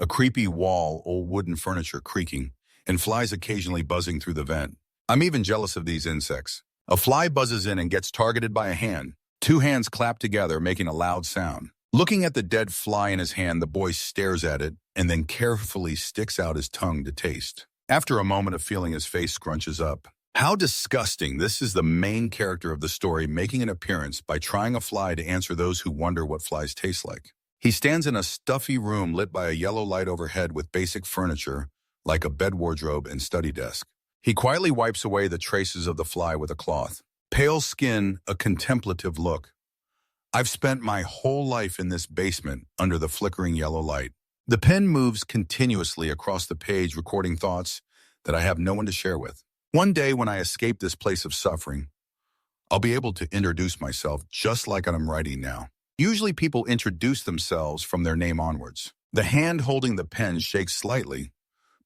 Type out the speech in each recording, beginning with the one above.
A creepy wall, old wooden furniture creaking, and flies occasionally buzzing through the vent. I'm even jealous of these insects. A fly buzzes in and gets targeted by a hand. Two hands clap together, making a loud sound. Looking at the dead fly in his hand, the boy stares at it and then carefully sticks out his tongue to taste. After a moment of feeling, his face scrunches up. How disgusting. This is the main character of the story making an appearance by trying a fly to answer those who wonder what flies taste like. He stands in a stuffy room lit by a yellow light overhead with basic furniture, like a bed wardrobe and study desk. He quietly wipes away the traces of the fly with a cloth. Pale skin, a contemplative look. I've spent my whole life in this basement under the flickering yellow light. The pen moves continuously across the page, recording thoughts that I have no one to share with. One day when I escape this place of suffering, I'll be able to introduce myself just like I'm writing now. Usually people introduce themselves from their name onwards. The hand holding the pen shakes slightly,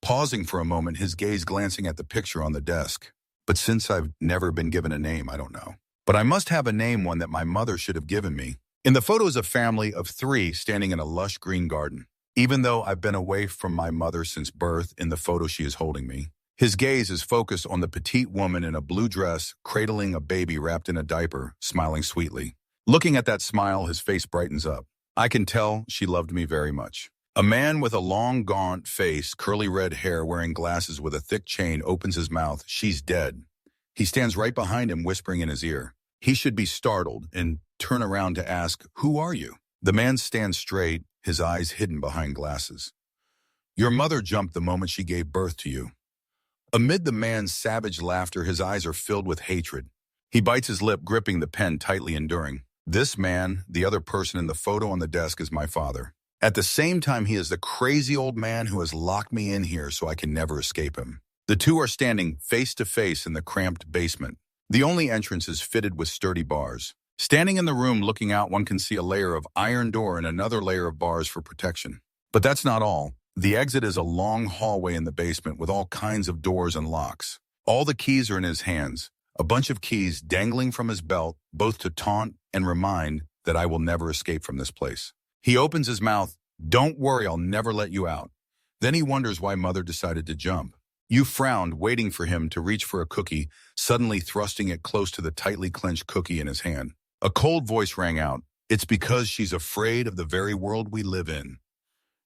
pausing for a moment, his gaze glancing at the picture on the desk. But since I've never been given a name, I don't know. But I must have a name, one that my mother should have given me. In the photo is a family of 3 standing in a lush green garden. Even though I've been away from my mother since birth, in the photo she is holding me. His gaze is focused on the petite woman in a blue dress, cradling a baby wrapped in a diaper, smiling sweetly. Looking at that smile, his face brightens up. I can tell she loved me very much. A man with a long, gaunt face, curly red hair, wearing glasses with a thick chain, opens his mouth. She's dead. He stands right behind him, whispering in his ear. He should be startled and turn around to ask, "Who are you?" The man stands straight, his eyes hidden behind glasses. "Your mother jumped the moment she gave birth to you." Amid the man's savage laughter, his eyes are filled with hatred. He bites his lip, gripping the pen tightly, enduring. This man, the other person in the photo on the desk, is my father. At the same time, he is the crazy old man who has locked me in here so I can never escape him. The two are standing face to face in the cramped basement. The only entrance is fitted with sturdy bars. Standing in the room looking out, one can see a layer of iron door and another layer of bars for protection. But that's not all. The exit is a long hallway in the basement with all kinds of doors and locks. All the keys are in his hands, a bunch of keys dangling from his belt, both to taunt and remind that I will never escape from this place. He opens his mouth. "Don't worry, I'll never let you out." Then he wonders why Mother decided to jump. You frowned, waiting for him to reach for a cookie, suddenly thrusting it close to the tightly clenched cookie in his hand. A cold voice rang out. "It's because she's afraid of the very world we live in."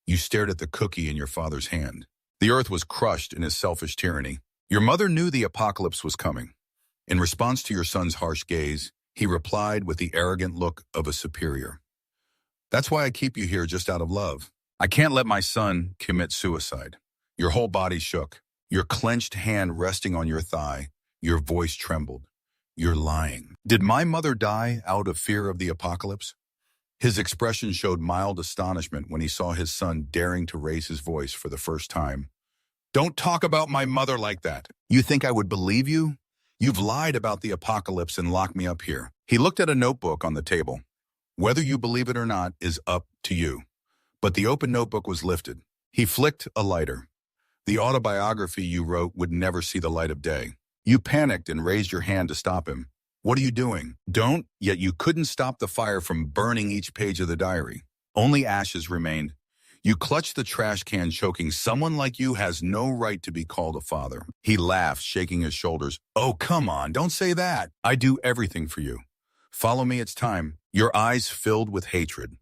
You stared at the cookie in your father's hand. The earth was crushed in his selfish tyranny. Your mother knew the apocalypse was coming. In response to your son's harsh gaze, he replied with the arrogant look of a superior. "That's why I keep you here, just out of love. I can't let my son commit suicide." Your whole body shook. Your clenched hand resting on your thigh. Your voice trembled. "You're lying." "Did my mother die out of fear of the apocalypse?" His expression showed mild astonishment when he saw his son daring to raise his voice for the first time. "Don't talk about my mother like that. You think I would believe you? You've lied about the apocalypse and locked me up here." He looked at a notebook on the table. "Whether you believe it or not is up to you." But the open notebook was lifted. He flicked a lighter. "The autobiography you wrote would never see the light of day." You panicked and raised your hand to stop him. "What are you doing?" "Don't," yet you couldn't stop the fire from burning each page of the diary. Only ashes remained. You clutched the trash can, choking. "Someone like you has no right to be called a father." He laughed, shaking his shoulders. "Oh, come on, don't say that. I do everything for you. Follow me, it's time." Your eyes filled with hatred.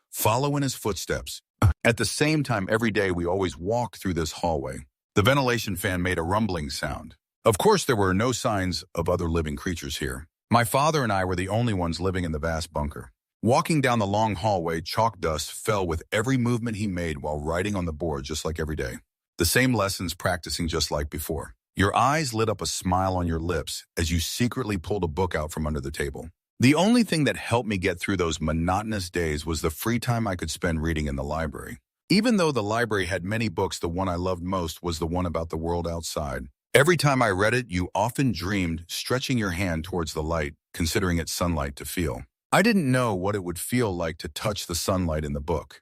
Follow in his footsteps. At the same time, every day we always walked through this hallway. The ventilation fan made a rumbling sound. Of course, there were no signs of other living creatures here. My father and I were the only ones living in the vast bunker. Walking down the long hallway, chalk dust fell with every movement he made while writing on the board, just like every day. The same lessons, practicing just like before. Your eyes lit up a smile on your lips as you secretly pulled a book out from under the table. The only thing that helped me get through those monotonous days was the free time I could spend reading in the library. Even though the library had many books, the one I loved most was the one about the world outside. Every time I read it, you often dreamed, stretching your hand towards the light, considering it sunlight to feel. I didn't know what it would feel like to touch the sunlight in the book.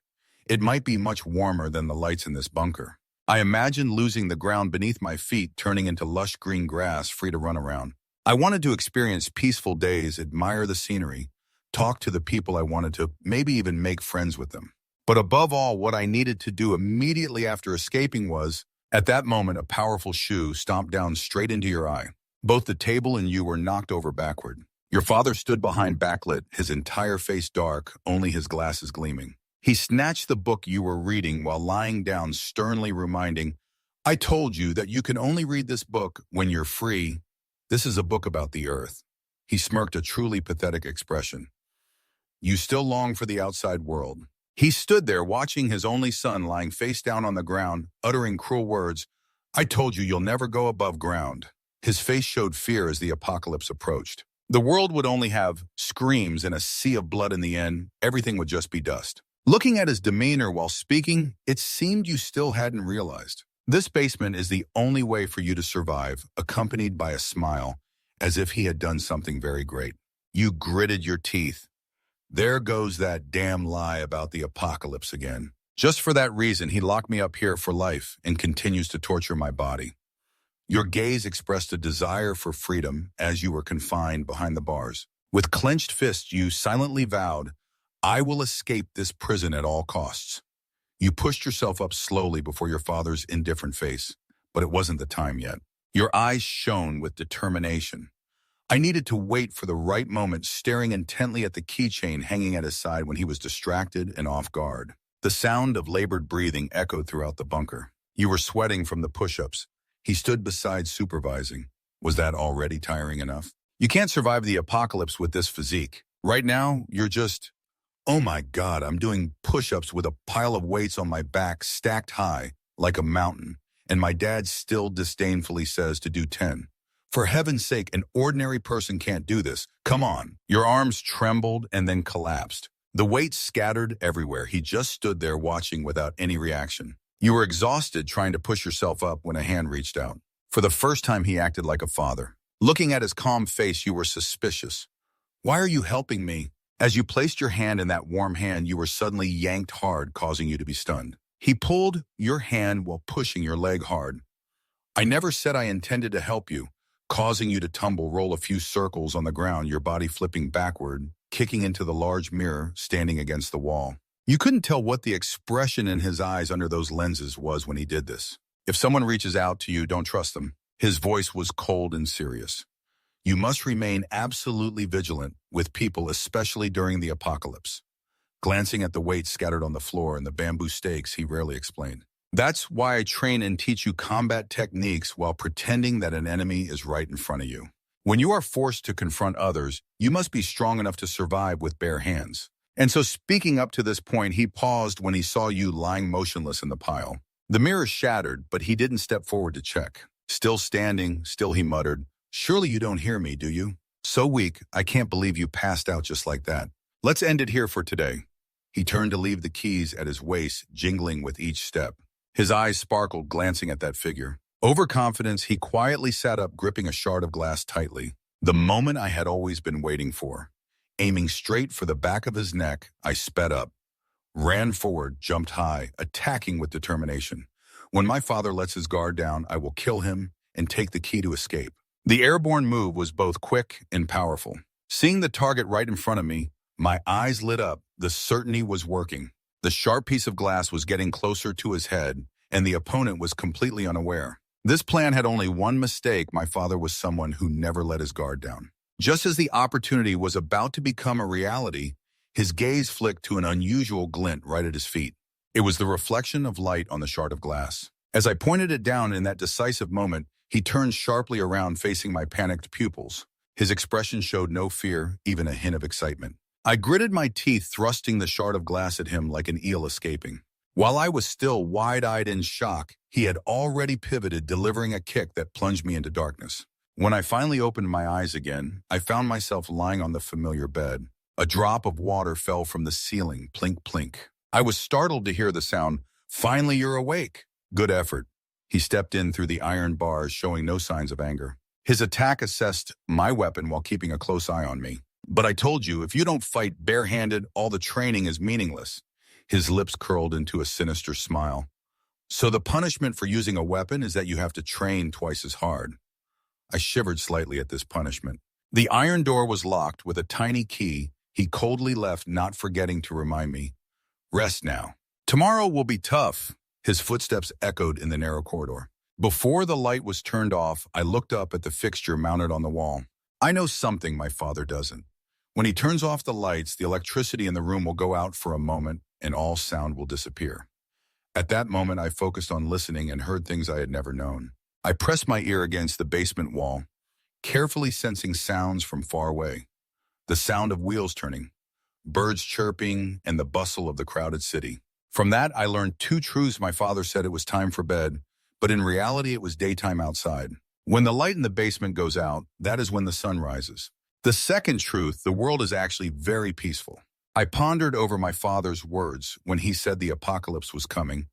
It might be much warmer than the lights in this bunker. I imagined losing the ground beneath my feet, turning into lush green grass, free to run around. I wanted to experience peaceful days, admire the scenery, talk to the people I wanted to, maybe even make friends with them. But above all, what I needed to do immediately after escaping was, at that moment, a powerful shoe stomped down straight into your eye. Both the table and you were knocked over backward. Your father stood behind backlit, his entire face dark, only his glasses gleaming. He snatched the book you were reading while lying down, sternly reminding, "I told you that you can only read this book when you're free. This is a book about the earth." He smirked a truly pathetic expression. "You still long for the outside world." He stood there watching his only son lying face down on the ground, uttering cruel words. "I told you you'll never go above ground." His face showed fear as the apocalypse approached. The world would only have screams and a sea of blood in the end. Everything would just be dust. Looking at his demeanor while speaking, it seemed you still hadn't realized. This basement is the only way for you to survive, accompanied by a smile, as if he had done something very great. You gritted your teeth. There goes that damn lie about the apocalypse again. Just for that reason, he locked me up here for life and continues to torture my body. Your gaze expressed a desire for freedom as you were confined behind the bars. With clenched fists, you silently vowed, "I will escape this prison at all costs." You pushed yourself up slowly before your father's indifferent face, but it wasn't the time yet. Your eyes shone with determination. I needed to wait for the right moment, staring intently at the keychain hanging at his side when he was distracted and off guard. The sound of labored breathing echoed throughout the bunker. You were sweating from the push-ups. He stood beside supervising. Was that already tiring enough? You can't survive the apocalypse with this physique. Right now, you're just, "Oh my God, I'm doing push-ups with a pile of weights on my back stacked high like a mountain, and my dad still disdainfully says to do 10. For heaven's sake, an ordinary person can't do this. Come on." Your arms trembled and then collapsed. The weights scattered everywhere. He just stood there watching without any reaction. You were exhausted trying to push yourself up when a hand reached out. For the first time, he acted like a father. Looking at his calm face, you were suspicious. "Why are you helping me?" As you placed your hand in that warm hand, you were suddenly yanked hard, causing you to be stunned. He pulled your hand while pushing your leg hard. "I never said I intended to help you," causing you to tumble, roll a few circles on the ground, your body flipping backward, kicking into the large mirror standing against the wall. You couldn't tell what the expression in his eyes under those lenses was when he did this. "If someone reaches out to you, don't trust them." His voice was cold and serious. "You must remain absolutely vigilant with people, especially during the apocalypse." Glancing at the weights scattered on the floor and the bamboo stakes, he rarely explained. "That's why I train and teach you combat techniques while pretending that an enemy is right in front of you. When you are forced to confront others, you must be strong enough to survive with bare hands." And so, speaking up to this point, he paused when he saw you lying motionless in the pile. The mirror shattered, but he didn't step forward to check. Still standing, still he muttered, "Surely you don't hear me, do you? So weak, I can't believe you passed out just like that. Let's end it here for today." He turned to leave the keys at his waist, jingling with each step. His eyes sparkled, glancing at that figure. Overconfidence, he quietly sat up, gripping a shard of glass tightly. The moment I had always been waiting for. Aiming straight for the back of his neck, I sped up, ran forward, jumped high, attacking with determination. When my father lets his guard down, I will kill him and take the key to escape. The airborne move was both quick and powerful. Seeing the target right in front of me, my eyes lit up. The certainty was working. The sharp piece of glass was getting closer to his head, and the opponent was completely unaware. This plan had only one mistake. My father was someone who never let his guard down. Just as the opportunity was about to become a reality, his gaze flicked to an unusual glint right at his feet. It was the reflection of light on the shard of glass. As I pointed it down in that decisive moment, he turned sharply around, facing my panicked pupils. His expression showed no fear, even a hint of excitement. I gritted my teeth, thrusting the shard of glass at him like an eel escaping. While I was still wide-eyed in shock, he had already pivoted, delivering a kick that plunged me into darkness. When I finally opened my eyes again, I found myself lying on the familiar bed. A drop of water fell from the ceiling, plink, plink. I was startled to hear the sound, "Finally, you're awake." "Good effort." He stepped in through the iron bars, showing no signs of anger. His attack assessed my weapon while keeping a close eye on me. "But I told you, if you don't fight barehanded, all the training is meaningless." His lips curled into a sinister smile. "So the punishment for using a weapon is that you have to train twice as hard." I shivered slightly at this punishment. The iron door was locked with a tiny key he coldly left, not forgetting to remind me. Rest now. Tomorrow will be tough. His footsteps echoed in the narrow corridor. Before the light was turned off, I looked up at the fixture mounted on the wall. I know something my father doesn't. When he turns off the lights, the electricity in the room will go out for a moment and all sound will disappear. At that moment, I focused on listening and heard things I had never known. I pressed my ear against the basement wall, carefully sensing sounds from far away. The sound of wheels turning, birds chirping, and the bustle of the crowded city. From that, I learned two truths. My father said it was time for bed, but in reality, it was daytime outside. When the light in the basement goes out, that is when the sun rises. The second truth, the world is actually very peaceful. I pondered over my father's words when he said the apocalypse was coming,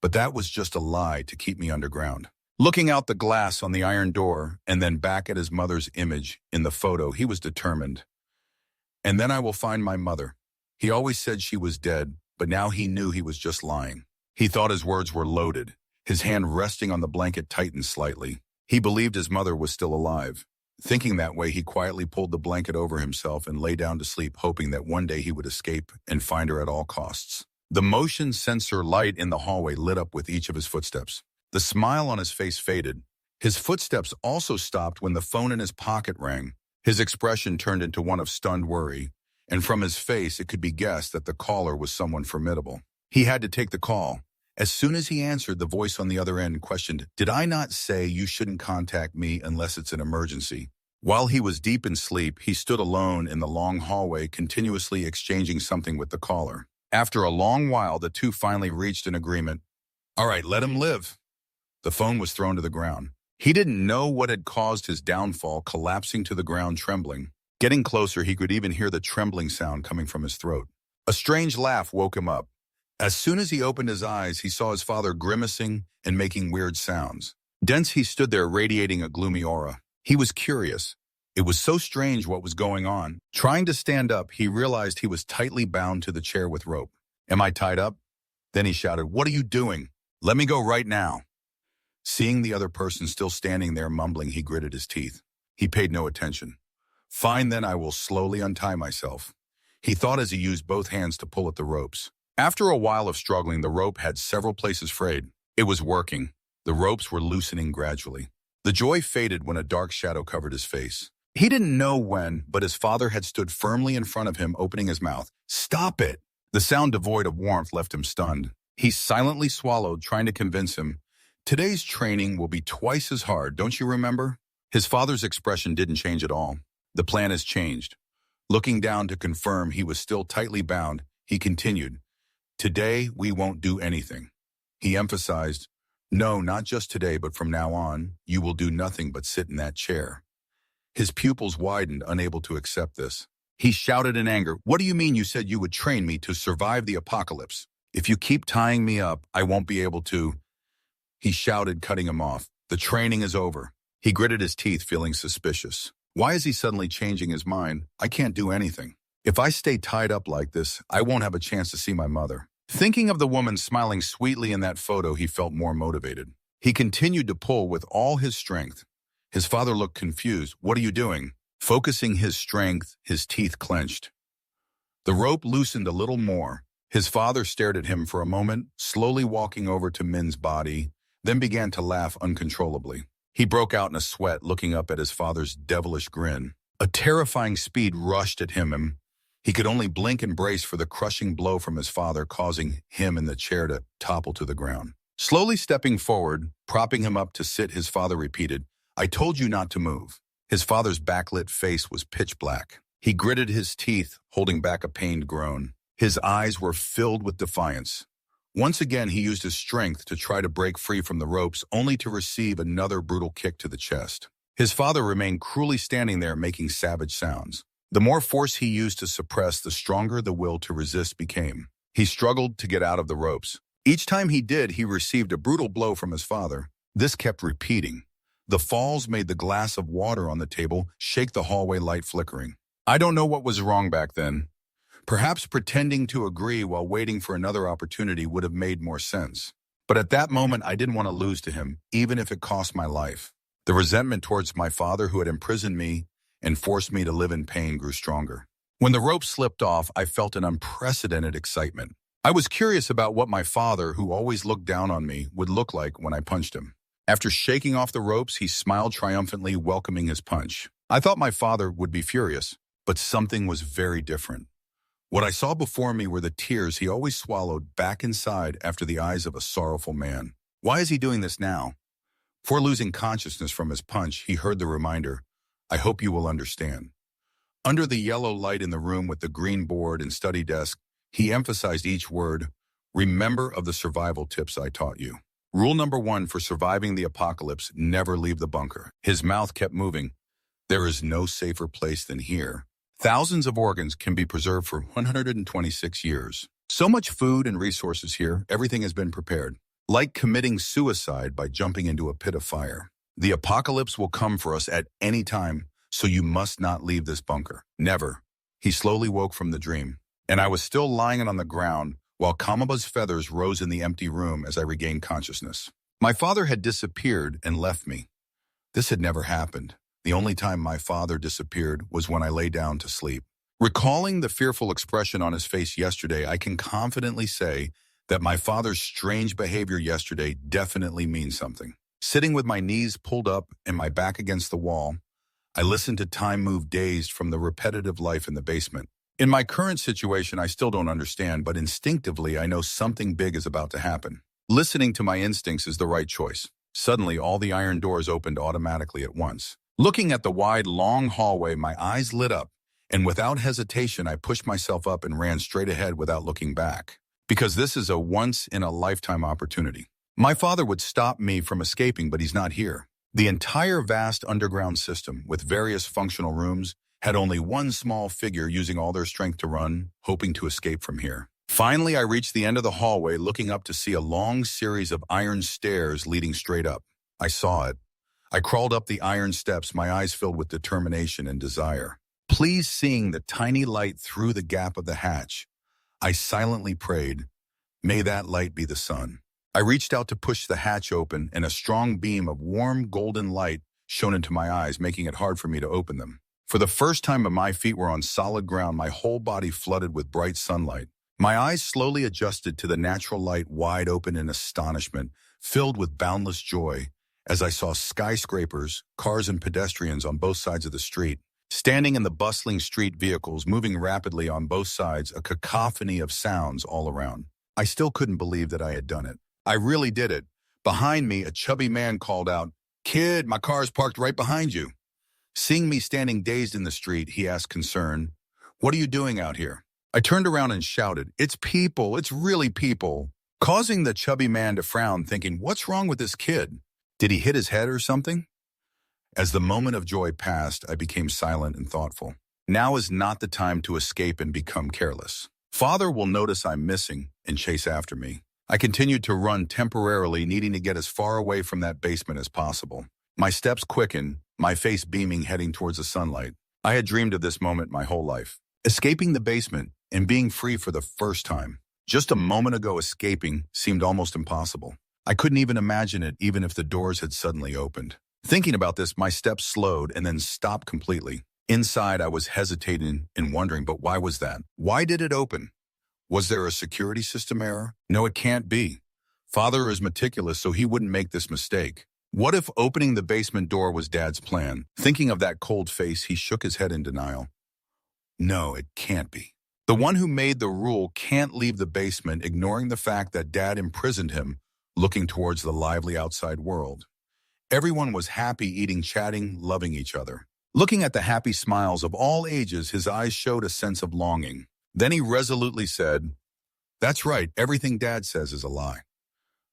but that was just a lie to keep me underground. Looking out the glass on the iron door and then back at his mother's image in the photo, he was determined. And then I will find my mother. He always said she was dead, but now he knew he was just lying. He thought his words were loaded. His hand resting on the blanket tightened slightly. He believed his mother was still alive. Thinking that way, he quietly pulled the blanket over himself and lay down to sleep, hoping that one day he would escape and find her at all costs. The motion sensor light in the hallway lit up with each of his footsteps. The smile on his face faded. His footsteps also stopped when the phone in his pocket rang. His expression turned into one of stunned worry, and from his face it could be guessed that the caller was someone formidable. He had to take the call. As soon as he answered, the voice on the other end questioned, "Did I not say you shouldn't contact me unless it's an emergency?" While he was deep in sleep, he stood alone in the long hallway, continuously exchanging something with the caller. After a long while, the two finally reached an agreement. "All right, let him live." The phone was thrown to the ground. He didn't know what had caused his downfall, collapsing to the ground trembling. Getting closer, he could even hear the trembling sound coming from his throat. A strange laugh woke him up. As soon as he opened his eyes, he saw his father grimacing and making weird sounds. Dense, he stood there radiating a gloomy aura. He was curious. It was so strange what was going on. Trying to stand up, he realized he was tightly bound to the chair with rope. "Am I tied up?" Then he shouted, "What are you doing? Let me go right now." Seeing the other person still standing there mumbling, he gritted his teeth. He paid no attention. "Fine, then I will slowly untie myself," he thought as he used both hands to pull at the ropes. After a while of struggling, the rope had several places frayed. It was working. The ropes were loosening gradually. The joy faded when a dark shadow covered his face. He didn't know when, but his father had stood firmly in front of him, opening his mouth. "Stop it!" The sound, devoid of warmth, left him stunned. He silently swallowed, trying to convince him. "Today's training will be twice as hard, don't you remember?" His father's expression didn't change at all. "The plan has changed." Looking down to confirm he was still tightly bound, he continued, "Today, we won't do anything." He emphasized, "No, not just today, but from now on, you will do nothing but sit in that chair." His pupils widened, unable to accept this. He shouted in anger, "What do you mean you said you would train me to survive the apocalypse? If you keep tying me up, I won't be able to." He shouted, cutting him off. "The training is over." He gritted his teeth, feeling suspicious. Why is he suddenly changing his mind? I can't do anything. If I stay tied up like this, I won't have a chance to see my mother. Thinking of the woman smiling sweetly in that photo, he felt more motivated. He continued to pull with all his strength. His father looked confused. "What are you doing?" Focusing his strength, his teeth clenched. The rope loosened a little more. His father stared at him for a moment, slowly walking over to Min's body, then began to laugh uncontrollably. He broke out in a sweat, looking up at his father's devilish grin. A terrifying speed rushed at him. He could only blink and brace for the crushing blow from his father, causing him in the chair to topple to the ground. Slowly stepping forward, propping him up to sit, his father repeated, "I told you not to move." His father's backlit face was pitch black. He gritted his teeth, holding back a pained groan. His eyes were filled with defiance. Once again, he used his strength to try to break free from the ropes, only to receive another brutal kick to the chest. His father remained cruelly standing there, making savage sounds. The more force he used to suppress, the stronger the will to resist became. He struggled to get out of the ropes. Each time he did, he received a brutal blow from his father. This kept repeating. The falls made the glass of water on the table shake, the hallway light flickering. I don't know what was wrong back then. Perhaps pretending to agree while waiting for another opportunity would have made more sense. But at that moment, I didn't want to lose to him, even if it cost my life. The resentment towards my father, who had imprisoned me and forced me to live in pain, grew stronger. When the rope slipped off, I felt an unprecedented excitement. I was curious about what my father, who always looked down on me, would look like when I punched him. After shaking off the ropes, he smiled triumphantly, welcoming his punch. I thought my father would be furious, but something was very different. What I saw before me were the tears he always swallowed back inside after the eyes of a sorrowful man. Why is he doing this now? Before losing consciousness from his punch, he heard the reminder, "I hope you will understand." Under the yellow light in the room with the green board and study desk, he emphasized each word, "Remember of the survival tips I taught you. Rule number 1 for surviving the apocalypse, never leave the bunker." His mouth kept moving. "There is no safer place than here. Thousands of organs can be preserved for 126 years. So much food and resources here, everything has been prepared. Like committing suicide by jumping into a pit of fire. The apocalypse will come for us at any time, so you must not leave this bunker. Never." He slowly woke from the dream, and I was still lying on the ground while Kamaba's feathers rose in the empty room as I regained consciousness. My father had disappeared and left me. This had never happened. The only time my father disappeared was when I lay down to sleep. Recalling the fearful expression on his face yesterday, I can confidently say that my father's strange behavior yesterday definitely means something. Sitting with my knees pulled up and my back against the wall, I listened to time move dazed from the repetitive life in the basement. In my current situation, I still don't understand, but instinctively I know something big is about to happen. Listening to my instincts is the right choice. Suddenly, all the iron doors opened automatically at once. Looking at the wide, long hallway, my eyes lit up, and without hesitation, I pushed myself up and ran straight ahead without looking back. Because this is a once-in-a-lifetime opportunity. My father would stop me from escaping, but he's not here. The entire vast underground system, with various functional rooms, had only one small figure using all their strength to run, hoping to escape from here. Finally, I reached the end of the hallway, looking up to see a long series of iron stairs leading straight up. I saw it. I crawled up the iron steps, my eyes filled with determination and desire. Please, seeing the tiny light through the gap of the hatch, I silently prayed, "May that light be the sun." I reached out to push the hatch open, and a strong beam of warm golden light shone into my eyes, making it hard for me to open them. For the first time my feet were on solid ground, my whole body flooded with bright sunlight. My eyes slowly adjusted to the natural light, wide open in astonishment, filled with boundless joy, as I saw skyscrapers, cars and pedestrians on both sides of the street. Standing in the bustling street, vehicles moving rapidly on both sides, a cacophony of sounds all around. I still couldn't believe that I had done it. I really did it. Behind me, a chubby man called out, "Kid, my car's parked right behind you." Seeing me standing dazed in the street, he asked concerned, "What are you doing out here?" I turned around and shouted, "It's people, it's really people," causing the chubby man to frown, thinking, "What's wrong with this kid? Did he hit his head or something?" As the moment of joy passed, I became silent and thoughtful. Now is not the time to escape and become careless. Father will notice I'm missing and chase after me. I continued to run temporarily, needing to get as far away from that basement as possible. My steps quickened, my face beaming, heading towards the sunlight. I had dreamed of this moment my whole life. Escaping the basement and being free for the first time. Just a moment ago, escaping seemed almost impossible. I couldn't even imagine it, even if the doors had suddenly opened. Thinking about this, my steps slowed and then stopped completely. Inside, I was hesitating and wondering, but why was that? Why did it open? Was there a security system error? No, it can't be. Father is meticulous, so he wouldn't make this mistake. What if opening the basement door was Dad's plan? Thinking of that cold face, he shook his head in denial. No, it can't be. The one who made the rule can't leave the basement, ignoring the fact that Dad imprisoned him, looking towards the lively outside world. Everyone was happy, eating, chatting, loving each other. Looking at the happy smiles of all ages, his eyes showed a sense of longing. Then he resolutely said, "That's right, everything Dad says is a lie."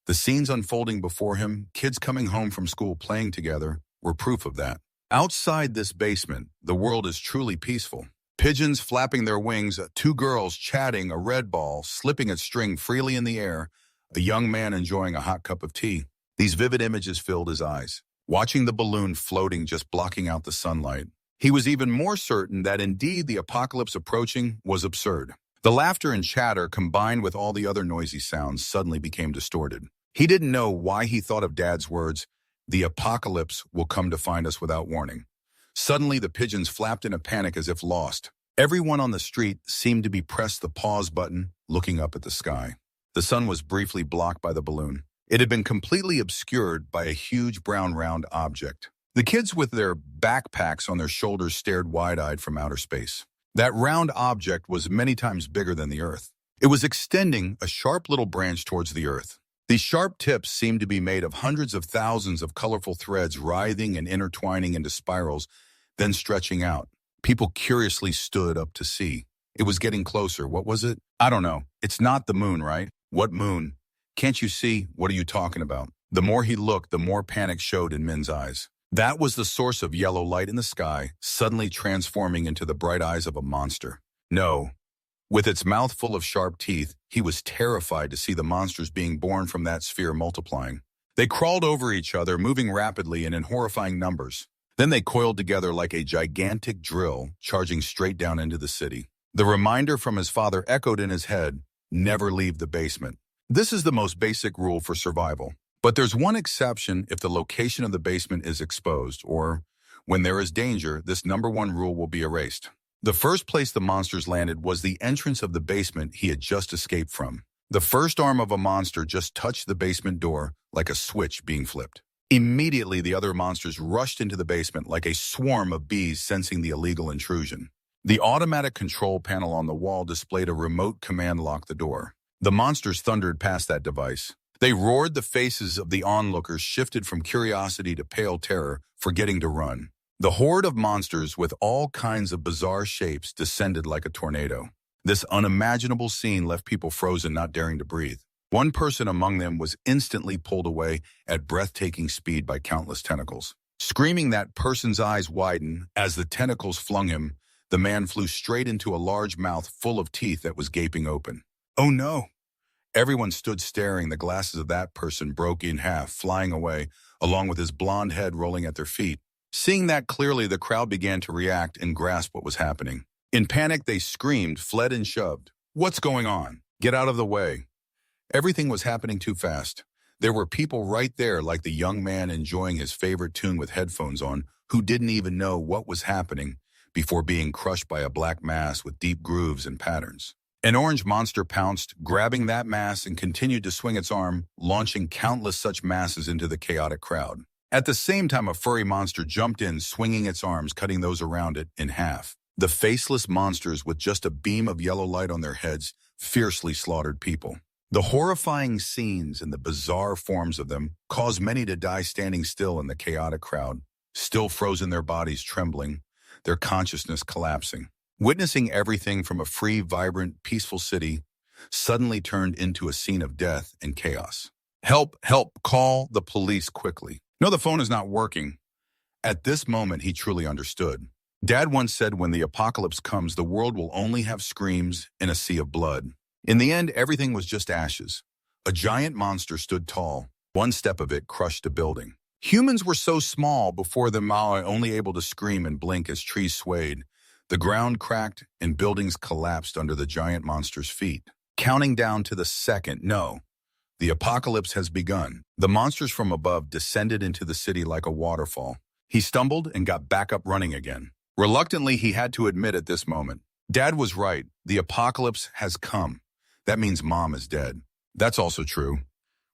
The scenes unfolding before him, kids coming home from school playing together, were proof of that. Outside this basement, the world is truly peaceful. Pigeons flapping their wings, two girls chatting, a red ball slipping its string freely in the air, a young man enjoying a hot cup of tea. These vivid images filled his eyes. Watching the balloon floating, just blocking out the sunlight, he was even more certain that indeed the apocalypse approaching was absurd. The laughter and chatter, combined with all the other noisy sounds, suddenly became distorted. He didn't know why he thought of Dad's words, "The apocalypse will come to find us without warning." Suddenly, the pigeons flapped in a panic as if lost. Everyone on the street seemed to be pressed the pause button, looking up at the sky. The sun was briefly blocked by the balloon. It had been completely obscured by a huge brown round object. The kids with their backpacks on their shoulders stared wide-eyed from outer space. That round object was many times bigger than the Earth. It was extending a sharp little branch towards the Earth. These sharp tips seemed to be made of hundreds of thousands of colorful threads writhing and intertwining into spirals, then stretching out. People curiously stood up to see. It was getting closer. What was it? I don't know. It's not the moon, right? What moon? Can't you see? What are you talking about? The more he looked, the more panic showed in Min's eyes. That was the source of yellow light in the sky, suddenly transforming into the bright eyes of a monster. No. With its mouth full of sharp teeth, he was terrified to see the monsters being born from that sphere multiplying. They crawled over each other, moving rapidly and in horrifying numbers. Then they coiled together like a gigantic drill, charging straight down into the city. The reminder from his father echoed in his head, never leave the basement. This is the most basic rule for survival. But there's one exception if the location of the basement is exposed, or when there is danger, this number one rule will be erased. The first place the monsters landed was the entrance of the basement he had just escaped from. The first arm of a monster just touched the basement door like a switch being flipped. Immediately, the other monsters rushed into the basement like a swarm of bees sensing the illegal intrusion. The automatic control panel on the wall displayed a remote command lock the door. The monsters thundered past that device. They roared, the faces of the onlookers shifted from curiosity to pale terror, forgetting to run. The horde of monsters with all kinds of bizarre shapes descended like a tornado. This unimaginable scene left people frozen, not daring to breathe. One person among them was instantly pulled away at breathtaking speed by countless tentacles. Screaming, that person's eyes widened as the tentacles flung him. The man flew straight into a large mouth full of teeth that was gaping open. Oh no! Everyone stood staring. The glasses of that person broke in half, flying away, along with his blonde head rolling at their feet. Seeing that clearly, the crowd began to react and grasp what was happening. In panic, they screamed, fled, and shoved. What's going on? Get out of the way. Everything was happening too fast. There were people right there, like the young man enjoying his favorite tune with headphones on, who didn't even know what was happening before being crushed by a black mass with deep grooves and patterns. An orange monster pounced, grabbing that mass, and continued to swing its arm, launching countless such masses into the chaotic crowd. At the same time, a furry monster jumped in, swinging its arms, cutting those around it in half. The faceless monsters, with just a beam of yellow light on their heads, fiercely slaughtered people. The horrifying scenes and the bizarre forms of them caused many to die standing still in the chaotic crowd, still frozen, their bodies trembling, their consciousness collapsing. Witnessing everything from a free, vibrant, peaceful city suddenly turned into a scene of death and chaos. Help, help, call the police quickly. No, the phone is not working. At this moment, he truly understood. Dad once said, when the apocalypse comes, the world will only have screams and a sea of blood. In the end, everything was just ashes. A giant monster stood tall. One step of it crushed a building. Humans were so small before them, only able to scream and blink as trees swayed. The ground cracked and buildings collapsed under the giant monster's feet. Counting down to the second, no. The apocalypse has begun. The monsters from above descended into the city like a waterfall. He stumbled and got back up running again. Reluctantly, he had to admit at this moment, Dad was right. The apocalypse has come. That means Mom is dead. That's also true.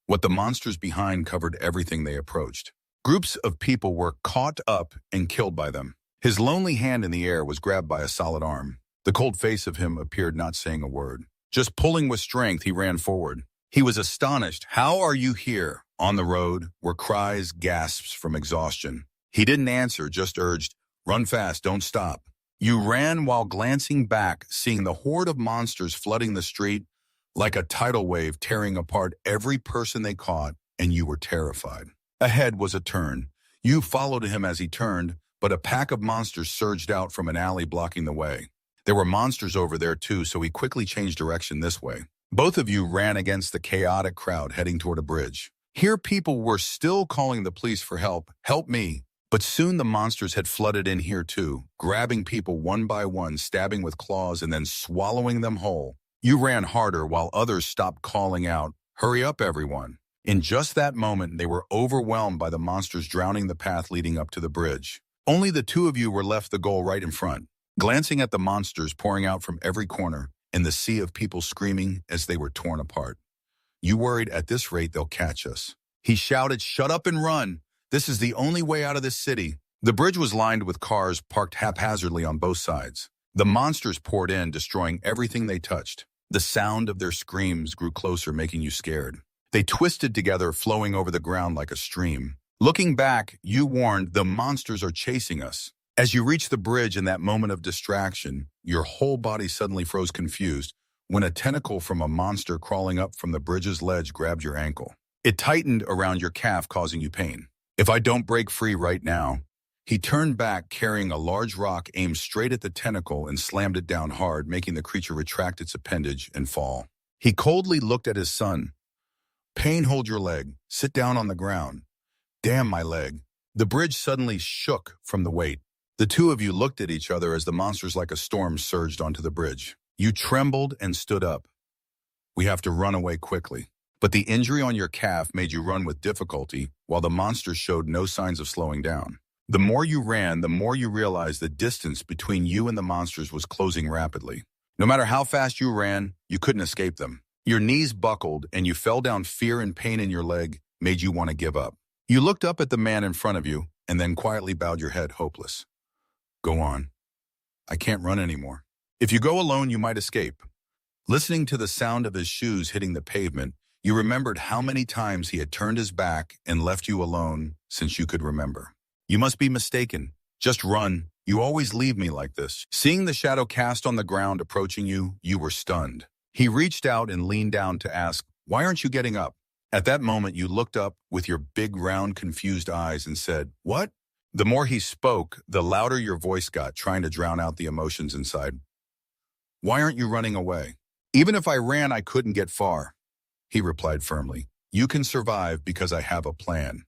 What the monsters behind covered everything they approached. Groups of people were caught up and killed by them. His lonely hand in the air was grabbed by a solid arm. The cold face of him appeared, not saying a word. Just pulling with strength, he ran forward. He was astonished. How are you here? On the road were cries, gasps from exhaustion. He didn't answer, just urged, run fast, don't stop. You ran while glancing back, seeing the horde of monsters flooding the street like a tidal wave, tearing apart every person they caught, and you were terrified. Ahead was a turn. You followed him as he turned, but a pack of monsters surged out from an alley blocking the way. There were monsters over there too, so he quickly changed direction this way. Both of you ran against the chaotic crowd heading toward a bridge. Here people were still calling the police for help. Help me. But soon the monsters had flooded in here too, grabbing people one by one, stabbing with claws and then swallowing them whole. You ran harder while others stopped calling out, hurry up everyone. In just that moment, they were overwhelmed by the monsters drowning the path leading up to the bridge. Only the two of you were left, the goal right in front. Glancing at the monsters pouring out from every corner, and the sea of people screaming as they were torn apart. You worried at this rate they'll catch us. He shouted, "Shut up and run. This is the only way out of this city." The bridge was lined with cars parked haphazardly on both sides. The monsters poured in, destroying everything they touched. The sound of their screams grew closer, making you scared. They twisted together, flowing over the ground like a stream. Looking back, you warned, "The monsters are chasing us." As you reached the bridge in that moment of distraction, your whole body suddenly froze confused when a tentacle from a monster crawling up from the bridge's ledge grabbed your ankle. It tightened around your calf, causing you pain. "If I don't break free right now." He turned back, carrying a large rock aimed straight at the tentacle and slammed it down hard, making the creature retract its appendage and fall. He coldly looked at his son. "Pain, hold your leg. Sit down on the ground." "Damn my leg." The bridge suddenly shook from the weight. The two of you looked at each other as the monsters like a storm surged onto the bridge. You trembled and stood up. "We have to run away quickly." But the injury on your calf made you run with difficulty, while the monsters showed no signs of slowing down. The more you ran, the more you realized the distance between you and the monsters was closing rapidly. No matter how fast you ran, you couldn't escape them. Your knees buckled and you fell down. Fear and pain in your leg made you want to give up. You looked up at the man in front of you and then quietly bowed your head, hopeless. "Go on. I can't run anymore. If you go alone, you might escape." Listening to the sound of his shoes hitting the pavement, you remembered how many times he had turned his back and left you alone since you could remember. "You must be mistaken. Just run. You always leave me like this." Seeing the shadow cast on the ground approaching you, you were stunned. He reached out and leaned down to ask, "Why aren't you getting up?" At that moment, you looked up with your big, round, confused eyes and said, "What?" The more he spoke, the louder your voice got, trying to drown out the emotions inside. "Why aren't you running away?" "Even if I ran, I couldn't get far," he replied firmly. "You can survive because I have a plan."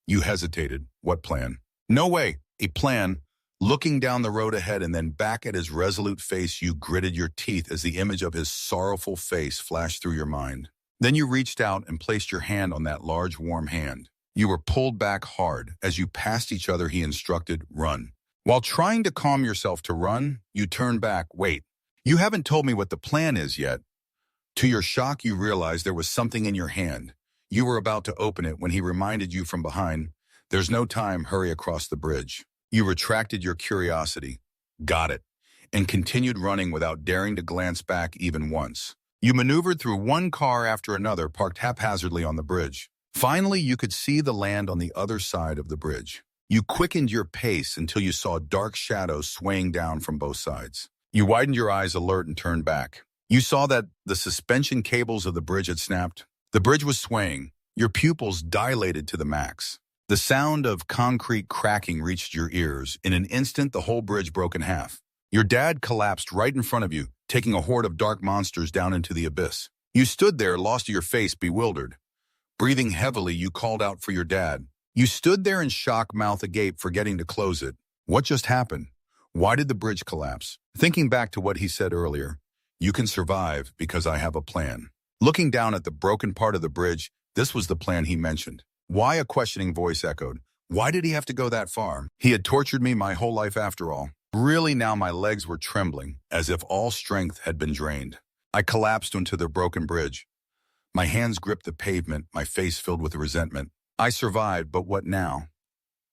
You hesitated. "What plan?" "No way. A plan." Looking down the road ahead and then back at his resolute face, you gritted your teeth as the image of his sorrowful face flashed through your mind. Then you reached out and placed your hand on that large, warm hand. You were pulled back hard. As you passed each other, he instructed, "Run." While trying to calm yourself to run, you turned back. "Wait, you haven't told me what the plan is yet." To your shock, you realized there was something in your hand. You were about to open it when he reminded you from behind, "There's no time, hurry across the bridge." You retracted your curiosity, got it, and continued running without daring to glance back even once. You maneuvered through one car after another, parked haphazardly on the bridge. Finally, you could see the land on the other side of the bridge. You quickened your pace until you saw dark shadows swaying down from both sides. You widened your eyes, alert, and turned back. You saw that the suspension cables of the bridge had snapped. The bridge was swaying. Your pupils dilated to the max. The sound of concrete cracking reached your ears. In an instant, the whole bridge broke in half. Your dad collapsed right in front of you, taking a horde of dark monsters down into the abyss. You stood there, lost to your face, bewildered. Breathing heavily, you called out for your dad. You stood there in shock, mouth agape, forgetting to close it. What just happened? Why did the bridge collapse? Thinking back to what he said earlier, "You can survive because I have a plan." Looking down at the broken part of the bridge, this was the plan he mentioned. "Why?" a questioning voice echoed. Why did he have to go that far? He had tortured me my whole life after all. Really, now my legs were trembling, as if all strength had been drained. I collapsed onto the broken bridge. My hands gripped the pavement, my face filled with resentment. I survived, but what now?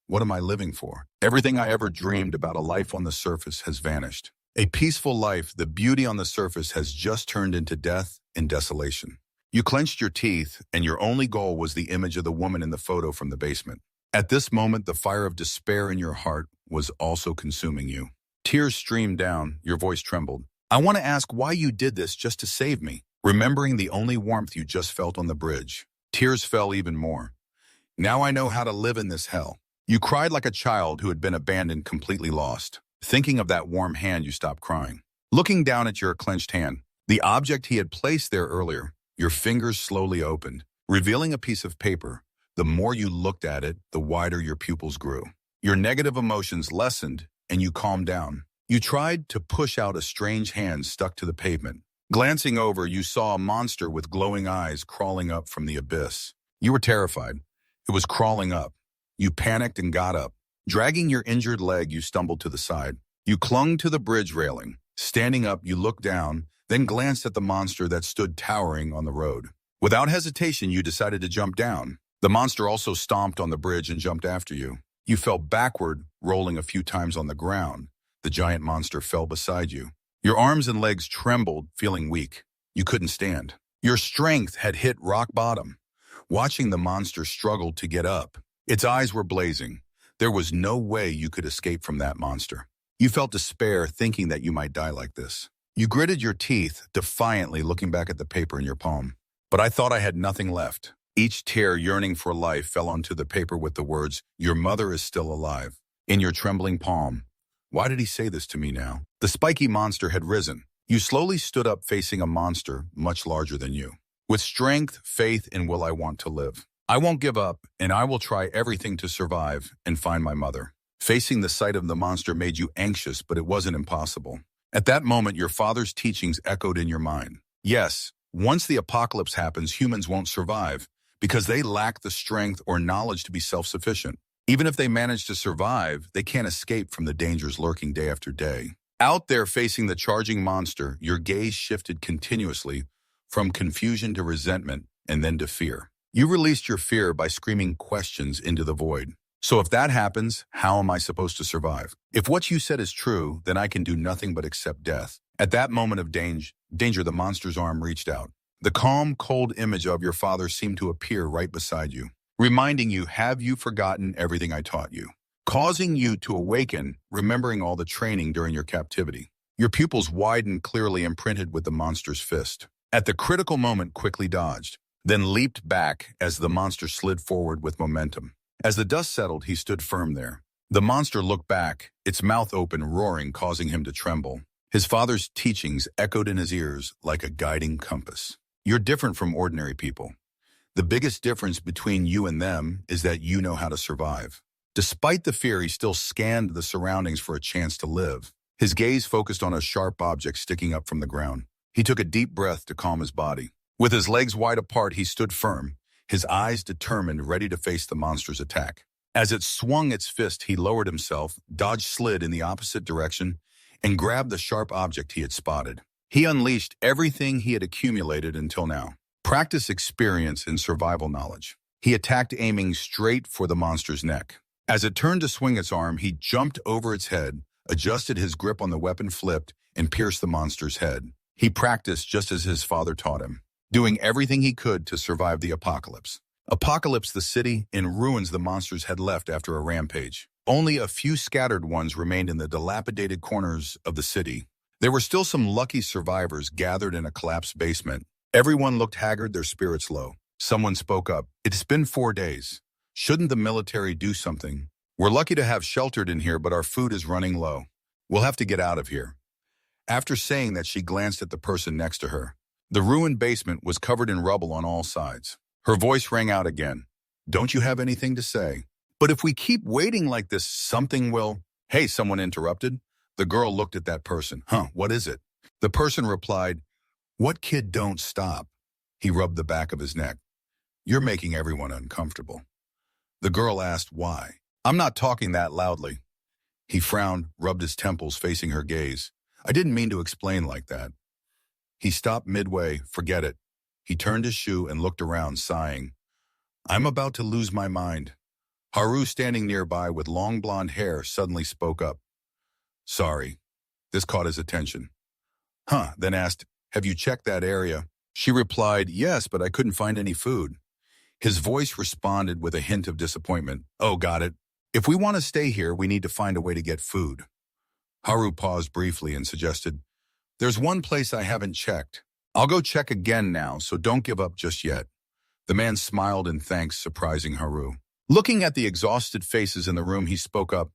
What am I living for? Everything I ever dreamed about a life on the surface has vanished. A peaceful life, the beauty on the surface, has just turned into death and desolation. You clenched your teeth, and your only goal was the image of the woman in the photo from the basement. At this moment, the fire of despair in your heart was also consuming you. Tears streamed down, your voice trembled. "I want to ask why you did this just to save me." Remembering the only warmth you just felt on the bridge, tears fell even more. "Now I know how to live in this hell." You cried like a child who had been abandoned, completely lost. Thinking of that warm hand, you stopped crying. Looking down at your clenched hand, the object he had placed there earlier, your fingers slowly opened, revealing a piece of paper. The more you looked at it, the wider your pupils grew. Your negative emotions lessened, and you calmed down. You tried to push out a strange hand stuck to the pavement. Glancing over, you saw a monster with glowing eyes crawling up from the abyss. You were terrified. It was crawling up. You panicked and got up. Dragging your injured leg, you stumbled to the side. You clung to the bridge railing. Standing up, you looked down. then glanced at the monster that stood towering on the road. Without hesitation, you decided to jump down. The monster also stomped on the bridge and jumped after you. You fell backward, rolling a few times on the ground. The giant monster fell beside you. Your arms and legs trembled, feeling weak. You couldn't stand. Your strength had hit rock bottom. Watching the monster struggle to get up, its eyes were blazing. There was no way you could escape from that monster. You felt despair, thinking that you might die like this. You gritted your teeth, defiantly looking back at the paper in your palm. But I thought I had nothing left. Each tear yearning for life fell onto the paper with the words, "Your mother is still alive," in your trembling palm. Why did he say this to me now? The spiky monster had risen. You slowly stood up facing a monster much larger than you. With strength, faith, and will I want to live. I won't give up, and I will try everything to survive and find my mother. Facing the sight of the monster made you anxious, but it wasn't impossible. At that moment, your father's teachings echoed in your mind. Yes, once the apocalypse happens, humans won't survive because they lack the strength or knowledge to be self-sufficient. Even if they manage to survive, they can't escape from the dangers lurking day after day. Out there facing the charging monster, your gaze shifted continuously from confusion to resentment and then to fear. You released your fear by screaming questions into the void. So if that happens, how am I supposed to survive? If what you said is true, then I can do nothing but accept death. At that moment of danger, the monster's arm reached out. The calm, cold image of your father seemed to appear right beside you, reminding you, have you forgotten everything I taught you? Causing you to awaken, remembering all the training during your captivity. Your pupils widened, clearly imprinted with the monster's fist. At the critical moment, quickly dodged, then leaped back as the monster slid forward with momentum. As the dust settled, he stood firm there. The monster looked back, its mouth open, roaring, causing him to tremble. His father's teachings echoed in his ears like a guiding compass. You're different from ordinary people. The biggest difference between you and them is that you know how to survive. Despite the fear, he still scanned the surroundings for a chance to live. His gaze focused on a sharp object sticking up from the ground. He took a deep breath to calm his body. With his legs wide apart, he stood firm, his eyes determined, ready to face the monster's attack. As it swung its fist, he lowered himself, dodged, slid in the opposite direction, and grabbed the sharp object he had spotted. He unleashed everything he had accumulated until now. Practice, experience, and survival knowledge. He attacked, aiming straight for the monster's neck. As it turned to swing its arm, he jumped over its head, adjusted his grip on the weapon, flipped, and pierced the monster's head. He practiced just as his father taught him, doing everything he could to survive the apocalypse. Apocalypse, the city in ruins the monsters had left after a rampage. Only a few scattered ones remained in the dilapidated corners of the city. There were still some lucky survivors gathered in a collapsed basement. Everyone looked haggard, their spirits low. Someone spoke up. It's been 4 days. Shouldn't the military do something? We're lucky to have sheltered in here, but our food is running low. We'll have to get out of here. After saying that, she glanced at the person next to her. The ruined basement was covered in rubble on all sides. Her voice rang out again. Don't you have anything to say? But if we keep waiting like this, something will... Hey, someone interrupted. The girl looked at that person. What is it? The person replied, what kid don't stop? He rubbed the back of his neck. You're making everyone uncomfortable. The girl asked why. I'm not talking that loudly. He frowned, rubbed his temples, facing her gaze. I didn't mean to explain like that. He stopped midway. Forget it. He turned his shoe and looked around, sighing. I'm about to lose my mind. Haru, standing nearby with long blonde hair, suddenly spoke up. Sorry. This caught his attention. Then asked, have you checked that area? She replied, yes, but I couldn't find any food. His voice responded with a hint of disappointment. Oh, got it. If we want to stay here, we need to find a way to get food. Haru paused briefly and suggested, there's one place I haven't checked. I'll go check again now, so don't give up just yet. The man smiled in thanks, surprising Haru. Looking at the exhausted faces in the room, he spoke up.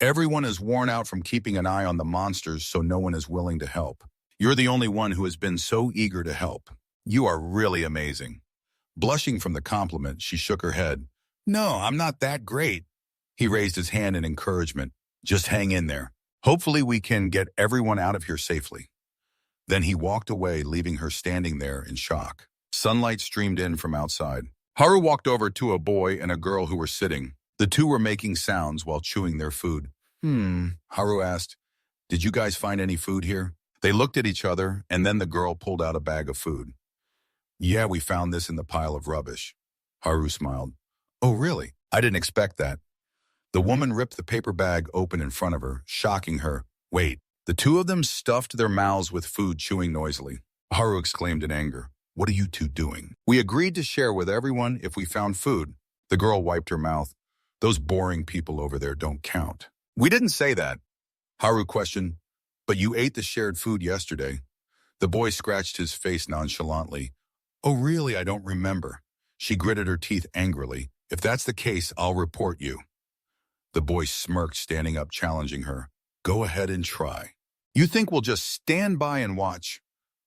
Everyone is worn out from keeping an eye on the monsters, so no one is willing to help. You're the only one who has been so eager to help. You are really amazing. Blushing from the compliment, she shook her head. No, I'm not that great. He raised his hand in encouragement. Just hang in there. Hopefully we can get everyone out of here safely. Then he walked away, leaving her standing there in shock. Sunlight streamed in from outside. Haru walked over to a boy and a girl who were sitting. The two were making sounds while chewing their food. Haru asked, did you guys find any food here? They looked at each other, and then the girl pulled out a bag of food. Yeah, we found this in the pile of rubbish. Haru smiled. Oh, really? I didn't expect that. The woman ripped the paper bag open in front of her, shocking her. Wait, the two of them stuffed their mouths with food, chewing noisily. Haru exclaimed in anger. What are you two doing? We agreed to share with everyone if we found food. The girl wiped her mouth. Those boring people over there don't count. We didn't say that. Haru questioned. But you ate the shared food yesterday. The boy scratched his face nonchalantly. Oh, really? I don't remember. She gritted her teeth angrily. If that's the case, I'll report you. The boy smirked, standing up, challenging her. Go ahead and try. You think we'll just stand by and watch?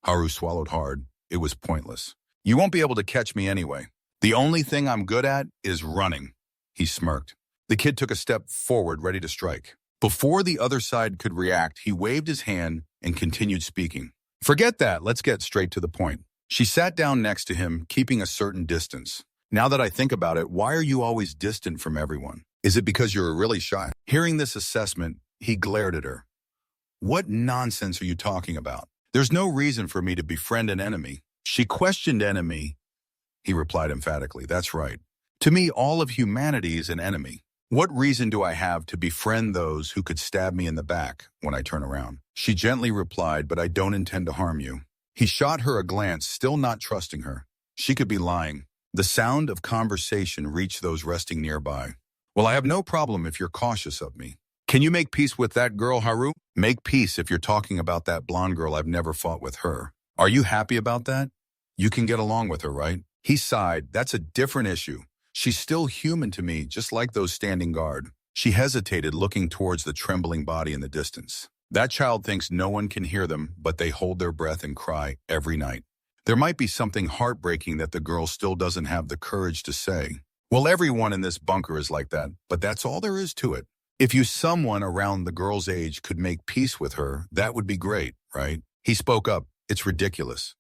Haru swallowed hard. It was pointless. You won't be able to catch me anyway. The only thing I'm good at is running. He smirked. The kid took a step forward, ready to strike. Before the other side could react, he waved his hand and continued speaking. Forget that. Let's get straight to the point. She sat down next to him, keeping a certain distance. Now that I think about it, why are you always distant from everyone? Is it because you're really shy? Hearing this assessment, he glared at her. What nonsense are you talking about? There's no reason for me to befriend an enemy. She questioned enemy. He replied emphatically, that's right. To me, all of humanity is an enemy. What reason do I have to befriend those who could stab me in the back when I turn around? She gently replied, but I don't intend to harm you. He shot her a glance, still not trusting her. She could be lying. The sound of conversation reached those resting nearby. Well, I have no problem if you're cautious of me. Can you make peace with that girl, Haru? Make peace if you're talking about that blonde girl. I've never fought with her. Are you happy about that? You can get along with her, right? He sighed. That's a different issue. She's still human to me, just like those standing guard. She hesitated, looking towards the trembling body in the distance. That child thinks no one can hear them, but they hold their breath and cry every night. There might be something heartbreaking that the girl still doesn't have the courage to say. Well, everyone in this bunker is like that, but that's all there is to it. If someone around the girl's age could make peace with her, that would be great, right? He spoke up. It's ridiculous.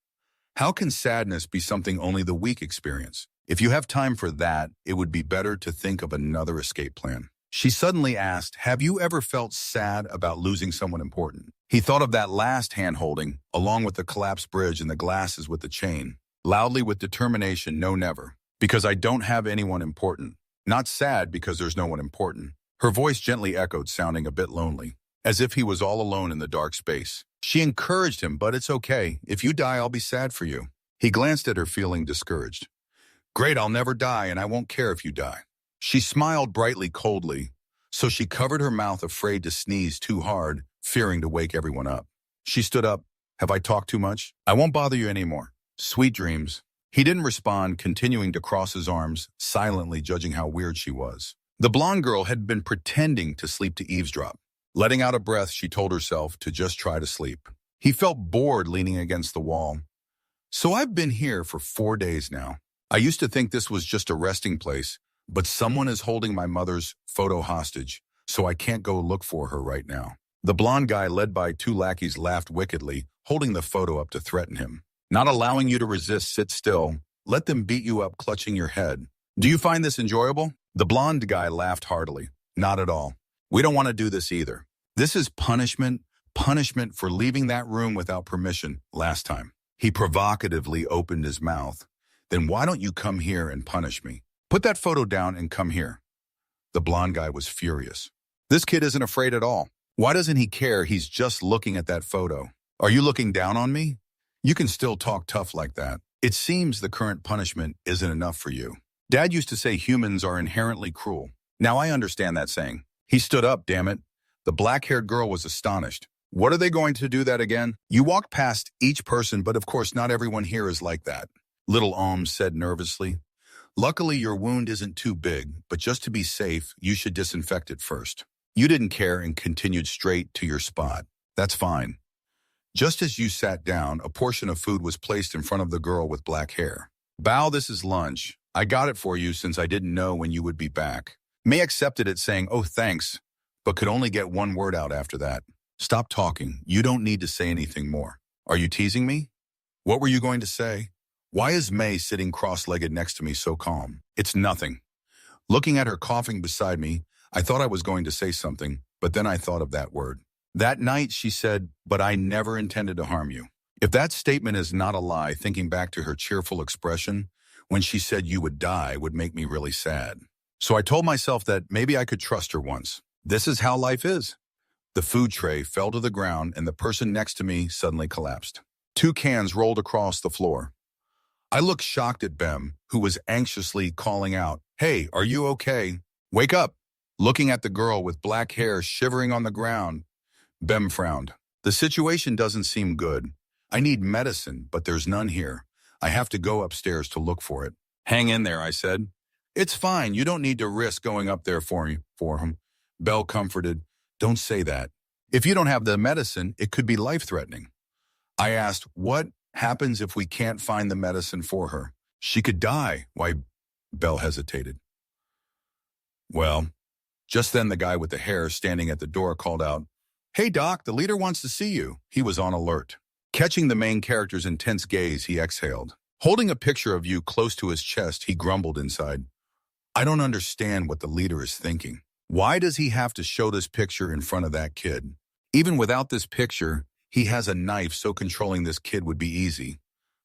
How can sadness be something only the weak experience? If you have time for that, it would be better to think of another escape plan. She suddenly asked, have you ever felt sad about losing someone important? He thought of that last hand-holding, along with the collapsed bridge and the glasses with the chain. Loudly with determination, no, never. Because I don't have anyone important. Not sad because there's no one important. Her voice gently echoed, sounding a bit lonely, as if he was all alone in the dark space. She encouraged him, but it's okay. If you die, I'll be sad for you. He glanced at her, feeling discouraged. Great, I'll never die, and I won't care if you die. She smiled brightly, coldly, so she covered her mouth, afraid to sneeze too hard, fearing to wake everyone up. She stood up. Have I talked too much? I won't bother you anymore. Sweet dreams. He didn't respond, continuing to cross his arms, silently judging how weird she was. The blonde girl had been pretending to sleep to eavesdrop. Letting out a breath, she told herself to just try to sleep. He felt bored, leaning against the wall. So I've been here for 4 days now. I used to think this was just a resting place, but someone is holding my mother's photo hostage, so I can't go look for her right now. The blonde guy, led by 2 lackeys, laughed wickedly, holding the photo up to threaten him. Not allowing you to resist, sit still. Let them beat you up, clutching your head. Do you find this enjoyable? The blonde guy laughed heartily. Not at all. We don't want to do this either. This is punishment for leaving that room without permission last time. He provocatively opened his mouth. Then why don't you come here and punish me? Put that photo down and come here. The blonde guy was furious. This kid isn't afraid at all. Why doesn't he care? He's just looking at that photo. Are you looking down on me? You can still talk tough like that. It seems the current punishment isn't enough for you. Dad used to say humans are inherently cruel. Now I understand that saying. He stood up, damn it. The black-haired girl was astonished. What are they going to do that again? You walk past each person, but of course not everyone here is like that. Little Alms said nervously. Luckily, your wound isn't too big, but just to be safe, you should disinfect it first. You didn't care and continued straight to your spot. That's fine. Just as you sat down, a portion of food was placed in front of the girl with black hair. Bow, this is lunch. I got it for you since I didn't know when you would be back. May accepted it, saying, oh, thanks, but could only get one word out after that. Stop talking. You don't need to say anything more. Are you teasing me? What were you going to say? Why is May sitting cross-legged next to me so calm? It's nothing. Looking at her coughing beside me, I thought I was going to say something, but then I thought of that word. That night, she said, "But I never intended to harm you." If that statement is not a lie, thinking back to her cheerful expression when she said you would die would make me really sad. So I told myself that maybe I could trust her once. This is how life is. The food tray fell to the ground and the person next to me suddenly collapsed. 2 cans rolled across the floor. I looked shocked at Bem, who was anxiously calling out, "Hey, are you okay? Wake up!" Looking at the girl with black hair shivering on the ground, Bem frowned. "The situation doesn't seem good. I need medicine, but there's none here. I have to go upstairs to look for it." "Hang in there," I said. "It's fine. You don't need to risk going up there for him." Belle comforted. "Don't say that. If you don't have the medicine, it could be life-threatening." I asked, "What happens if we can't find the medicine for her?" "She could die." "Why?" Belle hesitated. "Well," just then the guy with the hair standing at the door called out, "Hey, Doc, the leader wants to see you." He was on alert. Catching the main character's intense gaze, he exhaled. Holding a picture of you close to his chest, he grumbled inside, "I don't understand what the leader is thinking. Why does he have to show this picture in front of that kid? Even without this picture, he has a knife, so controlling this kid would be easy."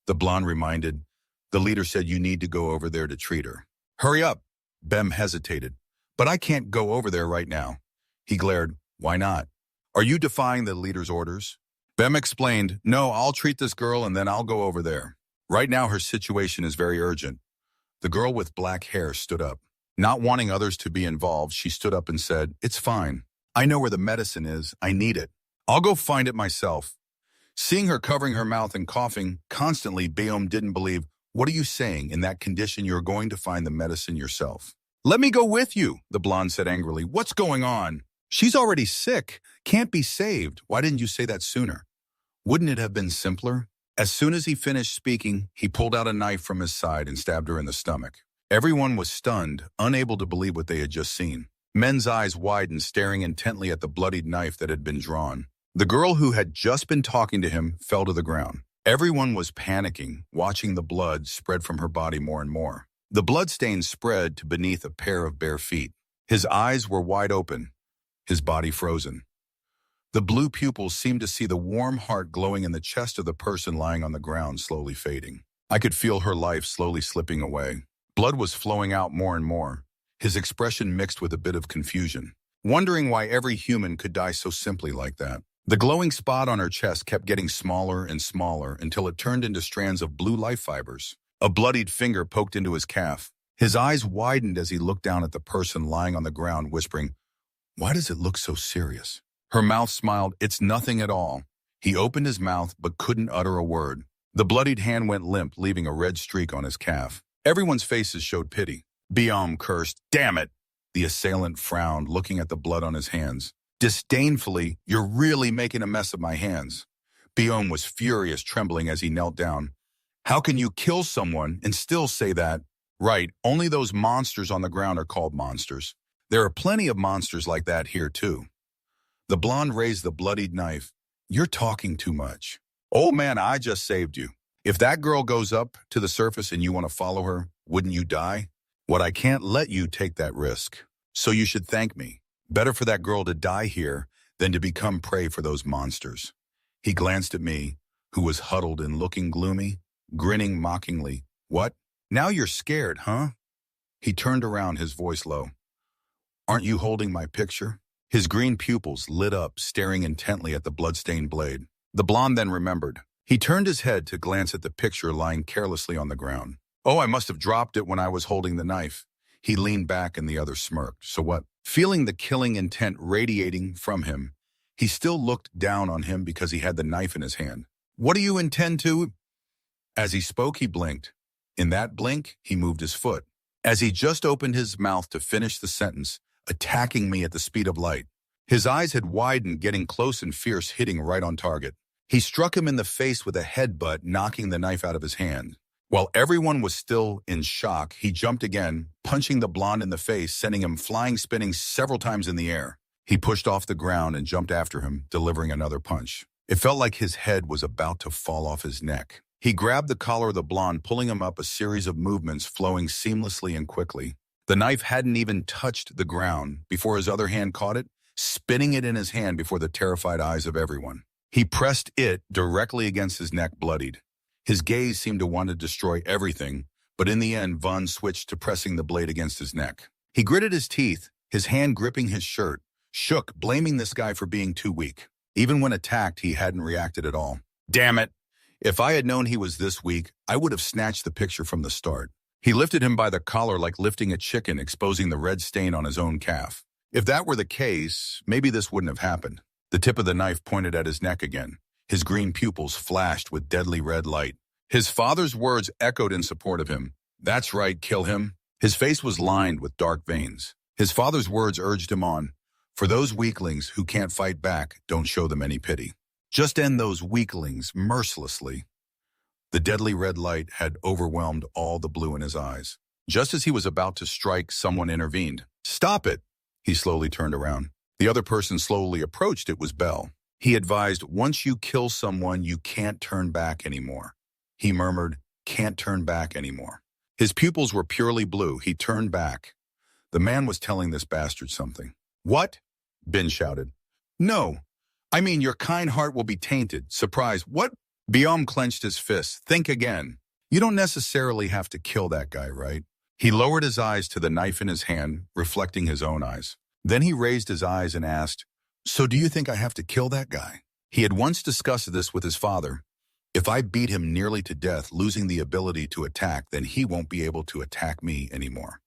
The blonde reminded, "The leader said you need to go over there to treat her." "Hurry up." Bem hesitated. "But I can't go over there right now." He glared. "Why not? Are you defying the leader's orders?" Bem explained, "No, I'll treat this girl and then I'll go over there. Right now her situation is very urgent." The girl with black hair stood up. Not wanting others to be involved, she stood up and said, "It's fine. I know where the medicine is. I need it. I'll go find it myself." Seeing her covering her mouth and coughing constantly, Bayom didn't believe. "What are you saying? In that condition, you're going to find the medicine yourself?" "Let me go with you," the blonde said angrily. "What's going on? She's already sick. Can't be saved. Why didn't you say that sooner?" Wouldn't it have been simpler? As soon as he finished speaking, he pulled out a knife from his side and stabbed her in the stomach. Everyone was stunned, unable to believe what they had just seen. Men's eyes widened, staring intently at the bloodied knife that had been drawn. The girl who had just been talking to him fell to the ground. Everyone was panicking, watching the blood spread from her body more and more. The bloodstains spread to beneath a pair of bare feet. His eyes were wide open, his body frozen. The blue pupils seemed to see the warm heart glowing in the chest of the person lying on the ground, slowly fading. I could feel her life slowly slipping away. Blood was flowing out more and more, his expression mixed with a bit of confusion, wondering why every human could die so simply like that. The glowing spot on her chest kept getting smaller and smaller until it turned into strands of blue life fibers. A bloodied finger poked into his calf. His eyes widened as he looked down at the person lying on the ground, whispering, "Why does it look so serious?" Her mouth smiled. "It's nothing at all." He opened his mouth but couldn't utter a word. The bloodied hand went limp, leaving a red streak on his calf. Everyone's faces showed pity. Biom cursed, "Damn it!" The assailant frowned, looking at the blood on his hands. Disdainfully, "You're really making a mess of my hands." Biom was furious, trembling as he knelt down. "How can you kill someone and still say that?" "Right, only those monsters on the ground are called monsters. There are plenty of monsters like that here too." The blonde raised the bloodied knife. "You're talking too much." "Oh man, I just saved you. If that girl goes up to the surface and you want to follow her, wouldn't you die? What I can't let you take that risk. So you should thank me. Better for that girl to die here than to become prey for those monsters." He glanced at me, who was huddled and looking gloomy, grinning mockingly. "What? Now you're scared, huh?" He turned around, his voice low. "Aren't you holding my picture?" His green pupils lit up, staring intently at the bloodstained blade. The blonde then remembered. He turned his head to glance at the picture lying carelessly on the ground. "Oh, I must have dropped it when I was holding the knife." He leaned back and the other smirked. "So what?" Feeling the killing intent radiating from him, he still looked down on him because he had the knife in his hand. "What do you intend to?" As he spoke, he blinked. In that blink, he moved his foot. As he just opened his mouth to finish the sentence, "attacking me at the speed of light." His eyes had widened, getting close and fierce, hitting right on target. He struck him in the face with a headbutt, knocking the knife out of his hand. While everyone was still in shock, he jumped again, punching the blonde in the face, sending him flying, spinning several times in the air. He pushed off the ground and jumped after him, delivering another punch. It felt like his head was about to fall off his neck. He grabbed the collar of the blonde, pulling him up, a series of movements flowing seamlessly and quickly. The knife hadn't even touched the ground before his other hand caught it, spinning it in his hand before the terrified eyes of everyone. He pressed it directly against his neck, bloodied. His gaze seemed to want to destroy everything, but in the end, Von switched to pressing the blade against his neck. He gritted his teeth, his hand gripping his shirt, shook, blaming this guy for being too weak. Even when attacked, he hadn't reacted at all. Damn it! If I had known he was this weak, I would have snatched the picture from the start. He lifted him by the collar like lifting a chicken, exposing the red stain on his own calf. If that were the case, maybe this wouldn't have happened. The tip of the knife pointed at his neck again. His green pupils flashed with deadly red light. His father's words echoed in support of him. That's right, kill him. His face was lined with dark veins. His father's words urged him on. For those weaklings who can't fight back, don't show them any pity. Just end those weaklings mercilessly. The deadly red light had overwhelmed all the blue in his eyes. Just as he was about to strike, someone intervened. Stop it! He slowly turned around. The other person slowly approached. It was Bell. He advised, once you kill someone, you can't turn back anymore. He murmured, can't turn back anymore. His pupils were purely blue. He turned back. The man was telling this bastard something. What? Ben shouted. No. I mean, your kind heart will be tainted. Surprise. What? Biom clenched his fists. Think again. You don't necessarily have to kill that guy, right? He lowered his eyes to the knife in his hand, reflecting his own eyes. Then he raised his eyes and asked, so do you think I have to kill that guy? He had once discussed this with his father. If I beat him nearly to death, losing the ability to attack, then he won't be able to attack me anymore.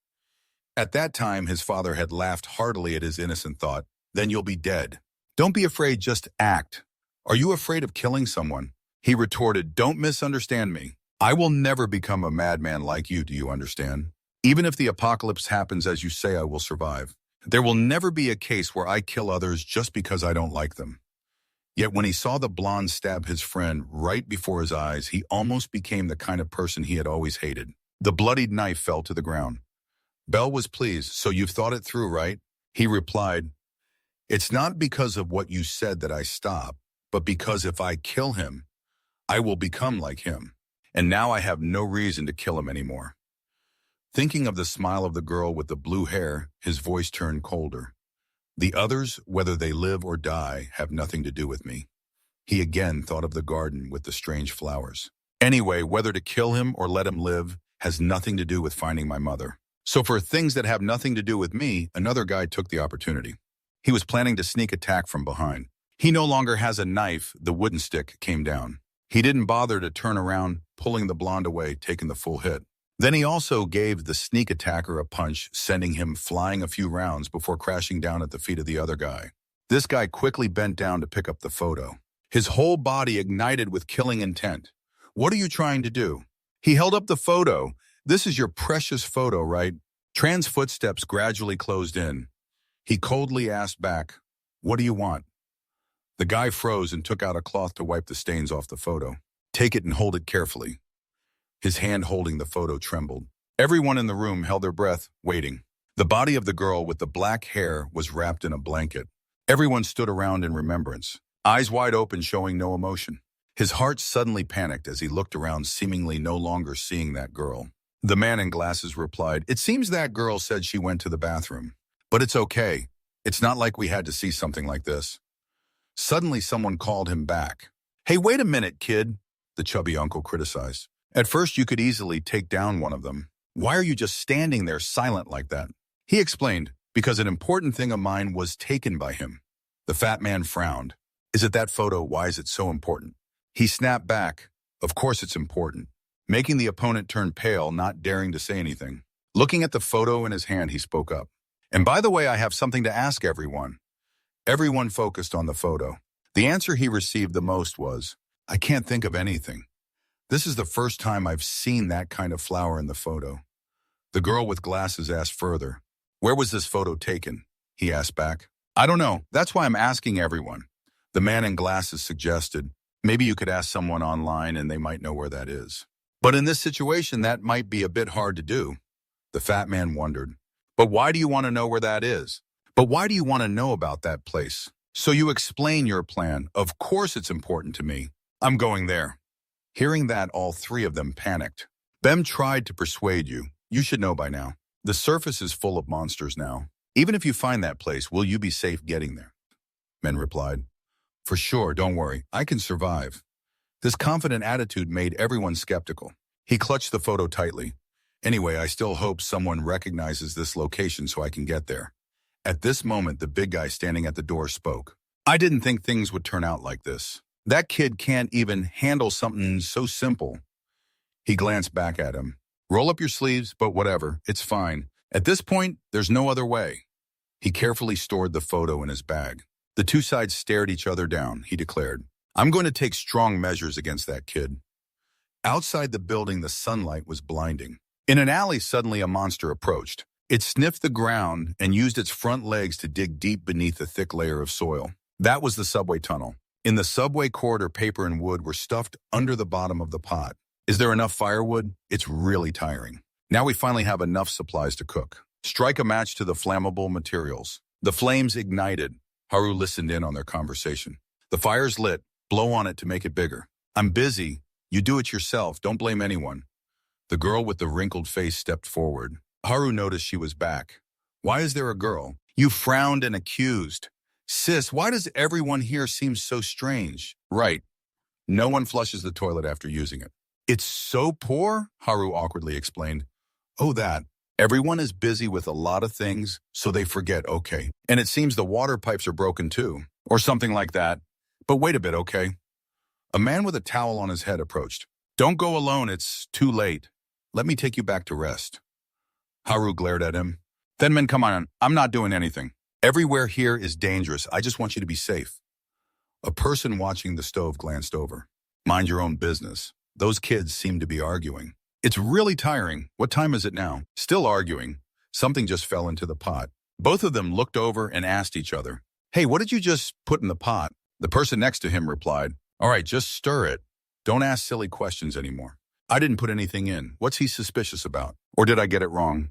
At that time, his father had laughed heartily at his innocent thought. Then you'll be dead. Don't be afraid, just act. Are you afraid of killing someone? He retorted, don't misunderstand me. I will never become a madman like you, do you understand? Even if the apocalypse happens as you say, I will survive. There will never be a case where I kill others just because I don't like them. Yet when he saw the blonde stab his friend right before his eyes, he almost became the kind of person he had always hated. The bloodied knife fell to the ground. Bell was pleased. So you've thought it through, right? He replied, it's not because of what you said that I stop, but because if I kill him, I will become like him. And now I have no reason to kill him anymore. Thinking of the smile of the girl with the blue hair, his voice turned colder. The others, whether they live or die, have nothing to do with me. He again thought of the garden with the strange flowers. Anyway, whether to kill him or let him live has nothing to do with finding my mother. So for things that have nothing to do with me, another guy took the opportunity. He was planning to sneak attack from behind. He no longer has a knife. The wooden stick came down. He didn't bother to turn around, pulling the blonde away, taking the full hit. Then he also gave the sneak attacker a punch, sending him flying a few rounds before crashing down at the feet of the other guy. This guy quickly bent down to pick up the photo. His whole body ignited with killing intent. What are you trying to do? He held up the photo. This is your precious photo, right? Tran's footsteps gradually closed in. He coldly asked back, what do you want? The guy froze and took out a cloth to wipe the stains off the photo. Take it and hold it carefully. His hand holding the photo trembled. Everyone in the room held their breath, waiting. The body of the girl with the black hair was wrapped in a blanket. Everyone stood around in remembrance, eyes wide open, showing no emotion. His heart suddenly panicked as he looked around, seemingly no longer seeing that girl. The man in glasses replied, it seems that girl said she went to the bathroom. But it's okay. It's not like we had to see something like this. Suddenly, someone called him back. Hey, wait a minute, kid, the chubby uncle criticized. At first, you could easily take down one of them. Why are you just standing there silent like that? He explained, because an important thing of mine was taken by him. The fat man frowned. Is it that photo? Why is it so important? He snapped back. Of course it's important. Making the opponent turn pale, not daring to say anything. Looking at the photo in his hand, he spoke up. And by the way, I have something to ask everyone. Everyone focused on the photo. The answer he received the most was, I can't think of anything. This is the first time I've seen that kind of flower in the photo. The girl with glasses asked further, where was this photo taken? He asked back. I don't know. That's why I'm asking everyone. The man in glasses suggested, maybe you could ask someone online and they might know where that is. But in this situation, that might be a bit hard to do. The fat man wondered, but why do you want to know where that is? But why do you want to know about that place? So you explain your plan. Of course it's important to me. I'm going there. Hearing that, all three of them panicked. Bem tried to persuade you. You should know by now. The surface is full of monsters now. Even if you find that place, will you be safe getting there? Men replied, for sure, don't worry, I can survive. This confident attitude made everyone skeptical. He clutched the photo tightly. Anyway, I still hope someone recognizes this location so I can get there. At this moment, the big guy standing at the door spoke. I didn't think things would turn out like this. That kid can't even handle something so simple. He glanced back at him. Roll up your sleeves, but whatever, it's fine. At this point, there's no other way. He carefully stored the photo in his bag. The two sides stared each other down, he declared. I'm going to take strong measures against that kid. Outside the building, the sunlight was blinding. In an alley, suddenly a monster approached. It sniffed the ground and used its front legs to dig deep beneath a thick layer of soil. That was the subway tunnel. In the subway corridor, paper and wood were stuffed under the bottom of the pot. Is there enough firewood? It's really tiring. Now we finally have enough supplies to cook. Strike a match to the flammable materials. The flames ignited. Haru listened in on their conversation. The fire's lit. Blow on it to make it bigger. I'm busy. You do it yourself. Don't blame anyone. The girl with the wrinkled face stepped forward. Haru noticed she was back. Why is there a girl? You frowned and accused. Sis, why does everyone here seem so strange? Right. No one flushes the toilet after using it. It's so poor, Haru awkwardly explained. Oh, that. Everyone is busy with a lot of things, so they forget, okay. And it seems the water pipes are broken too, or something like that. But wait a bit, okay? A man with a towel on his head approached. Don't go alone, it's too late. Let me take you back to rest. Haru glared at him. Then men, come on, I'm not doing anything. Everywhere here is dangerous, I just want you to be safe. A person watching the stove glanced over. Mind your own business. Those kids seem to be arguing. It's really tiring. What time is it now? Still arguing. Something just fell into the pot. Both of them looked over and asked each other, Hey, what did you just put in the pot? The person next to him replied, All right, just stir it. Don't ask silly questions anymore. I didn't put anything in. What's he suspicious about? Or did I get it wrong?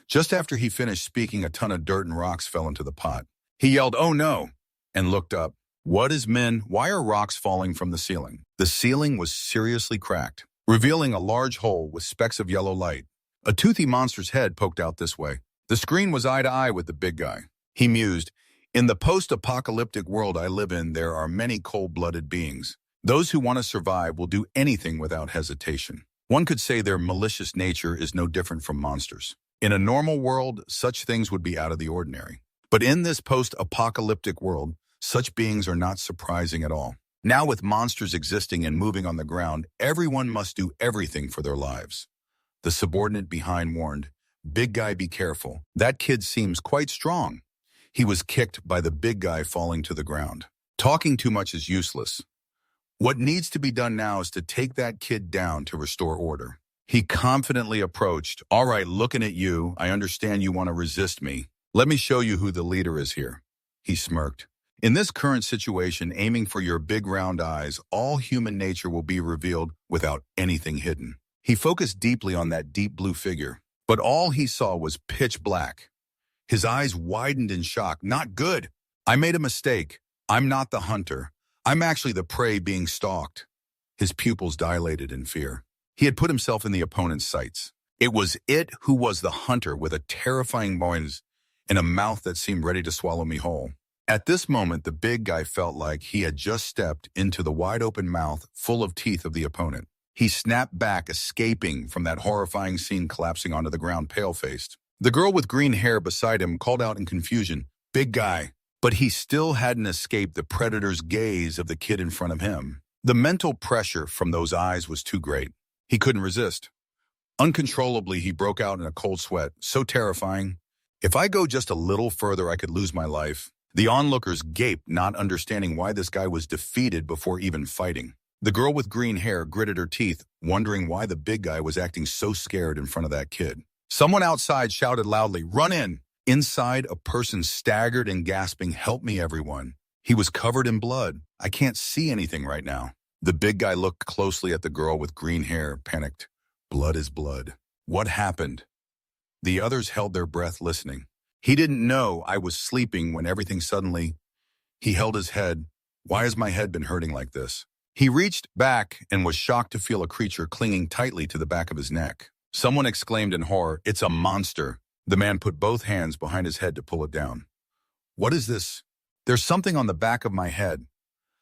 Just after he finished speaking, a ton of dirt and rocks fell into the pot. He yelled, Oh no, and looked up. What is men? Why are rocks falling from the ceiling? The ceiling was seriously cracked, revealing a large hole with specks of yellow light. A toothy monster's head poked out this way. The screen was eye to eye with the big guy. He mused, In the post-apocalyptic world I live in, there are many cold-blooded beings. Those who want to survive will do anything without hesitation. One could say their malicious nature is no different from monsters. In a normal world, such things would be out of the ordinary. But in this post-apocalyptic world, such beings are not surprising at all. Now with monsters existing and moving on the ground, everyone must do everything for their lives. The subordinate behind warned, Big guy, be careful. That kid seems quite strong. He was kicked by the big guy falling to the ground. Talking too much is useless. What needs to be done now is to take that kid down to restore order. He confidently approached. All right, looking at you, I understand you want to resist me. Let me show you who the leader is here. He smirked. In this current situation, aiming for your big round eyes, all human nature will be revealed without anything hidden. He focused deeply on that deep blue figure, but all he saw was pitch black. His eyes widened in shock. Not good. I made a mistake. I'm not the hunter. I'm actually the prey being stalked. His pupils dilated in fear. He had put himself in the opponent's sights. It was it who was the hunter with a terrifying noise and a mouth that seemed ready to swallow me whole. At this moment, the big guy felt like he had just stepped into the wide-open mouth full of teeth of the opponent. He snapped back, escaping from that horrifying scene, collapsing onto the ground, pale-faced. The girl with green hair beside him called out in confusion, Big guy. But he still hadn't escaped the predator's gaze of the kid in front of him. The mental pressure from those eyes was too great. He couldn't resist. Uncontrollably, he broke out in a cold sweat, so terrifying. If I go just a little further, I could lose my life. The onlookers gaped, not understanding why this guy was defeated before even fighting. The girl with green hair gritted her teeth, wondering why the big guy was acting so scared in front of that kid. Someone outside shouted loudly, Run in! Inside, a person staggered and gasping, Help me, everyone. He was covered in blood. I can't see anything right now. The big guy looked closely at the girl with green hair, panicked. Blood is blood. What happened? The others held their breath, listening. He didn't know I was sleeping when everything suddenly... He held his head. Why has my head been hurting like this? He reached back and was shocked to feel a creature clinging tightly to the back of his neck. Someone exclaimed in horror, It's a monster. The man put both hands behind his head to pull it down. What is this? There's something on the back of my head.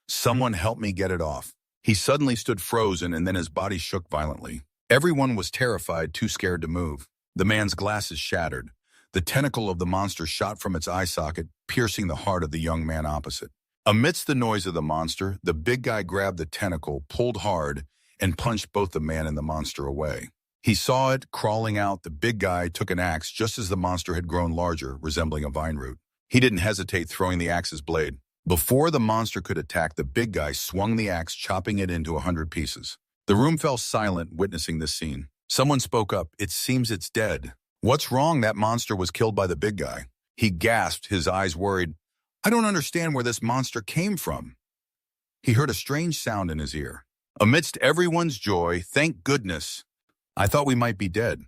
Someone help me get it off. He suddenly stood frozen and then his body shook violently. Everyone was terrified, too scared to move. The man's glasses shattered. The tentacle of the monster shot from its eye socket, piercing the heart of the young man opposite. Amidst the noise of the monster, the big guy grabbed the tentacle, pulled hard, and punched both the man and the monster away. He saw it crawling out. The big guy took an axe just as the monster had grown larger, resembling a vine root. He didn't hesitate, throwing the axe's blade. Before the monster could attack, the big guy swung the axe, chopping it into 100 pieces. The room fell silent, witnessing this scene. Someone spoke up. It seems it's dead. What's wrong? That monster was killed by the big guy. He gasped, his eyes worried. I don't understand where this monster came from. He heard a strange sound in his ear. Amidst everyone's joy, thank goodness. I thought we might be dead.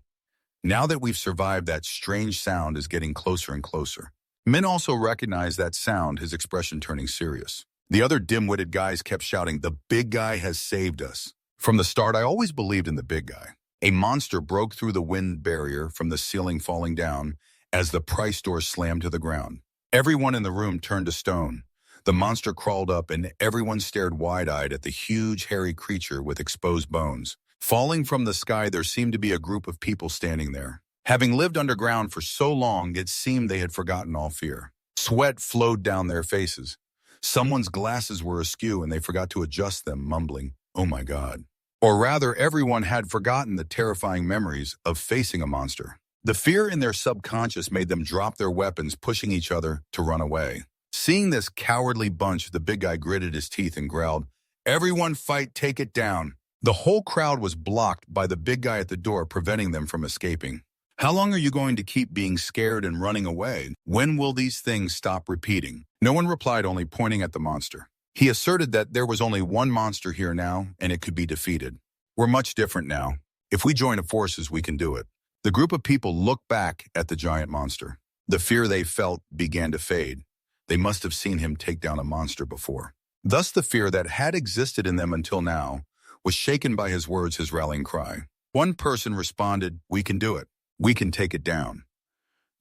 Now that we've survived, that strange sound is getting closer and closer. Min also recognized that sound, his expression turning serious. The other dim-witted guys kept shouting, the big guy has saved us. From the start, I always believed in the big guy. A monster broke through the wind barrier from the ceiling, falling down as the price door slammed to the ground. Everyone in the room turned to stone. The monster crawled up and everyone stared wide-eyed at the huge, hairy creature with exposed bones. Falling from the sky, there seemed to be a group of people standing there. Having lived underground for so long, it seemed they had forgotten all fear. Sweat flowed down their faces. Someone's glasses were askew and they forgot to adjust them, mumbling, "Oh my God." Or rather, everyone had forgotten the terrifying memories of facing a monster. The fear in their subconscious made them drop their weapons, pushing each other to run away. Seeing this cowardly bunch, the big guy gritted his teeth and growled, "Everyone fight, take it down." The whole crowd was blocked by the big guy at the door, preventing them from escaping. How long are you going to keep being scared and running away? When will these things stop repeating? No one replied, only pointing at the monster. He asserted that there was only one monster here now, and it could be defeated. We're much different now. If we join forces, we can do it. The group of people looked back at the giant monster. The fear they felt began to fade. They must have seen him take down a monster before. Thus, the fear that had existed in them until now was shaken by his words, his rallying cry. One person responded, "We can do it. We can take it down."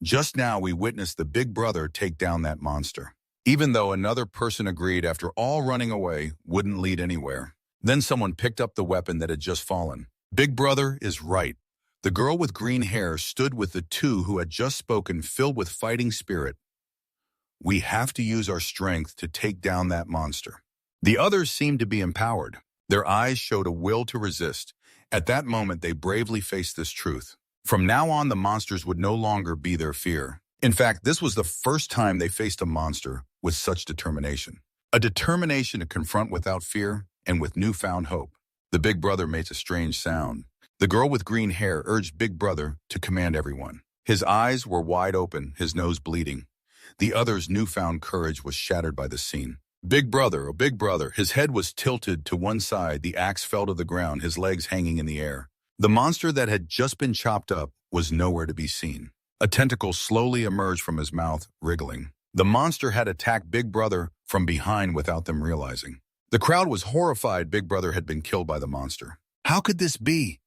Just now, we witnessed the big brother take down that monster. Even though another person agreed, after all, running away wouldn't lead anywhere. Then someone picked up the weapon that had just fallen. Big brother is right. The girl with green hair stood with the two who had just spoken, filled with fighting spirit. We have to use our strength to take down that monster. The others seemed to be empowered. Their eyes showed a will to resist. At that moment, they bravely faced this truth. From now on, the monsters would no longer be their fear. In fact, this was the first time they faced a monster with such determination. A determination to confront without fear and with newfound hope. The big brother made a strange sound. The girl with green hair urged Big Brother to command everyone. His eyes were wide open, his nose bleeding. The other's newfound courage was shattered by the scene. Big Brother, oh Big Brother, his head was tilted to one side, the axe fell to the ground, his legs hanging in the air. The monster that had just been chopped up was nowhere to be seen. A tentacle slowly emerged from his mouth, wriggling. The monster had attacked Big Brother from behind without them realizing. The crowd was horrified. Big Brother had been killed by the monster. How could this be?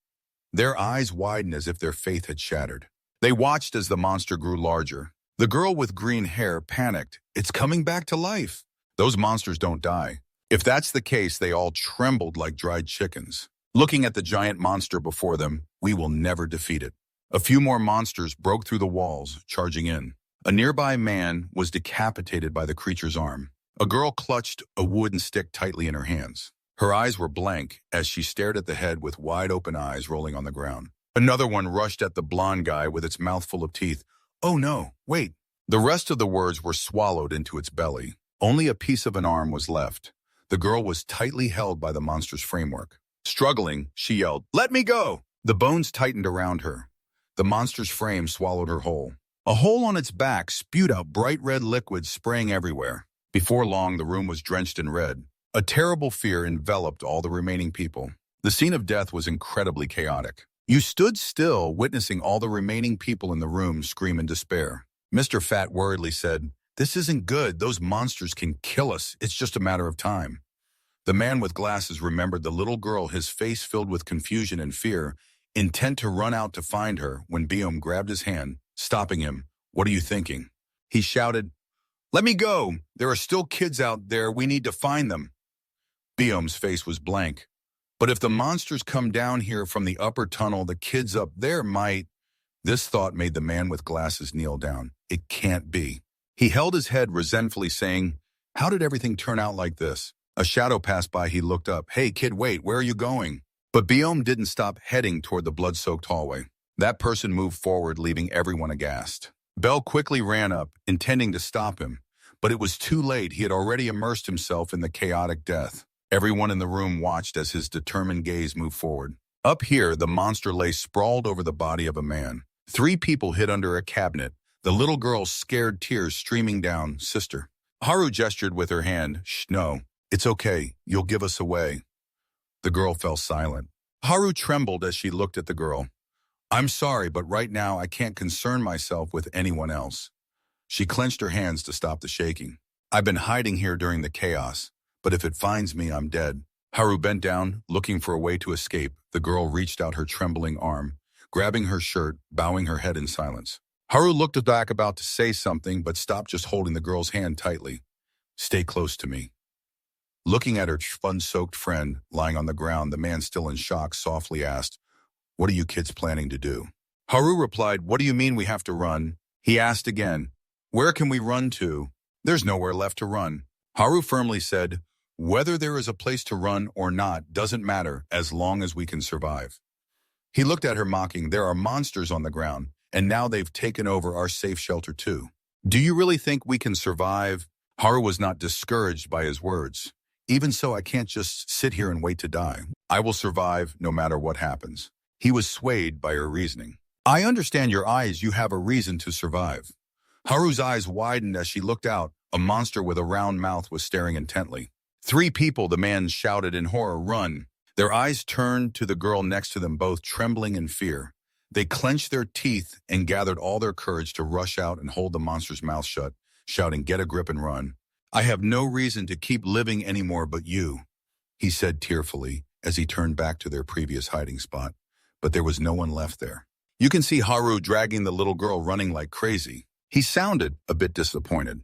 Their eyes widened as if their faith had shattered. They watched as the monster grew larger. The girl with green hair panicked. It's coming back to life. Those monsters don't die. If that's the case, they all trembled like dried chickens. Looking at the giant monster before them, we will never defeat it. A few more monsters broke through the walls, charging in. A nearby man was decapitated by the creature's arm. A girl clutched a wooden stick tightly in her hands. Her eyes were blank as she stared at the head with wide-open eyes rolling on the ground. Another one rushed at the blonde guy with its mouth full of teeth. "Oh no, wait." The rest of the words were swallowed into its belly. Only a piece of an arm was left. The girl was tightly held by the monster's framework. Struggling, she yelled, "Let me go!" The bones tightened around her. The monster's frame swallowed her whole. A hole on its back spewed out bright red liquid, spraying everywhere. Before long, the room was drenched in red. A terrible fear enveloped all the remaining people. The scene of death was incredibly chaotic. You stood still, witnessing all the remaining people in the room scream in despair. Mr. Fat worriedly said, "This isn't good. Those monsters can kill us. It's just a matter of time." The man with glasses remembered the little girl, his face filled with confusion and fear, intent to run out to find her when Biom grabbed his hand stopping him. "What are you thinking?" He shouted, "Let me go! There are still kids out there. We need to find them." Biom's face was blank. "But if the monsters come down here from the upper tunnel, the kids up there might—" This thought made the man with glasses kneel down. It can't be. He held his head resentfully, saying, "How did everything turn out like this?" A shadow passed by. He looked up. "Hey, kid, wait, where are you going?" But Biom didn't stop heading toward the blood-soaked hallway. That person moved forward, leaving everyone aghast. Bell quickly ran up, intending to stop him. But it was too late. He had already immersed himself in the chaotic death. Everyone in the room watched as his determined gaze moved forward. Up here, the monster lay sprawled over the body of a man. 3 people hid under a cabinet, the little girl's scared tears streaming down. "Sister." Haru gestured with her hand. "Shh, no. It's okay. You'll give us away." The girl fell silent. Haru trembled as she looked at the girl. "I'm sorry, but right now I can't concern myself with anyone else." She clenched her hands to stop the shaking. "I've been hiding here during the chaos, but if it finds me, I'm dead." Haru bent down, looking for a way to escape. The girl reached out her trembling arm, grabbing her shirt, bowing her head in silence. Haru looked back, about to say something, but stopped, just holding the girl's hand tightly. "Stay close to me." Looking at her fun-soaked friend lying on the ground, the man, still in shock, softly asked, "What are you kids planning to do?" Haru replied, "What do you mean we have to run?" He asked again, "Where can we run to?" "There's nowhere left to run." Haru firmly said, "Whether there is a place to run or not doesn't matter as long as we can survive." He looked at her, mocking, "There are monsters on the ground, and now they've taken over our safe shelter too. Do you really think we can survive?" Haru was not discouraged by his words. "Even so, I can't just sit here and wait to die. I will survive no matter what happens." He was swayed by her reasoning. "I understand your eyes. You have a reason to survive." Haru's eyes widened as she looked out. A monster with a round mouth was staring intently. "3 people," the man shouted in horror. "Run." Their eyes turned to the girl next to them, both trembling in fear. They clenched their teeth and gathered all their courage to rush out and hold the monster's mouth shut, shouting, "Get a grip and run." "I have no reason to keep living anymore but you," he said tearfully as he turned back to their previous hiding spot. But there was no one left there. You can see Haru dragging the little girl, running like crazy. He sounded a bit disappointed.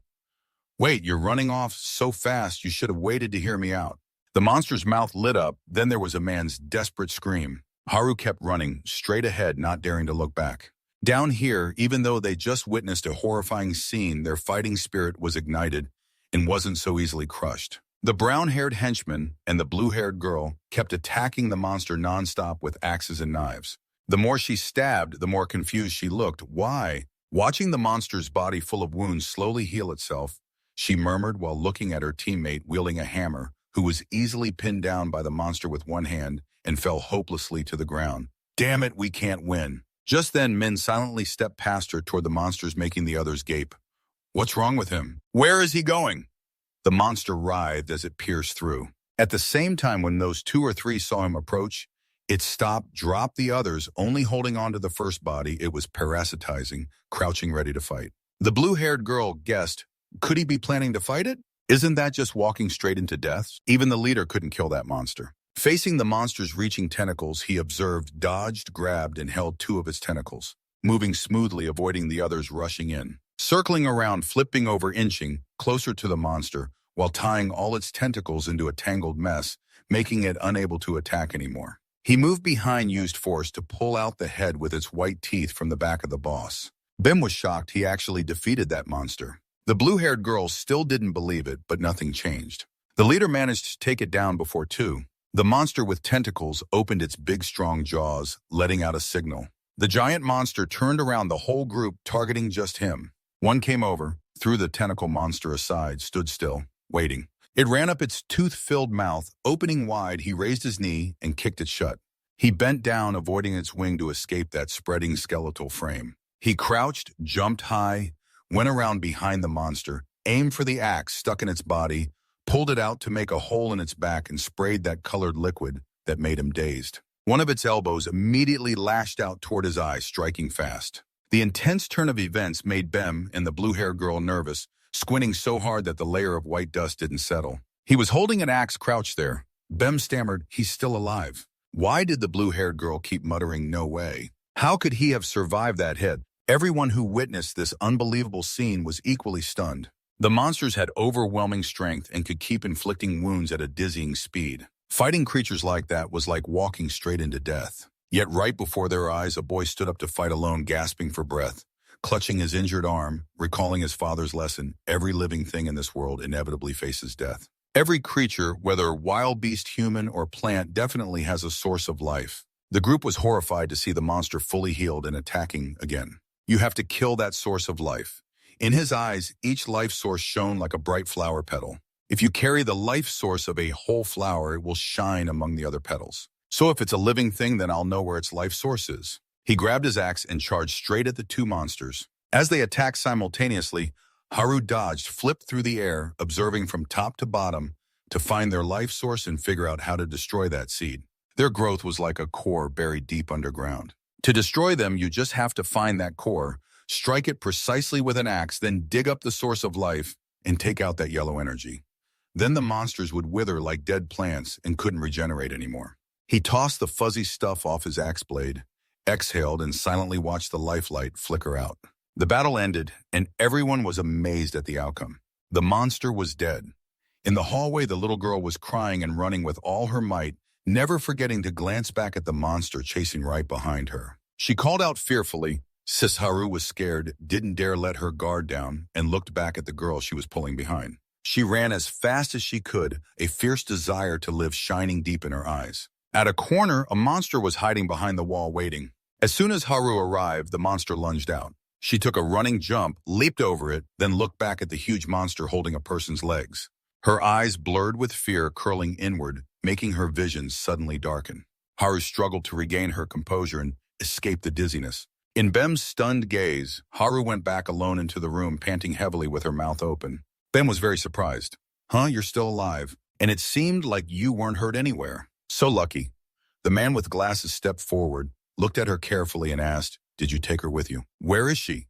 "Wait, you're running off so fast. You should have waited to hear me out." The monster's mouth lit up. Then there was a man's desperate scream. Haru kept running, straight ahead, not daring to look back. Down here, even though they just witnessed a horrifying scene, their fighting spirit was ignited and wasn't so easily crushed. The brown-haired henchman and the blue-haired girl kept attacking the monster nonstop with axes and knives. The more she stabbed, the more confused she looked. "Why?" Watching the monster's body full of wounds slowly heal itself, she murmured while looking at her teammate wielding a hammer, who was easily pinned down by the monster with one hand and fell hopelessly to the ground. "Damn it, we can't win." Just then, Min silently stepped past her toward the monsters, making the others gape. "What's wrong with him? Where is he going?" The monster writhed as it pierced through. At the same time, when those 2 or 3 saw him approach, it stopped, dropped the others, only holding on to the first body. It was parasitizing, crouching ready to fight. The blue-haired girl guessed, could he be planning to fight it? Isn't that just walking straight into death? Even the leader couldn't kill that monster. Facing the monster's reaching tentacles, he observed, dodged, grabbed, and held 2 of its tentacles, moving smoothly, avoiding the others rushing in. Circling around, flipping over, inching closer to the monster, while tying all its tentacles into a tangled mess, making it unable to attack anymore. He moved behind, used force to pull out the head with its white teeth from the back of the boss. Bim was shocked he actually defeated that monster. The blue-haired girl still didn't believe it, but nothing changed. The leader managed to take it down before 2. The monster with tentacles opened its big, strong jaws, letting out a signal. The giant monster turned around the whole group, targeting just him. One came over, threw the tentacle monster aside, stood still, waiting. It ran up its tooth-filled mouth, opening wide. He raised his knee and kicked it shut. He bent down, avoiding its wing to escape that spreading skeletal frame. He crouched, jumped high, went around behind the monster, aimed for the axe stuck in its body, pulled it out to make a hole in its back, and sprayed that colored liquid that made him dazed. One of its elbows immediately lashed out toward his eye, striking fast. The intense turn of events made Bem and the blue-haired girl nervous, squinting so hard that the layer of white dust didn't settle. He was holding an axe crouched there. Bem stammered, "He's still alive." Why did the blue-haired girl keep muttering, "No way"? How could he have survived that hit? Everyone who witnessed this unbelievable scene was equally stunned. The monsters had overwhelming strength and could keep inflicting wounds at a dizzying speed. Fighting creatures like that was like walking straight into death. Yet right before their eyes, a boy stood up to fight alone, gasping for breath. Clutching his injured arm, recalling his father's lesson, every living thing in this world inevitably faces death. Every creature, whether wild beast, human, or plant, definitely has a source of life. The group was horrified to see the monster fully healed and attacking again. You have to kill that source of life. In his eyes, each life source shone like a bright flower petal. If you carry the life source of a whole flower, it will shine among the other petals. So if it's a living thing, then I'll know where its life source is. He grabbed his axe and charged straight at the two monsters. As they attacked simultaneously, Haru dodged, flipped through the air, observing from top to bottom to find their life source and figure out how to destroy that seed. Their growth was like a core buried deep underground. To destroy them, you just have to find that core, strike it precisely with an axe, then dig up the source of life and take out that yellow energy. Then the monsters would wither like dead plants and couldn't regenerate anymore. He tossed the fuzzy stuff off his axe blade, exhaled, and silently watched the lifelight flicker out. The battle ended, and everyone was amazed at the outcome. The monster was dead. In the hallway, the little girl was crying and running with all her might, never forgetting to glance back at the monster chasing right behind her. She called out fearfully. Sis Haru was scared, didn't dare let her guard down, and looked back at the girl she was pulling behind. She ran as fast as she could, a fierce desire to live shining deep in her eyes. At a corner, a monster was hiding behind the wall waiting. As soon as Haru arrived, the monster lunged out. She took a running jump, leaped over it, then looked back at the huge monster holding a person's legs. Her eyes blurred with fear, curling inward, making her vision suddenly darken. Haru struggled to regain her composure and escape the dizziness. In Bem's stunned gaze, Haru went back alone into the room, panting heavily with her mouth open. Bem was very surprised. Huh, you're still alive? And it seemed like you weren't hurt anywhere. So lucky. The man with glasses stepped forward, looked at her carefully, and asked, "Did you take her with you?" "Where is she?"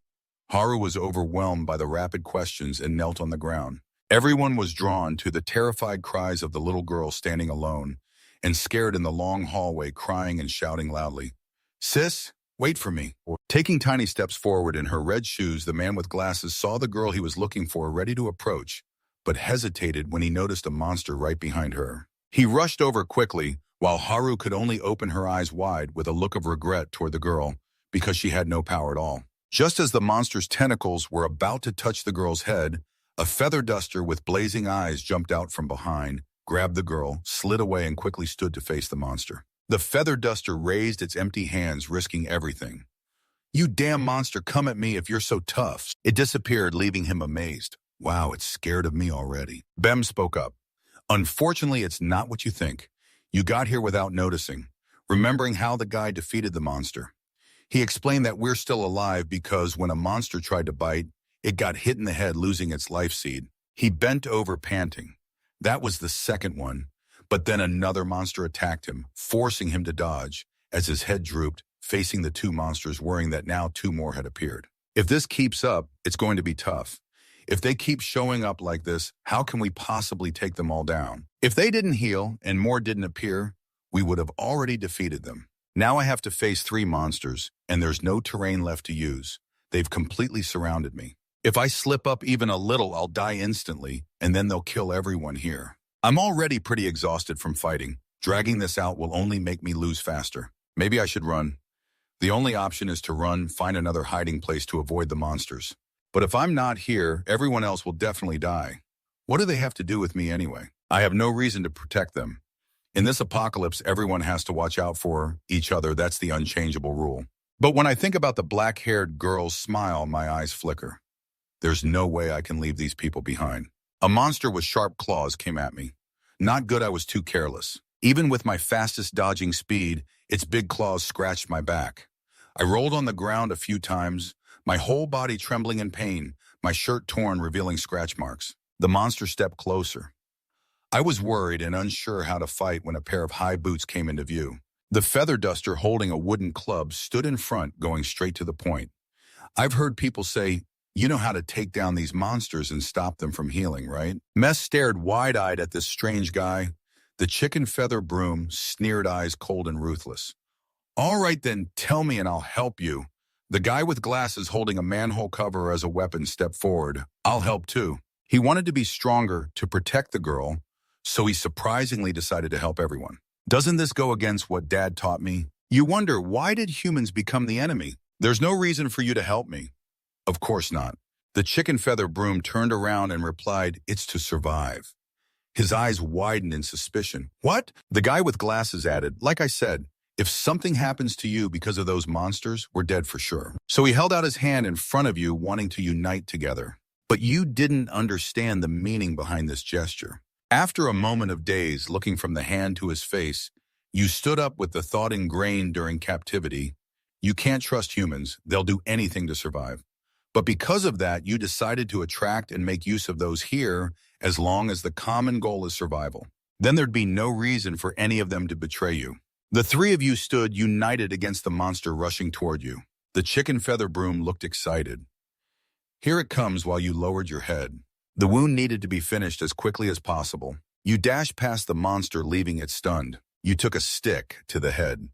Haru was overwhelmed by the rapid questions and knelt on the ground. Everyone was drawn to the terrified cries of the little girl standing alone and scared in the long hallway, crying and shouting loudly. "Sis, wait for me." Taking tiny steps forward in her red shoes, the man with glasses saw the girl he was looking for ready to approach, but hesitated when he noticed a monster right behind her. He rushed over quickly, while Haru could only open her eyes wide with a look of regret toward the girl, because she had no power at all. Just as the monster's tentacles were about to touch the girl's head, a feather duster with blazing eyes jumped out from behind, grabbed the girl, slid away, and quickly stood to face the monster. The feather duster raised its empty hands, risking everything. "You damn monster, come at me if you're so tough." It disappeared, leaving him amazed. "Wow, it's scared of me already." Bem spoke up. "Unfortunately, it's not what you think. You got here without noticing, remembering how the guy defeated the monster. He explained that we're still alive because when a monster tried to bite, it got hit in the head, losing its life seed. He bent over, panting. That was the second one, but then another monster attacked him, forcing him to dodge, as his head drooped, facing the two monsters, worrying that now two more had appeared. If this keeps up, it's going to be tough. If they keep showing up like this, how can we possibly take them all down? If they didn't heal and more didn't appear, we would have already defeated them. Now I have to face 3 monsters, and there's no terrain left to use. They've completely surrounded me. If I slip up even a little, I'll die instantly, and then they'll kill everyone here. I'm already pretty exhausted from fighting. Dragging this out will only make me lose faster. Maybe I should run. The only option is to run, find another hiding place to avoid the monsters. But if I'm not here, everyone else will definitely die. What do they have to do with me anyway? I have no reason to protect them. In this apocalypse, everyone has to watch out for each other. That's the unchangeable rule. But when I think about the black-haired girl's smile, my eyes flicker. There's no way I can leave these people behind. A monster with sharp claws came at me. Not good, I was too careless. Even with my fastest dodging speed, its big claws scratched my back. I rolled on the ground a few times, my whole body trembling in pain, my shirt torn, revealing scratch marks. The monster stepped closer. I was worried and unsure how to fight when a pair of high boots came into view. The feather duster, holding a wooden club, stood in front, going straight to the point. I've heard people say, "You know how to take down these monsters and stop them from healing, right?" Mess stared wide-eyed at this strange guy. The chicken feather broom, sneered eyes cold and ruthless. "All right then, tell me and I'll help you." The guy with glasses holding a manhole cover as a weapon stepped forward. I'll help too. He wanted to be stronger to protect the girl, so he surprisingly decided to help everyone. Doesn't this go against what Dad taught me? You wonder, why did humans become the enemy? There's no reason for you to help me. Of course not. The chicken feather broom turned around and replied, it's to survive. His eyes widened in suspicion. What? The guy with glasses added, like I said, if something happens to you because of those monsters, we're dead for sure. So he held out his hand in front of you, wanting to unite together. But you didn't understand the meaning behind this gesture. After a moment of daze, looking from the hand to his face, you stood up with the thought ingrained during captivity, you can't trust humans, they'll do anything to survive. But because of that, you decided to attract and make use of those here as long as the common goal is survival. Then there'd be no reason for any of them to betray you. The three of you stood united against the monster rushing toward you. The chicken feather broom looked excited. Here it comes while you lowered your head. The wound needed to be finished as quickly as possible. You dashed past the monster, leaving it stunned. You took a stick to the head.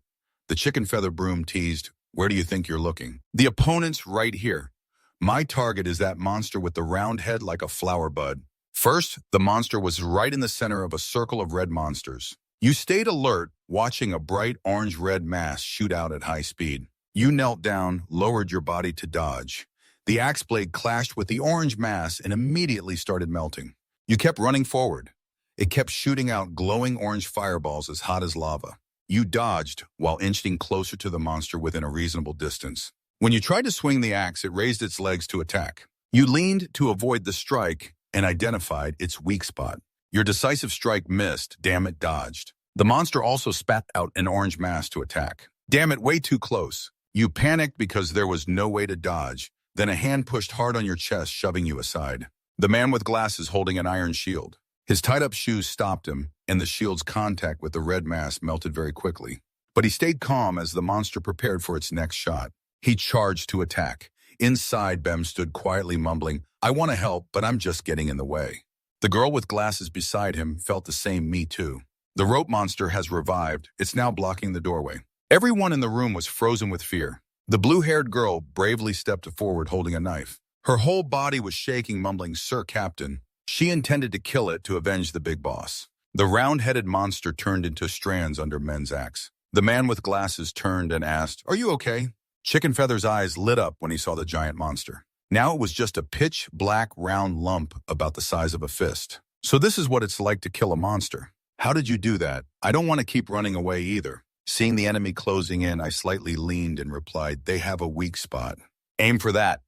The chicken feather broom teased, where do you think you're looking? The opponent's right here. My target is that monster with the round head like a flower bud. First, the monster was right in the center of a circle of red monsters. You stayed alert, watching a bright orange-red mass shoot out at high speed. You knelt down, lowered your body to dodge. The axe blade clashed with the orange mass and immediately started melting. You kept running forward. It kept shooting out glowing orange fireballs as hot as lava. You dodged while inching closer to the monster within a reasonable distance. When you tried to swing the axe, it raised its legs to attack. You leaned to avoid the strike and identified its weak spot. Your decisive strike missed, damn it dodged. The monster also spat out an orange mass to attack. Damn it, way too close. You panicked because there was no way to dodge. Then a hand pushed hard on your chest, shoving you aside. The man with glasses holding an iron shield. His tied-up shoes stopped him, and the shield's contact with the red mass melted very quickly. But he stayed calm as the monster prepared for its next shot. He charged to attack. Inside, Bem stood quietly mumbling, I want to help, but I'm just getting in the way. The girl with glasses beside him felt the same me too. The rope monster has revived. It's now blocking the doorway. Everyone in the room was frozen with fear. The blue-haired girl bravely stepped forward holding a knife. Her whole body was shaking, mumbling, Sir Captain. She intended to kill it to avenge the big boss. The round-headed monster turned into strands under Men's axe. The man with glasses turned and asked, Are you okay? Chicken Feather's eyes lit up when he saw the giant monster. Now it was just a pitch-black round lump about the size of a fist. So this is what it's like to kill a monster. How did you do that? I don't want to keep running away either. Seeing the enemy closing in, I slightly leaned and replied, They have a weak spot. Aim for that.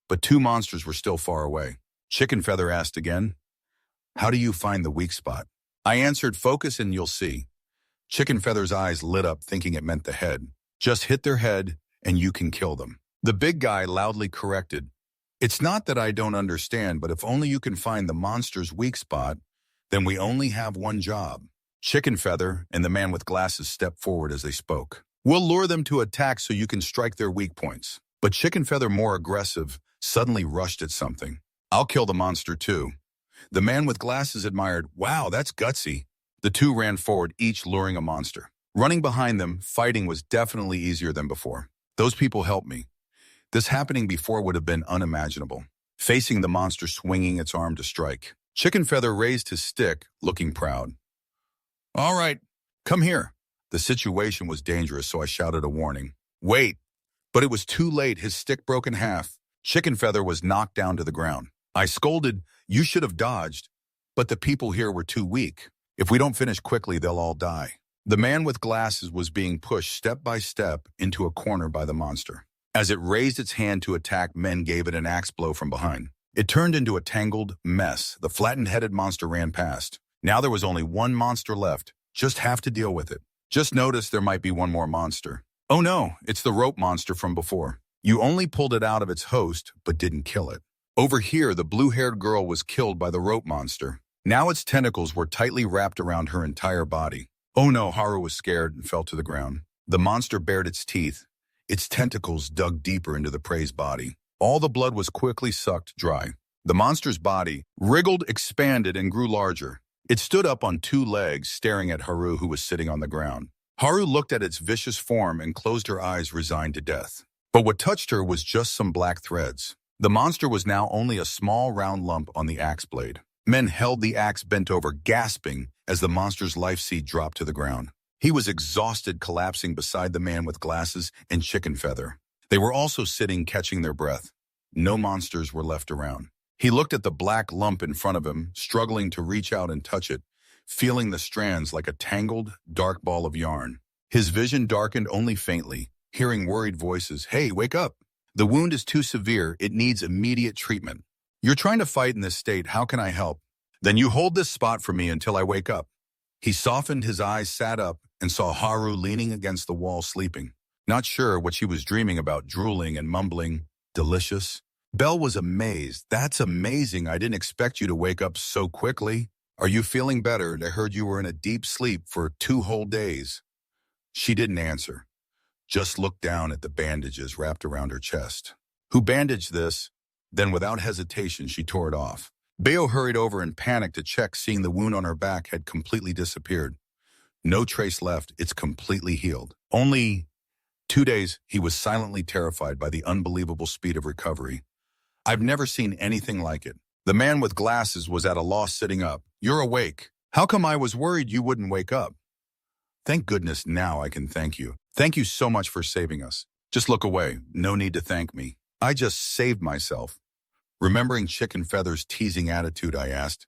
But two monsters were still far away. Chicken Feather asked again, How do you find the weak spot? I answered, Focus and you'll see. Chicken Feather's eyes lit up, thinking it meant the head. Just hit their head and you can kill them. The big guy loudly corrected, It's not that I don't understand, but if only you can find the monster's weak spot, then we only have one job. Chicken Feather and the man with glasses stepped forward as they spoke. We'll lure them to attack so you can strike their weak points. But Chicken Feather, more aggressive, suddenly rushed at something. I'll kill the monster too. The man with glasses admired, Wow, that's gutsy. The two ran forward, each luring a monster. Running behind them, fighting was definitely easier than before. Those people helped me. This happening before would have been unimaginable. Facing the monster swinging its arm to strike. Chicken Feather raised his stick, looking proud. All right, come here. The situation was dangerous, so I shouted a warning. Wait! But it was too late. His stick broke in half. Chicken Feather was knocked down to the ground. I scolded, You should have dodged. But the people here were too weak. If we don't finish quickly, they'll all die. The man with glasses was being pushed step by step into a corner by the monster. As it raised its hand to attack, men gave it an axe blow from behind. It turned into a tangled mess. The flattened-headed monster ran past. Now there was only one monster left. Just have to deal with it. Just notice there might be one more monster. Oh no, it's the rope monster from before. You only pulled it out of its host, but didn't kill it. Over here, the blue-haired girl was killed by the rope monster. Now its tentacles were tightly wrapped around her entire body. Oh no, Haru was scared and fell to the ground. The monster bared its teeth. Its tentacles dug deeper into the prey's body. All the blood was quickly sucked dry. The monster's body wriggled, expanded, and grew larger. It stood up on two legs, staring at Haru, who was sitting on the ground. Haru looked at its vicious form and closed her eyes, resigned to death. But what touched her was just some black threads. The monster was now only a small round lump on the axe blade. Men held the axe bent over, gasping as the monster's life seed dropped to the ground. He was exhausted, collapsing beside the man with glasses and chicken feather. They were also sitting, catching their breath. No monsters were left around. He looked at the black lump in front of him, struggling to reach out and touch it, feeling the strands like a tangled, dark ball of yarn. His vision darkened only faintly, hearing worried voices. "Hey, wake up! The wound is too severe. It needs immediate treatment. You're trying to fight in this state. How can I help? Then you hold this spot for me until I wake up." He softened his eyes, sat up, and saw Haru leaning against the wall, sleeping. Not sure what she was dreaming about, drooling and mumbling, "Delicious." Belle was amazed. "That's amazing. I didn't expect you to wake up so quickly. Are you feeling better? I heard you were in a deep sleep for 2 whole days." She didn't answer, just looked down at the bandages wrapped around her chest. "Who bandaged this?" Then without hesitation, she tore it off. Bayo hurried over in panic to check, seeing the wound on her back had completely disappeared. No trace left. It's completely healed. Only 2 days. He was silently terrified by the unbelievable speed of recovery. "I've never seen anything like it." The man with glasses was at a loss, sitting up. "You're awake. How come I was worried you wouldn't wake up?" "Thank goodness now I can thank you. Thank you so much for saving us." "Just look away. No need to thank me. I just saved myself." Remembering Chicken Feather's teasing attitude, I asked,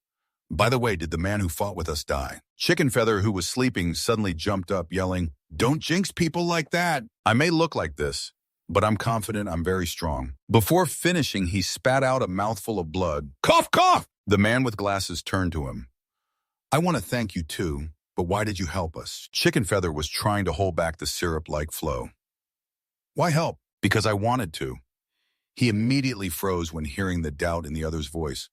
"By the way, did the man who fought with us die?" Chicken Feather, who was sleeping, suddenly jumped up, yelling, "Don't jinx people like that. I may look like this, but I'm confident I'm very strong." Before finishing, he spat out a mouthful of blood. "Cough, cough!" The man with glasses turned to him. "I want to thank you too, but why did you help us?" Chicken Feather was trying to hold back the syrup-like flow. "Why help?" "Because I wanted to." He immediately froze when hearing the doubt in the other's voice.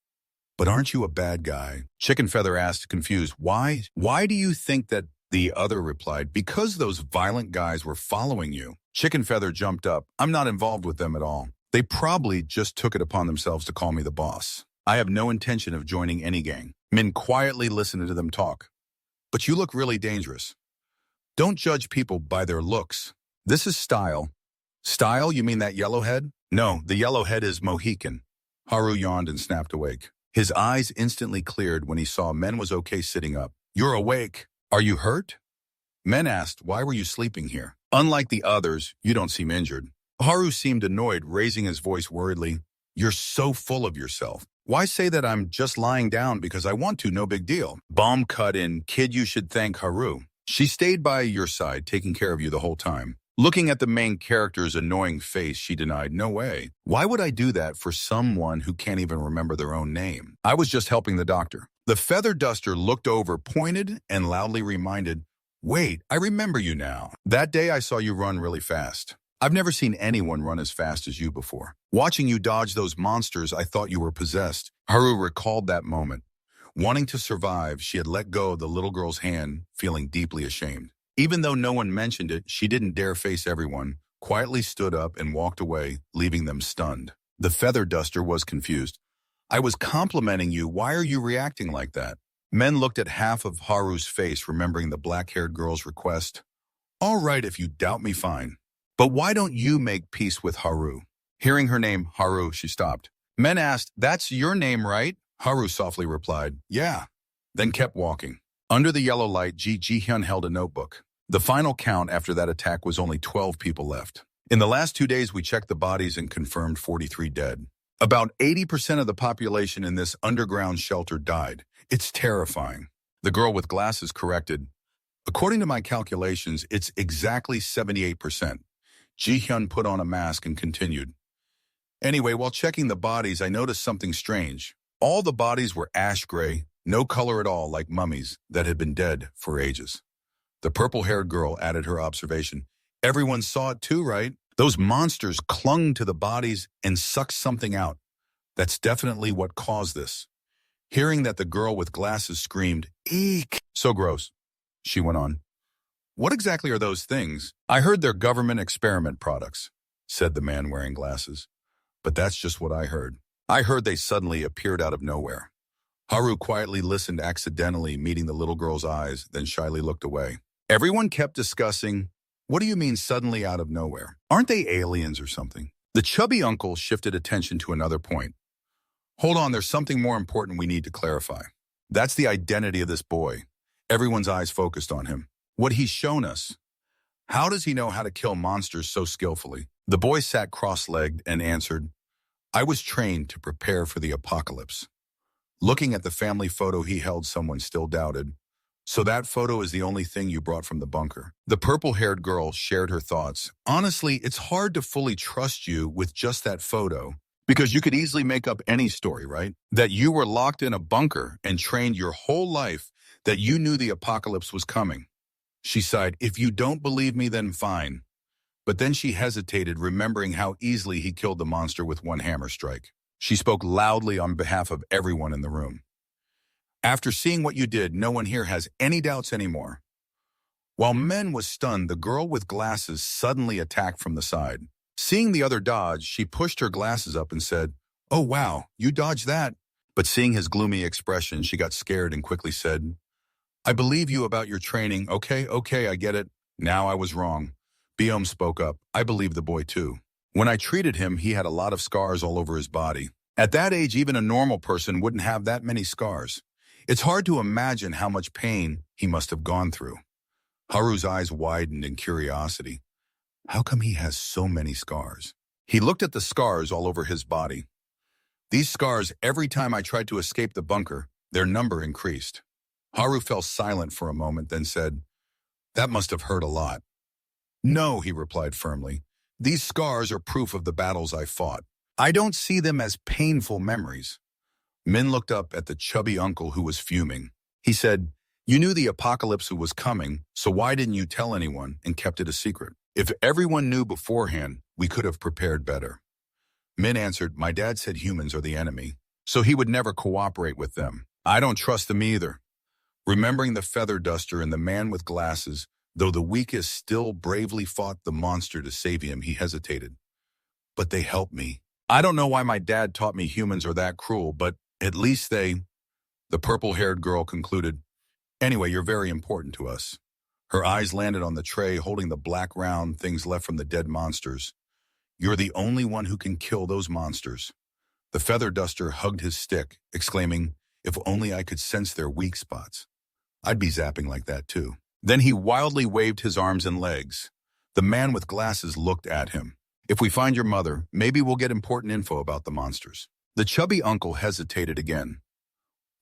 "But aren't you a bad guy?" Chicken Feather asked, confused. "Why? Why do you think that?" The other replied, "Because those violent guys were following you." Chicken Feather jumped up. "I'm not involved with them at all. They probably just took it upon themselves to call me the boss. I have no intention of joining any gang." Min quietly listened to them talk. "But you look really dangerous. Don't judge people by their looks. This is style." "Style? You mean that yellowhead?" "No, the yellowhead is Mohican." Haru yawned and snapped awake. His eyes instantly cleared when he saw Men was okay sitting up. "You're awake. Are you hurt?" Men asked, "Why were you sleeping here? Unlike the others, you don't seem injured." Haru seemed annoyed, raising his voice worriedly. "You're so full of yourself. Why say that I'm just lying down because I want to? No big deal." Bomb cut in. "Kid, you should thank Haru. She stayed by your side, taking care of you the whole time." Looking at the main character's annoying face, she denied, "No way. Why would I do that for someone who can't even remember their own name? I was just helping the doctor." The feather duster looked over, pointed, and loudly reminded, "Wait, I remember you now. That day I saw you run really fast. I've never seen anyone run as fast as you before. Watching you dodge those monsters, I thought you were possessed." Haru recalled that moment. Wanting to survive, she had let go of the little girl's hand, feeling deeply ashamed. Even though no one mentioned it, she didn't dare face everyone, quietly stood up and walked away, leaving them stunned. The feather duster was confused. "I was complimenting you. Why are you reacting like that?" Men looked at half of Haru's face, remembering the black-haired girl's request. "All right, if you doubt me, fine. But why don't you make peace with Haru?" Hearing her name, Haru, she stopped. Men asked, "That's your name, right?" Haru softly replied, "Yeah," then kept walking. Under the yellow light, Ji-Hyun held a notebook. The final count after that attack was only 12 people left. "In the last 2 days, we checked the bodies and confirmed 43 dead. About 80% of the population in this underground shelter died. It's terrifying." The girl with glasses corrected, "According to my calculations, it's exactly 78%. Ji-Hyun put on a mask and continued, "Anyway, while checking the bodies, I noticed something strange. All the bodies were ash gray, no color at all, like mummies that had been dead for ages." The purple-haired girl added her observation. "Everyone saw it too, right? Those monsters clung to the bodies and sucked something out. That's definitely what caused this." Hearing that, the girl with glasses screamed, "Eek! So gross." She went on, "What exactly are those things?" "I heard they're government experiment products," said the man wearing glasses. "But that's just what I heard. I heard they suddenly appeared out of nowhere." Haru quietly listened, accidentally meeting the little girl's eyes, then shyly looked away. Everyone kept discussing What do you mean suddenly out of nowhere? Aren't they aliens or something? The chubby uncle shifted attention to another point. Hold on, there's something more important we need to clarify. That's the identity of this boy. Everyone's eyes focused on him. What he's shown us. How does he know how to kill monsters so skillfully? The boy sat cross-legged and answered, I was trained to prepare for the apocalypse. Looking at the family photo he held, someone still doubted. So that photo is the only thing you brought from the bunker. The purple-haired girl shared her thoughts. Honestly, it's hard to fully trust you with just that photo, because you could easily make up any story, right? That you were locked in a bunker and trained your whole life, that you knew the apocalypse was coming. She sighed, if you don't believe me, then fine. But then she hesitated, remembering how easily he killed the monster with one hammer strike. She spoke loudly on behalf of everyone in the room. After seeing what you did, no one here has any doubts anymore. While Men was stunned, the girl with glasses suddenly attacked from the side. Seeing the other dodge, she pushed her glasses up and said, oh wow, you dodged that. But seeing his gloomy expression, she got scared and quickly said, I believe you about your training. Okay, I get it. Now I was wrong. Biom spoke up. I believe the boy too. When I treated him, he had a lot of scars all over his body. At that age, even a normal person wouldn't have that many scars. It's hard to imagine how much pain he must have gone through. Haru's eyes widened in curiosity. How come he has so many scars? He looked at the scars all over his body. These scars, every time I tried to escape the bunker, their number increased. Haru fell silent for a moment, then said, that must have hurt a lot. No, he replied firmly. These scars are proof of the battles I fought. I don't see them as painful memories. Min looked up at the chubby uncle who was fuming. He said, you knew the apocalypse was coming, so why didn't you tell anyone and kept it a secret? If everyone knew beforehand, we could have prepared better. Min answered, my dad said humans are the enemy, so he would never cooperate with them. I don't trust them either. Remembering the feather duster and the man with glasses, though the weakest still bravely fought the monster to save him, he hesitated. But they helped me. I don't know why my dad taught me humans are that cruel, but at least the purple-haired girl concluded. Anyway, you're very important to us. Her eyes landed on the tray holding the black round things left from the dead monsters. You're the only one who can kill those monsters. The feather duster hugged his stick, exclaiming, if only I could sense their weak spots. I'd be zapping like that too. Then he wildly waved his arms and legs. The man with glasses looked at him. If we find your mother, maybe we'll get important info about the monsters. The chubby uncle hesitated again.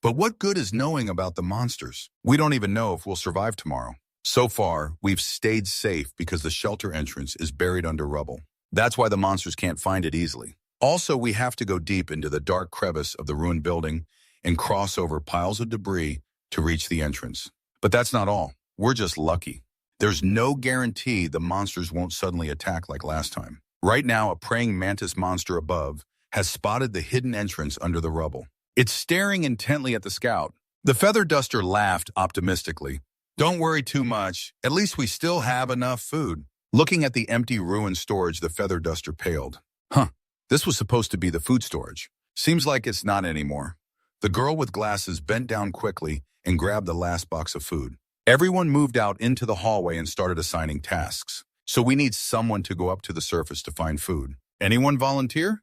But what good is knowing about the monsters? We don't even know if we'll survive tomorrow. So far, we've stayed safe because the shelter entrance is buried under rubble. That's why the monsters can't find it easily. Also, we have to go deep into the dark crevice of the ruined building and cross over piles of debris to reach the entrance. But that's not all. We're just lucky. There's no guarantee the monsters won't suddenly attack like last time. Right now, a praying mantis monster above has spotted the hidden entrance under the rubble. It's staring intently at the scout. The feather duster laughed optimistically. Don't worry too much. At least we still have enough food. Looking at the empty ruined storage, the feather duster paled. This was supposed to be the food storage. Seems like it's not anymore. The girl with glasses bent down quickly and grabbed the last box of food. Everyone moved out into the hallway and started assigning tasks. So we need someone to go up to the surface to find food. Anyone volunteer?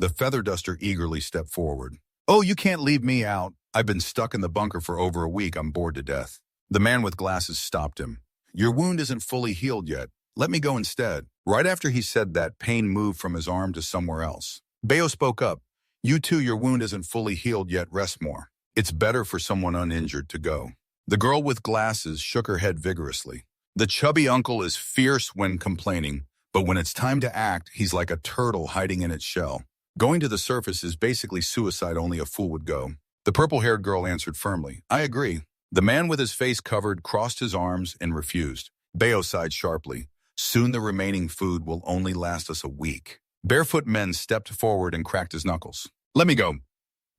The feather duster eagerly stepped forward. Oh, you can't leave me out. I've been stuck in the bunker for over a week. I'm bored to death. The man with glasses stopped him. Your wound isn't fully healed yet. Let me go instead. Right after he said that, pain moved from his arm to somewhere else. Bayo spoke up. You too, your wound isn't fully healed yet. Rest more. It's better for someone uninjured to go. The girl with glasses shook her head vigorously. The chubby uncle is fierce when complaining, but when it's time to act, he's like a turtle hiding in its shell. Going to the surface is basically suicide only a fool would go. The purple-haired girl answered firmly. I agree. The man with his face covered crossed his arms and refused. Bayo sighed sharply. Soon the remaining food will only last us a week. Barefoot Men stepped forward and cracked his knuckles. Let me go.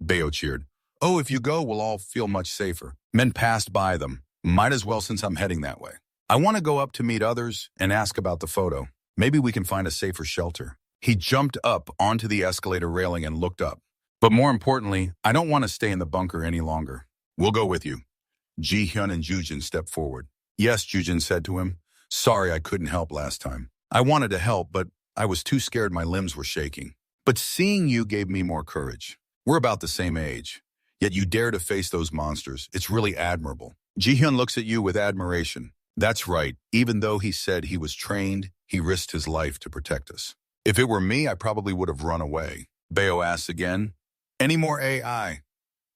Bayo cheered. Oh, if you go, we'll all feel much safer. Men passed by them. Might as well since I'm heading that way. I want to go up to meet others and ask about the photo. Maybe we can find a safer shelter. He jumped up onto the escalator railing and looked up. But more importantly, I don't want to stay in the bunker any longer. We'll go with you. Ji-hyun and Jujin stepped forward. Yes, Jujin said to him. Sorry I couldn't help last time. I wanted to help, but I was too scared my limbs were shaking. But seeing you gave me more courage. We're about the same age, yet you dare to face those monsters. It's really admirable. Ji-hyun looks at you with admiration. That's right. Even though he said he was trained, he risked his life to protect us. If it were me, I probably would have run away. Bayo asks again, any more AI?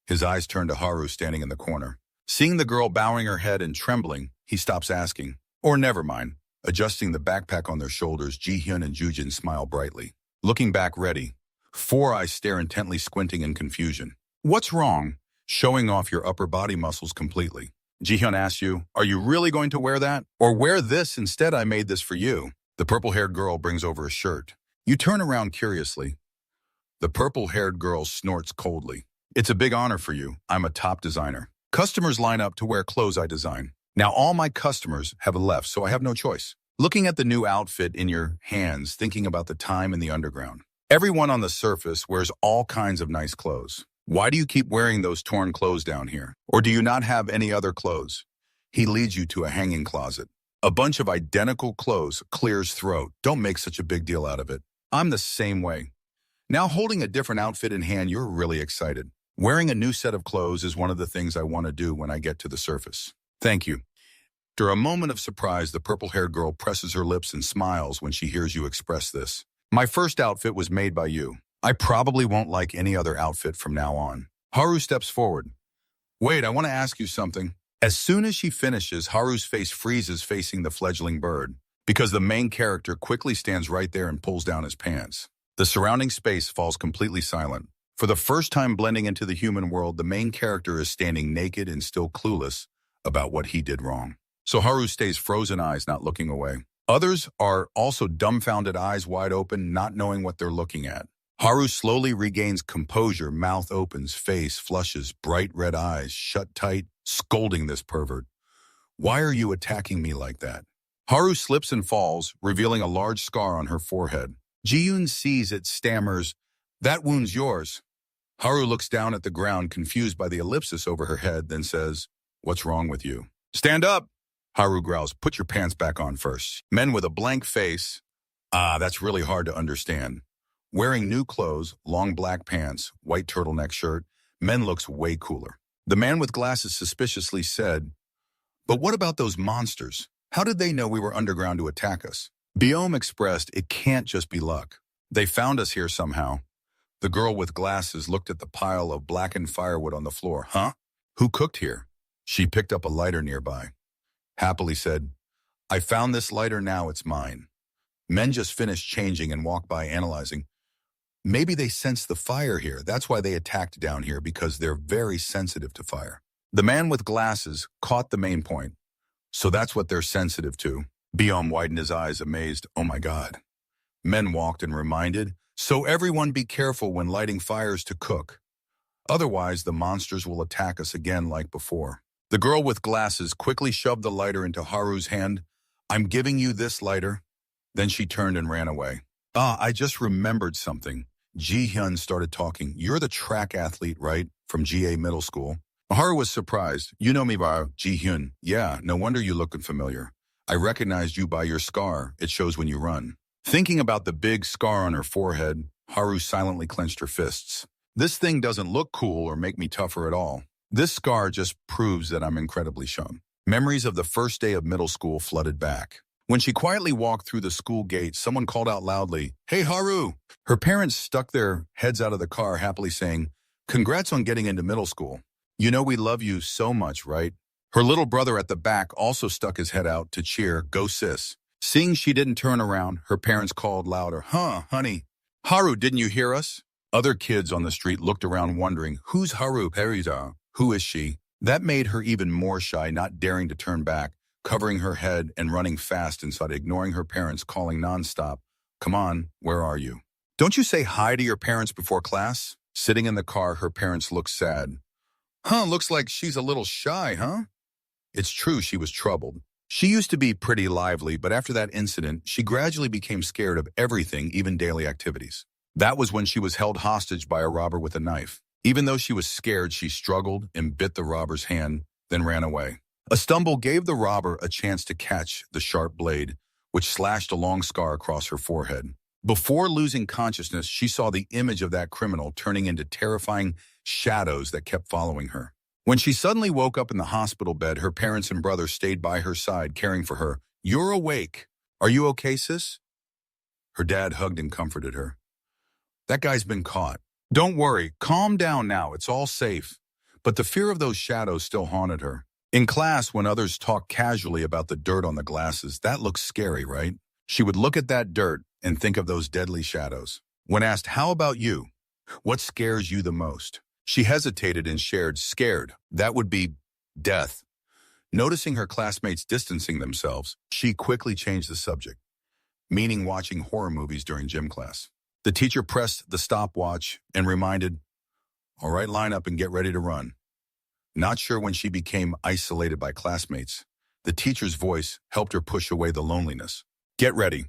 His eyes turn to Haru standing in the corner. Seeing the girl bowing her head and trembling, he stops asking. Or never mind. Adjusting the backpack on their shoulders, Ji-hyun and Jujin smile brightly. Looking back ready. Four eyes stare intently, squinting in confusion. What's wrong? Showing off your upper body muscles completely. Ji-hyun asks you, are you really going to wear that? Or wear this instead? I made this for you. The purple-haired girl brings over a shirt. You turn around curiously. The purple-haired girl snorts coldly. It's a big honor for you. I'm a top designer. Customers line up to wear clothes I design. Now all my customers have left, so I have no choice. Looking at the new outfit in your hands, thinking about the time in the underground. Everyone on the surface wears all kinds of nice clothes. Why do you keep wearing those torn clothes down here? Or do you not have any other clothes? He leads you to a hanging closet. A bunch of identical clothes clears throat. Don't make such a big deal out of it. I'm the same way. Now holding a different outfit in hand, you're really excited. Wearing a new set of clothes is one of the things I want to do when I get to the surface. Thank you. After a moment of surprise, the purple-haired girl presses her lips and smiles when she hears you express this. My first outfit was made by you. I probably won't like any other outfit from now on. Haru steps forward. Wait, I want to ask you something. As soon as she finishes, Haru's face freezes facing the fledgling bird, because the main character quickly stands right there and pulls down his pants. The surrounding space falls completely silent. For the first time blending into the human world, the main character is standing naked and still clueless about what he did wrong. So Haru stays frozen eyes, not looking away. Others are also dumbfounded, eyes wide open, not knowing what they're looking at. Haru slowly regains composure, mouth opens, face flushes, bright red eyes, shut tight, scolding this pervert. Why are you attacking me like that? Haru slips and falls, revealing a large scar on her forehead. Ji-hyun sees it, stammers, that wound's yours. Haru looks down at the ground, confused by the ellipsis over her head, then says, what's wrong with you? Stand up! Haru growls, put your pants back on first. Men with a blank face, that's really hard to understand. Wearing new clothes, long black pants, white turtleneck shirt, men looks way cooler. The man with glasses suspiciously said, but what about those monsters? How did they know we were underground to attack us? Biome expressed, it can't just be luck. They found us here somehow. The girl with glasses looked at the pile of blackened firewood on the floor. Huh? Who cooked here? She picked up a lighter nearby. Happily said, I found this lighter, now it's mine. Men just finished changing and walked by analyzing. Maybe they sensed the fire here. That's why they attacked down here, because they're very sensitive to fire. The man with glasses caught the main point. So that's what they're sensitive to. Biome widened his eyes, amazed. Oh my God. Men walked and reminded, so everyone be careful when lighting fires to cook. Otherwise, the monsters will attack us again like before. The girl with glasses quickly shoved the lighter into Haru's hand. I'm giving you this lighter. Then she turned and ran away. I just remembered something. Ji-hyun started talking. You're the track athlete, right? From GA Middle School. Haru was surprised. You know me by Ji-hyun. Yeah, no wonder you look familiar. I recognized you by your scar. It shows when you run. Thinking about the big scar on her forehead, Haru silently clenched her fists. This thing doesn't look cool or make me tougher at all. This scar just proves that I'm incredibly shown. Memories of the first day of middle school flooded back. When she quietly walked through the school gate, someone called out loudly, Hey, Haru! Her parents stuck their heads out of the car, happily saying, Congrats on getting into middle school. You know we love you so much, right? Her little brother at the back also stuck his head out to cheer, Go sis. Seeing she didn't turn around, her parents called louder, Huh, honey? Haru, didn't you hear us? Other kids on the street looked around wondering, Who's Haru Perida? Who is she? That made her even more shy, not daring to turn back, covering her head and running fast inside, ignoring her parents calling nonstop, Come on, where are you? Don't you say hi to your parents before class? Sitting in the car, her parents looked sad. Looks like she's a little shy, huh? It's true, she was troubled. She used to be pretty lively, but after that incident, she gradually became scared of everything, even daily activities. That was when she was held hostage by a robber with a knife. Even though she was scared, she struggled and bit the robber's hand, then ran away. A stumble gave the robber a chance to catch the sharp blade, which slashed a long scar across her forehead. Before losing consciousness, she saw the image of that criminal turning into terrifying shadows that kept following her. When she suddenly woke up in the hospital bed, her parents and brother stayed by her side, caring for her. "You're awake. Are you okay, sis?" Her dad hugged and comforted her. "That guy's been caught. Don't worry. Calm down now. It's all safe." But the fear of those shadows still haunted her. In class, when others talked casually about the dirt on the glasses, that looked scary, right? She would look at that dirt and think of those deadly shadows. When asked, "How about you? What scares you the most?" she hesitated and shared, "Scared. That would be death." Noticing her classmates distancing themselves, she quickly changed the subject, meaning watching horror movies during gym class. The teacher pressed the stopwatch and reminded, "All right, line up and get ready to run." Not sure when she became isolated by classmates, the teacher's voice helped her push away the loneliness. "Get ready."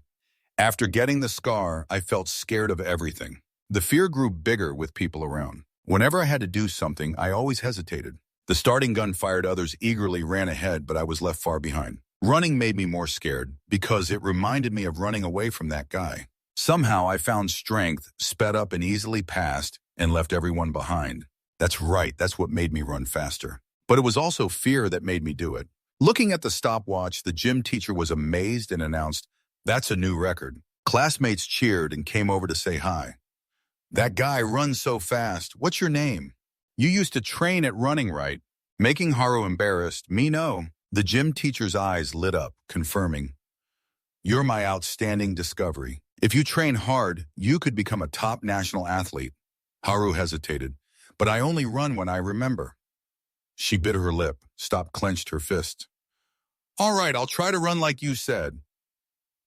After getting the scar, I felt scared of everything. The fear grew bigger with people around. Whenever I had to do something, I always hesitated. The starting gun fired, others eagerly ran ahead, but I was left far behind. Running made me more scared because it reminded me of running away from that guy. Somehow I found strength, sped up and easily passed, and left everyone behind. That's right, that's what made me run faster. But it was also fear that made me do it. Looking at the stopwatch, the gym teacher was amazed and announced, "That's a new record." Classmates cheered and came over to say hi. "That guy runs so fast. What's your name? You used to train at running, right?" Making Haru embarrassed, "Me no." The gym teacher's eyes lit up, confirming, "You're my outstanding discovery. If you train hard, you could become a top national athlete." Haru hesitated, "But I only run when I remember." She bit her lip, clenched her fist. "All right, I'll try to run like you said."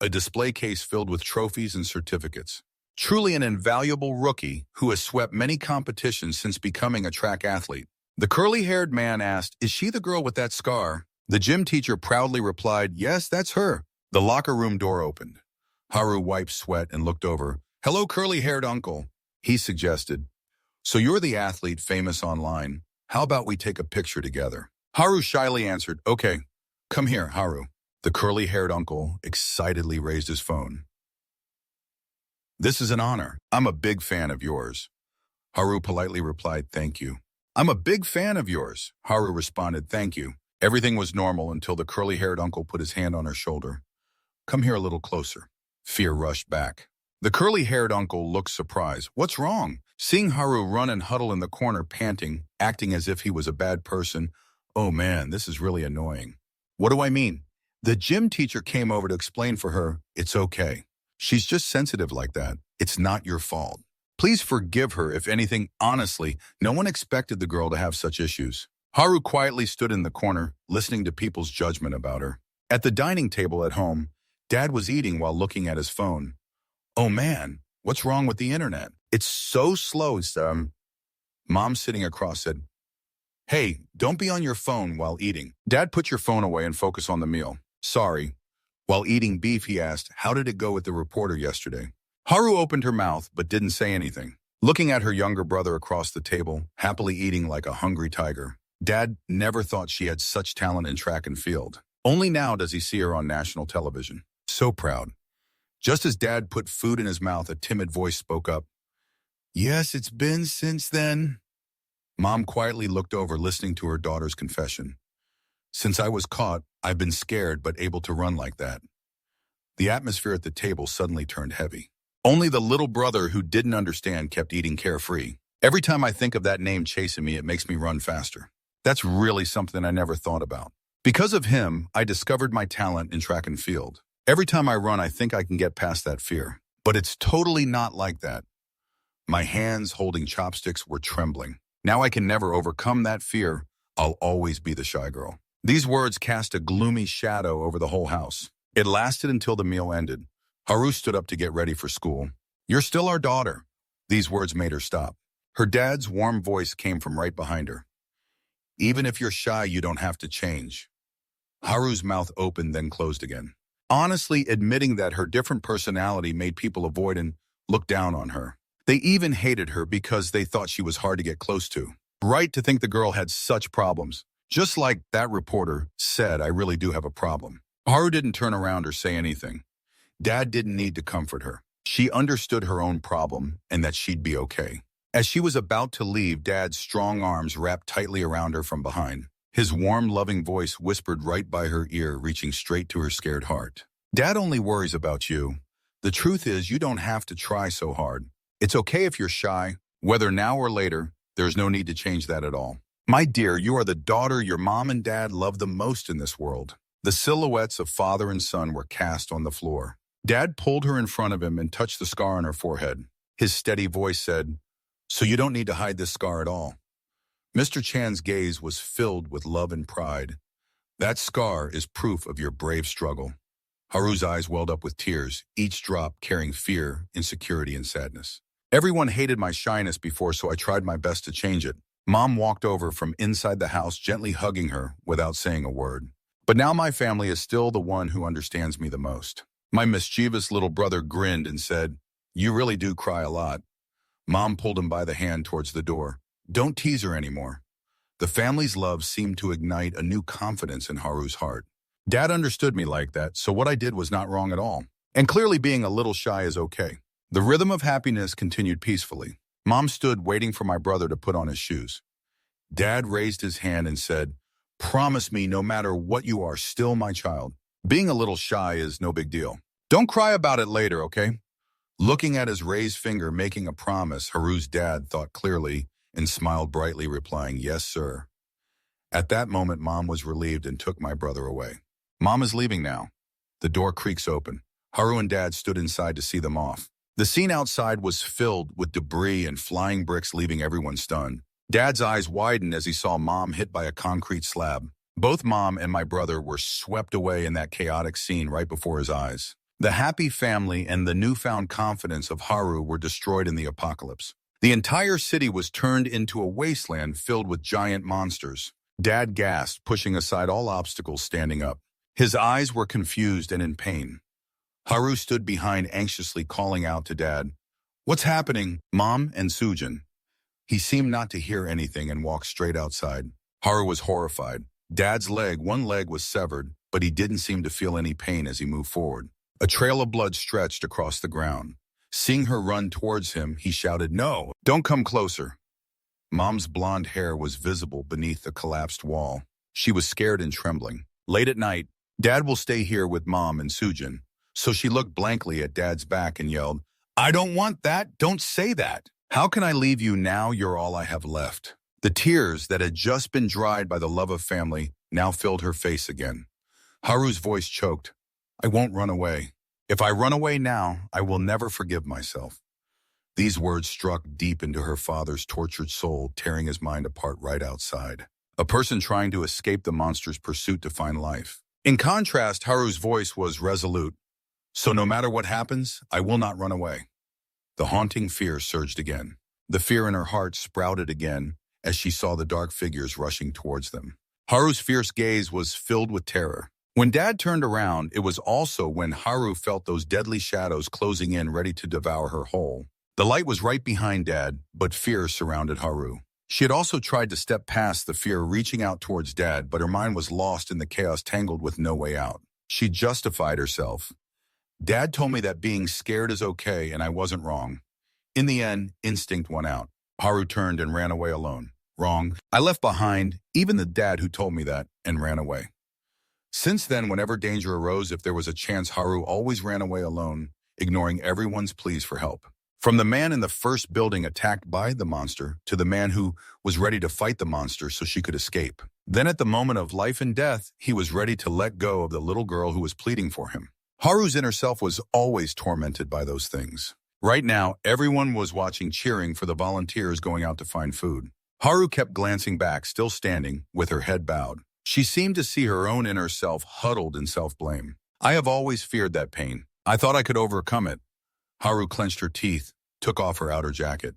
A display case filled with trophies and certificates. Truly an invaluable rookie who has swept many competitions since becoming a track athlete. The curly-haired man asked, "Is she the girl with that scar?" The gym teacher proudly replied, "Yes, that's her." The locker room door opened. Haru wiped sweat and looked over. "Hello, curly-haired uncle," he suggested. "So you're the athlete famous online. How about we take a picture together?" Haru shyly answered, "Okay, come here, Haru." The curly-haired uncle excitedly raised his phone. "This is an honor. I'm a big fan of yours." Haru politely replied, "Thank you." "I'm a big fan of yours." Haru responded, "Thank you." Everything was normal until the curly-haired uncle put his hand on her shoulder. "Come here a little closer." Fear rushed back. The curly-haired uncle looked surprised. "What's wrong?" Seeing Haru run and huddle in the corner, panting, acting as if he was a bad person. "Oh man, this is really annoying." "What do I mean?" The gym teacher came over to explain for her, "It's okay. She's just sensitive like that. It's not your fault. Please forgive her if anything. Honestly, no one expected the girl to have such issues." Haru quietly stood in the corner, listening to people's judgment about her. At the dining table at home, Dad was eating while looking at his phone. "Oh man, what's wrong with the internet? It's so slow, son." Mom, sitting across, said, "Hey, don't be on your phone while eating." Dad, put your phone away and focus on the meal. "Sorry." While eating beef, he asked, "How did it go with the reporter yesterday?" Haru opened her mouth but didn't say anything, looking at her younger brother across the table, happily eating like a hungry tiger. Dad never thought she had such talent in track and field. Only now does he see her on national television. So proud. Just as Dad put food in his mouth, a timid voice spoke up. "Yes, it's been since then." Mom quietly looked over, listening to her daughter's confession. "Since I was caught, I've been scared but able to run like that." The atmosphere at the table suddenly turned heavy. Only the little brother who didn't understand kept eating carefree. "Every time I think of that name chasing me, it makes me run faster. That's really something I never thought about. Because of him, I discovered my talent in track and field. Every time I run, I think I can get past that fear. But it's totally not like that." My hands holding chopsticks were trembling. "Now I can never overcome that fear. I'll always be the shy girl." These words cast a gloomy shadow over the whole house. It lasted until the meal ended. Haru stood up to get ready for school. "You're still our daughter." These words made her stop. Her dad's warm voice came from right behind her. "Even if you're shy, you don't have to change." Haru's mouth opened, then closed again. Honestly, admitting that her different personality made people avoid and look down on her. They even hated her because they thought she was hard to get close to. Right to think the girl had such problems. Just like that reporter said, I really do have a problem. Haru didn't turn around or say anything. Dad didn't need to comfort her. She understood her own problem and that she'd be okay. As she was about to leave, Dad's strong arms wrapped tightly around her from behind. His warm, loving voice whispered right by her ear, reaching straight to her scared heart. Dad only worries about you. The truth is, you don't have to try so hard. It's okay if you're shy. Whether now or later, there's no need to change that at all. My dear, you are the daughter your mom and dad love the most in this world. The silhouettes of father and son were cast on the floor. Dad pulled her in front of him and touched the scar on her forehead. His steady voice said, "So you don't need to hide this scar at all." Mr. Chan's gaze was filled with love and pride. "That scar is proof of your brave struggle." Haru's eyes welled up with tears, each drop carrying fear, insecurity, and sadness. "Everyone hated my shyness before, so I tried my best to change it." Mom walked over from inside the house, gently hugging her without saying a word. "But now my family is still the one who understands me the most." My mischievous little brother grinned and said, "You really do cry a lot." Mom pulled him by the hand towards the door. "Don't tease her anymore." The family's love seemed to ignite a new confidence in Haru's heart. Dad understood me like that, so what I did was not wrong at all. And clearly being a little shy is okay. The rhythm of happiness continued peacefully. Mom stood waiting for my brother to put on his shoes. Dad raised his hand and said, "Promise me no matter what you are still my child. Being a little shy is no big deal. Don't cry about it later, okay?" Looking at his raised finger making a promise, Haru's dad thought clearly and smiled brightly, replying, "Yes, sir." At that moment, Mom was relieved and took my brother away. Mom is leaving now. The door creaks open. Haru and Dad stood inside to see them off. The scene outside was filled with debris and flying bricks, leaving everyone stunned. Dad's eyes widened as he saw Mom hit by a concrete slab. Both Mom and my brother were swept away in that chaotic scene right before his eyes. The happy family and the newfound confidence of Haru were destroyed in the apocalypse. The entire city was turned into a wasteland filled with giant monsters. Dad gasped, pushing aside all obstacles, standing up. His eyes were confused and in pain. Haru stood behind, anxiously calling out to Dad, "What's happening, Mom and Sujin?" He seemed not to hear anything and walked straight outside. Haru was horrified. Dad's one leg was severed, but he didn't seem to feel any pain as he moved forward. A trail of blood stretched across the ground. Seeing her run towards him, he shouted, "No, don't come closer." Mom's blonde hair was visible beneath the collapsed wall. She was scared and trembling. Late at night, Dad will stay here with Mom and Sujin. So she looked blankly at Dad's back and yelled, "I don't want that. Don't say that. How can I leave you now? You're all I have left." The tears that had just been dried by the love of family now filled her face again. Haru's voice choked. "I won't run away. If I run away now, I will never forgive myself." These words struck deep into her father's tortured soul, tearing his mind apart right outside. A person trying to escape the monster's pursuit to find life. In contrast, Haru's voice was resolute. "So no matter what happens, I will not run away." The haunting fear surged again. The fear in her heart sprouted again as she saw the dark figures rushing towards them. Haru's fierce gaze was filled with terror. When Dad turned around, it was also when Haru felt those deadly shadows closing in, ready to devour her whole. The light was right behind Dad, but fear surrounded Haru. She had also tried to step past the fear, reaching out towards Dad, but her mind was lost in the chaos, tangled with no way out. She justified herself. "Dad told me that being scared is okay, and I wasn't wrong." In the end, instinct won out. Haru turned and ran away alone. Wrong. I left behind even the dad who told me that and ran away. Since then, whenever danger arose, if there was a chance, Haru always ran away alone, ignoring everyone's pleas for help. From the man in the first building attacked by the monster to the man who was ready to fight the monster so she could escape. Then at the moment of life and death, he was ready to let go of the little girl who was pleading for him. Haru's inner self was always tormented by those things. Right now, everyone was watching, cheering for the volunteers going out to find food. Haru kept glancing back, still standing, with her head bowed. She seemed to see her own inner self huddled in self-blame. "I have always feared that pain. I thought I could overcome it." Haru clenched her teeth, took off her outer jacket,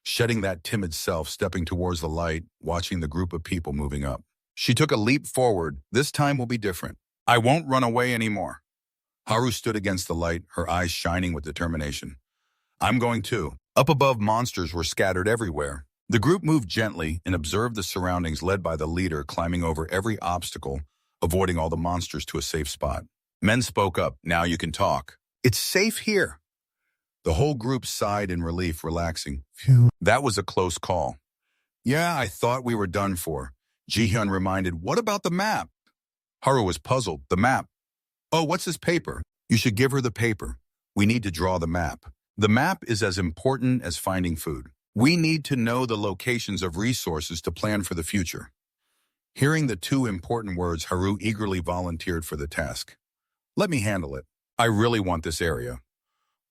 shedding that timid self, stepping towards the light, watching the group of people moving up. She took a leap forward. "This time will be different. I won't run away anymore." Haru stood against the light, her eyes shining with determination. "I'm going too." Up above, monsters were scattered everywhere. The group moved gently and observed the surroundings led by the leader climbing over every obstacle, avoiding all the monsters to a safe spot. Men spoke up, "Now you can talk. It's safe here." The whole group sighed in relief, relaxing. Phew. That was a close call. "Yeah, I thought we were done for." Ji-hyun reminded, "What about the map?" Haru was puzzled. "The map? Oh, what's this paper?" "You should give her the paper. We need to draw the map. The map is as important as finding food. We need to know the locations of resources to plan for the future." Hearing the two important words, Haru eagerly volunteered for the task. "Let me handle it. I really want this area."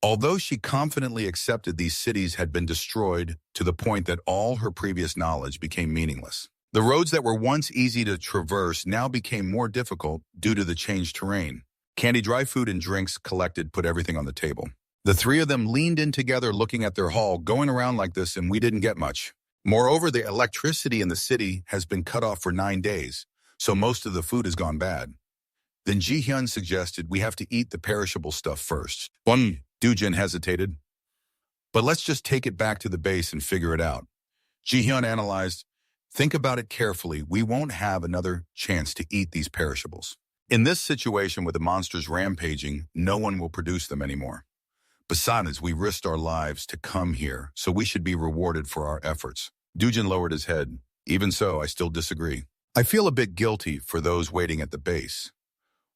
Although she confidently accepted these cities had been destroyed to the point that all her previous knowledge became meaningless. The roads that were once easy to traverse now became more difficult due to the changed terrain. Candy, dry food, and drinks collected put everything on the table. The three of them leaned in together looking at their haul, going around like this, and we didn't get much. Moreover, the electricity in the city has been cut off for 9 days, so most of the food has gone bad. Then Ji-hyun suggested we have to eat the perishable stuff first. Doo-jin hesitated. "But let's just take it back to the base and figure it out." Ji-hyun analyzed, "Think about it carefully. We won't have another chance to eat these perishables. In this situation with the monsters rampaging, no one will produce them anymore. Besides, we risked our lives to come here, so we should be rewarded for our efforts." Doo-jin lowered his head. "Even so, I still disagree. I feel a bit guilty for those waiting at the base."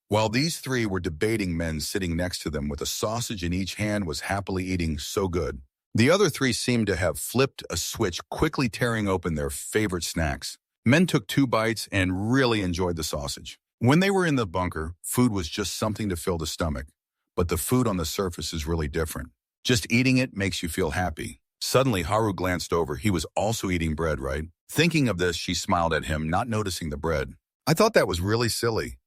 While these three were debating, men sitting next to them with a sausage in each hand was happily eating so good. The other three seemed to have flipped a switch, quickly tearing open their favorite snacks. Men took 2 bites and really enjoyed the sausage. When they were in the bunker, food was just something to fill the stomach. But the food on the surface is really different. Just eating it makes you feel happy. Suddenly, Haru glanced over. He was also eating bread, right? Thinking of this, she smiled at him, not noticing the bread. "I thought that was really silly."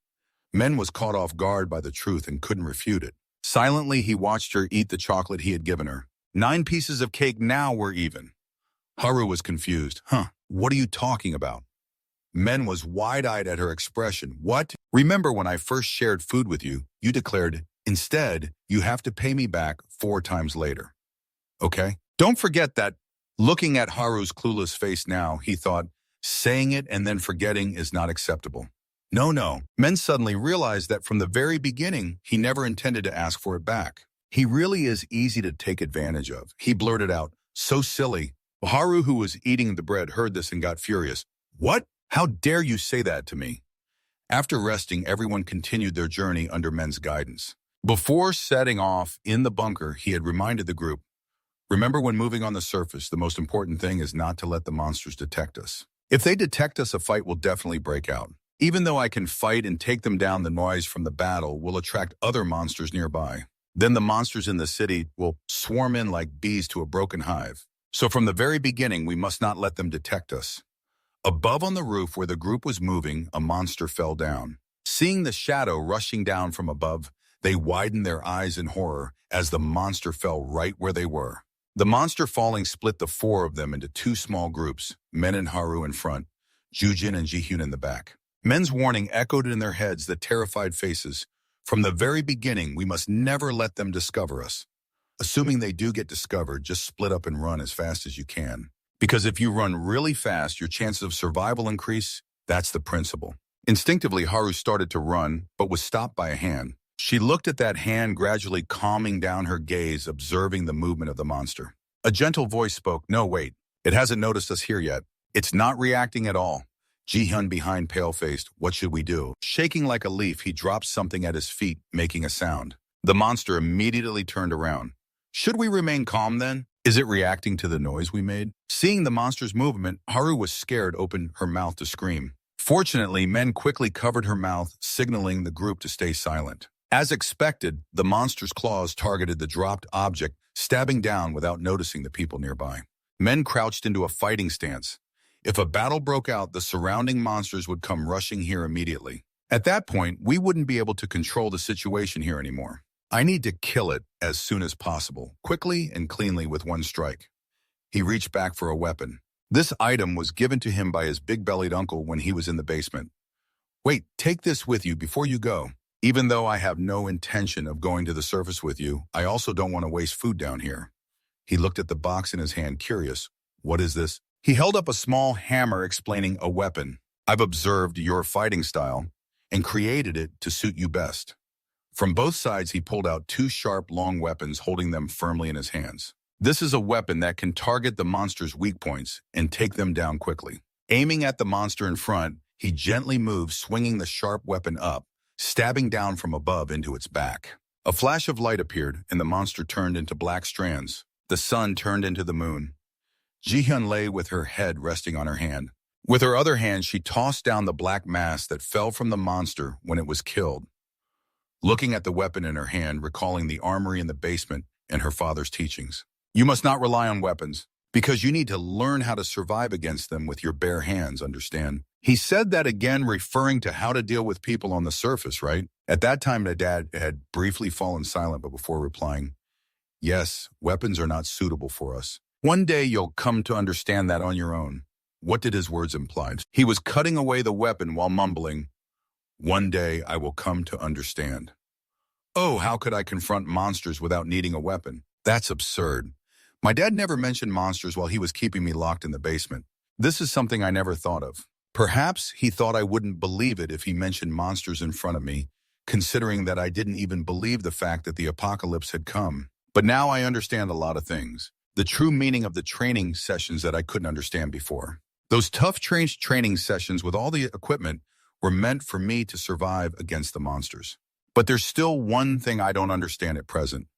Men was caught off guard by the truth and couldn't refute it. Silently, he watched her eat the chocolate he had given her. 9 pieces of cake now were even. Haru was confused. What are you talking about?" Men was wide-eyed at her expression. "What? Remember when I first shared food with you, you declared, 'Instead, you have to pay me back 4 times later.' Okay? Don't forget that." Looking at Haru's clueless face now, he thought, saying it and then forgetting is not acceptable. No. Men suddenly realized that from the very beginning, he never intended to ask for it back. "He really is easy to take advantage of," he blurted out. "So silly." Haru, who was eating the bread, heard this and got furious. "What? How dare you say that to me?" After resting, everyone continued their journey under men's guidance. Before setting off in the bunker, he had reminded the group, "Remember, when moving on the surface, the most important thing is not to let the monsters detect us. If they detect us, a fight will definitely break out. Even though I can fight and take them down, the noise from the battle will attract other monsters nearby. Then the monsters in the city will swarm in like bees to a broken hive. So from the very beginning, we must not let them detect us." Above on the roof where the group was moving, a monster fell down. Seeing the shadow rushing down from above, they widened their eyes in horror as the monster fell right where they were. The monster falling split the 4 of them into 2 small groups, men and Haru in front, Jujin and Ji-hyun in the back. Men's warning echoed in their heads, the terrified faces. "From the very beginning, we must never let them discover us. Assuming they do get discovered, just split up and run as fast as you can. Because if you run really fast, your chances of survival increase. That's the principle." Instinctively, Haru started to run, but was stopped by a hand. She looked at that hand, gradually calming down her gaze, observing the movement of the monster. A gentle voice spoke, "No, wait. It hasn't noticed us here yet. It's not reacting at all." Ji-hyun behind, pale-faced. "What should we do?" Shaking like a leaf, he dropped something at his feet, making a sound. The monster immediately turned around. "Should we remain calm then? Is it reacting to the noise we made?" Seeing the monster's movement, Haru was scared, opened her mouth to scream. Fortunately, men quickly covered her mouth, signaling the group to stay silent. As expected, the monster's claws targeted the dropped object, stabbing down without noticing the people nearby. Men crouched into a fighting stance. If a battle broke out, the surrounding monsters would come rushing here immediately. At that point, we wouldn't be able to control the situation here anymore. "I need to kill it as soon as possible, quickly and cleanly with one strike." He reached back for a weapon. This item was given to him by his big-bellied uncle when he was in the basement. "Wait, take this with you before you go. Even though I have no intention of going to the surface with you, I also don't want to waste food down here." He looked at the box in his hand, curious. "What is this?" He held up a small hammer explaining a weapon. I've observed your fighting style and created it to suit you best. From both sides, he pulled out two sharp, long weapons, holding them firmly in his hands. This is a weapon that can target the monster's weak points and take them down quickly. Aiming at the monster in front, he gently moved, swinging the sharp weapon up, stabbing down from above into its back. A flash of light appeared, and the monster turned into black strands. The sun turned into the moon. Ji-hyun lay with her head resting on her hand. With her other hand, she tossed down the black mass that fell from the monster when it was killed. Looking at the weapon in her hand, recalling the armory in the basement and her father's teachings. You must not rely on weapons, because you need to learn how to survive against them with your bare hands, understand? He said that again, referring to how to deal with people on the surface, right? At that time, the dad had briefly fallen silent, but before replying, yes, weapons are not suitable for us. One day you'll come to understand that on your own. What did his words imply? He was cutting away the weapon while mumbling, one day I will come to understand. Oh, how could I confront monsters without needing a weapon? That's absurd. My dad never mentioned monsters while he was keeping me locked in the basement. This is something I never thought of. Perhaps he thought I wouldn't believe it if he mentioned monsters in front of me, considering that I didn't even believe the fact that the apocalypse had come. But now I understand a lot of things. The true meaning of the training sessions that I couldn't understand before. Those tough training sessions with all the equipment were meant for me to survive against the monsters. But there's still one thing I don't understand at present.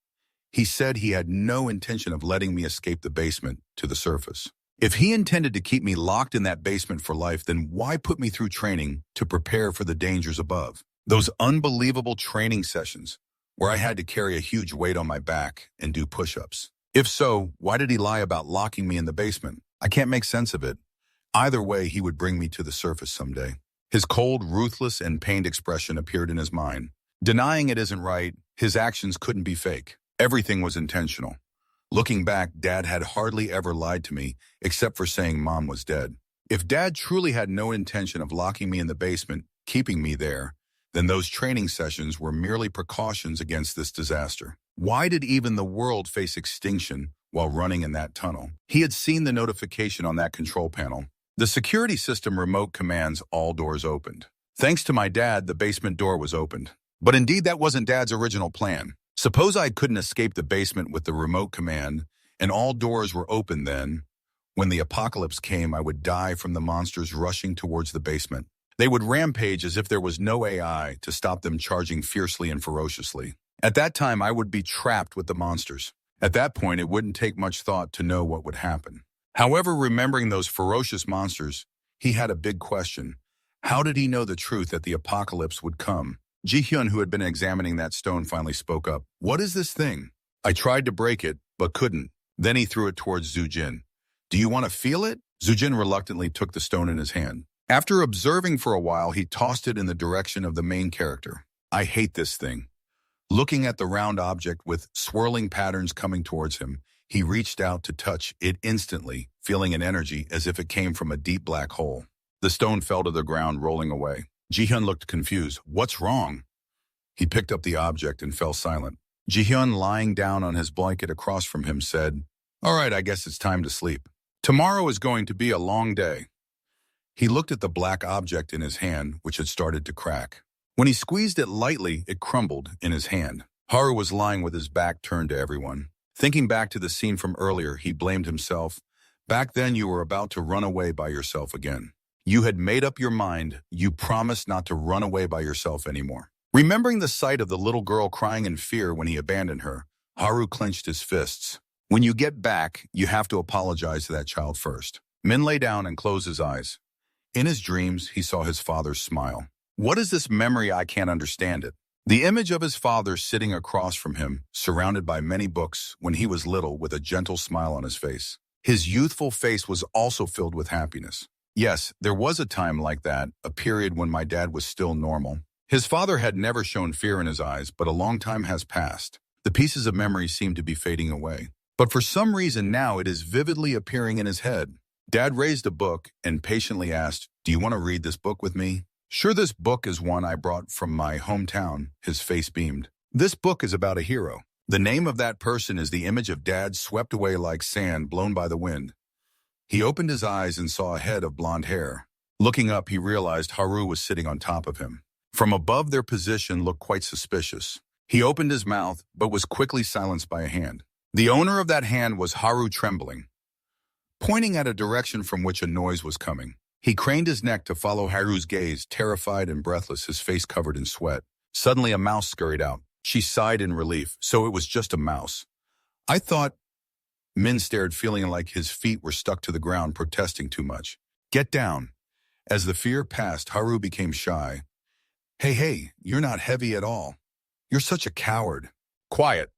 He said he had no intention of letting me escape the basement to the surface. If he intended to keep me locked in that basement for life, then why put me through training to prepare for the dangers above? Those unbelievable training sessions where I had to carry a huge weight on my back and do push-ups. If so, why did he lie about locking me in the basement? I can't make sense of it. Either way, he would bring me to the surface someday. His cold, ruthless, and pained expression appeared in his mind. Denying it isn't right, his actions couldn't be fake. Everything was intentional. Looking back, Dad had hardly ever lied to me, except for saying Mom was dead. If Dad truly had no intention of locking me in the basement, keeping me there, then those training sessions were merely precautions against this disaster. Why did even the world face extinction while running in that tunnel? He had seen the notification on that control panel. The security system remote commands all doors opened. Thanks to my dad, the basement door was opened. But indeed, that wasn't Dad's original plan. Suppose I couldn't escape the basement with the remote command, and all doors were open then. When the apocalypse came, I would die from the monsters rushing towards the basement. They would rampage as if there was no AI to stop them charging fiercely and ferociously. At that time, I would be trapped with the monsters. At that point, it wouldn't take much thought to know what would happen. However, remembering those ferocious monsters, he had a big question. How did he know the truth that the apocalypse would come? Ji-hyun, who had been examining that stone, finally spoke up. What is this thing? I tried to break it, but couldn't. Then he threw it towards Zujin. Do you want to feel it? Zujin reluctantly took the stone in his hand. After observing for a while, he tossed it in the direction of the main character. I hate this thing. Looking at the round object with swirling patterns coming towards him, he reached out to touch it instantly, feeling an energy as if it came from a deep black hole. The stone fell to the ground, rolling away. Ji-hyun looked confused. What's wrong? He picked up the object and fell silent. Ji-hyun, lying down on his blanket across from him, said, All right, I guess it's time to sleep. Tomorrow is going to be a long day. He looked at the black object in his hand, which had started to crack. When he squeezed it lightly, it crumbled in his hand. Haru was lying with his back turned to everyone. Thinking back to the scene from earlier, he blamed himself. Back then, you were about to run away by yourself again. You had made up your mind. You promised not to run away by yourself anymore. Remembering the sight of the little girl crying in fear when he abandoned her, Haru clenched his fists. When you get back, you have to apologize to that child first. Min lay down and closed his eyes. In his dreams, he saw his father's smile. What is this memory? I can't understand it. The image of his father sitting across from him, surrounded by many books, when he was little, with a gentle smile on his face. His youthful face was also filled with happiness. Yes, there was a time like that, a period when my dad was still normal. His father had never shown fear in his eyes, but a long time has passed. The pieces of memory seem to be fading away. But for some reason now it is vividly appearing in his head. Dad raised a book and patiently asked, Do you want to read this book with me? Sure, this book is one I brought from my hometown. His face beamed. This book is about a hero. The name of that person is the image of Dad swept away like sand blown by the wind. He opened his eyes and saw a head of blonde hair. Looking up, he realized Haru was sitting on top of him. From above, their position looked quite suspicious. He opened his mouth, but was quickly silenced by a hand. The owner of that hand was Haru, trembling, pointing at a direction from which a noise was coming. He craned his neck to follow Haru's gaze, terrified and breathless, his face covered in sweat. Suddenly, a mouse scurried out. She sighed in relief. So it was just a mouse. I thought... Min stared, feeling like his feet were stuck to the ground, protesting too much. Get down. As the fear passed, Haru became shy. Hey, you're not heavy at all. You're such a coward. Quiet.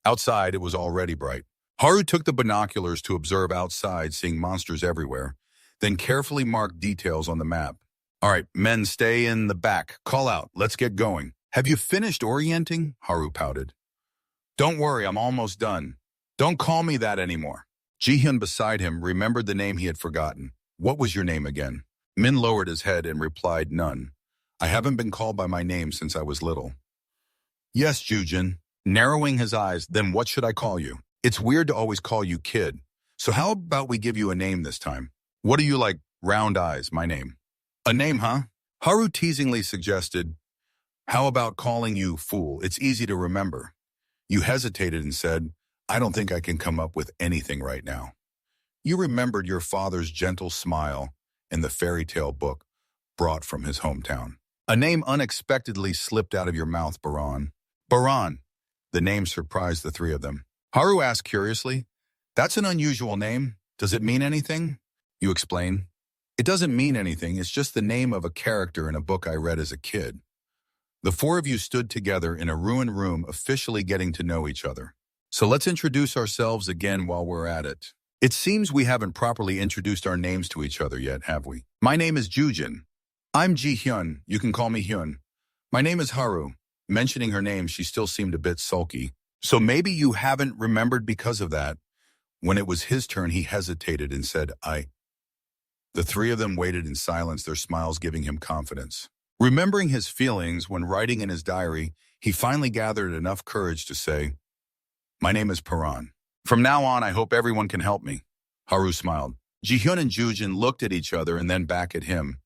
Outside, it was already bright. Haru took the binoculars to observe outside, seeing monsters everywhere, then carefully marked details on the map. All right, men, stay in the back. Call out. Let's get going. Have you finished orienting? Haru pouted. Don't worry, I'm almost done. Don't call me that anymore. Ji-hyun beside him remembered the name he had forgotten. What was your name again? Min lowered his head and replied, none. I haven't been called by my name since I was little. Yes, Jujin. Narrowing his eyes, then what should I call you? It's weird to always call you kid. So how about we give you a name this time? What do you like? Round eyes, my name. A name, huh? Haru teasingly suggested, how about calling you fool? It's easy to remember. You hesitated and said, I don't think I can come up with anything right now. You remembered your father's gentle smile and the fairy tale book brought from his hometown. A name unexpectedly slipped out of your mouth, Baran. Baran. The name surprised the three of them. Haru asked curiously, that's an unusual name. Does it mean anything? You explain. It doesn't mean anything. It's just the name of a character in a book I read as a kid. The four of you stood together in a ruined room, officially getting to know each other. So let's introduce ourselves again while we're at it. It seems we haven't properly introduced our names to each other yet, have we? My name is Jujin. I'm Ji-hyun. You can call me Hyun. My name is Haru. Mentioning her name, she still seemed a bit sulky. So maybe you haven't remembered because of that. When it was his turn, he hesitated and said, I. The three of them waited in silence, their smiles giving him confidence. Remembering his feelings when writing in his diary, he finally gathered enough courage to say, my name is Paran. From now on, I hope everyone can help me. Haru smiled. Ji-hyun and Jujin looked at each other and then back at him.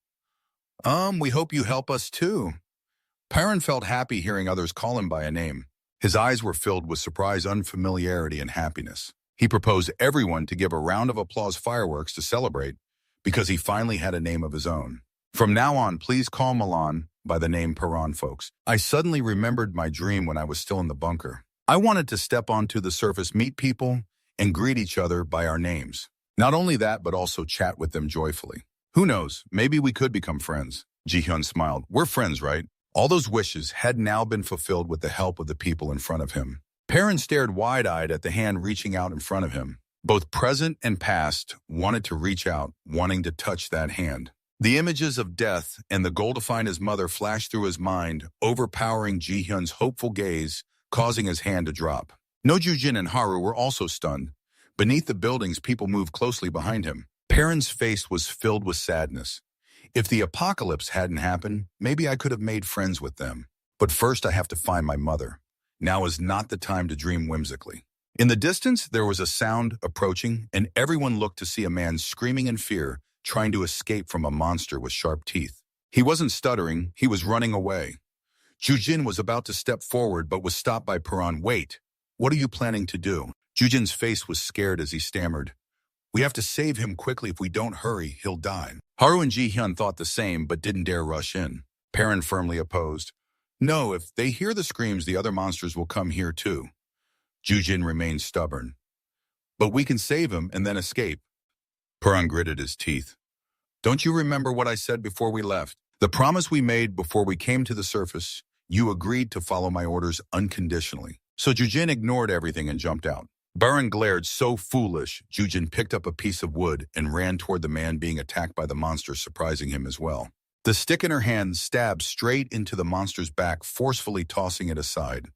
We hope you help us too. Paran felt happy hearing others call him by a name. His eyes were filled with surprise, unfamiliarity, and happiness. He proposed everyone to give a round of applause fireworks to celebrate because he finally had a name of his own. From now on, please call Milan by the name Paran, folks. I suddenly remembered my dream when I was still in the bunker. I wanted to step onto the surface, meet people, and greet each other by our names. Not only that, but also chat with them joyfully. Who knows, maybe we could become friends. Ji-hyun smiled. We're friends, right? All those wishes had now been fulfilled with the help of the people in front of him. Paran stared wide-eyed at the hand reaching out in front of him. Both present and past wanted to reach out, wanting to touch that hand. The images of death and the goal to find his mother flashed through his mind, overpowering Ji-hyun's hopeful gaze, causing his hand to drop. No Jujin and Haru were also stunned. Beneath the buildings, people moved closely behind him. Paran's face was filled with sadness. If the apocalypse hadn't happened, maybe I could have made friends with them. But first I have to find my mother. Now is not the time to dream whimsically. In the distance, there was a sound approaching, and everyone looked to see a man screaming in fear, trying to escape from a monster with sharp teeth. He wasn't stuttering, he was running away. Jujin was about to step forward, but was stopped by Paran. Wait, what are you planning to do? Jujin's face was scared as he stammered. We have to save him quickly. If we don't hurry, he'll die. Haru and Ji-hyun thought the same, but didn't dare rush in. Paran firmly opposed. No, if they hear the screams, the other monsters will come here too. Jujin remained stubborn. But we can save him and then escape. Paran gritted his teeth. Don't you remember what I said before we left? The promise we made before we came to the surface. You agreed to follow my orders unconditionally. So Jujin ignored everything and jumped out. Baran glared. So foolish. Jujin picked up a piece of wood and ran toward the man being attacked by the monster, surprising him as well. The stick in her hand stabbed straight into the monster's back, forcefully tossing it aside.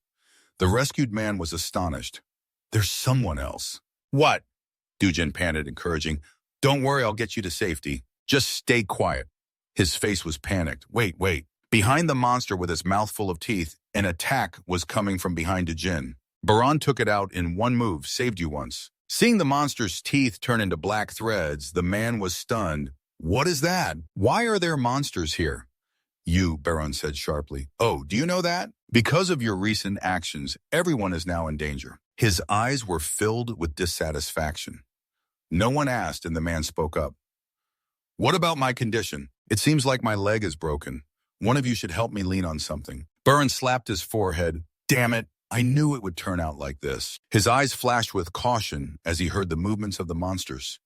The rescued man was astonished. There's someone else. What? Jujin panted, encouraging. Don't worry, I'll get you to safety. Just stay quiet. His face was panicked. Wait. Behind the monster with its mouth full of teeth, an attack was coming from behind Jujin. Baran took it out in one move. Saved you once. Seeing the monster's teeth turn into black threads, the man was stunned. What is that? Why are there monsters here? You, Baron said sharply. Oh, do you know that? Because of your recent actions, everyone is now in danger. His eyes were filled with dissatisfaction. No one asked, and the man spoke up. What about my condition? It seems like my leg is broken. One of you should help me lean on something. Baron slapped his forehead. Damn it, I knew it would turn out like this. His eyes flashed with caution as he heard the movements of the monsters.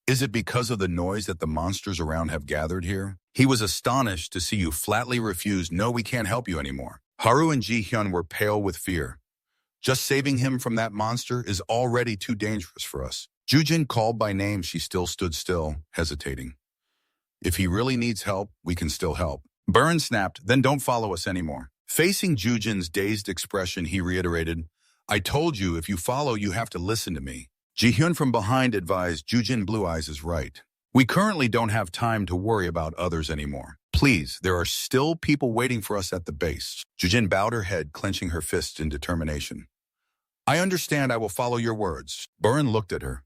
Is it because of the noise that the monsters around have gathered here? He was astonished to see you flatly refuse, no, we can't help you anymore. Haru and Ji-hyun were pale with fear. Just saving him from that monster is already too dangerous for us. Jujin called by name, she still stood still, hesitating. If he really needs help, we can still help. Baron snapped, then don't follow us anymore. Facing Jujin's dazed expression, he reiterated, I told you if you follow, you have to listen to me. Ji-hyun from behind advised, Jujin Blue Eyes is right. We currently don't have time to worry about others anymore. Please, there are still people waiting for us at the base. Jujin bowed her head, clenching her fists in determination. I understand, I will follow your words. Baron looked at her.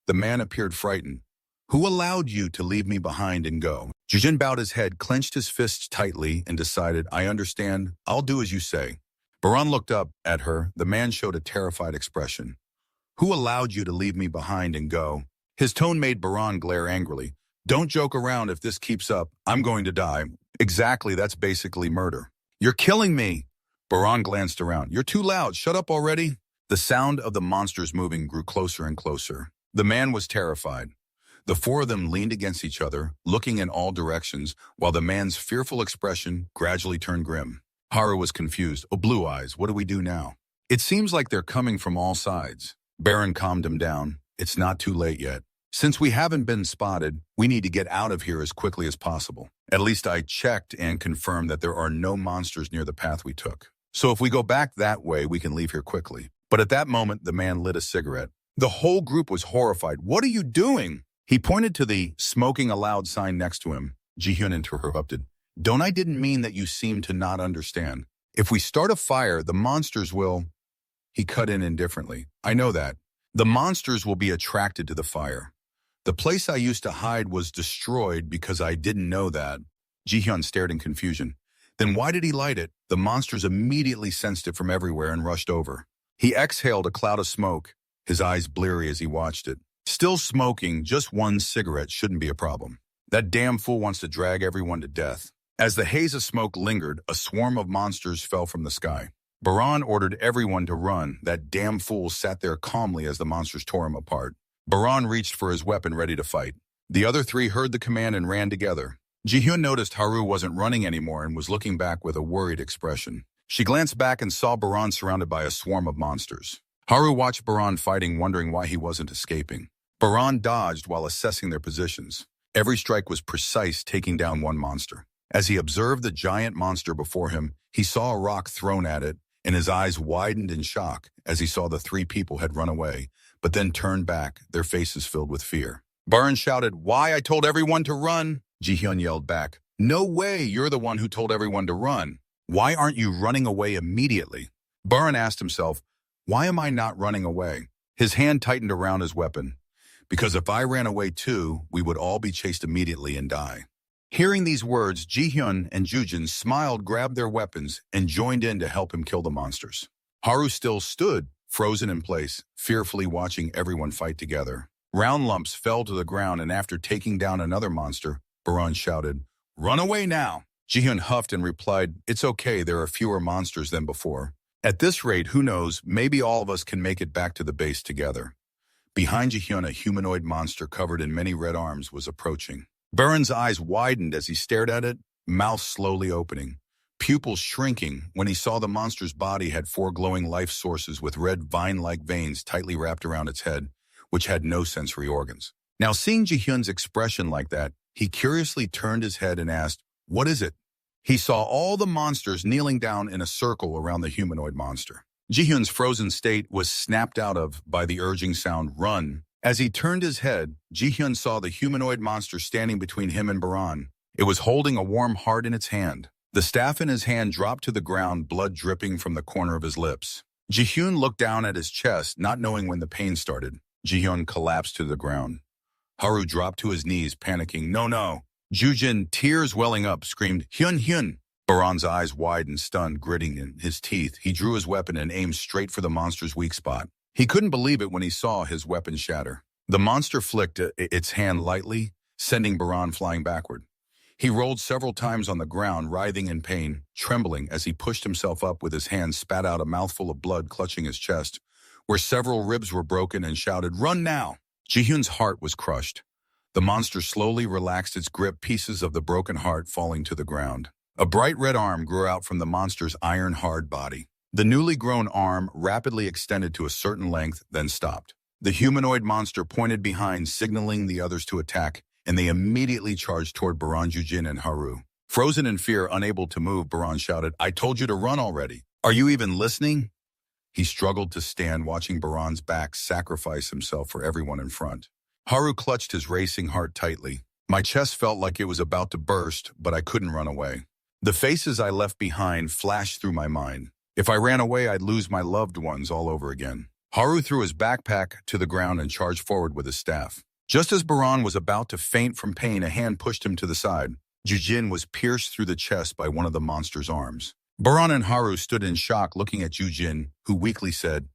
The man appeared frightened. Who allowed you to leave me behind and go? Jujin bowed his head, clenched his fists tightly, and decided, I understand, I'll do as you say. Baron looked up at her. The man showed a terrified expression. Who allowed you to leave me behind and go? His tone made Baron glare angrily. Don't joke around. If this keeps up, I'm going to die. Exactly, that's basically murder. You're killing me. Baron glanced around. You're too loud. Shut up already. The sound of the monsters moving grew closer and closer. The man was terrified. The four of them leaned against each other, looking in all directions, while the man's fearful expression gradually turned grim. Haru was confused. Oh, Blue Eyes, what do we do now? It seems like they're coming from all sides. Baron calmed him down. It's not too late yet. Since we haven't been spotted, we need to get out of here as quickly as possible. At least I checked and confirmed that there are no monsters near the path we took. So if we go back that way, we can leave here quickly. But at that moment, the man lit a cigarette. The whole group was horrified. What are you doing? He pointed to the smoking aloud sign next to him. Ji-hyun interrupted. I didn't mean that you seem to not understand. If we start a fire, the monsters will... He cut in indifferently. I know that. The monsters will be attracted to the fire. The place I used to hide was destroyed because I didn't know that. Ji-hyun stared in confusion. Then why did he light it? The monsters immediately sensed it from everywhere and rushed over. He exhaled a cloud of smoke, his eyes bleary as he watched it. Still smoking, just one cigarette shouldn't be a problem. That damn fool wants to drag everyone to death. As the haze of smoke lingered, a swarm of monsters fell from the sky. Baran ordered everyone to run. That damn fool sat there calmly as the monsters tore him apart. Baran reached for his weapon, ready to fight. The other three heard the command and ran together. Ji-hyun noticed Haru wasn't running anymore and was looking back with a worried expression. She glanced back and saw Baran surrounded by a swarm of monsters. Haru watched Baran fighting, wondering why he wasn't escaping. Baran dodged while assessing their positions. Every strike was precise, taking down one monster. As he observed the giant monster before him, he saw a rock thrown at it, and his eyes widened in shock as he saw the three people had run away, but then turned back, their faces filled with fear. Baran shouted, Why, I told everyone to run! Ji-hyun yelled back, No way, you're the one who told everyone to run. Why aren't you running away immediately? Baran asked himself, Why am I not running away? His hand tightened around his weapon. Because if I ran away too, we would all be chased immediately and die. Hearing these words, Ji-hyun and Jujin smiled, grabbed their weapons, and joined in to help him kill the monsters. Haru still stood, frozen in place, fearfully watching everyone fight together. Round lumps fell to the ground, and after taking down another monster, Baran shouted, Run away now! Ji-hyun huffed and replied, It's okay, there are fewer monsters than before. At this rate, who knows, maybe all of us can make it back to the base together. Behind Ji-hyun, a humanoid monster covered in many red arms was approaching. Baran's eyes widened as he stared at it, mouth slowly opening, pupils shrinking when he saw the monster's body had four glowing life sources with red vine-like veins tightly wrapped around its head, which had no sensory organs. Now, seeing Ji-hyun's expression like that, he curiously turned his head and asked, What is it? He saw all the monsters kneeling down in a circle around the humanoid monster. Ji-hyun's frozen state was snapped out of by the urging sound, Run! As he turned his head, Ji-hyun saw the humanoid monster standing between him and Baran. It was holding a warm heart in its hand. The staff in his hand dropped to the ground, blood dripping from the corner of his lips. Ji-hyun looked down at his chest, not knowing when the pain started. Ji-hyun collapsed to the ground. Haru dropped to his knees, panicking. No, no. Ju-jin, tears welling up, screamed, Hyun, Hyun. Baran's eyes widened, stunned, gritting in his teeth. He drew his weapon and aimed straight for the monster's weak spot. He couldn't believe it when he saw his weapon shatter. The monster flicked its hand lightly, sending Baran flying backward. He rolled several times on the ground, writhing in pain, trembling as he pushed himself up with his hands spat out a mouthful of blood clutching his chest, where several ribs were broken, and shouted, Run now! Ji-hyun's heart was crushed. The monster slowly relaxed its grip, pieces of the broken heart falling to the ground. A bright red arm grew out from the monster's iron-hard body. The newly grown arm rapidly extended to a certain length, then stopped. The humanoid monster pointed behind, signaling the others to attack, and they immediately charged toward Baran, Ju-jin, and Haru. Frozen in fear, unable to move, Baran shouted, I told you to run already. Are you even listening? He struggled to stand, watching Baran's back sacrifice himself for everyone in front. Haru clutched his racing heart tightly. My chest felt like it was about to burst, but I couldn't run away. The faces I left behind flashed through my mind. If I ran away, I'd lose my loved ones all over again. Haru threw his backpack to the ground and charged forward with his staff. Just as Baran was about to faint from pain, a hand pushed him to the side. Ju-jin was pierced through the chest by one of the monster's arms. Baran and Haru stood in shock, looking at Ju-jin, who weakly said,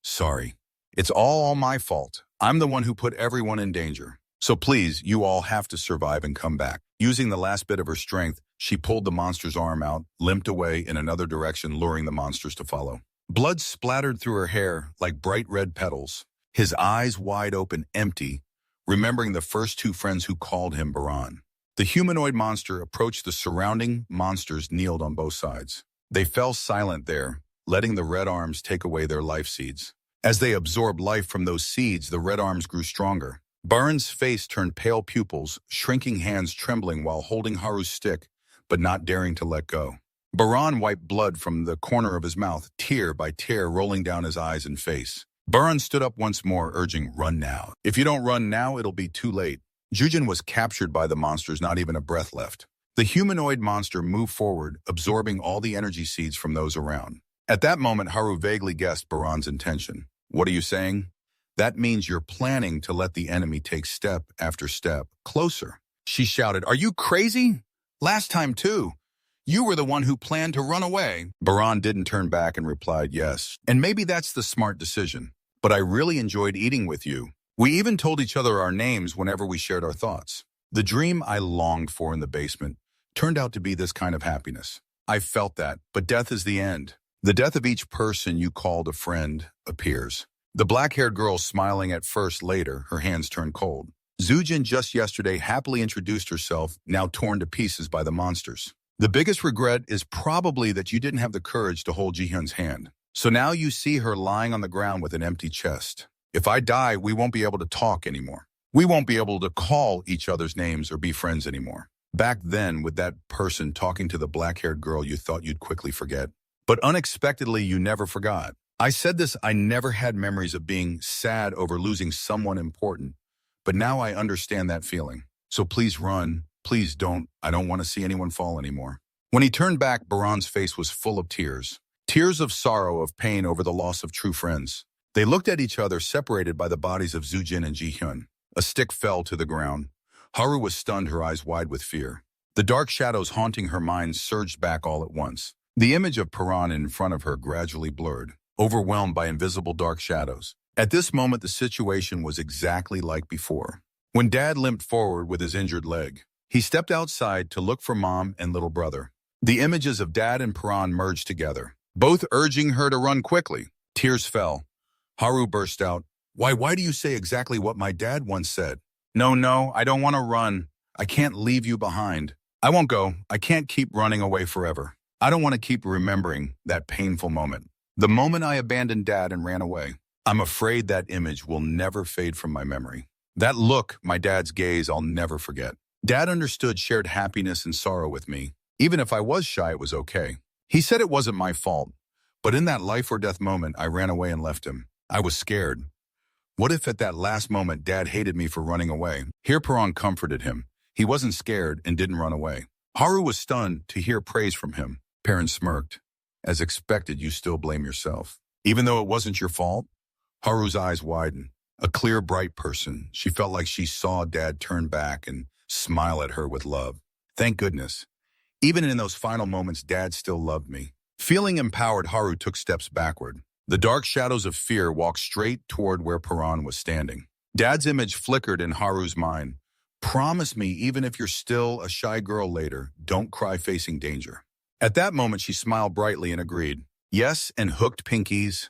Sorry. It's all my fault. I'm the one who put everyone in danger. So please, you all have to survive and come back. Using the last bit of her strength, she pulled the monster's arm out, limped away in another direction, luring the monsters to follow. Blood splattered through her hair like bright red petals. His eyes wide open, empty, remembering the first two friends who called him Baran. The humanoid monster approached the surrounding monsters kneeled on both sides. They fell silent there, letting the red arms take away their life seeds. As they absorbed life from those seeds, the red arms grew stronger. Baran's face turned pale, pupils, shrinking hands trembling while holding Haru's stick, but not daring to let go. Baran wiped blood from the corner of his mouth, tear by tear rolling down his eyes and face. Baran stood up once more, urging, Run now. If you don't run now, it'll be too late. Ju-jin was captured by the monsters, not even a breath left. The humanoid monster moved forward, absorbing all the energy seeds from those around. At that moment, Haru vaguely guessed Baran's intention. What are you saying? That means you're planning to let the enemy take step after step closer. She shouted, Are you crazy? Last time too. You were the one who planned to run away. Baran didn't turn back and replied, Yes. And maybe that's the smart decision. But I really enjoyed eating with you. We even told each other our names whenever we shared our thoughts. The dream I longed for in the basement turned out to be this kind of happiness. I felt that, but death is the end. The death of each person you called a friend appears. The black-haired girl smiling at first, later, her hands turned cold. Ju-jin just yesterday happily introduced herself, now torn to pieces by the monsters. The biggest regret is probably that you didn't have the courage to hold Ji-hyun's hand. So now you see her lying on the ground with an empty chest. If I die, we won't be able to talk anymore. We won't be able to call each other's names or be friends anymore. Back then, with that person talking to the black-haired girl, you thought you'd quickly forget. But unexpectedly, you never forgot. I said this, I never had memories of being sad over losing someone important. But now I understand that feeling. So please run. Please don't. I don't want to see anyone fall anymore. When he turned back, Baran's face was full of tears. Tears of sorrow, of pain over the loss of true friends. They looked at each other, separated by the bodies of Ju-jin and Ji-hyun. A stick fell to the ground. Haru was stunned, her eyes wide with fear. The dark shadows haunting her mind surged back all at once. The image of Baran in front of her gradually blurred, overwhelmed by invisible dark shadows. At this moment, the situation was exactly like before. When Dad limped forward with his injured leg, he stepped outside to look for Mom and little brother. The images of Dad and Baran merged together, both urging her to run quickly. Tears fell. Haru burst out, Why do you say exactly what my dad once said? No, I don't want to run. I can't leave you behind. I won't go. I can't keep running away forever. I don't want to keep remembering that painful moment. The moment I abandoned Dad and ran away. I'm afraid that image will never fade from my memory. That look, my dad's gaze, I'll never forget. Dad understood, shared happiness and sorrow with me. Even if I was shy, it was okay. He said it wasn't my fault. But in that life or death moment, I ran away and left him. I was scared. What if at that last moment, Dad hated me for running away? Here Baran comforted him. He wasn't scared and didn't run away. Haru was stunned to hear praise from him. Perrin smirked. As expected, you still blame yourself. Even though it wasn't your fault? Haru's eyes widened. A clear, bright person. She felt like she saw Dad turn back and smile at her with love. Thank goodness. Even in those final moments, Dad still loved me. Feeling empowered, Haru took steps backward. The dark shadows of fear walked straight toward where Paran was standing. Dad's image flickered in Haru's mind. Promise me, even if you're still a shy girl later, don't cry facing danger. At that moment, she smiled brightly and agreed. Yes, and hooked pinkies.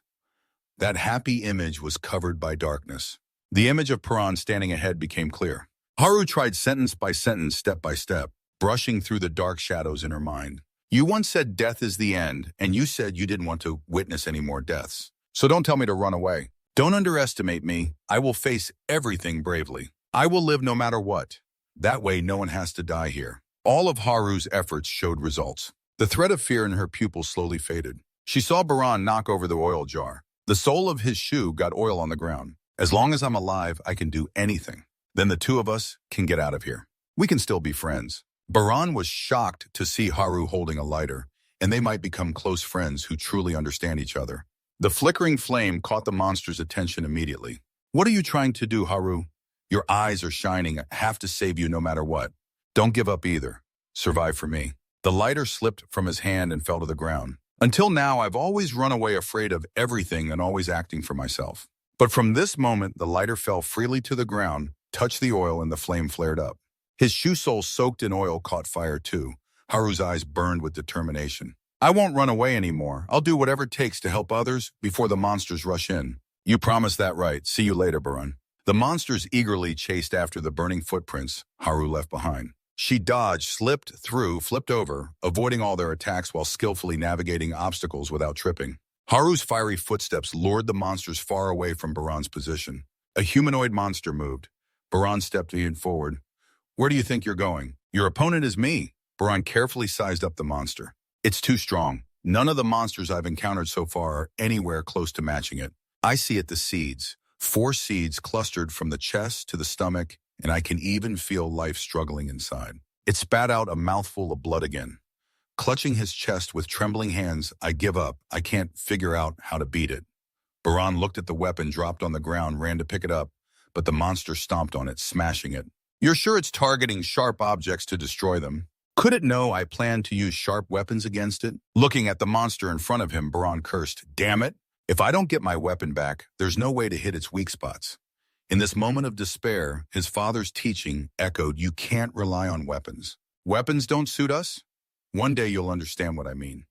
That happy image was covered by darkness. The image of Paran standing ahead became clear. Haru tried sentence by sentence, step by step, brushing through the dark shadows in her mind. You once said death is the end, and you said you didn't want to witness any more deaths. So don't tell me to run away. Don't underestimate me. I will face everything bravely. I will live no matter what. That way no one has to die here. All of Haru's efforts showed results. The threat of fear in her pupils slowly faded. She saw Baran knock over the oil jar. The sole of his shoe got oil on the ground. As long as I'm alive, I can do anything. Then the two of us can get out of here. We can still be friends. Baran was shocked to see Haru holding a lighter, and they might become close friends who truly understand each other. The flickering flame caught the monster's attention immediately. What are you trying to do, Haru? Your eyes are shining. I have to save you no matter what. Don't give up either. Survive for me. The lighter slipped from his hand and fell to the ground. Until now, I've always run away afraid of everything and always acting for myself. But from this moment, the lighter fell freely to the ground, touched the oil, and the flame flared up. His shoe sole, soaked in oil, caught fire too. Haru's eyes burned with determination. I won't run away anymore. I'll do whatever it takes to help others before the monsters rush in. You promised that right. See you later, Baran. The monsters eagerly chased after the burning footprints Haru left behind. She dodged, slipped through, flipped over, avoiding all their attacks while skillfully navigating obstacles without tripping. Haru's fiery footsteps lured the monsters far away from Baran's position. A humanoid monster moved. Baran stepped in forward. Where do you think you're going? Your opponent is me. Baran carefully sized up the monster. It's too strong. None of the monsters I've encountered so far are anywhere close to matching it. I see the seeds. 4 seeds clustered from the chest to the stomach, and I can even feel life struggling inside. It spat out a mouthful of blood again. Clutching his chest with trembling hands, I give up. I can't figure out how to beat it. Baran looked at the weapon, dropped on the ground, ran to pick it up, but the monster stomped on it, smashing it. You're sure it's targeting sharp objects to destroy them? Could it know I plan to use sharp weapons against it? Looking at the monster in front of him, Baran cursed, Damn it! If I don't get my weapon back, there's no way to hit its weak spots. In this moment of despair, his father's teaching echoed, You can't rely on weapons. Weapons don't suit us? One day you'll understand what I mean.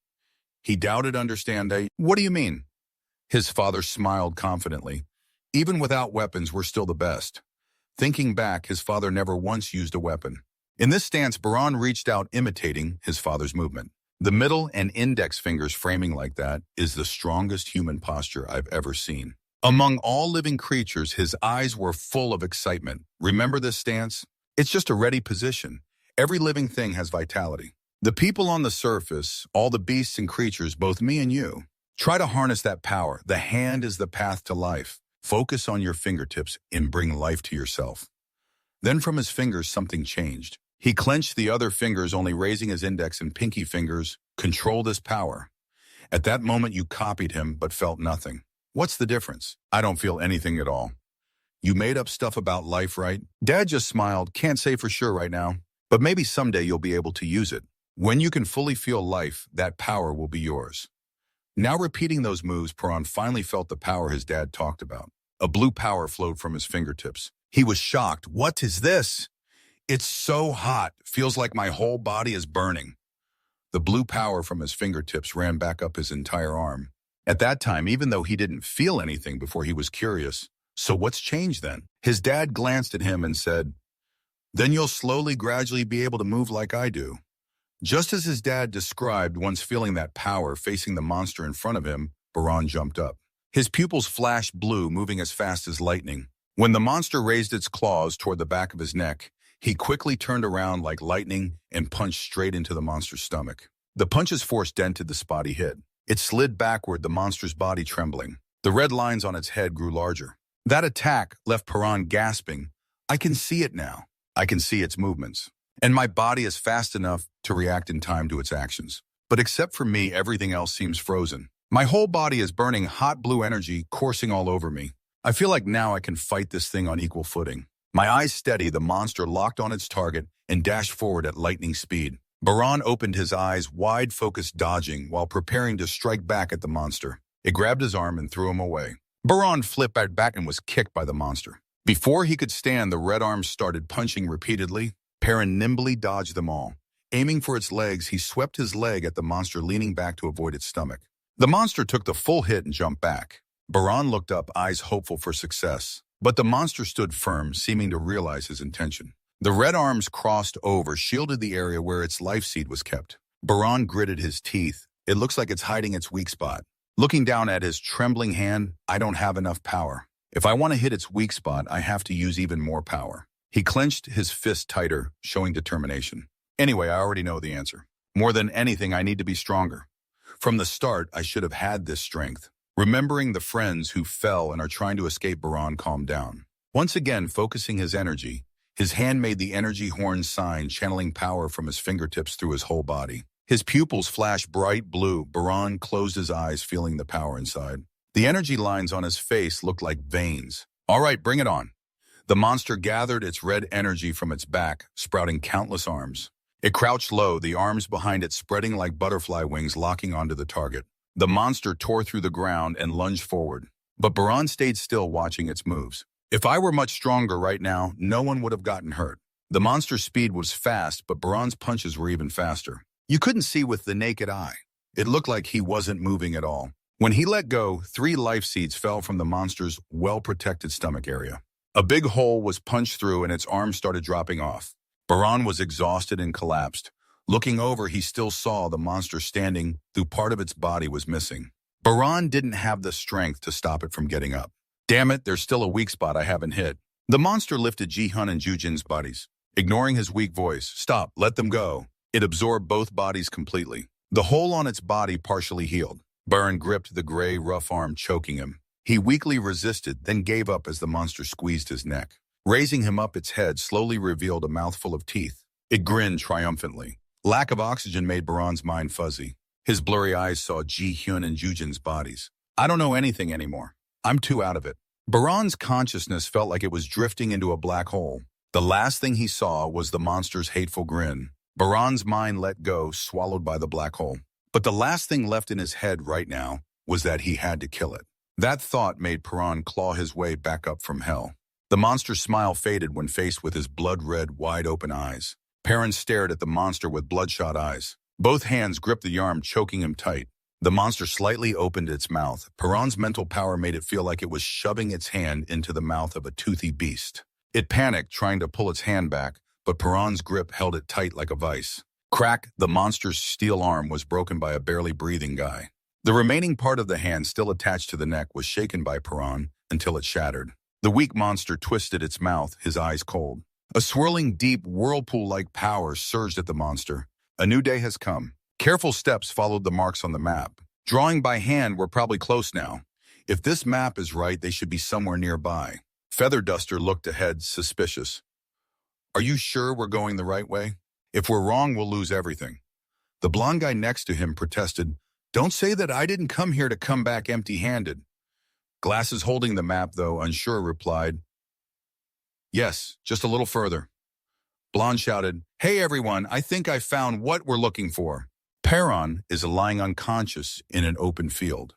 He doubted understanding. What do you mean? His father smiled confidently. Even without weapons, we're still the best. Thinking back, his father never once used a weapon. In this stance, Baran reached out, imitating his father's movement. The middle and index fingers framing like that is the strongest human posture I've ever seen. Among all living creatures, his eyes were full of excitement. Remember this stance? It's just a ready position. Every living thing has vitality. The people on the surface, all the beasts and creatures, both me and you, try to harness that power. The hand is the path to life. Focus on your fingertips and bring life to yourself. Then from his fingers, something changed. He clenched the other fingers, only raising his index and pinky fingers. Control this power. At that moment, you copied him, but felt nothing. What's the difference? I don't feel anything at all. You made up stuff about life, right? Dad just smiled. Can't say for sure right now, but maybe someday you'll be able to use it. When you can fully feel life, that power will be yours. Now repeating those moves, Paran finally felt the power his dad talked about. A blue power flowed from his fingertips. He was shocked. What is this? It's so hot. Feels like my whole body is burning. The blue power from his fingertips ran back up his entire arm. At that time, even though he didn't feel anything before, he was curious. So what's changed then? His dad glanced at him and said, Then you'll slowly, gradually be able to move like I do. Just as his dad described, once feeling that power facing the monster in front of him, Baran jumped up. His pupils flashed blue, moving as fast as lightning. When the monster raised its claws toward the back of his neck, he quickly turned around like lightning and punched straight into the monster's stomach. The punch's force dented the spot he hit. It slid backward, the monster's body trembling. The red lines on its head grew larger. That attack left Paran gasping. I can see it now. I can see its movements. And my body is fast enough to react in time to its actions. But except for me, everything else seems frozen. My whole body is burning hot blue energy coursing all over me. I feel like now I can fight this thing on equal footing. My eyes steady, the monster locked on its target and dashed forward at lightning speed. Baran opened his eyes wide, focused, dodging, while preparing to strike back at the monster. It grabbed his arm and threw him away. Baran flipped back and was kicked by the monster. Before he could stand, the red arm started punching repeatedly. Perrin nimbly dodged them all. Aiming for its legs, he swept his leg at the monster, leaning back to avoid its stomach. The monster took the full hit and jumped back. Baran looked up, eyes hopeful for success. But the monster stood firm, seeming to realize his intention. The red arms crossed over, shielded the area where its life seed was kept. Baran gritted his teeth. It looks like it's hiding its weak spot. Looking down at his trembling hand, I don't have enough power. If I want to hit its weak spot, I have to use even more power. He clenched his fist tighter, showing determination. Anyway, I already know the answer. More than anything, I need to be stronger. From the start, I should have had this strength. Remembering the friends who fell and are trying to escape, Baran calmed down. Once again, focusing his energy, his hand made the energy horn sign, channeling power from his fingertips through his whole body. His pupils flashed bright blue. Baran closed his eyes, feeling the power inside. The energy lines on his face looked like veins. All right, bring it on. The monster gathered its red energy from its back, sprouting countless arms. It crouched low, the arms behind it spreading like butterfly wings, locking onto the target. The monster tore through the ground and lunged forward. But Baran stayed still, watching its moves. If I were much stronger right now, no one would have gotten hurt. The monster's speed was fast, but Baran's punches were even faster. You couldn't see with the naked eye. It looked like he wasn't moving at all. When he let go, 3 life seeds fell from the monster's well-protected stomach area. A big hole was punched through and its arms started dropping off. Baran was exhausted and collapsed. Looking over, he still saw the monster standing, though part of its body was missing. Baran didn't have the strength to stop it from getting up. Damn it, there's still a weak spot I haven't hit. The monster lifted Ji-hun and Ju-jin's bodies. Ignoring his weak voice, stop, let them go. It absorbed both bodies completely. The hole on its body partially healed. Baran gripped the gray, rough arm, choking him. He weakly resisted, then gave up as the monster squeezed his neck. Raising him up, its head slowly revealed a mouthful of teeth. It grinned triumphantly. Lack of oxygen made Baran's mind fuzzy. His blurry eyes saw Ji-hyun and Ju-jin's bodies. I don't know anything anymore. I'm too out of it. Baran's consciousness felt like it was drifting into a black hole. The last thing he saw was the monster's hateful grin. Baran's mind let go, swallowed by the black hole. But the last thing left in his head right now was that he had to kill it. That thought made Baran claw his way back up from hell. The monster's smile faded when faced with his blood-red, wide-open eyes. Perrin stared at the monster with bloodshot eyes. Both hands gripped the arm, choking him tight. The monster slightly opened its mouth. Perrin's mental power made it feel like it was shoving its hand into the mouth of a toothy beast. It panicked, trying to pull its hand back, but Perrin's grip held it tight like a vice. Crack, the monster's steel arm was broken by a barely breathing guy. The remaining part of the hand, still attached to the neck, was shaken by Perrin until it shattered. The weak monster twisted its mouth, his eyes cold. A swirling, deep, whirlpool-like power surged at the monster. A new day has come. Careful steps followed the marks on the map. Drawing by hand, we're probably close now. If this map is right, they should be somewhere nearby. Feather Duster looked ahead, suspicious. Are you sure we're going the right way? If we're wrong, we'll lose everything. The blonde guy next to him protested, Don't say that I didn't come here to come back empty-handed. Glasses holding the map, though unsure, replied, Yes, just a little further. Blonde shouted, Hey everyone, I think I found what we're looking for. Perrin is lying unconscious in an open field.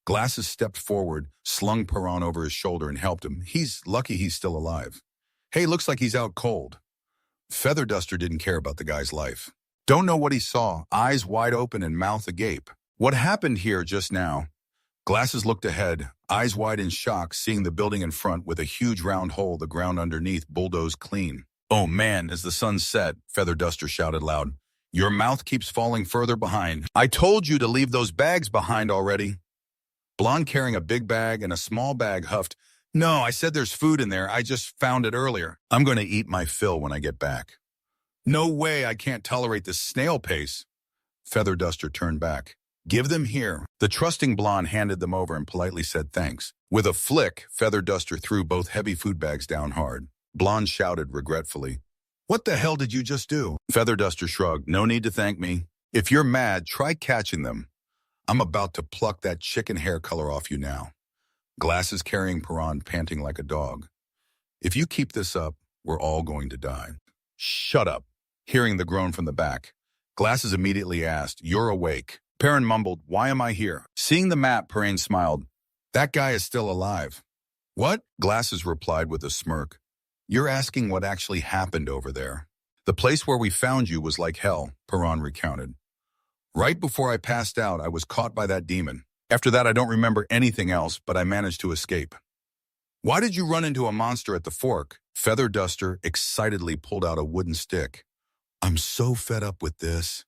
Glasses stepped forward, slung Perrin over his shoulder and helped him. He's lucky he's still alive. Hey, looks like he's out cold. Feather Duster didn't care about the guy's life. Don't know what he saw, eyes wide open and mouth agape. What happened here just now? Glasses looked ahead, eyes wide in shock, seeing the building in front with a huge round hole, the ground underneath bulldozed clean. Oh man, as the sun set, Feather Duster shouted loud. Your mouth keeps falling further behind. I told you to leave those bags behind already. Blonde carrying a big bag and a small bag huffed, No, I said there's food in there. I just found it earlier. I'm going to eat my fill when I get back. No way, I can't tolerate this snail pace. Feather Duster turned back. Give them here. The trusting blonde handed them over and politely said thanks. With a flick, Feather Duster threw both heavy food bags down hard. Blonde shouted regretfully, What the hell did you just do? Feather Duster shrugged. No need to thank me. If you're mad, try catching them. I'm about to pluck that chicken hair color off you now. Glasses carrying Paran panting like a dog. If you keep this up, we're all going to die. Shut up. Hearing the groan from the back, Glasses immediately asked, "You're awake." Perrin mumbled, "Why am I here?" Seeing the map, Perrin smiled. "That guy is still alive." "What?" Glasses replied with a smirk. "You're asking what actually happened over there. The place where we found you was like hell," Perrin recounted. "Right before I passed out, I was caught by that demon. After that, I don't remember anything else, but I managed to escape." "Why did you run into a monster at the fork?" Feather Duster excitedly pulled out a wooden stick. "I'm so fed up with this.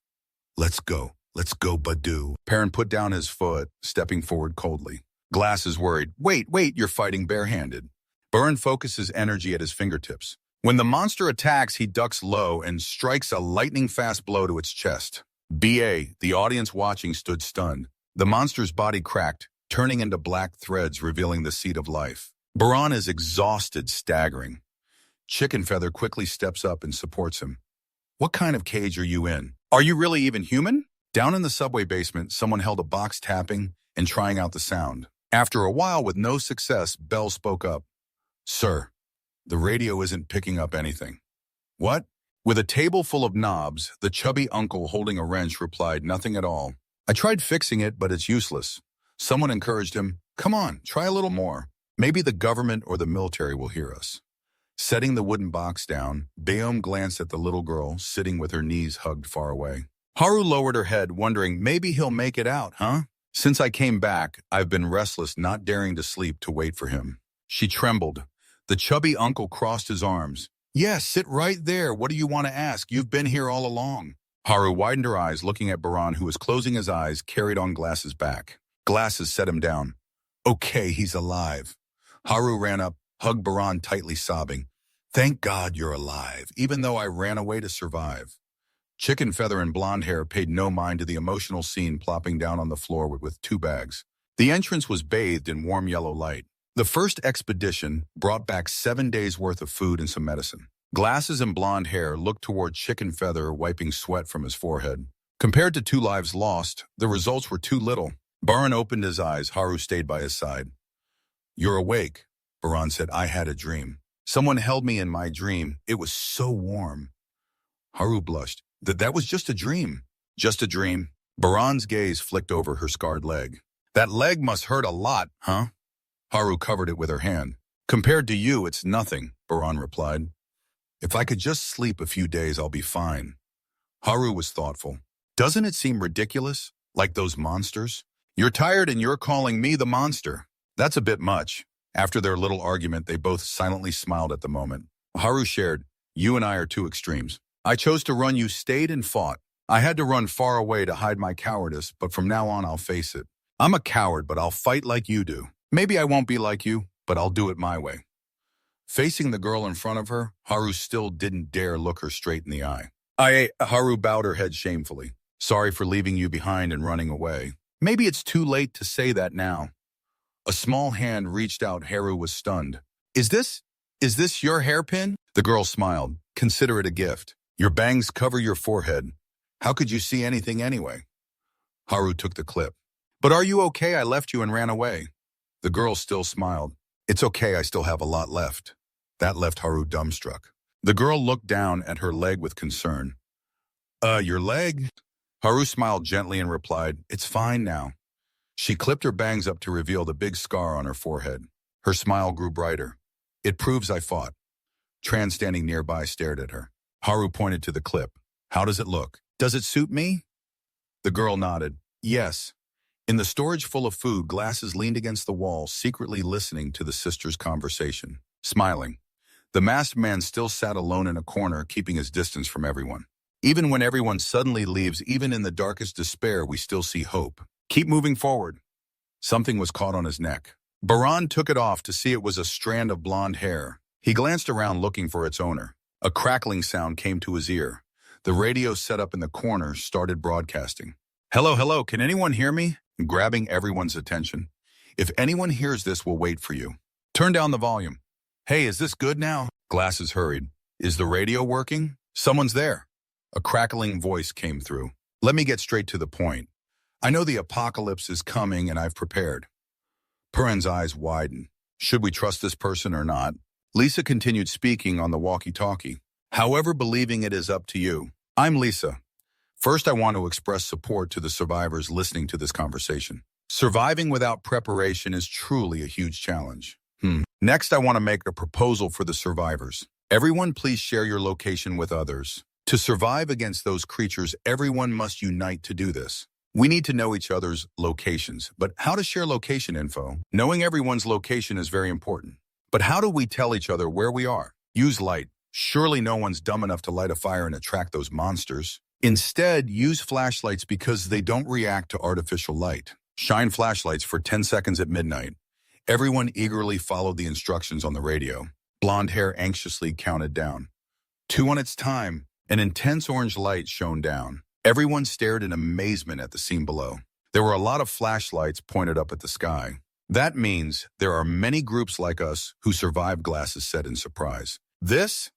Let's go, Badu." Perrin put down his foot, stepping forward coldly. Glasses worried. Wait, you're fighting barehanded." Perrin focuses energy at his fingertips. When the monster attacks, he ducks low and strikes a lightning-fast blow to its chest. B.A., the audience watching, stood stunned. The monster's body cracked, turning into black threads, revealing the seed of life. Baran is exhausted, staggering. Chicken Feather quickly steps up and supports him. "What kind of cage are you in? Are you really even human?" Down in the subway basement, someone held a box tapping and trying out the sound. After a while, with no success, Bell spoke up. "Sir, the radio isn't picking up anything." "What?" With a table full of knobs, the chubby uncle holding a wrench replied, "Nothing at all. I tried fixing it, but it's useless." Someone encouraged him, "Come on, try a little more. Maybe the government or the military will hear us." Setting the wooden box down, Bayom glanced at the little girl, sitting with her knees hugged far away. Haru lowered her head, wondering, maybe he'll make it out, huh? "Since I came back, I've been restless, not daring to sleep to wait for him." She trembled. The chubby uncle crossed his arms. "Yes, sit right there. What do you want to ask? You've been here all along." Haru widened her eyes, looking at Baran, who was closing his eyes, carried on Glasses' back. Glasses set him down. "Okay, he's alive." Haru ran up, hugged Baran tightly, sobbing. "Thank God you're alive, even though I ran away to survive." Chicken Feather and Blonde Hair paid no mind to the emotional scene plopping down on the floor with two bags. The entrance was bathed in warm yellow light. The first expedition brought back 7 days' worth of food and some medicine. Glasses and Blonde Hair looked toward Chicken Feather, wiping sweat from his forehead. Compared to 2 lives lost, the results were too little. Baran opened his eyes. Haru stayed by his side. "You're awake," Baran said. "I had a dream. Someone held me in my dream. It was so warm." Haru blushed. That was just a dream." "Just a dream." Baran's gaze flicked over her scarred leg. "That leg must hurt a lot, huh?" Haru covered it with her hand. "Compared to you, it's nothing," Baran replied. "If I could just sleep a few days, I'll be fine." Haru was thoughtful. "Doesn't it seem ridiculous? Like those monsters? You're tired and you're calling me the monster. That's a bit much." After their little argument, they both silently smiled at the moment. Haru shared, "You and I are two extremes. I chose to run, you stayed and fought. I had to run far away to hide my cowardice, but from now on I'll face it. I'm a coward, but I'll fight like you do. Maybe I won't be like you, but I'll do it my way." Facing the girl in front of her, Haru still didn't dare look her straight in the eye. Haru bowed her head shamefully. "Sorry for leaving you behind and running away. Maybe it's too late to say that now." A small hand reached out. Haru was stunned. Is this your hairpin?" The girl smiled. "Consider it a gift. Your bangs cover your forehead. How could you see anything anyway?" Haru took the clip. "But are you okay? I left you and ran away." The girl still smiled. "It's okay, I still have a lot left." That left Haru dumbstruck. The girl looked down at her leg with concern. Your leg?" Haru smiled gently and replied, "It's fine now." She clipped her bangs up to reveal the big scar on her forehead. Her smile grew brighter. "It proves I fought." Tran, standing nearby, stared at her. Haru pointed to the clip. "How does it look? Does it suit me?" The girl nodded. "Yes." In the storage full of food, Glasses leaned against the wall, secretly listening to the sisters' conversation, smiling. The masked man still sat alone in a corner, keeping his distance from everyone. Even when everyone suddenly leaves, even in the darkest despair, we still see hope. Keep moving forward. Something was caught on his neck. Baran took it off to see it was a strand of blonde hair. He glanced around looking for its owner. A crackling sound came to his ear. The radio set up in the corner started broadcasting. Hello, can anyone hear me?" Grabbing everyone's attention. "If anyone hears this, we'll wait for you. Turn down the volume." "Hey, is this good now?" Glasses hurried. "Is the radio working? Someone's there." A crackling voice came through. "Let me get straight to the point. I know the apocalypse is coming and I've prepared." Perrin's eyes widened. Should we trust this person or not? Lisa continued speaking on the walkie-talkie. However, believing it is up to you. I'm Lisa. First, I want to express support to the survivors listening to this conversation. Surviving without preparation is truly a huge challenge. Next, I want to make a proposal for the survivors. Everyone, please share your location with others. To survive against those creatures, everyone must unite to do this. We need to know each other's locations, but how to share location info? Knowing everyone's location is very important. But how do we tell each other where we are? Use light. Surely no one's dumb enough to light a fire and attract those monsters. Instead, use flashlights because they don't react to artificial light. Shine flashlights for 10 seconds at midnight. Everyone eagerly followed the instructions on the radio. Blonde hair anxiously counted down. 2 on its time. An intense orange light shone down. Everyone stared in amazement at the scene below. There were a lot of flashlights pointed up at the sky. That means there are many groups like us who survived, Glasses said in surprise. This?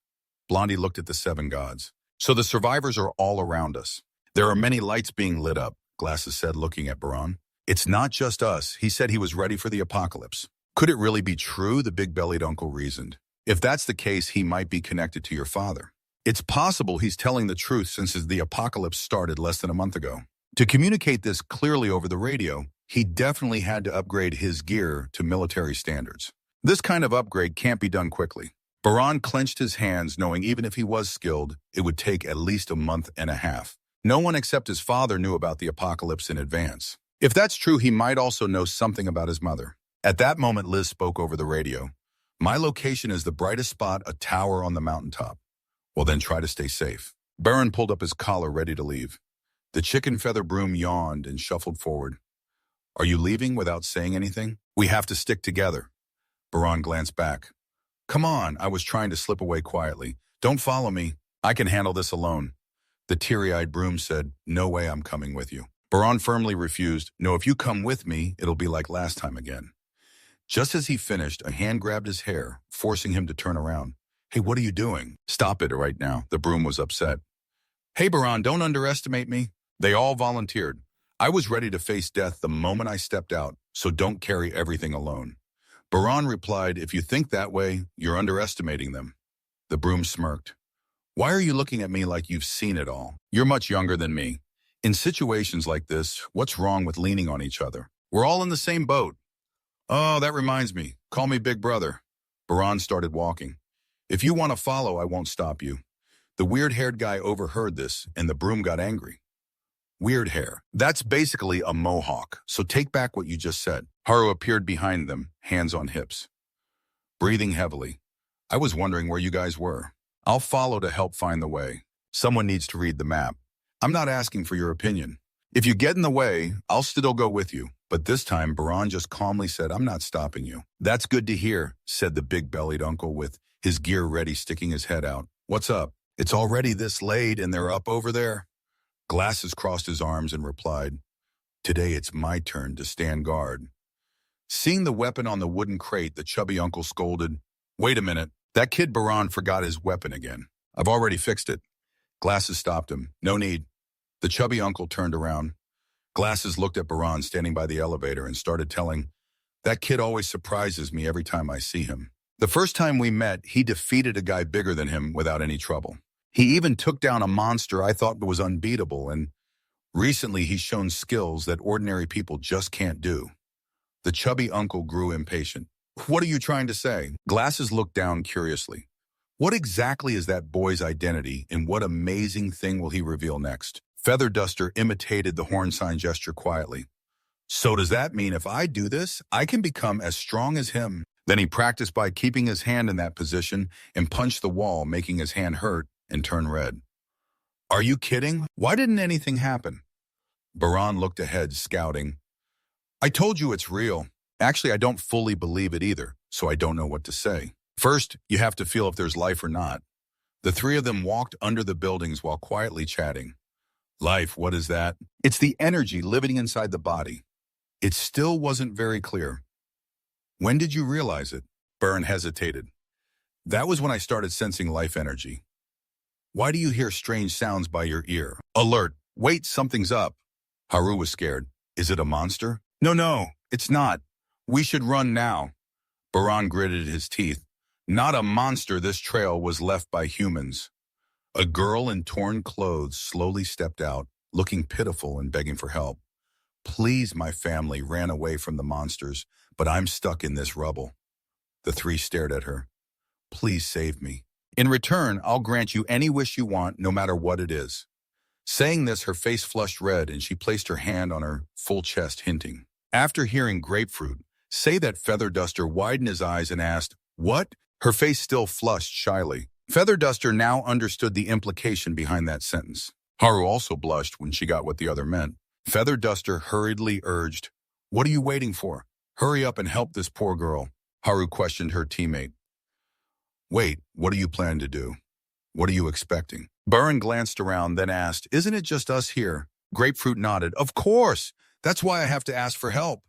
Blondie looked at the 7 gods. So the survivors are all around us. There are many lights being lit up, Glasses said, looking at Baran. It's not just us. He said he was ready for the apocalypse. Could it really be true? The big-bellied uncle reasoned. If that's the case, he might be connected to your father. It's possible he's telling the truth since the apocalypse started less than a month ago. To communicate this clearly over the radio, he definitely had to upgrade his gear to military standards. This kind of upgrade can't be done quickly. Baran clenched his hands, knowing even if he was skilled, it would take at least a month and a half. No one except his father knew about the apocalypse in advance. If that's true, he might also know something about his mother. At that moment, Liz spoke over the radio. My location is the brightest spot, a tower on the mountaintop. Well, then try to stay safe. Baran pulled up his collar, ready to leave. The chicken feather broom yawned and shuffled forward. Are you leaving without saying anything? We have to stick together. Baran glanced back. Come on, I was trying to slip away quietly. Don't follow me. I can handle this alone. The teary-eyed broom said, no way, I'm coming with you. Baran firmly refused. No, if you come with me, it'll be like last time again. Just as he finished, a hand grabbed his hair, forcing him to turn around. Hey, what are you doing? Stop it right now. The broom was upset. Hey, Baran, don't underestimate me. They all volunteered. I was ready to face death the moment I stepped out, so don't carry everything alone. Baran replied, if you think that way, you're underestimating them. The broom smirked. Why are you looking at me like you've seen it all? You're much younger than me. In situations like this, what's wrong with leaning on each other? We're all in the same boat. Oh, that reminds me. Call me Big Brother. Baran started walking. If you want to follow, I won't stop you. The weird-haired guy overheard this, and the broom got angry. Weird hair. That's basically a mohawk, so take back what you just said. Haru appeared behind them, hands on hips. Breathing heavily. I was wondering where you guys were. I'll follow to help find the way. Someone needs to read the map. I'm not asking for your opinion. If you get in the way, I'll still go with you. But this time, Baran just calmly said, I'm not stopping you. That's good to hear, said the big-bellied uncle with his gear ready, sticking his head out. What's up? It's already this late and they're up over there? Glasses crossed his arms and replied, today it's my turn to stand guard. Seeing the weapon on the wooden crate, the chubby uncle scolded, wait a minute, that kid Baran forgot his weapon again. I've already fixed it. Glasses stopped him. No need. The chubby uncle turned around. Glasses looked at Baran standing by the elevator and started telling, that kid always surprises me every time I see him. The first time we met, he defeated a guy bigger than him without any trouble. He even took down a monster I thought was unbeatable, and recently he's shown skills that ordinary people just can't do. The chubby uncle grew impatient. What are you trying to say? Glasses looked down curiously. What exactly is that boy's identity, and what amazing thing will he reveal next? Feather Duster imitated the horn sign gesture quietly. So does that mean if I do this, I can become as strong as him? Then he practiced by keeping his hand in that position and punched the wall, making his hand hurt and turn red. Are you kidding? Why didn't anything happen? Baran looked ahead, scouting. I told you it's real. Actually, I don't fully believe it either, so I don't know what to say. First, you have to feel if there's life or not. The 3 of them walked under the buildings while quietly chatting. Life, what is that? It's the energy living inside the body. It still wasn't very clear. When did you realize it? Baran hesitated. That was when I started sensing life energy. Why do you hear strange sounds by your ear? Alert! Wait, something's up. Haru was scared. Is it a monster? No, it's not. We should run now. Baran gritted his teeth. Not a monster, this trail was left by humans. A girl in torn clothes slowly stepped out, looking pitiful and begging for help. Please, my family ran away from the monsters, but I'm stuck in this rubble. The three stared at her. Please save me. In return, I'll grant you any wish you want, no matter what it is. Saying this, her face flushed red and she placed her hand on her full chest, hinting. After hearing grapefruit, say that Feather Duster widened his eyes and asked, what? Her face still flushed shyly. Feather Duster now understood the implication behind that sentence. Haru also blushed when she got what the other meant. Feather Duster hurriedly urged, what are you waiting for? Hurry up and help this poor girl. Haru questioned her teammate. Wait, what do you plan to do? What are you expecting? Baran glanced around, then asked, isn't it just us here? Grapefruit nodded. Of course! That's why I have to ask for help.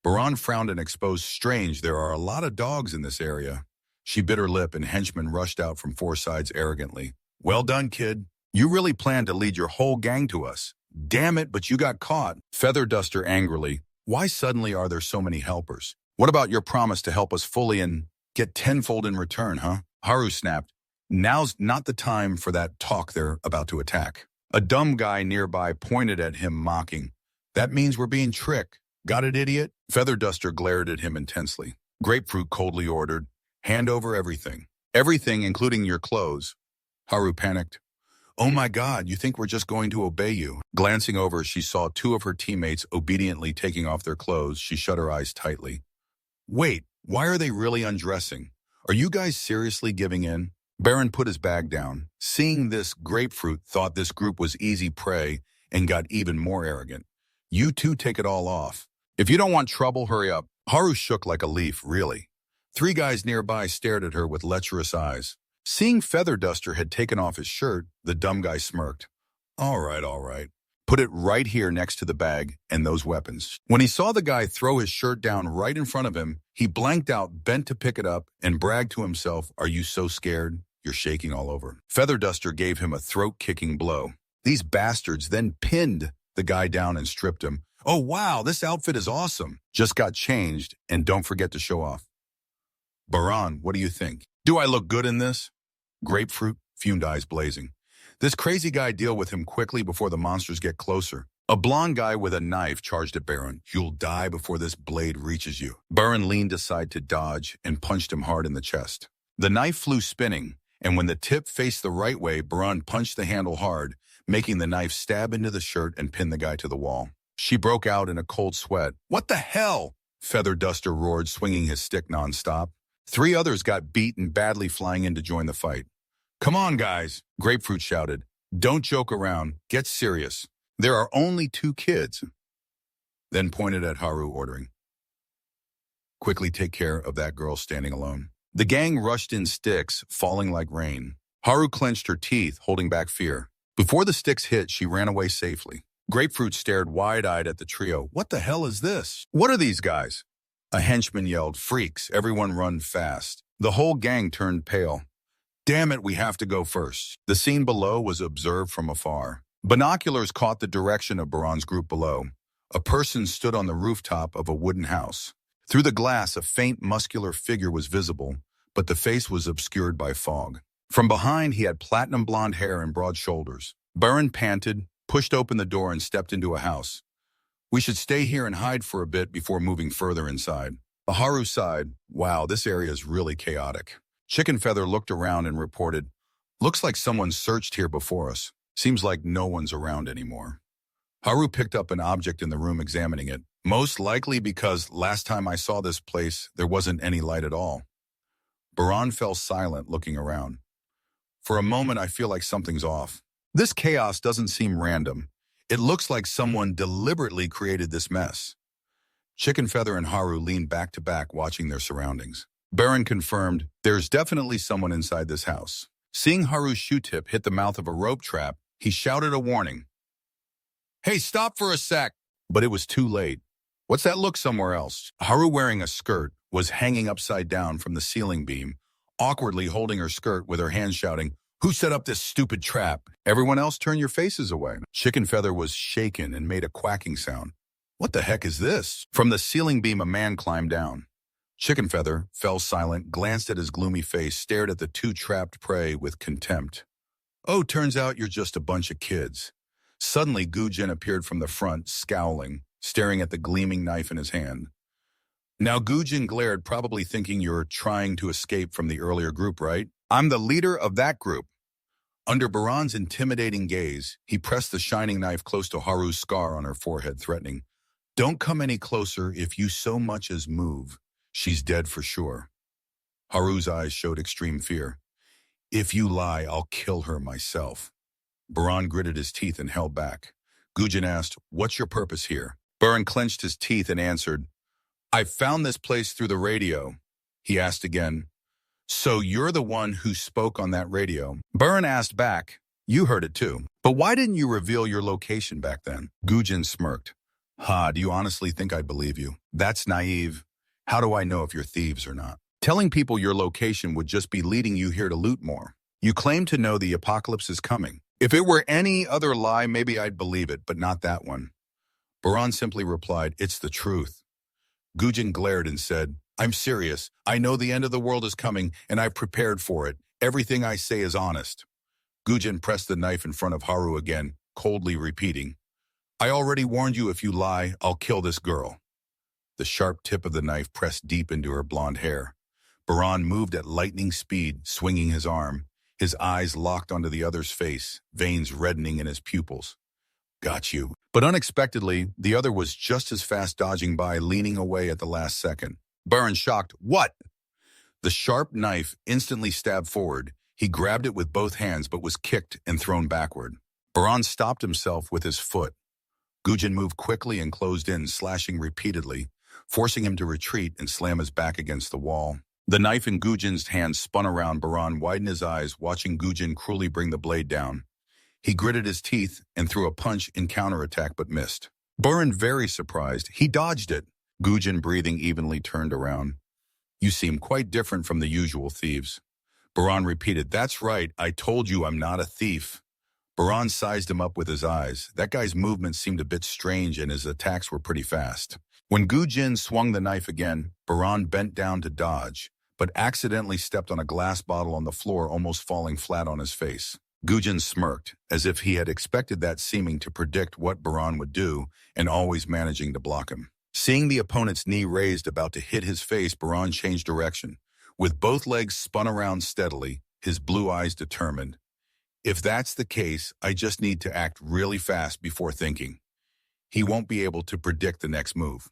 Baran frowned and exposed, strange, there are a lot of dogs in this area. She bit her lip and henchmen rushed out from four sides arrogantly. Well done, kid. You really planned to lead your whole gang to us. Damn it, but you got caught. Feather Duster angrily. Why suddenly are there so many helpers? What about your promise to help us fully and get tenfold in return, huh? Haru snapped. Now's not the time for that talk, they're about to attack. A dumb guy nearby pointed at him, mocking. That means we're being tricked. Got it, idiot? Feather Duster glared at him intensely. Grapefruit coldly ordered, hand over everything. Everything, including your clothes. Haru panicked. Oh my God, you think we're just going to obey you? Glancing over, she saw two of her teammates obediently taking off their clothes. She shut her eyes tightly. Wait, why are they really undressing? Are you guys seriously giving in? Baran put his bag down. Seeing this, Grapefruit thought this group was easy prey and got even more arrogant. You two take it all off. If you don't want trouble, hurry up. Haru shook like a leaf, really. Three guys nearby stared at her with lecherous eyes. Seeing Feather Duster had taken off his shirt, the dumb guy smirked. All right. Put it right here next to the bag and those weapons. When he saw the guy throw his shirt down right in front of him, he blanked out, bent to pick it up, and bragged to himself, are you so scared? You're shaking all over. Feather Duster gave him a throat-kicking blow. These bastards then pinned the guy down and stripped him. Oh wow, this outfit is awesome. Just got changed, and don't forget to show off. Baran, what do you think? Do I look good in this? Grapefruit, fumed eyes blazing. This crazy guy, deal with him quickly before the monsters get closer. A blonde guy with a knife charged at Baran. You'll die before this blade reaches you. Baran leaned aside to dodge and punched him hard in the chest. The knife flew spinning, and when the tip faced the right way, Baran punched the handle hard, making the knife stab into the shirt and pin the guy to the wall. She broke out in a cold sweat. What the hell? Feather Duster roared, swinging his stick nonstop. Three others got beaten badly, flying in to join the fight. Come on, guys, Grapefruit shouted. Don't joke around. Get serious. There are only 2 kids. Then pointed at Haru, ordering. Quickly take care of that girl standing alone. The gang rushed in, sticks falling like rain. Haru clenched her teeth, holding back fear. Before the sticks hit, she ran away safely. Grapefruit stared wide-eyed at the trio. What the hell is this? What are these guys? A henchman yelled, freaks, everyone run fast. The whole gang turned pale. Damn it, we have to go first. The scene below was observed from afar. Binoculars caught the direction of Baran's group below. A person stood on the rooftop of a wooden house. Through the glass, a faint, muscular figure was visible, but the face was obscured by fog. From behind, he had platinum blonde hair and broad shoulders. Baran panted, pushed open the door, and stepped into a house. We should stay here and hide for a bit before moving further inside. Haru sighed. Wow, this area is really chaotic. Chicken Feather looked around and reported, looks like someone searched here before us. Seems like no one's around anymore. Haru picked up an object in the room, examining it. Most likely because last time I saw this place, there wasn't any light at all. Baran fell silent, looking around. For a moment, I feel like something's off. This chaos doesn't seem random. It looks like someone deliberately created this mess. Chicken Feather and Haru leaned back to back, watching their surroundings. Baran confirmed, there's definitely someone inside this house. Seeing Haru's shoe tip hit the mouth of a rope trap, he shouted a warning. Hey, stop for a sec! But it was too late. What's that look somewhere else? Haru, wearing a skirt, was hanging upside down from the ceiling beam, awkwardly holding her skirt with her hands, shouting, who set up this stupid trap? Everyone else turn your faces away. Chicken Feather was shaken and made a quacking sound. What the heck is this? From the ceiling beam, a man climbed down. Chicken Feather fell silent, glanced at his gloomy face, stared at the two trapped prey with contempt. Oh, turns out you're just a bunch of kids. Suddenly, Gujin appeared from the front, scowling, staring at the gleaming knife in his hand. Now, Gujin glared, probably thinking you're trying to escape from the earlier group, right? I'm the leader of that group. Under Baran's intimidating gaze, he pressed the shining knife close to Haru's scar on her forehead, threatening, "Don't come any closer. If you so much as move, she's dead for sure." Haru's eyes showed extreme fear. "If you lie, I'll kill her myself." Baran gritted his teeth and held back. Gujin asked, "What's your purpose here?" Baran clenched his teeth and answered, "I found this place through the radio." He asked again, "So you're the one who spoke on that radio?" Baran asked back, "You heard it too. But why didn't you reveal your location back then?" Gujin smirked. "Ha, do you honestly think I'd believe you? That's naive. How do I know if you're thieves or not? Telling people your location would just be leading you here to loot more. You claim to know the apocalypse is coming. If it were any other lie, maybe I'd believe it, but not that one." Baran simply replied, "It's the truth." Gujin glared and said, "I'm serious. I know the end of the world is coming, and I've prepared for it. Everything I say is honest." Gujin pressed the knife in front of Haru again, coldly repeating, "I already warned you, if you lie, I'll kill this girl." The sharp tip of the knife pressed deep into her blonde hair. Baran moved at lightning speed, swinging his arm, his eyes locked onto the other's face, veins reddening in his pupils. "Got you." But unexpectedly, the other was just as fast, dodging by, leaning away at the last second. Baran shocked, "What?" The sharp knife instantly stabbed forward. He grabbed it with both hands but was kicked and thrown backward. Baran stopped himself with his foot. Gujin moved quickly and closed in, slashing repeatedly, forcing him to retreat and slam his back against the wall. The knife in Gujin's hand spun around. Baran widened his eyes, watching Gujin cruelly bring the blade down. He gritted his teeth and threw a punch in counterattack but missed. Baran, very surprised, he dodged it. Gujin, breathing evenly, turned around. "You seem quite different from the usual thieves." Baran repeated, "That's right, I told you I'm not a thief." Baran sized him up with his eyes. That guy's movements seemed a bit strange and his attacks were pretty fast. When Gujin swung the knife again, Baran bent down to dodge, but accidentally stepped on a glass bottle on the floor, almost falling flat on his face. Gujin smirked, as if he had expected that, seeming to predict what Baran would do and always managing to block him. Seeing the opponent's knee raised, about to hit his face, Baran changed direction. With both legs spun around steadily, his blue eyes determined. "If that's the case, I just need to act really fast before thinking." He won't be able to predict the next move.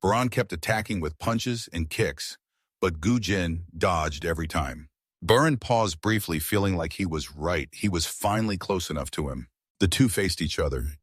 Baran kept attacking with punches and kicks, but Gujin dodged every time. Baran paused briefly, feeling like he was right. He was finally close enough to him. The two faced each other.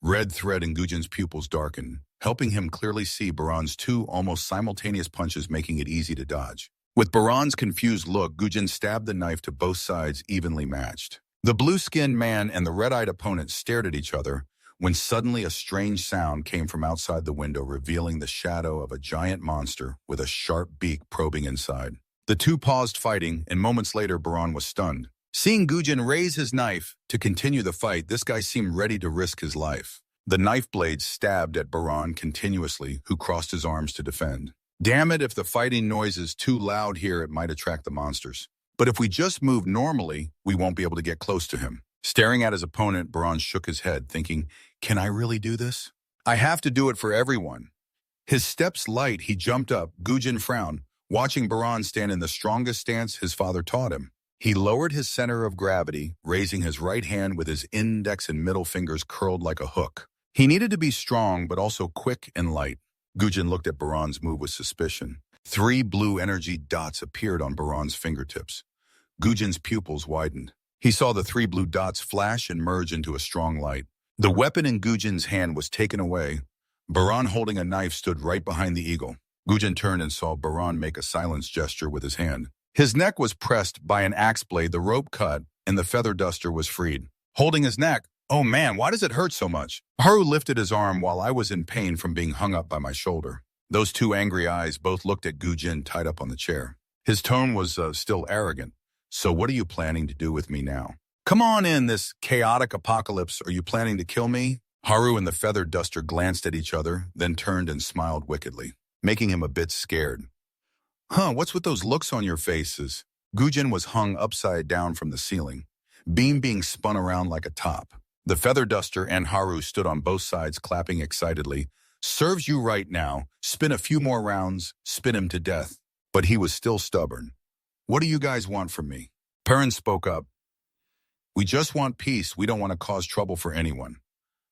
Red thread in Gujin's pupils darkened, helping him clearly see Baran's two almost simultaneous punches, making it easy to dodge. With Baran's confused look, Gujin stabbed the knife to both sides, evenly matched. The blue-skinned man and the red-eyed opponent stared at each other, when suddenly a strange sound came from outside the window, revealing the shadow of a giant monster with a sharp beak probing inside. The two paused fighting, and moments later Baran was stunned. Seeing Gujin raise his knife to continue the fight, this guy seemed ready to risk his life. The knife blade stabbed at Baran continuously, who crossed his arms to defend. "Damn it, if the fighting noise is too loud here, it might attract the monsters. But if we just move normally, we won't be able to get close to him." Staring at his opponent, Baran shook his head, thinking, "Can I really do this? I have to do it for everyone." His steps light, he jumped up. Gujin frowned, watching Baran stand in the strongest stance his father taught him. He lowered his center of gravity, raising his right hand with his index and middle fingers curled like a hook. He needed to be strong, but also quick and light. Gujin looked at Baran's move with suspicion. 3 blue energy dots appeared on Baran's fingertips. Gujin's pupils widened. He saw the 3 blue dots flash and merge into a strong light. The weapon in Gujin's hand was taken away. Baran, holding a knife, stood right behind the eagle. Gujin turned and saw Baran make a silence gesture with his hand. His neck was pressed by an axe blade, the rope cut, and the feather duster was freed. Holding his neck, "Oh man, why does it hurt so much?" Haru lifted his arm while I was in pain from being hung up by my shoulder. Those 2 angry eyes both looked at Gujin tied up on the chair. His tone was still arrogant. "So what are you planning to do with me now? Come on in, this chaotic apocalypse. Are you planning to kill me? Haru and the feather duster glanced at each other, then turned and smiled wickedly, making him a bit scared. Huh, what's with those looks on your faces? Gujin was hung upside down from the ceiling, beam being spun around like a top. The feather duster and Haru stood on both sides clapping excitedly. Serves you right now. Spin a few more rounds, spin him to death. But he was still stubborn. What do you guys want from me? Perrin spoke up. We just want peace. We don't want to cause trouble for anyone.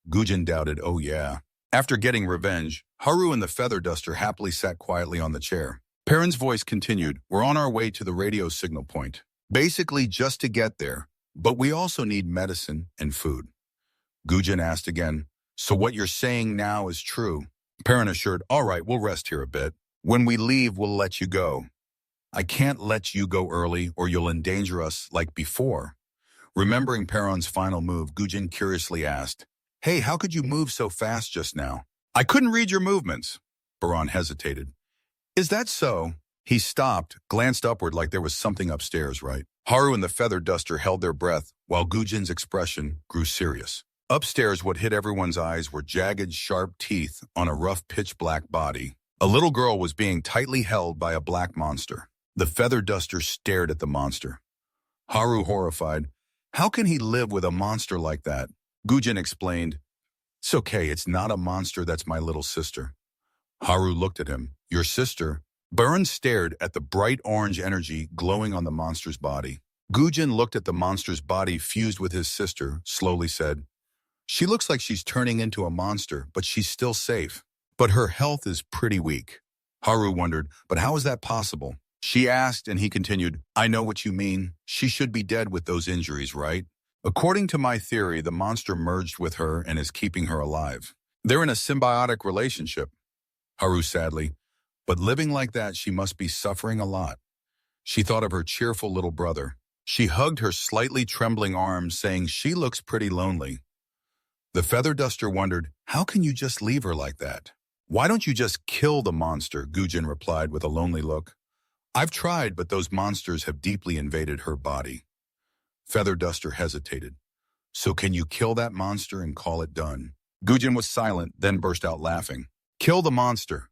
Gujin doubted, oh yeah. After getting revenge, Haru and the feather duster happily sat quietly on the chair. Perrin's voice continued, we're on our way to the radio signal point. Basically just to get there, but we also need medicine and food. Gujin asked again, so what you're saying now is true? Perrin assured, all right, we'll rest here a bit. When we leave, we'll let you go. I can't let you go early or you'll endanger us like before. Remembering Perrin's final move, Gujin curiously asked, hey, how could you move so fast just now? I couldn't read your movements. Baran hesitated. Is that so? He stopped, glanced upward like there was something upstairs, right? Haru and the feather duster held their breath while Gujin's expression grew serious. Upstairs, what hit everyone's eyes were jagged, sharp teeth on a rough, pitch-black body. A little girl was being tightly held by a black monster. The feather duster stared at the monster. Haru horrified. How can he live with a monster like that? Gujin explained, it's okay, it's not a monster, that's my little sister. Haru looked at him. Your sister? Baran stared at the bright orange energy glowing on the monster's body. Gujin looked at the monster's body fused with his sister, slowly said, she looks like she's turning into a monster, but she's still safe. But her health is pretty weak. Haru wondered, but how is that possible? She asked, and he continued, I know what you mean. She should be dead with those injuries, right? According to my theory, the monster merged with her and is keeping her alive. They're in a symbiotic relationship. Haru sadly, but living like that, she must be suffering a lot. She thought of her cheerful little brother. She hugged her slightly trembling arms, saying she looks pretty lonely. The feather duster wondered, how can you just leave her like that? Why don't you just kill the monster? Gujin replied with a lonely look. I've tried, but those monsters have deeply invaded her body. Feather duster hesitated. So can you kill that monster and call it done? Gujin was silent, then burst out laughing. Kill the monster.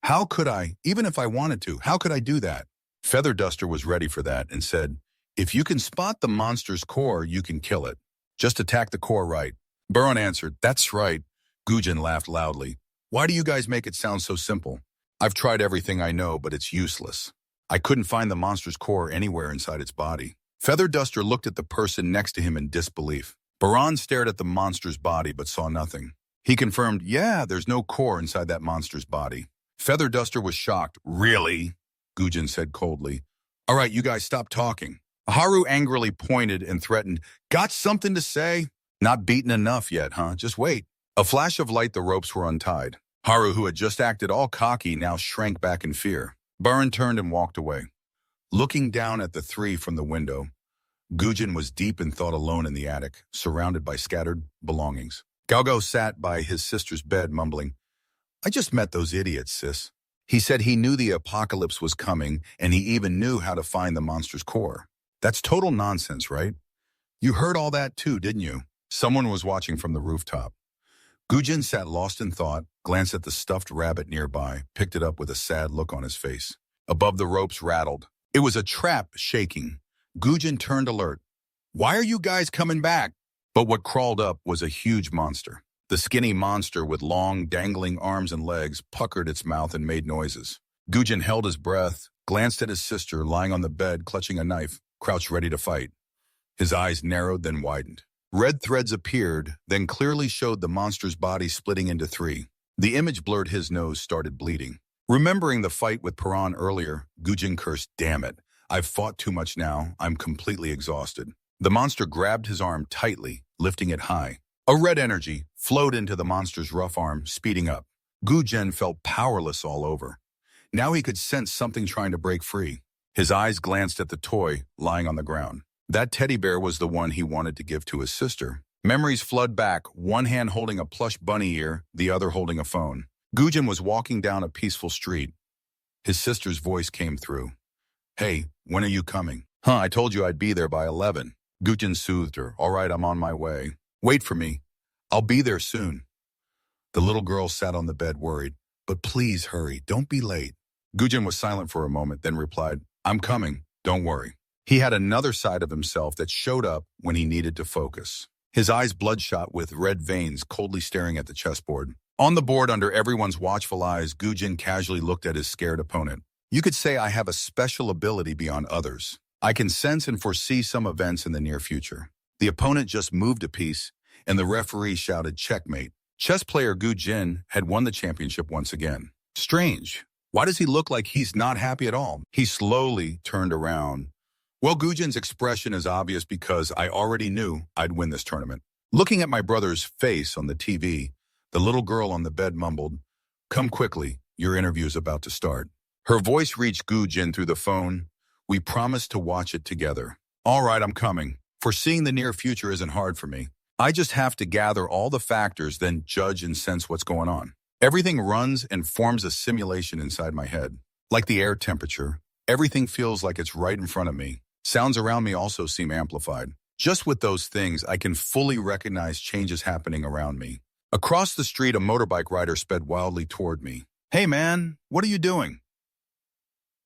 How could I, even if I wanted to, how could I do that? Feather duster was ready for that and said, if you can spot the monster's core, you can kill it. Just attack the core right. Baran answered, that's right. Gujin laughed loudly. Why do you guys make it sound so simple? I've tried everything I know, but it's useless. I couldn't find the monster's core anywhere inside its body. Feather duster looked at the person next to him in disbelief. Baran stared at the monster's body but saw nothing. He confirmed, yeah, there's no core inside that monster's body. Feather duster was shocked. Really? Gujin said coldly. All right, you guys stop talking. Haru angrily pointed and threatened, got something to say? Not beaten enough yet, huh? Just wait. A flash of light, the ropes were untied. Haru, who had just acted all cocky, now shrank back in fear. Baran turned and walked away. Looking down at the three from the window, Gujin was deep in thought alone in the attic, surrounded by scattered belongings. Gaogao sat by his sister's bed, mumbling, I just met those idiots, sis. He said he knew the apocalypse was coming, and he even knew how to find the monster's core. That's total nonsense, right? You heard all that too, didn't you? Someone was watching from the rooftop. Gujin sat lost in thought, glanced at the stuffed rabbit nearby, picked it up with a sad look on his face. Above the ropes rattled. It was a trap shaking. Gujin turned alert. Why are you guys coming back? But what crawled up was a huge monster. The skinny monster with long, dangling arms and legs puckered its mouth and made noises. Gujin held his breath, glanced at his sister lying on the bed clutching a knife, crouched ready to fight. His eyes narrowed, then widened. Red threads appeared, then clearly showed the monster's body splitting into three. The image blurred, his nose started bleeding. Remembering the fight with Paran earlier, Gujin cursed, damn it. I've fought too much now. I'm completely exhausted. The monster grabbed his arm tightly, lifting it high. A red energy flowed into the monster's rough arm, speeding up. Gujin felt powerless all over. Now he could sense something trying to break free. His eyes glanced at the toy lying on the ground. That teddy bear was the one he wanted to give to his sister. Memories flood back, one hand holding a plush bunny ear, the other holding a phone. Gujin was walking down a peaceful street. His sister's voice came through. Hey, when are you coming? I told you I'd be there by 11. Gujin soothed her. All right, I'm on my way. Wait for me. I'll be there soon. The little girl sat on the bed worried. But please hurry, don't be late. Gujin was silent for a moment, then replied, I'm coming, don't worry. He had another side of himself that showed up when he needed to focus. His eyes bloodshot with red veins coldly staring at the chessboard. On the board under everyone's watchful eyes, Gujin casually looked at his scared opponent. You could say I have a special ability beyond others. I can sense and foresee some events in the near future. The opponent just moved a piece, and the referee shouted checkmate. Chess player Gujin had won the championship once again. Strange. Why does he look like he's not happy at all? He slowly turned around. Well, Gujin's expression is obvious because I already knew I'd win this tournament. Looking at my brother's face on the TV, the little girl on the bed mumbled, Come quickly, your interview's about to start. Her voice reached Gujin through the phone. We promised to watch it together. All right, I'm coming. Foreseeing the near future isn't hard for me. I just have to gather all the factors, then judge and sense what's going on. Everything runs and forms a simulation inside my head. Like the air temperature, everything feels like it's right in front of me. Sounds around me also seem amplified. Just with those things, I can fully recognize changes happening around me. Across the street, a motorbike rider sped wildly toward me. Hey man, what are you doing?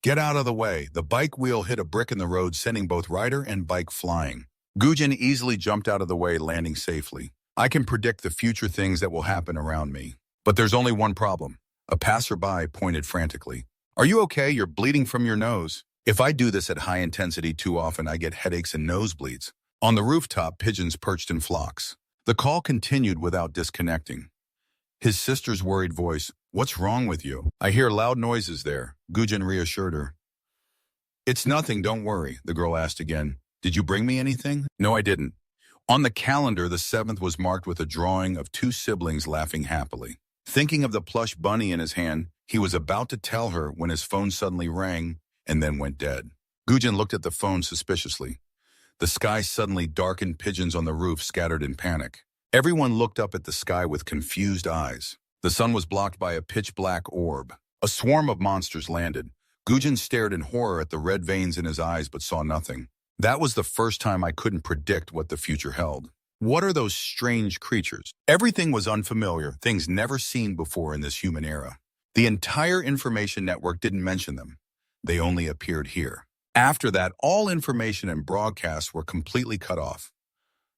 Get out of the way. The bike wheel hit a brick in the road, sending both rider and bike flying. Gujin easily jumped out of the way, landing safely. I can predict the future things that will happen around me. But there's only one problem. A passerby pointed frantically. Are you okay? You're bleeding from your nose. If I do this at high intensity too often, I get headaches and nosebleeds. On the rooftop, pigeons perched in flocks. The call continued without disconnecting. His sister's worried voice, What's wrong with you? I hear loud noises there. Gujin reassured her. It's nothing, don't worry, the girl asked again. Did you bring me anything? No, I didn't. On the calendar, the 7th was marked with a drawing of two siblings laughing happily. Thinking of the plush bunny in his hand, he was about to tell her when his phone suddenly rang and then went dead. Gujin looked at the phone suspiciously. The sky suddenly darkened, pigeons on the roof scattered in panic. Everyone looked up at the sky with confused eyes. The sun was blocked by a pitch-black orb. A swarm of monsters landed. Gujin stared in horror at the red veins in his eyes but saw nothing. That was the first time I couldn't predict what the future held. What are those strange creatures? Everything was unfamiliar, things never seen before in this human era. The entire information network didn't mention them. They only appeared here. After that, all information and broadcasts were completely cut off.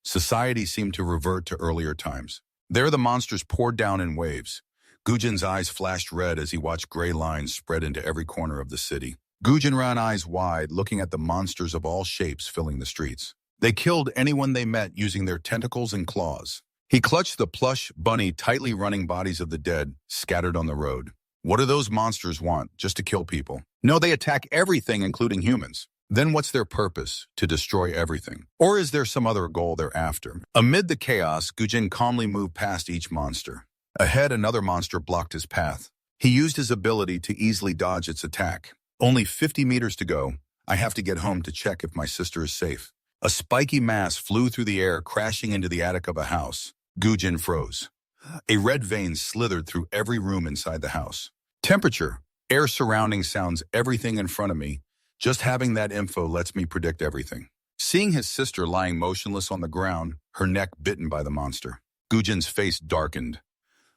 Society seemed to revert to earlier times. There the monsters poured down in waves. Gujin's eyes flashed red as he watched gray lines spread into every corner of the city. Gujin ran eyes wide, looking at the monsters of all shapes filling the streets. They killed anyone they met using their tentacles and claws. He clutched the plush bunny, tightly running bodies of the dead scattered on the road. What do those monsters want? Just to kill people? No, they attack everything, including humans. Then what's their purpose? To destroy everything? Or is there some other goal they're after? Amid the chaos, Gujin calmly moved past each monster. Ahead, another monster blocked his path. He used his ability to easily dodge its attack. Only 50 meters to go. I have to get home to check if my sister is safe. A spiky mass flew through the air, crashing into the attic of a house. Gujin froze. A red vein slithered through every room inside the house. Temperature, air surrounding sounds, everything in front of me. Just having that info lets me predict everything. Seeing his sister lying motionless on the ground, her neck bitten by the monster. Gujin's face darkened.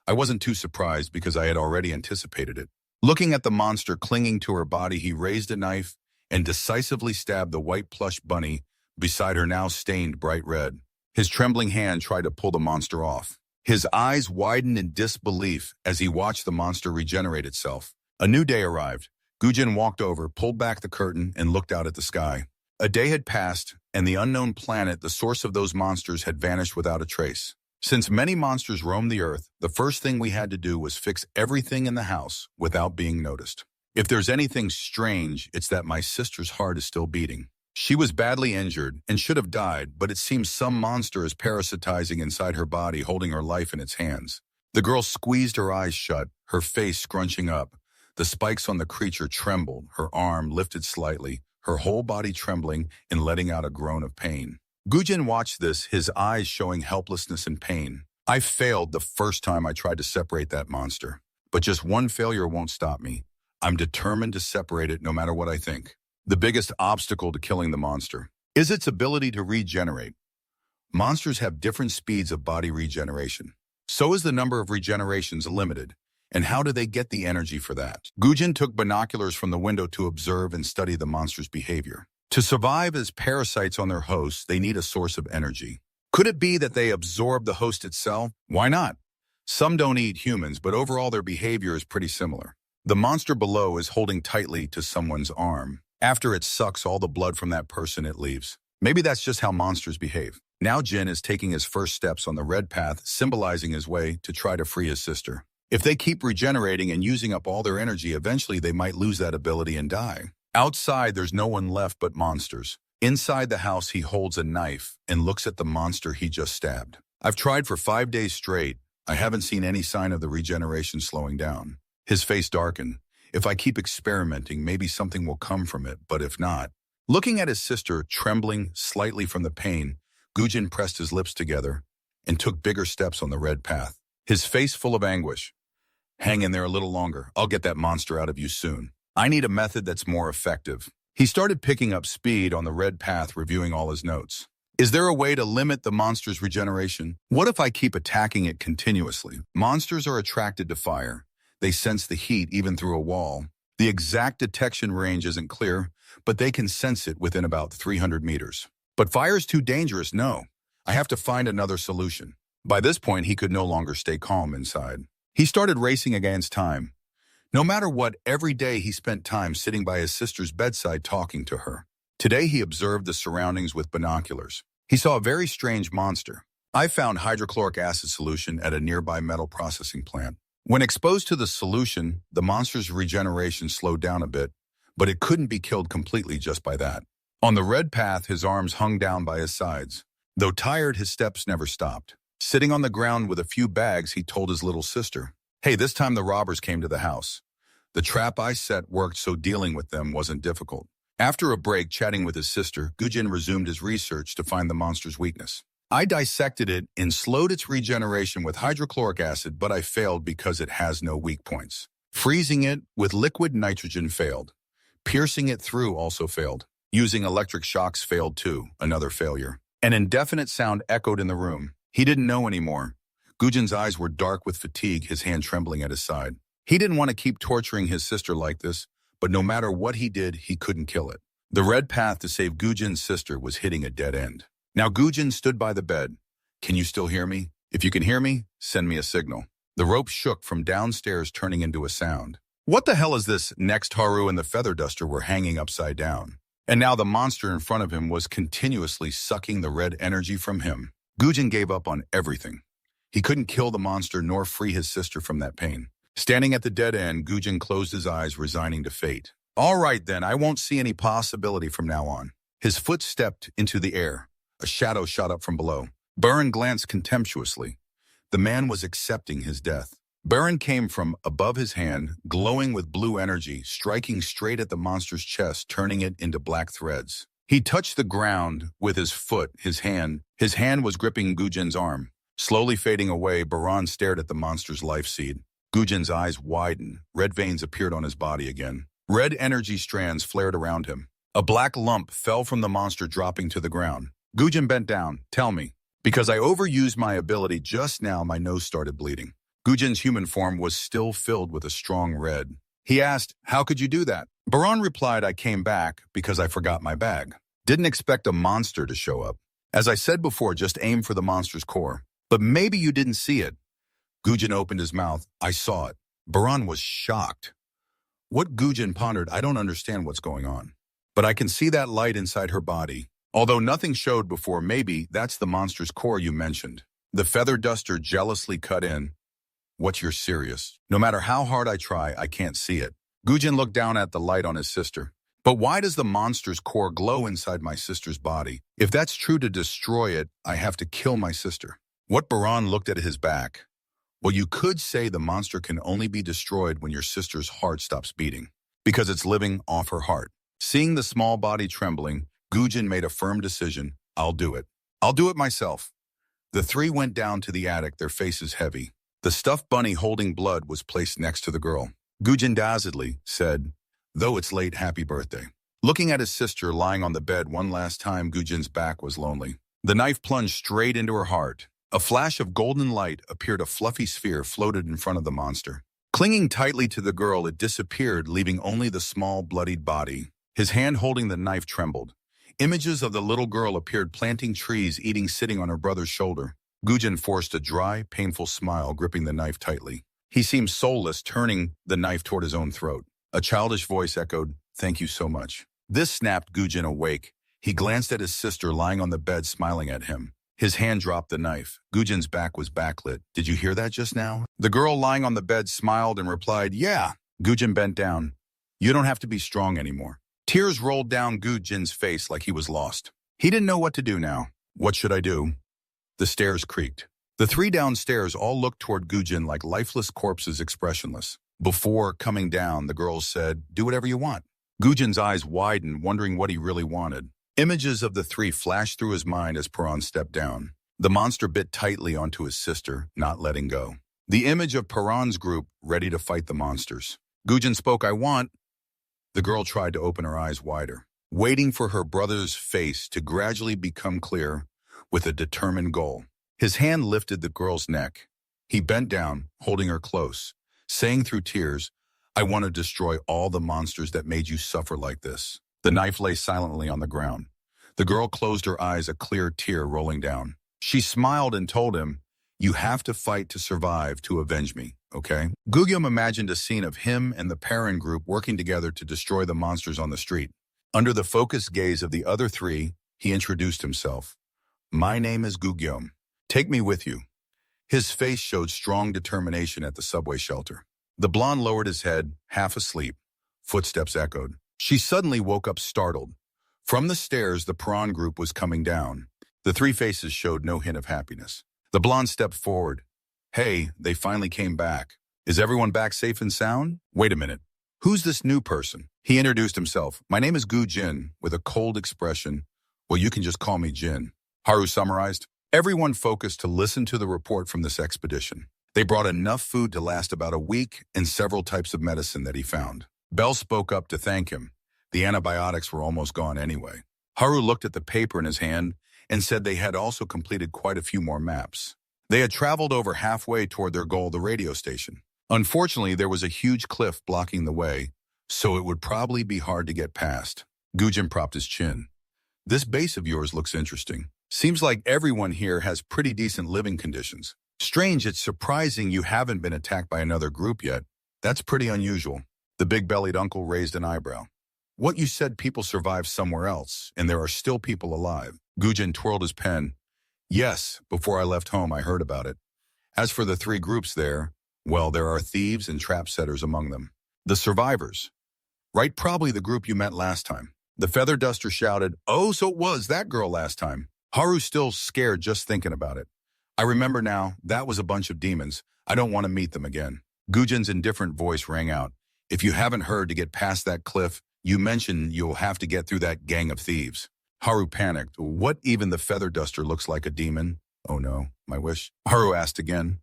I wasn't too surprised because I had already anticipated it. Looking at the monster clinging to her body, he raised a knife and decisively stabbed the white plush bunny beside her, now stained bright red. His trembling hand tried to pull the monster off. His eyes widened in disbelief as he watched the monster regenerate itself. A new day arrived. Gujin walked over, pulled back the curtain, and looked out at the sky. A day had passed, and the unknown planet, the source of those monsters, had vanished without a trace. Since many monsters roamed the earth, the first thing we had to do was fix everything in the house without being noticed. If there's anything strange, it's that my sister's heart is still beating. She was badly injured and should have died, but it seems some monster is parasitizing inside her body, holding her life in its hands. The girl squeezed her eyes shut, her face scrunching up. The spikes on the creature trembled, her arm lifted slightly, her whole body trembling and letting out a groan of pain. Gujin watched this, his eyes showing helplessness and pain. I failed the first time I tried to separate that monster. But just one failure won't stop me. I'm determined to separate it no matter what I think. The biggest obstacle to killing the monster is its ability to regenerate. Monsters have different speeds of body regeneration. So is the number of regenerations limited. And how do they get the energy for that? Gujin took binoculars from the window to observe and study the monster's behavior. To survive as parasites on their hosts, they need a source of energy. Could it be that they absorb the host itself? Why not? Some don't eat humans, but overall their behavior is pretty similar. The monster below is holding tightly to someone's arm. After it sucks all the blood from that person, it leaves. Maybe that's just how monsters behave. Now Jin is taking his first steps on the red path, symbolizing his way to try to free his sister. If they keep regenerating and using up all their energy, eventually they might lose that ability and die. Outside, there's no one left but monsters. Inside the house, he holds a knife and looks at the monster he just stabbed. I've tried for 5 days straight. I haven't seen any sign of the regeneration slowing down. His face darkened. If I keep experimenting, maybe something will come from it, but if not. Looking at his sister, trembling slightly from the pain, Gujin pressed his lips together and took bigger steps on the red path, his face full of anguish. Hang in there a little longer. I'll get that monster out of you soon. I need a method that's more effective. He started picking up speed on the red path, reviewing all his notes. Is there a way to limit the monster's regeneration? What if I keep attacking it continuously? Monsters are attracted to fire. They sense the heat even through a wall. The exact detection range isn't clear, but they can sense it within about 300 meters. But fire's too dangerous, no. I have to find another solution. By this point, he could no longer stay calm inside. He started racing against time. No matter what, every day he spent time sitting by his sister's bedside talking to her. Today he observed the surroundings with binoculars. He saw a very strange monster. I found hydrochloric acid solution at a nearby metal processing plant. When exposed to the solution, the monster's regeneration slowed down a bit, but it couldn't be killed completely just by that. On the red path, his arms hung down by his sides. Though tired, his steps never stopped. Sitting on the ground with a few bags, he told his little sister, "Hey, this time the robbers came to the house. The trap I set worked, so dealing with them wasn't difficult." After a break chatting with his sister, Gujin resumed his research to find the monster's weakness. I dissected it and slowed its regeneration with hydrochloric acid, but I failed because it has no weak points. Freezing it with liquid nitrogen failed. Piercing it through also failed. Using electric shocks failed too, another failure. An indefinite sound echoed in the room. He didn't know anymore. Gujin's eyes were dark with fatigue, his hand trembling at his side. He didn't want to keep torturing his sister like this, but no matter what he did, he couldn't kill it. The red path to save Gujin's sister was hitting a dead end. Now Gujin stood by the bed. "Can you still hear me? If you can hear me, send me a signal." The rope shook from downstairs, turning into a sound. What the hell is this? Next, Haru and the feather duster were hanging upside down. And now the monster in front of him was continuously sucking the red energy from him. Gujin gave up on everything. He couldn't kill the monster nor free his sister from that pain. Standing at the dead end, Gujin closed his eyes, resigning to fate. "All right then, I won't see any possibility from now on." His foot stepped into the air. A shadow shot up from below. Burin glanced contemptuously. The man was accepting his death. Burin came from above his hand, glowing with blue energy, striking straight at the monster's chest, turning it into black threads. He touched the ground with his foot, his hand was gripping Gujin's arm. Slowly fading away, Burin stared at the monster's life seed. Gujin's eyes widened. Red veins appeared on his body again. Red energy strands flared around him. A black lump fell from the monster, dropping to the ground. Gujin bent down. "Tell me." "Because I overused my ability just now, my nose started bleeding." Gujin's human form was still filled with a strong red. He asked, "How could you do that?" Burin replied, "I came back because I forgot my bag. Didn't expect a monster to show up. As I said before, just aim for the monster's core. But maybe you didn't see it." Gujin opened his mouth. "I saw it." Burin was shocked. What Gujin pondered, "I don't understand what's going on. But I can see that light inside her body. Although nothing showed before, maybe that's the monster's core you mentioned." The feather duster jealously cut in. "What's your serious? No matter how hard I try, I can't see it." Gujin looked down at the light on his sister. "But why does the monster's core glow inside my sister's body? If that's true, to destroy it, I have to kill my sister." What Burin looked at his back. "Well, you could say the monster can only be destroyed when your sister's heart stops beating, because it's living off her heart." Seeing the small body trembling, Gujin made a firm decision. "I'll do it. I'll do it myself." The three went down to the attic, their faces heavy. The stuffed bunny holding blood was placed next to the girl. Gujin dazedly said, "Though it's late, happy birthday." Looking at his sister lying on the bed one last time, Gujin's back was lonely. The knife plunged straight into her heart. A flash of golden light appeared. A fluffy sphere floated in front of the monster. Clinging tightly to the girl, it disappeared, leaving only the small, bloodied body. His hand holding the knife trembled. Images of the little girl appeared, planting trees, eating, sitting on her brother's shoulder. Gujin forced a dry, painful smile, gripping the knife tightly. He seemed soulless, turning the knife toward his own throat. A childish voice echoed, "Thank you so much." This snapped Gujin awake. He glanced at his sister lying on the bed, smiling at him. His hand dropped the knife. Gujin's back was backlit. "Did you hear that just now?" The girl lying on the bed smiled and replied, "Yeah." Gujin bent down. "You don't have to be strong anymore." Tears rolled down Gujin's face like he was lost. He didn't know what to do now. "What should I do?" The stairs creaked. The three downstairs all looked toward Gujin like lifeless corpses, expressionless. Before coming down, the girls said, "Do whatever you want." Gujin's eyes widened, wondering what he really wanted. Images of the three flashed through his mind as Paran stepped down. The monster bit tightly onto his sister, not letting go. The image of Paran's group ready to fight the monsters. Gujin spoke, "I want." The girl tried to open her eyes wider, waiting for her brother's face to gradually become clear with a determined goal. His hand lifted the girl's neck. He bent down, holding her close, saying through tears, "I want to destroy all the monsters that made you suffer like this." The knife lay silently on the ground. The girl closed her eyes, a clear tear rolling down. She smiled and told him, "You have to fight to survive, to avenge me, okay?" Gugyum imagined a scene of him and the Perrin group working together to destroy the monsters on the street. Under the focused gaze of the other three, he introduced himself. "My name is Gugyum. Take me with you." His face showed strong determination at the subway shelter. The blonde lowered his head, half asleep. Footsteps echoed. She suddenly woke up startled. From the stairs, the Paran group was coming down. The three faces showed no hint of happiness. The blonde stepped forward. "Hey, they finally came back. Is everyone back safe and sound? Wait a minute. Who's this new person?" He introduced himself. "My name is Gu Jin," with a cold expression. "Well, you can just call me Jin." Haru summarized. Everyone focused to listen to the report from this expedition. They brought enough food to last about a week and several types of medicine that he found. Bell spoke up to thank him. The antibiotics were almost gone anyway. Haru looked at the paper in his hand and said they had also completed quite a few more maps. They had traveled over halfway toward their goal, the radio station. Unfortunately, there was a huge cliff blocking the way, so it would probably be hard to get past. Gujin propped his chin. "This base of yours looks interesting. Seems like everyone here has pretty decent living conditions. Strange, it's surprising you haven't been attacked by another group yet. That's pretty unusual." The big-bellied uncle raised an eyebrow. "What you said, people survived somewhere else, and there are still people alive." Gujin twirled his pen. "Yes, before I left home I heard about it. As for the three groups there, well, there are thieves and trap setters among them. The survivors. Right, probably the group you met last time." The feather duster shouted, "Oh, so it was that girl last time." Haru's still scared just thinking about it. "I remember now, that was a bunch of demons. I don't want to meet them again." Gujin's indifferent voice rang out. "If you haven't heard, to get past that cliff, you mentioned you'll have to get through that gang of thieves." Haru panicked. "What, even the feather duster looks like a demon?" "Oh no, my wish." Haru asked again.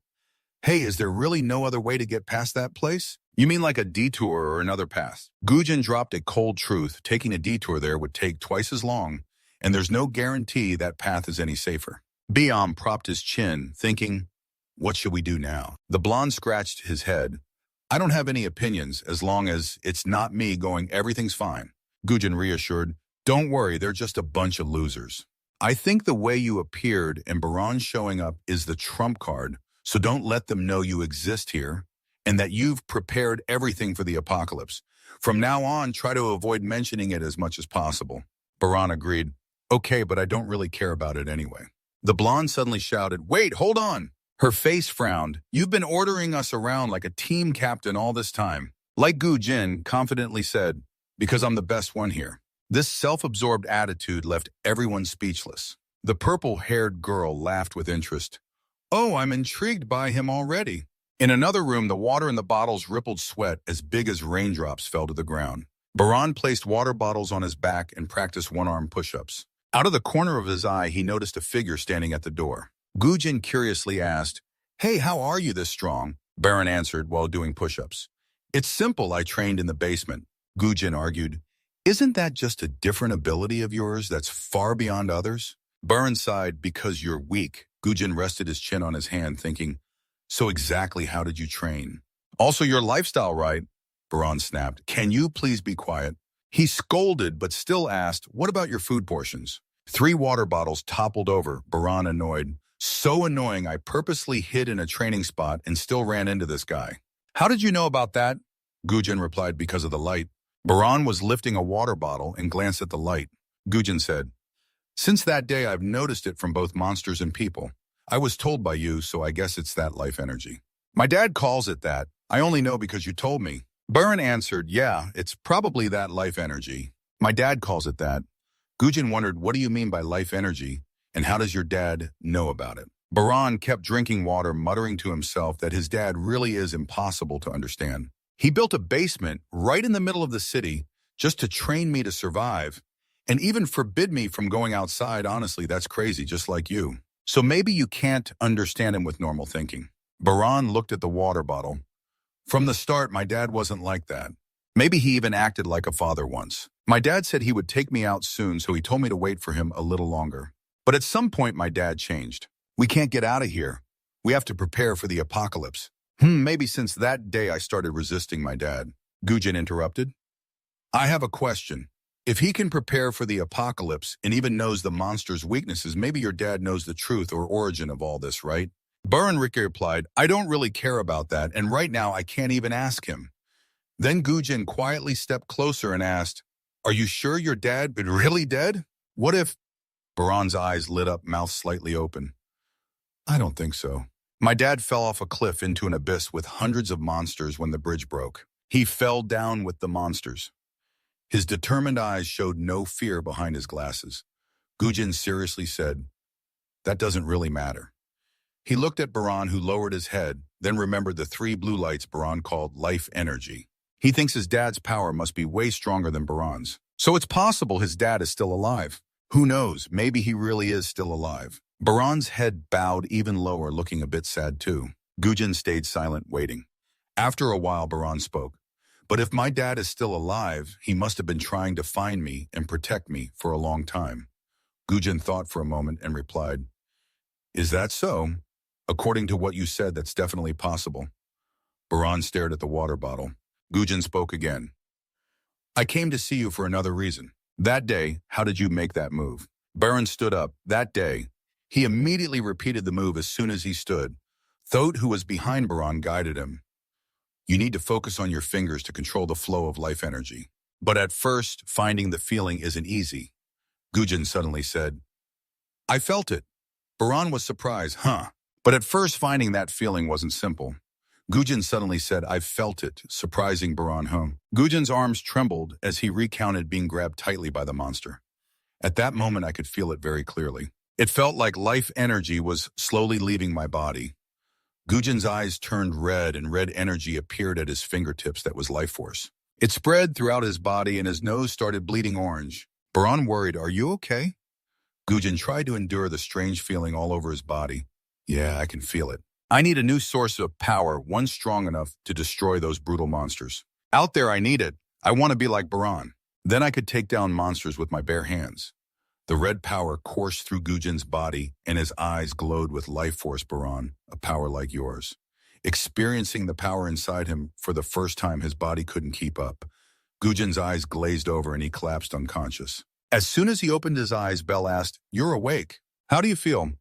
"Hey, is there really no other way to get past that place? You mean like a detour or another path?" Gujin dropped a cold truth. Taking a detour there would take twice as long, and there's no guarantee that path is any safer. Biam propped his chin, thinking, "What should we do now?" The blonde scratched his head. "I don't have any opinions as long as it's not me going everything's fine." Gujin reassured, "Don't worry, they're just a bunch of losers. I think the way you appeared and Baran showing up is the trump card, so don't let them know you exist here and that you've prepared everything for the apocalypse. From now on, try to avoid mentioning it as much as possible." Baran agreed. "Okay, but I don't really care about it anyway." The blonde suddenly shouted, "Wait, hold on!" Her face frowned. "You've been ordering us around like a team captain all this time." Like Gu Jin confidently said, "Because I'm the best one here." This self-absorbed attitude left everyone speechless. The purple-haired girl laughed with interest. "Oh, I'm intrigued by him already." In another room, the water in the bottles rippled sweat as big as raindrops fell to the ground. Baran placed water bottles on his back and practiced one-arm push-ups. Out of the corner of his eye, he noticed a figure standing at the door. Gujin curiously asked, "Hey, how are you this strong?" Baran answered while doing push-ups. "It's simple, I trained in the basement." Gujin argued, "Isn't that just a different ability of yours that's far beyond others?" Burn sighed, because you're weak. Gujin rested his chin on his hand, thinking, so exactly how did you train? Also, your lifestyle, right? Baran snapped. Can you please be quiet? He scolded, but still asked, what about your food portions? 3 water bottles toppled over, Baran annoyed. So annoying, I purposely hid in a training spot and still ran into this guy. How did you know about that? Gujin replied, because of the light. Baran was lifting a water bottle and glanced at the light. Gujin said, since that day, I've noticed it from both monsters and people. I was told by you, so I guess it's that life energy. My dad calls it that. I only know because you told me. Burn answered, yeah, it's probably that life energy. My dad calls it that. Gujin wondered, what do you mean by life energy, and how does your dad know about it? Baran kept drinking water, muttering to himself that his dad really is impossible to understand. He built a basement right in the middle of the city just to train me to survive, and even forbid me from going outside. Honestly, that's crazy, just like you. So maybe you can't understand him with normal thinking. Baran looked at the water bottle. From the start, my dad wasn't like that. Maybe he even acted like a father once. My dad said he would take me out soon, so he told me to wait for him a little longer. But at some point, my dad changed. We can't get out of here. We have to prepare for the apocalypse. Maybe since that day I started resisting my dad. Gujin interrupted. I have a question. If he can prepare for the apocalypse and even knows the monster's weaknesses, maybe your dad knows the truth or origin of all this, right? Burn replied, I don't really care about that, and right now I can't even ask him. Then Gujin quietly stepped closer and asked, are you sure your dad been really dead? What if? Baran's eyes lit up, mouth slightly open. I don't think so. My dad fell off a cliff into an abyss with hundreds of monsters when the bridge broke. He fell down with the monsters. His determined eyes showed no fear behind his glasses. Gujin seriously said, that doesn't really matter. He looked at Baran, who lowered his head, then remembered the 3 blue lights Baran called life energy. He thinks his dad's power must be way stronger than Baran's. So it's possible his dad is still alive. Who knows, maybe he really is still alive. Baran's head bowed even lower, looking a bit sad too. Gujin stayed silent, waiting. After a while, Baran spoke. But if my dad is still alive, he must have been trying to find me and protect me for a long time. Gujin thought for a moment and replied, is that so? According to what you said, that's definitely possible. Baran stared at the water bottle. Gujin spoke again. I came to see you for another reason. That day, how did you make that move? Baran stood up. That day. He immediately repeated the move as soon as he stood. Thoth, who was behind Baran, guided him. You need to focus on your fingers to control the flow of life energy. But at first, finding the feeling isn't easy. Gujin suddenly said, I felt it. Baran was surprised, But at first, finding that feeling wasn't simple. Gujin suddenly said, I felt it, surprising Baran. Gujin's arms trembled as he recounted being grabbed tightly by the monster. At that moment, I could feel it very clearly. It felt like life energy was slowly leaving my body. Gujin's eyes turned red, and red energy appeared at his fingertips that was life force. It spread throughout his body, and his nose started bleeding orange. Baran worried, are you okay? Gujin tried to endure the strange feeling all over his body. Yeah, I can feel it. I need a new source of power, one strong enough to destroy those brutal monsters. Out there, I need it. I want to be like Baran. Then I could take down monsters with my bare hands. The red power coursed through Gujin's body, and his eyes glowed with life force. Baran, a power like yours. Experiencing the power inside him for the first time, his body couldn't keep up. Gujin's eyes glazed over and he collapsed unconscious. As soon as he opened his eyes, Belle asked, you're awake. How do you feel?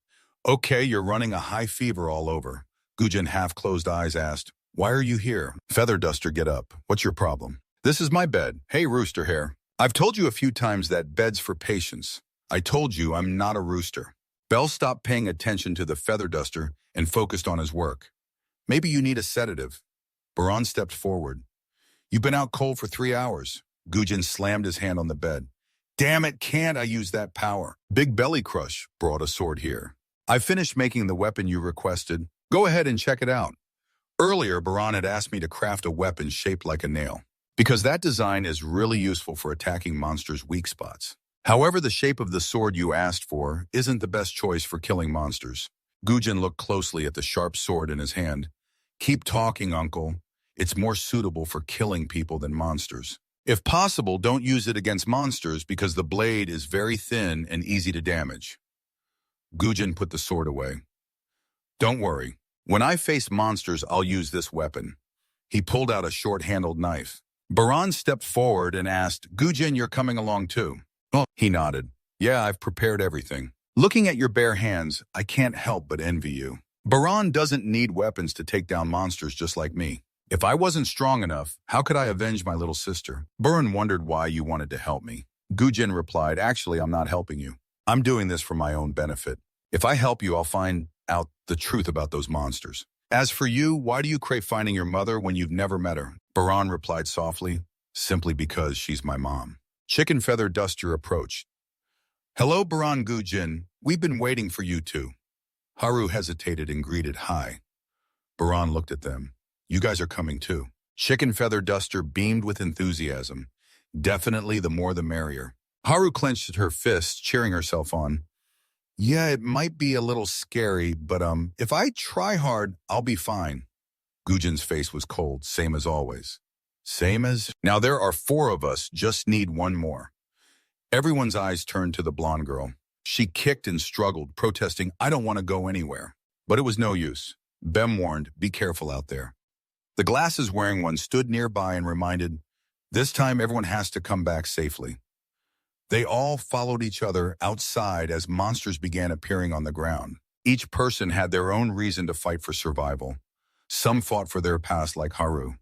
Okay, you're running a high fever all over. Gujin, half-closed eyes, asked, why are you here? Feather Duster, get up. What's your problem? This is my bed. Hey, Rooster Hair. I've told you a few times that bed's for patience. I told you I'm not a rooster. Belle stopped paying attention to the Feather Duster and focused on his work. Maybe you need a sedative. Baran stepped forward. You've been out cold for 3 hours. Gujin slammed his hand on the bed. Damn it, can't I use that power? Big Belly Crush brought a sword here. I finished making the weapon you requested. Go ahead and check it out. Earlier, Baran had asked me to craft a weapon shaped like a nail, because that design is really useful for attacking monsters' weak spots. However, the shape of the sword you asked for isn't the best choice for killing monsters. Gujin looked closely at the sharp sword in his hand. Keep talking, uncle. It's more suitable for killing people than monsters. If possible, don't use it against monsters because the blade is very thin and easy to damage. Gujin put the sword away. Don't worry. When I face monsters, I'll use this weapon. He pulled out a short-handled knife. Baran stepped forward and asked, Gujin, you're coming along too? Oh, he nodded. Yeah, I've prepared everything. Looking at your bare hands, I can't help but envy you. Baran doesn't need weapons to take down monsters just like me. If I wasn't strong enough, how could I avenge my little sister? Baran wondered why you wanted to help me. Gujin replied, actually, I'm not helping you. I'm doing this for my own benefit. If I help you, I'll find out the truth about those monsters. As for you, why do you crave finding your mother when you've never met her? Baran replied softly, simply because she's my mom. Chicken Feather Duster approached. Hello, Baran Gujin. We've been waiting for you too. Haru hesitated and greeted, hi. Baran looked at them. You guys are coming too. Chicken Feather Duster beamed with enthusiasm. Definitely the more the merrier. Haru clenched her fists, cheering herself on. Yeah, it might be a little scary, but if I try hard, I'll be fine. Gujin's face was cold, same as always. Same as? Now there are 4 of us, just need one more. Everyone's eyes turned to the blonde girl. She kicked and struggled, protesting, I don't want to go anywhere. But it was no use. Bem warned, be careful out there. The glasses-wearing one stood nearby and reminded, this time everyone has to come back safely. They all followed each other outside as monsters began appearing on the ground. Each person had their own reason to fight for survival. Some fought for their past like Haru.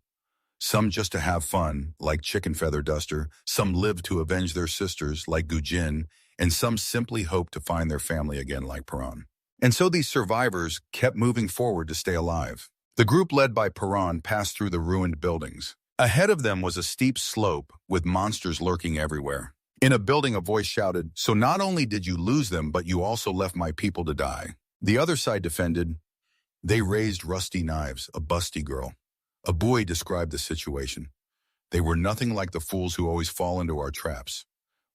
Some just to have fun, like Chicken Feather Duster. Some lived to avenge their sisters, like Gujin. And some simply hoped to find their family again, like Paran. And so these survivors kept moving forward to stay alive. The group led by Paran passed through the ruined buildings. Ahead of them was a steep slope with monsters lurking everywhere. In a building, a voice shouted, so not only did you lose them, but you also left my people to die. The other side defended, they raised rusty knives, a busty girl. A boy described the situation. They were nothing like the fools who always fall into our traps.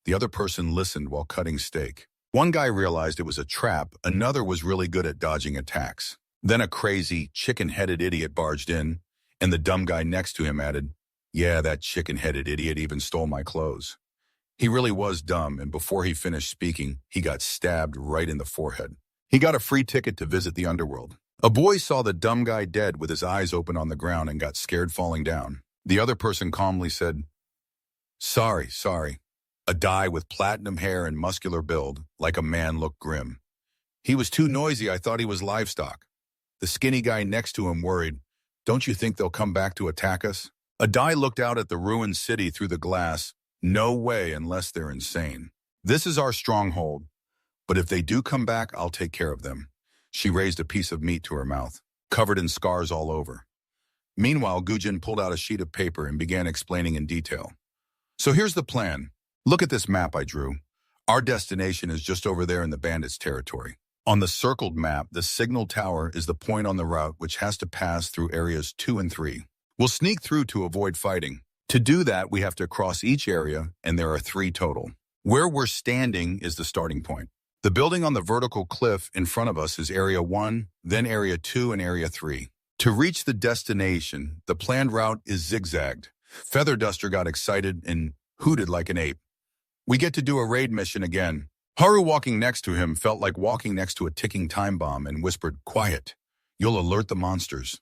The other person listened while cutting steak. One guy realized it was a trap, another was really good at dodging attacks. Then a crazy, chicken-headed idiot barged in, and the dumb guy next to him added, yeah, that chicken-headed idiot even stole my clothes. He really was dumb, and before he finished speaking, he got stabbed right in the forehead. He got a free ticket to visit the underworld. A boy saw the dumb guy dead with his eyes open on the ground and got scared falling down. The other person calmly said, sorry. A guy with platinum hair and muscular build, like a man, looked grim. He was too noisy, I thought he was livestock. The skinny guy next to him worried, don't you think they'll come back to attack us? A guy looked out at the ruined city through the glass. No way unless they're insane. This is our stronghold, but if they do come back, I'll take care of them. She raised a piece of meat to her mouth, covered in scars all over. Meanwhile, Gujin pulled out a sheet of paper and began explaining in detail. So here's the plan. Look at this map I drew. Our destination is just over there in the bandits' territory. On the circled map, the signal tower is the point on the route which has to pass through areas 2 and 3. We'll sneak through to avoid fighting. To do that, we have to cross each area, and there are 3 total. Where we're standing is the starting point. The building on the vertical cliff in front of us is Area 1, then Area 2, and Area 3. To reach the destination, the planned route is zigzagged. Feather Duster got excited and hooted like an ape. We get to do a raid mission again. Haru, walking next to him, felt like walking next to a ticking time bomb and whispered, quiet. You'll alert the monsters.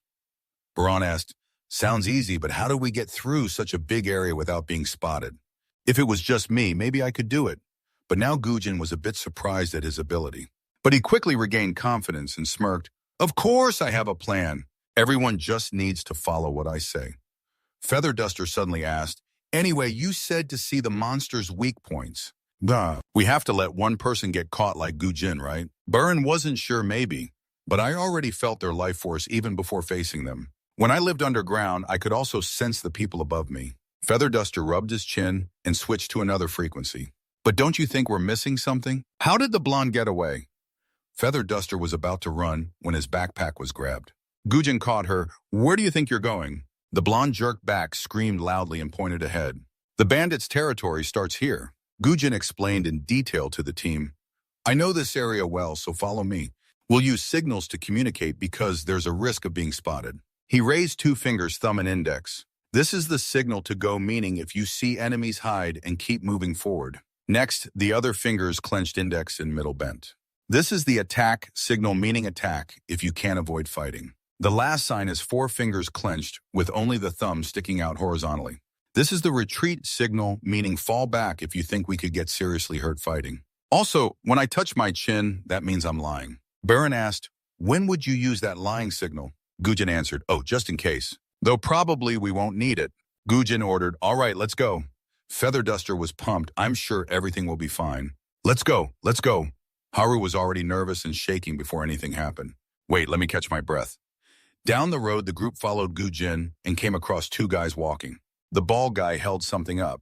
Baran asked, sounds easy, but how do we get through such a big area without being spotted? If it was just me, maybe I could do it. But now Gujin was a bit surprised at his ability. But he quickly regained confidence and smirked, of course I have a plan. Everyone just needs to follow what I say. Feather Duster suddenly asked, anyway, you said to see the monster's weak points. Duh. We have to let one person get caught like Gujin, right? Baran wasn't sure maybe, but I already felt their life force even before facing them. When I lived underground, I could also sense the people above me. Feather Duster rubbed his chin and switched to another frequency. But don't you think we're missing something? How did the blonde get away? Feather Duster was about to run when his backpack was grabbed. Gujin caught her. Where do you think you're going? The blonde jerked back, screamed loudly, and pointed ahead. The bandits' territory starts here. Gujin explained in detail to the team. I know this area well, so follow me. We'll use signals to communicate because there's a risk of being spotted. He raised 2 fingers, thumb and index. This is the signal to go, meaning if you see enemies, hide and keep moving forward. Next, the other fingers clenched, index and middle bent. This is the attack signal, meaning attack if you can't avoid fighting. The last sign is 4 fingers clenched with only the thumb sticking out horizontally. This is the retreat signal, meaning fall back if you think we could get seriously hurt fighting. Also, when I touch my chin, that means I'm lying. Baron asked, when would you use that lying signal? Gujin answered, oh, just in case. Though probably we won't need it. Gujin ordered, all right, let's go. Feather Duster was pumped. I'm sure everything will be fine. Let's go, let's go. Haru was already nervous and shaking before anything happened. Wait, let me catch my breath. Down the road, the group followed Gujin and came across 2 guys walking. The bald guy held something up.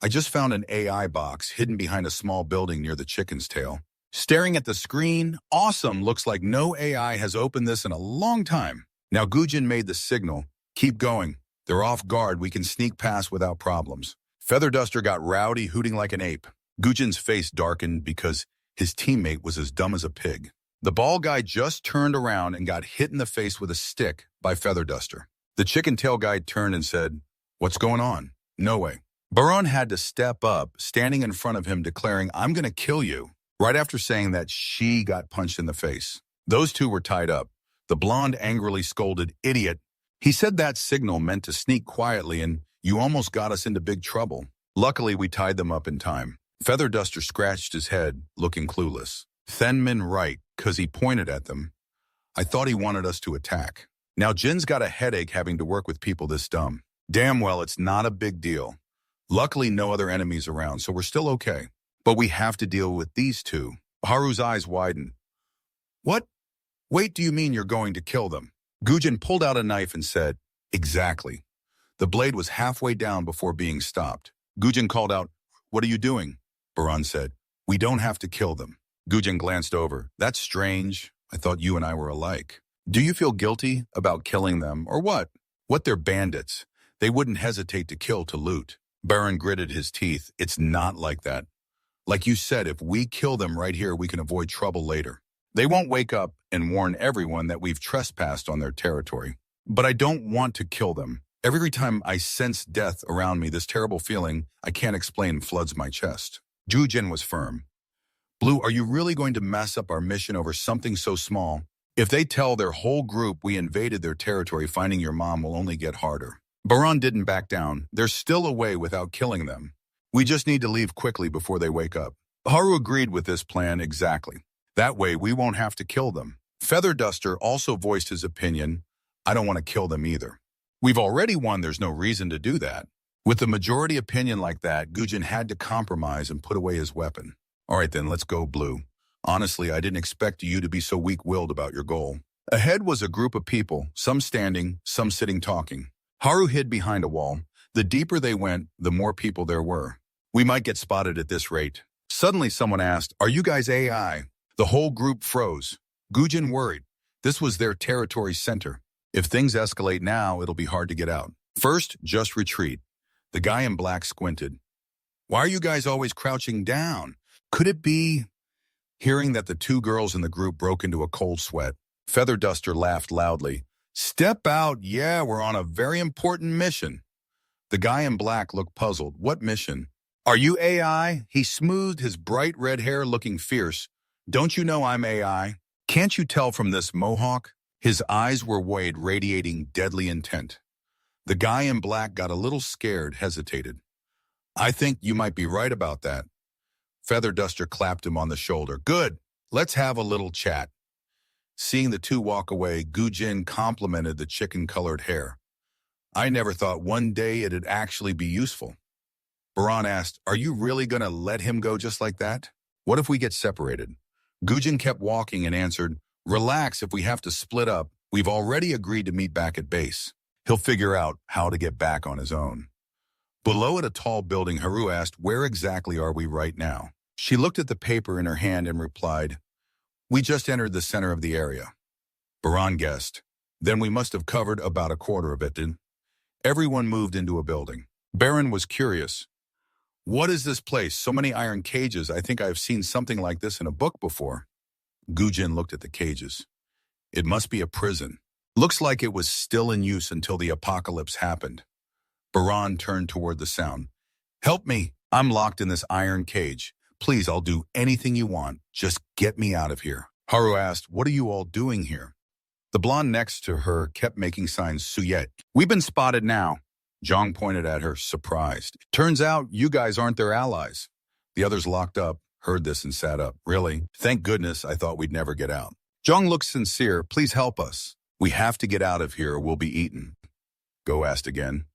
I just found an AI box hidden behind a small building near the chicken's tail. Staring at the screen, awesome, looks like no AI has opened this in a long time. Now Gujin made the signal. Keep going. They're off guard. We can sneak past without problems. Feather Duster got rowdy, hooting like an ape. Gujin's face darkened because his teammate was as dumb as a pig. The bald guy just turned around and got hit in the face with a stick by Feather Duster. The chicken tail guy turned and said, what's going on? No way. Baron had to step up, standing in front of him declaring, I'm going to kill you, right after saying that she got punched in the face. Those 2 were tied up. The blonde angrily scolded, idiot. He said that signal meant to sneak quietly and you almost got us into big trouble. Luckily, we tied them up in time. Feather Duster scratched his head, looking clueless. Thenman right, 'cause he pointed at them. I thought he wanted us to attack. Now Jin's got a headache having to work with people this dumb. Damn well, it's not a big deal. Luckily, no other enemies around, so we're still okay. But we have to deal with these 2. Haru's eyes widened. What? Wait, do you mean you're going to kill them? Gujin pulled out a knife and said, exactly. The blade was halfway down before being stopped. Gujin called out, what are you doing? Baran said, we don't have to kill them. Gujin glanced over. That's strange. I thought you and I were alike. Do you feel guilty about killing them, or what? What, they're bandits. They wouldn't hesitate to kill to loot. Baron gritted his teeth. It's not like that. Like you said, if we kill them right here, we can avoid trouble later. They won't wake up and warn everyone that we've trespassed on their territory. But I don't want to kill them. Every time I sense death around me, this terrible feeling I can't explain floods my chest. Gujin was firm. Blue, are you really going to mess up our mission over something so small? If they tell their whole group we invaded their territory, finding your mom will only get harder. Baran didn't back down. There's still a way without killing them. We just need to leave quickly before they wake up. Haru agreed with this plan exactly. That way, we won't have to kill them. Feather Duster also voiced his opinion. I don't want to kill them either. We've already won. There's no reason to do that. With the majority opinion like that, Gujin had to compromise and put away his weapon. All right, then, let's go, Blue. Honestly, I didn't expect you to be so weak-willed about your goal. Ahead was a group of people, some standing, some sitting talking. Haru hid behind a wall. The deeper they went, the more people there were. We might get spotted at this rate. Suddenly, someone asked, are you guys AI? The whole group froze. Gujin worried. This was their territory center. If things escalate now, it'll be hard to get out. First, just retreat. The guy in black squinted. Why are you guys always crouching down? Could it be? Hearing that, the 2 girls in the group broke into a cold sweat. Feather Duster laughed loudly. Step out. Yeah, we're on a very important mission. The guy in black looked puzzled. What mission? Are you AI? He smoothed his bright red hair, looking fierce. Don't you know I'm AI? Can't you tell from this mohawk? His eyes were wide, radiating deadly intent. The guy in black got a little scared, hesitated. I think you might be right about that. Feather Duster clapped him on the shoulder. Good. Let's have a little chat. Seeing the 2 walk away, Gujin complimented the chicken-colored hair. I never thought one day it'd actually be useful. Baran asked, are you really going to let him go just like that? What if we get separated? Gujin kept walking and answered, relax, if we have to split up, we've already agreed to meet back at base. He'll figure out how to get back on his own. Below at a tall building, Haru asked, where exactly are we right now? She looked at the paper in her hand and replied, we just entered the center of the area. Baran guessed. Then we must have covered about a quarter of it, then. Everyone moved into a building. Baron was curious. What is this place? So many iron cages. I think I've seen something like this in a book before. Gujin looked at the cages. It must be a prison. Looks like it was still in use until the apocalypse happened. Baran turned toward the sound. Help me. I'm locked in this iron cage. Please, I'll do anything you want. Just get me out of here. Haru asked, what are you all doing here? The blonde next to her kept making signs, Suyet. We've been spotted now. Zhang pointed at her, surprised. Turns out you guys aren't their allies. The others locked up, heard this and sat up. Really? Thank goodness, I thought we'd never get out. Zhang looked sincere. Please help us. We have to get out of here or we'll be eaten. Go asked again.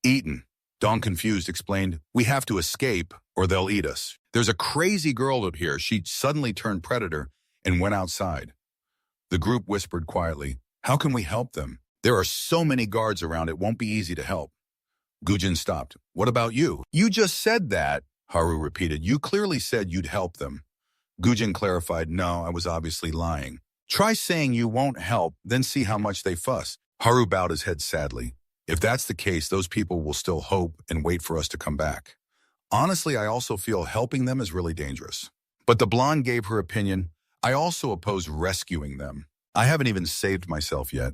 Eaten. Dong, confused, explained, we have to escape or they'll eat us. There's a crazy girl up here. She suddenly turned predator and went outside. The group whispered quietly, how can we help them? There are so many guards around, it won't be easy to help. Gujin stopped. What about you? You just said that, Haru repeated. You clearly said you'd help them. Gujin clarified, no, I was obviously lying. Try saying you won't help, then see how much they fuss. Haru bowed his head sadly. If that's the case, those people will still hope and wait for us to come back. Honestly, I also feel helping them is really dangerous. But the blonde gave her opinion. I also oppose rescuing them. I haven't even saved myself yet.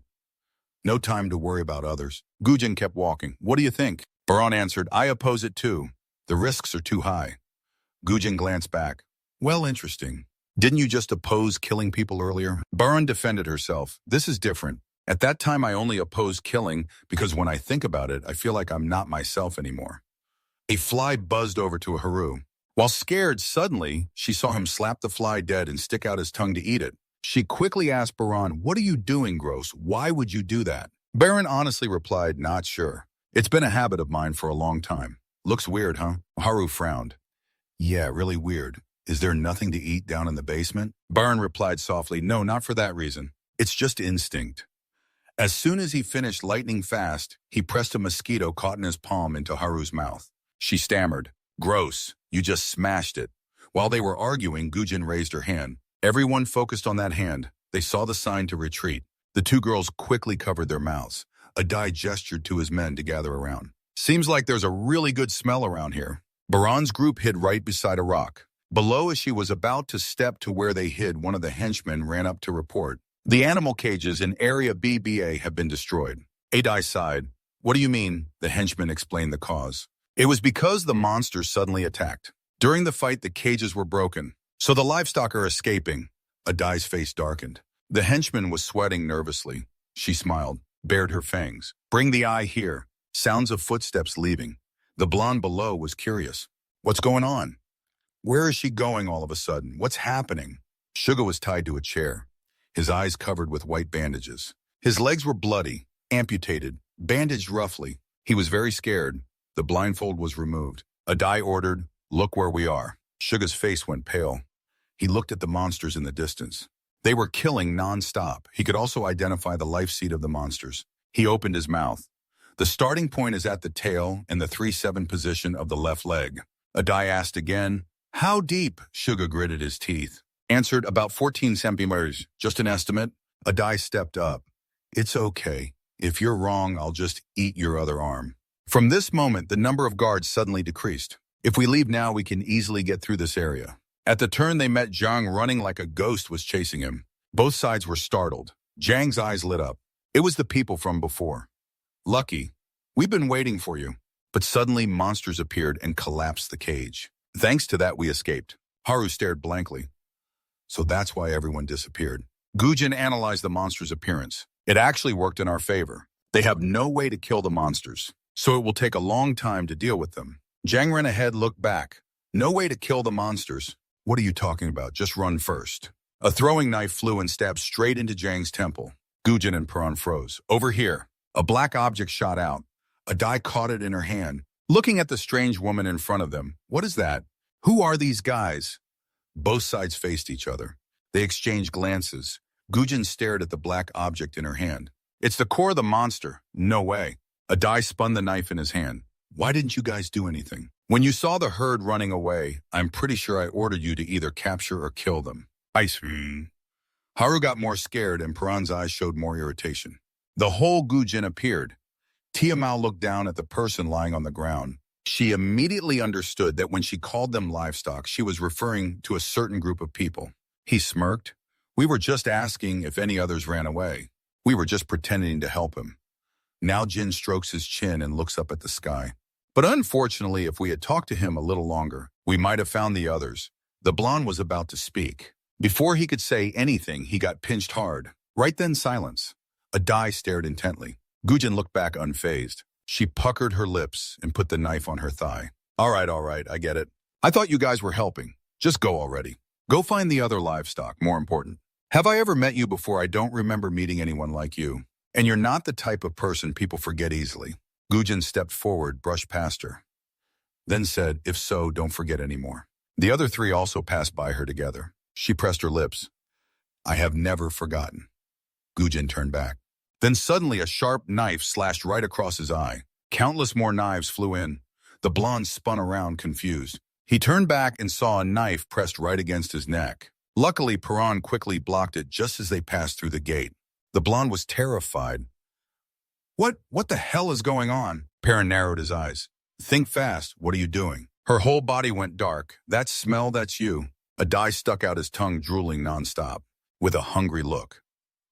No time to worry about others. Gujin kept walking. What do you think? Baran answered, I oppose it too. The risks are too high. Gujin glanced back. Well, interesting. Didn't you just oppose killing people earlier? Baran defended herself. This is different. At that time, I only opposed killing because when I think about it, I feel like I'm not myself anymore. A fly buzzed over to Haru. While scared, suddenly, she saw him slap the fly dead and stick out his tongue to eat it. She quickly asked Baran, what are you doing, Gross? Why would you do that? Baran honestly replied, not sure. It's been a habit of mine for a long time. Looks weird, huh? Haru frowned. Yeah, really weird. Is there nothing to eat down in the basement? Baran replied softly, no, not for that reason. It's just instinct. As soon as he finished lightning fast, he pressed a mosquito caught in his palm into Haru's mouth. She stammered, gross, you just smashed it. While they were arguing, Gujin raised her hand. Everyone focused on that hand. They saw the sign to retreat. The two girls quickly covered their mouths. Adai gestured to his men to gather around. Seems like there's a really good smell around here. Baran's group hid right beside a rock. Below, as she was about to step to where they hid, one of the henchmen ran up to report. The animal cages in Area BBA have been destroyed. Adai sighed. What do you mean? The henchman explained the cause. It was because the monsters suddenly attacked. During the fight, the cages were broken, so the livestock are escaping. Adai's face darkened. The henchman was sweating nervously. She smiled, bared her fangs. Bring the eye here. Sounds of footsteps leaving. The blonde below was curious. What's going on? Where is she going all of a sudden? What's happening? Suga was tied to a chair, his eyes covered with white bandages. His legs were bloody, amputated, bandaged roughly. He was very scared. The blindfold was removed. Adai ordered, look where we are. Suga's face went pale. He looked at the monsters in the distance. They were killing non-stop. He could also identify the life seed of the monsters. He opened his mouth. The starting point is at the tail and the 3-7 position of the left leg. Adai asked again, how deep? Suga gritted his teeth. Answered, about 14 centimeters. Just an estimate. Adai stepped up. It's okay. If you're wrong, I'll just eat your other arm. From this moment, the number of guards suddenly decreased. If we leave now, we can easily get through this area. At the turn, they met Zhang running like a ghost was chasing him. Both sides were startled. Zhang's eyes lit up. It was the people from before. Lucky. We've been waiting for you. But suddenly, monsters appeared and collapsed the cage. Thanks to that, we escaped. Haru stared blankly. So that's why everyone disappeared. Gujin analyzed the monster's appearance. It actually worked in our favor. They have no way to kill the monsters, so it will take a long time to deal with them. Zhang ran ahead, looked back. No way to kill the monsters. What are you talking about? Just run first. A throwing knife flew and stabbed straight into Zhang's temple. Gujin and Paran froze. Over here. A black object shot out. Adai caught it in her hand, looking at the strange woman in front of them. What is that? Who are these guys? Both sides faced each other. They exchanged glances. Gujin stared at the black object in her hand. It's the core of the monster. No way. Adai spun the knife in his hand. Why didn't you guys do anything? When you saw the herd running away, I'm pretty sure I ordered you to either capture or kill them. Haru got more scared and Paran's eyes showed more irritation. The whole Gujin appeared. Tiamao looked down at the person lying on the ground. She immediately understood that when she called them livestock, she was referring to a certain group of people. He smirked. We were just asking if any others ran away. We were just pretending to help him. Now Jin strokes his chin and looks up at the sky. But unfortunately, if we had talked to him a little longer, We might have found the others. The blonde was about to speak. Before he could say anything, he got pinched hard. Right then, silence. A die stared intently. Gujin looked back unfazed. She puckered her lips and put the knife on her thigh. All right, I get it. I thought you guys were helping. Just go already. Go find the other livestock, more important. Have I ever met you before? I don't remember meeting anyone like you. And you're not the type of person people forget easily. Gujin stepped forward, brushed past her. Then said, if so, don't forget anymore. The other three also passed by her together. She pressed her lips. I have never forgotten. Gujin turned back. Then suddenly a sharp knife slashed right across his eye. Countless more knives flew in. The blonde spun around, confused. He turned back and saw a knife pressed right against his neck. Luckily, Paran quickly blocked it just as they passed through the gate. The blonde was terrified. What the hell is going on? Paran narrowed his eyes. Think fast. What are you doing? Her whole body went dark. That smell, that's you. A die stuck out his tongue, drooling nonstop, with a hungry look.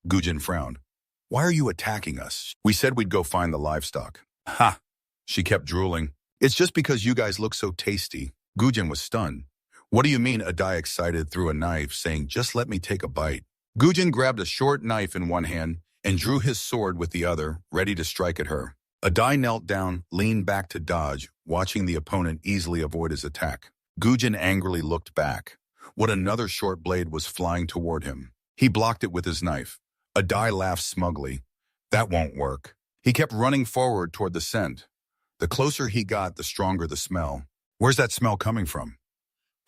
Gujin frowned. Why are you attacking us? We said we'd go find the livestock. Ha! She kept drooling. It's just because you guys look so tasty. Gujin was stunned. What do you mean? Adai, excited, threw a knife, saying, just let me take a bite. Gujin grabbed a short knife in one hand and drew his sword with the other, ready to strike at her. Adai knelt down, leaned back to dodge, watching the opponent easily avoid his attack. Gujin angrily looked back. What another short blade was flying toward him. He blocked it with his knife. Adai laughed smugly. That won't work. He kept running forward toward the scent. The closer he got, the stronger the smell. Where's that smell coming from?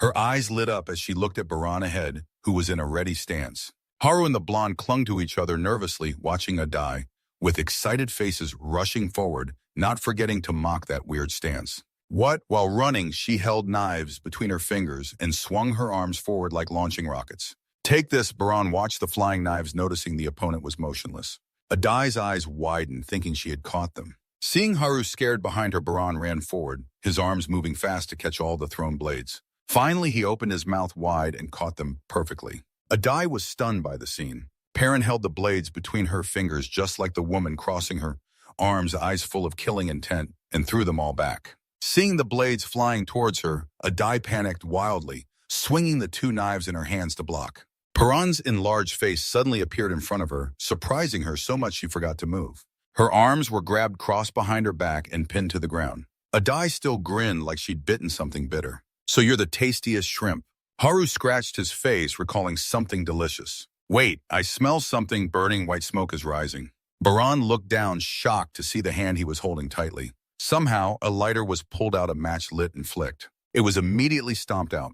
Her eyes lit up as she looked at Baran ahead, who was in a ready stance. Haru and the blonde clung to each other nervously, watching Adai, with excited faces rushing forward, not forgetting to mock that weird stance. While running, she held knives between her fingers and swung her arms forward like launching rockets. Take this, Baran watched the flying knives, noticing the opponent was motionless. Adai's eyes widened, thinking she had caught them. Seeing Haru scared behind her, Baran ran forward, his arms moving fast to catch all the thrown blades. Finally, he opened his mouth wide and caught them perfectly. Adai was stunned by the scene. Perrin held the blades between her fingers just like the woman, crossing her arms, eyes full of killing intent, and threw them all back. Seeing the blades flying towards her, Adai panicked wildly, swinging the two knives in her hands to block. Perrin's enlarged face suddenly appeared in front of her, surprising her so much she forgot to move. Her arms were grabbed crossed behind her back and pinned to the ground. Adai still grinned like she'd bitten something bitter. So you're the tastiest shrimp. Haru scratched his face, recalling something delicious. Wait, I smell something burning. White smoke is rising. Baran looked down, shocked to see the hand he was holding tightly. Somehow, a lighter was pulled out, a match lit and flicked. It was immediately stomped out.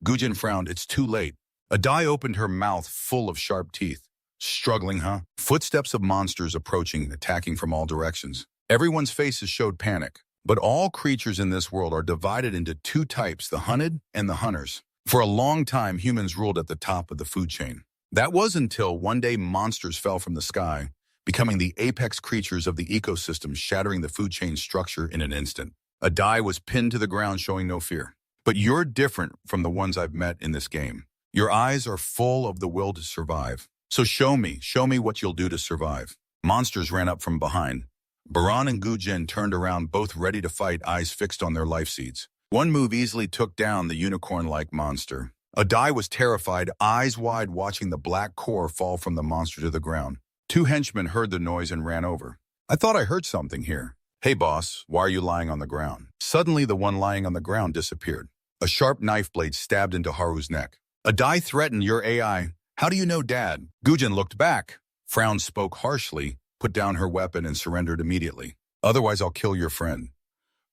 Gujin frowned. It's too late. Adai opened her mouth full of sharp teeth. Struggling, huh? Footsteps of monsters approaching, attacking from all directions. Everyone's faces showed panic. But all creatures in this world are divided into two types, the hunted and the hunters. For a long time, humans ruled at the top of the food chain. That was until one day monsters fell from the sky, becoming the apex creatures of the ecosystem, shattering the food chain structure in an instant. Adai was pinned to the ground, showing no fear. But you're different from the ones I've met in this game. Your eyes are full of the will to survive. So show me what you'll do to survive. Monsters ran up from behind. Baran and Gujin turned around, both ready to fight, eyes fixed on their life seeds. One move easily took down the unicorn-like monster. Adai was terrified, eyes wide, watching the black core fall from the monster to the ground. Two henchmen heard the noise and ran over. I thought I heard something here. Hey boss, why are you lying on the ground? Suddenly the one lying on the ground disappeared. A sharp knife blade stabbed into Haru's neck. Adai threatened, your AI. How do you know, Dad? Gujin looked back. Frown spoke harshly, put down her weapon and surrendered immediately. Otherwise I'll kill your friend.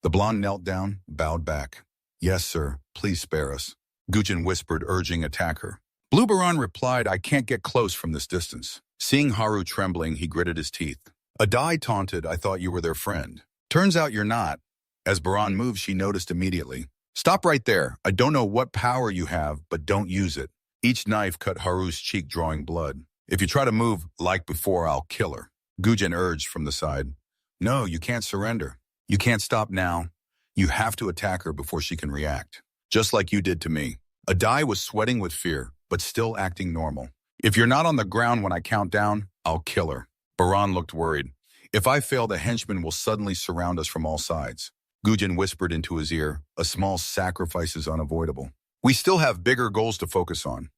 The blonde knelt down, bowed back. Yes, sir, please spare us. Gujin whispered, urging attack her. Blue Baran replied, I can't get close from this distance. Seeing Haru trembling, he gritted his teeth. Adai taunted, I thought you were their friend. Turns out you're not. As Baran moved, she noticed immediately. Stop right there. I don't know what power you have, but don't use it. Each knife cut Haru's cheek, drawing blood. If you try to move like before, I'll kill her. Gujin urged from the side. No, you can't surrender. You can't stop now. You have to attack her before she can react. Just like you did to me. Adai was sweating with fear, but still acting normal. If you're not on the ground when I count down, I'll kill her. Baran looked worried. If I fail, the henchmen will suddenly surround us from all sides. Gujin whispered into his ear, a small sacrifice is unavoidable. We still have bigger goals to focus on.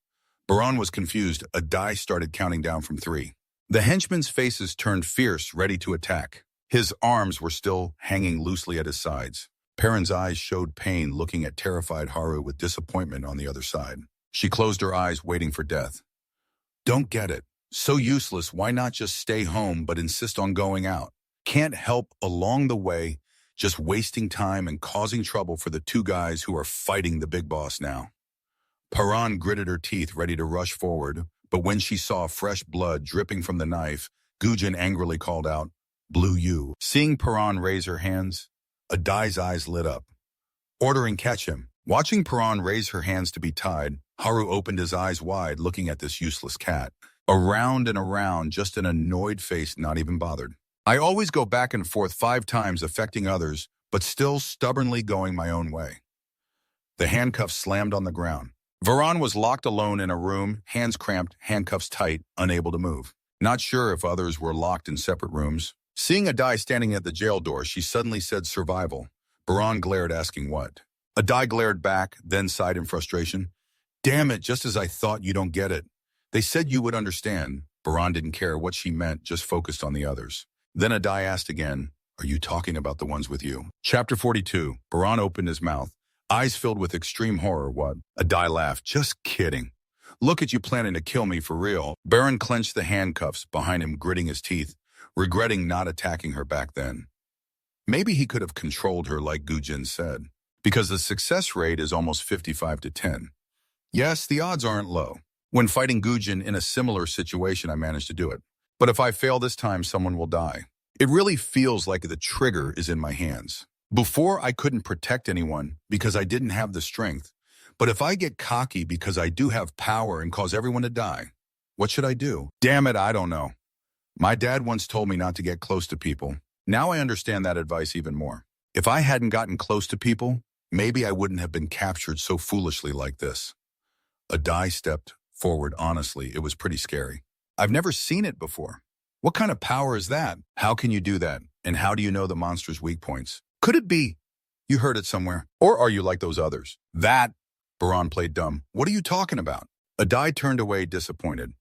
Baran was confused. A die started counting down from 3. The henchmen's faces turned fierce, ready to attack. His arms were still hanging loosely at his sides. Perrin's eyes showed pain, looking at terrified Haru with disappointment on the other side. She closed her eyes, waiting for death. Don't get it. So useless, why not just stay home but insist on going out? Can't help along the way, just wasting time and causing trouble for the 2 guys who are fighting the big boss now. Paran gritted her teeth, ready to rush forward, but when she saw fresh blood dripping from the knife, Gujin angrily called out, "Blue you." Seeing Paran raise her hands, Adai's eyes lit up, ordering catch him. Watching Paran raise her hands to be tied, Haru opened his eyes wide, looking at this useless cat. Around and around, just an annoyed face, not even bothered. I always go back and forth 5 times affecting others, but still stubbornly going my own way. The handcuffs slammed on the ground. Varan was locked alone in a room, hands cramped, handcuffs tight, unable to move. Not sure if others were locked in separate rooms. Seeing Adai standing at the jail door, she suddenly said survival. Baran glared, asking what? Adai glared back, then sighed in frustration. Damn it, just as I thought, you don't get it. They said you would understand. Baran didn't care what she meant, just focused on the others. Then Adai asked again, are you talking about the ones with you? Chapter 42. Baran opened his mouth, eyes filled with extreme horror. What? Adai laughed. Just kidding. Look at you planning to kill me for real. Baran clenched the handcuffs behind him, gritting his teeth, regretting not attacking her back then. Maybe he could have controlled her like Gujin said, because the success rate is almost 55-10. Yes, the odds aren't low. When fighting Gujin in a similar situation, I managed to do it. But if I fail this time, someone will die. It really feels like the trigger is in my hands. Before, I couldn't protect anyone because I didn't have the strength. But if I get cocky because I do have power and cause everyone to die, what should I do? Damn it, I don't know. My dad once told me not to get close to people. Now I understand that advice even more. If I hadn't gotten close to people, maybe I wouldn't have been captured so foolishly like this. Adai stepped forward. Honestly, it was pretty scary. I've never seen it before. What kind of power is that? How can you do that? And how do you know the monster's weak points? Could it be you heard it somewhere? Or are you like those others? That, Baran played dumb. What are you talking about? Adai turned away disappointed.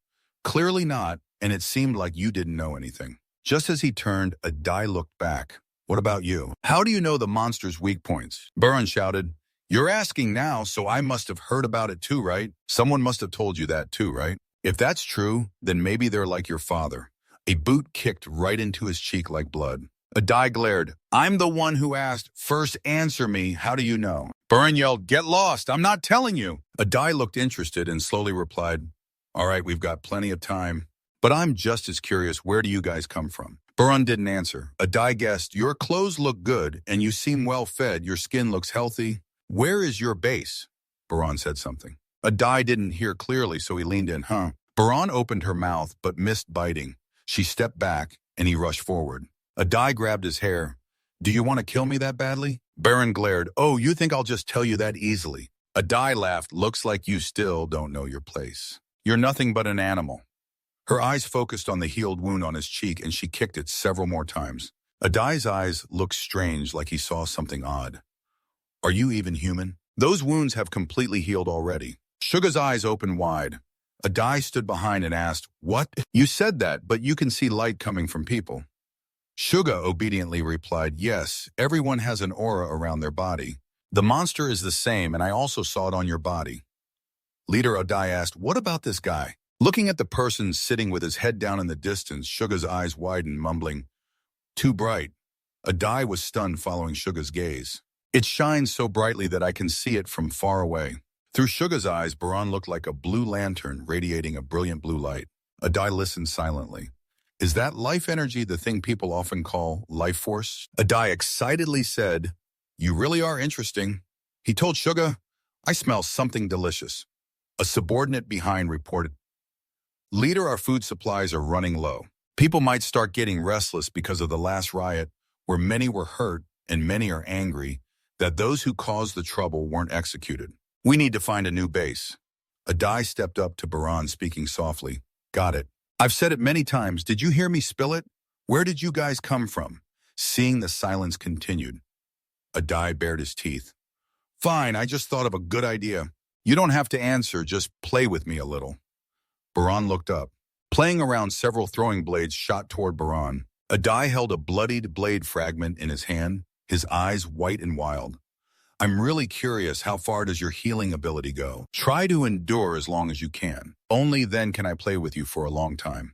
Clearly not, and it seemed like you didn't know anything. Just as he turned, Adai looked back. What about you? How do you know the monster's weak points? Baran shouted. You're asking now, so I must have heard about it too, right? Someone must have told you that too, right? If that's true, then maybe they're like your father. A boot kicked right into his cheek like blood. Adai glared. I'm the one who asked. First answer me, how do you know? Baran yelled, get lost, I'm not telling you. Adai looked interested and slowly replied, all right, we've got plenty of time. But I'm just as curious, where do you guys come from? Baran didn't answer. Adai guessed, your clothes look good and you seem well fed, your skin looks healthy. Where is your base? Baran said something. Adai didn't hear clearly, so he leaned in. Baran opened her mouth, but missed biting. She stepped back, and he rushed forward. Adai grabbed his hair. Do you want to kill me that badly? Baran glared. Oh, you think I'll just tell you that easily? Adai laughed. Looks like you still don't know your place. You're nothing but an animal. Her eyes focused on the healed wound on his cheek, and she kicked it several more times. Adai's eyes looked strange, like he saw something odd. Are you even human? Those wounds have completely healed already. Suga's eyes opened wide. Adai stood behind and asked, what? You said that, but you can see light coming from people. Suga obediently replied, yes, everyone has an aura around their body. The monster is the same, and I also saw it on your body. Leader Adai asked, what about this guy? Looking at the person sitting with his head down in the distance, Suga's eyes widened, mumbling, too bright. Adai was stunned following Suga's gaze. It shines so brightly that I can see it from far away. Through Suga's eyes, Baran looked like a blue lantern radiating a brilliant blue light. Adai listened silently. Is that life energy the thing people often call life force? Adai excitedly said, you really are interesting. He told Suga, I smell something delicious. A subordinate behind reported, Leader, our food supplies are running low. People might start getting restless because of the last riot, where many were hurt and many are angry that those who caused the trouble weren't executed. We need to find a new base. Adai stepped up to Baran, speaking softly. Got it. I've said it many times. Did you hear me spill it? Where did you guys come from? Seeing the silence continued. Adai bared his teeth. Fine, I just thought of a good idea. You don't have to answer, just play with me a little. Baran looked up. Playing around, several throwing blades shot toward Baran. Adai held a bloodied blade fragment in his hand, his eyes white and wild. I'm really curious, how far does your healing ability go? Try to endure as long as you can. Only then can I play with you for a long time.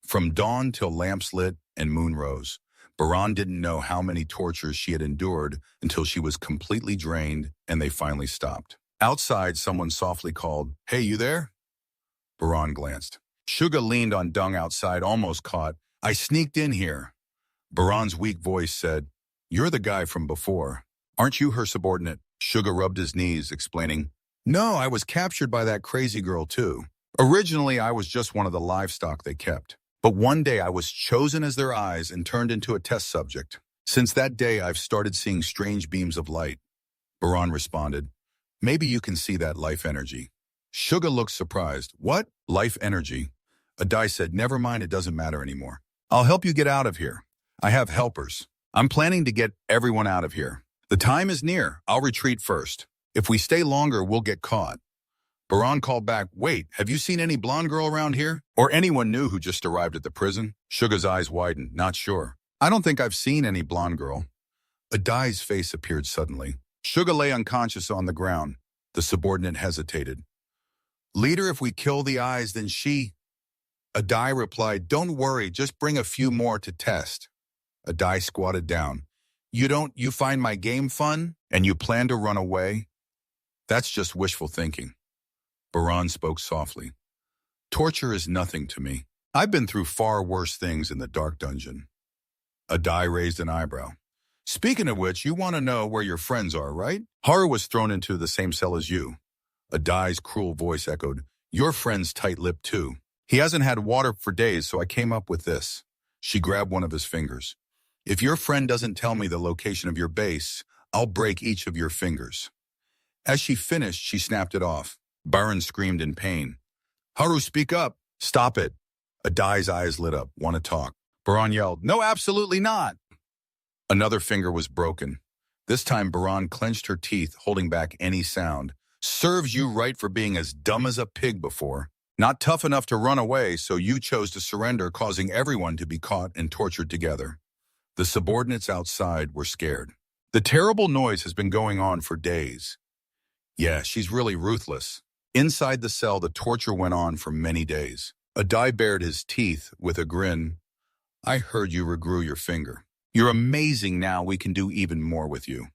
From dawn till lamps lit and moon rose, Baran didn't know how many tortures she had endured until she was completely drained and they finally stopped. Outside, someone softly called, "Hey, you there?" Baran glanced. Suga leaned on dung outside, almost caught. "I sneaked in here." Baran's weak voice said, "You're the guy from before. Aren't you her subordinate?" Suga rubbed his knees, explaining, "No, I was captured by that crazy girl too. Originally, I was just one of the livestock they kept. But one day I was chosen as their eyes and turned into a test subject. Since that day, I've started seeing strange beams of light." Baran responded, "Maybe you can see that life energy." Suga looked surprised. "What? Life energy?" Adai said, "Never mind, it doesn't matter anymore. I'll help you get out of here. I have helpers. I'm planning to get everyone out of here. The time is near. I'll retreat first. If we stay longer, we'll get caught." Baran called back, "Wait, have you seen any blonde girl around here? Or anyone new who just arrived at the prison?" Suga's eyes widened. "Not sure. I don't think I've seen any blonde girl." Adai's face appeared suddenly. Suga lay unconscious on the ground. The subordinate hesitated. "Leader, if we kill the eyes, then she..." Adai replied, "Don't worry, just bring a few more to test." Adai squatted down. You find my game fun? And you plan to run away?" "That's just wishful thinking." Baran spoke softly. "Torture is nothing to me. I've been through far worse things in the dark dungeon." Adai raised an eyebrow. "Speaking of which, you want to know where your friends are, right? Haru was thrown into the same cell as you." Adai's cruel voice echoed, "Your friend's tight-lipped too. He hasn't had water for days, so I came up with this." She grabbed one of his fingers. "If your friend doesn't tell me the location of your base, I'll break each of your fingers." As she finished, she snapped it off. Baran screamed in pain. "Haru, speak up." "Stop it." Adai's eyes lit up. "Want to talk?" Baran yelled, "No, absolutely not." Another finger was broken. This time, Baran clenched her teeth, holding back any sound. "Serves you right for being as dumb as a pig before. Not tough enough to run away, so you chose to surrender, causing everyone to be caught and tortured together." The subordinates outside were scared. "The terrible noise has been going on for days." "Yeah, she's really ruthless." Inside the cell, the torture went on for many days. Adai bared his teeth with a grin. "I heard you regrew your finger. You're amazing now. We can do even more with you."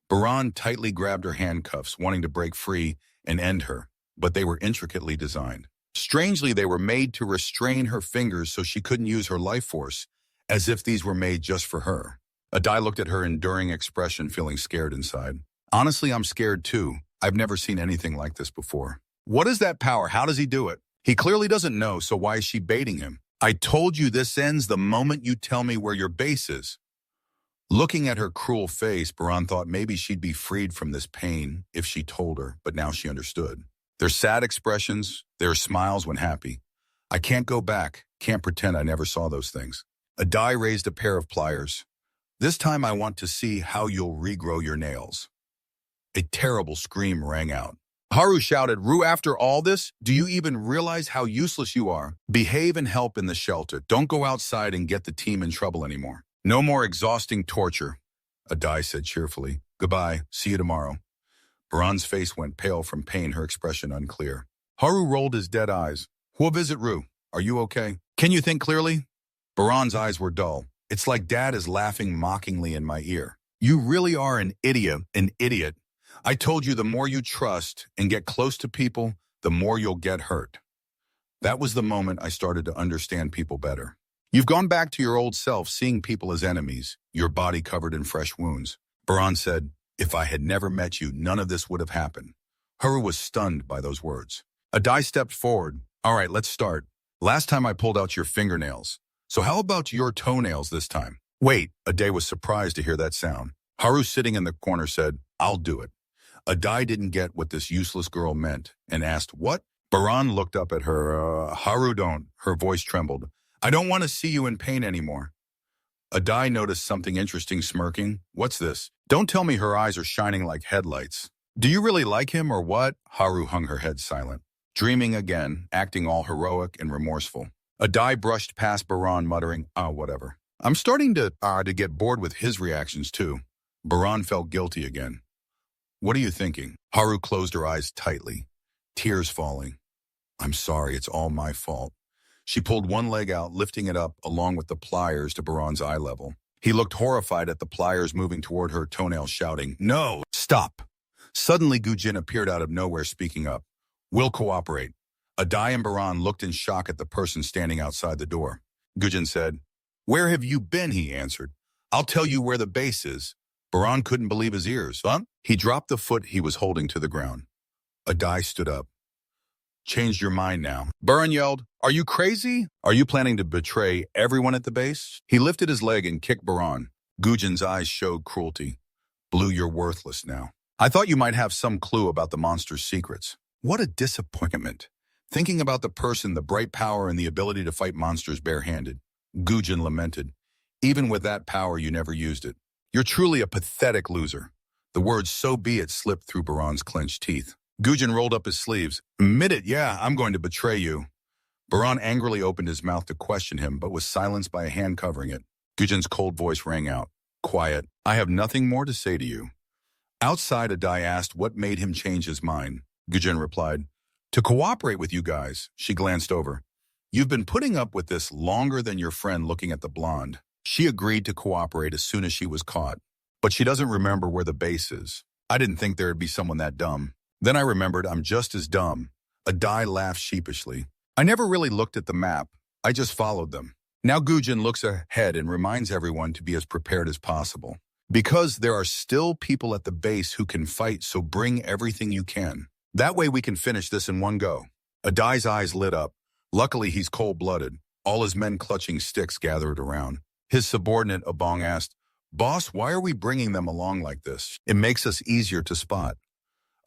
Baran tightly grabbed her handcuffs, wanting to break free and end her, but they were intricately designed. Strangely, they were made to restrain her fingers so she couldn't use her life force, as if these were made just for her. Adai looked at her enduring expression, feeling scared inside. "Honestly, I'm scared too. I've never seen anything like this before." "What is that power? How does he do it?" "He clearly doesn't know, so why is she baiting him?" "I told you this ends the moment you tell me where your base is." Looking at her cruel face, Baran thought maybe she'd be freed from this pain if she told her, but now she understood. Their sad expressions, their smiles when happy. "I can't go back, can't pretend I never saw those things." Adai raised a pair of pliers. "This time I want to see how you'll regrow your nails." A terrible scream rang out. Haru shouted, "Ru, after all this, do you even realize how useless you are? Behave and help in the shelter. Don't go outside and get the team in trouble anymore. No more exhausting torture." Adai said cheerfully, "Goodbye, see you tomorrow." Baran's face went pale from pain, her expression unclear. Haru rolled his dead eyes. "What is it, Ru? Are you okay? Can you think clearly?" Baran's eyes were dull. "It's like Dad is laughing mockingly in my ear. You really are an idiot, an idiot. I told you the more you trust and get close to people, the more you'll get hurt." That was the moment I started to understand people better. "You've gone back to your old self, seeing people as enemies, your body covered in fresh wounds." Baran said, "If I had never met you, none of this would have happened." Haru was stunned by those words. Adai stepped forward. "All right, let's start. Last time I pulled out your fingernails. So how about your toenails this time?" "Wait." Adai was surprised to hear that sound. Haru, sitting in the corner, said, "I'll do it." Adai didn't get what this useless girl meant and asked, "What?" Baran looked up at her. Haru, don't." Her voice trembled. "I don't want to see you in pain anymore." Adai noticed something interesting, smirking. What's this? Don't tell me her eyes are shining like headlights. Do you really like him or what? Haru hung her head silent, dreaming again, acting all heroic and remorseful. Adai brushed past Baran, muttering, whatever. I'm starting to get bored with his reactions too. Baran felt guilty again. What are you thinking? Haru closed her eyes tightly, tears falling. I'm sorry, it's all my fault. She pulled one leg out, lifting it up along with the pliers to Baran's eye level. He looked horrified at the pliers moving toward her toenails, shouting, No, stop. Suddenly, Gujin appeared out of nowhere, speaking up. We'll cooperate. Adai and Baran looked in shock at the person standing outside the door. Gujin said, Where have you been? He answered. I'll tell you where the base is. Baran couldn't believe his ears. Huh? He dropped the foot he was holding to the ground. Adai stood up. Changed your mind now. Baran yelled, Are you crazy? Are you planning to betray everyone at the base? He lifted his leg and kicked Baran. Gujin's eyes showed cruelty. Blue, you're worthless now. I thought you might have some clue about the monster's secrets. What a disappointment. Thinking about the person, the bright power, and the ability to fight monsters barehanded. Gujin lamented. Even with that power, you never used it. You're truly a pathetic loser. The words "so be it" slipped through Baran's clenched teeth. Gujin rolled up his sleeves. Admit it, yeah, I'm going to betray you. Baran angrily opened his mouth to question him, but was silenced by a hand covering it. Gujin's cold voice rang out. Quiet. I have nothing more to say to you. Outside, Adai asked what made him change his mind. Gujin replied, To cooperate with you guys. She glanced over. You've been putting up with this longer than your friend looking at the blonde. She agreed to cooperate as soon as she was caught. But she doesn't remember where the base is. I didn't think there'd be someone that dumb. Then I remembered I'm just as dumb. Adai laughed sheepishly. I never really looked at the map. I just followed them. Now Gujin looks ahead and reminds everyone to be as prepared as possible. Because there are still people at the base who can fight, so bring everything you can. That way we can finish this in one go. Adai's eyes lit up. Luckily, he's cold-blooded. All his men clutching sticks gathered around. His subordinate, Abong, asked, Boss, why are we bringing them along like this? It makes us easier to spot.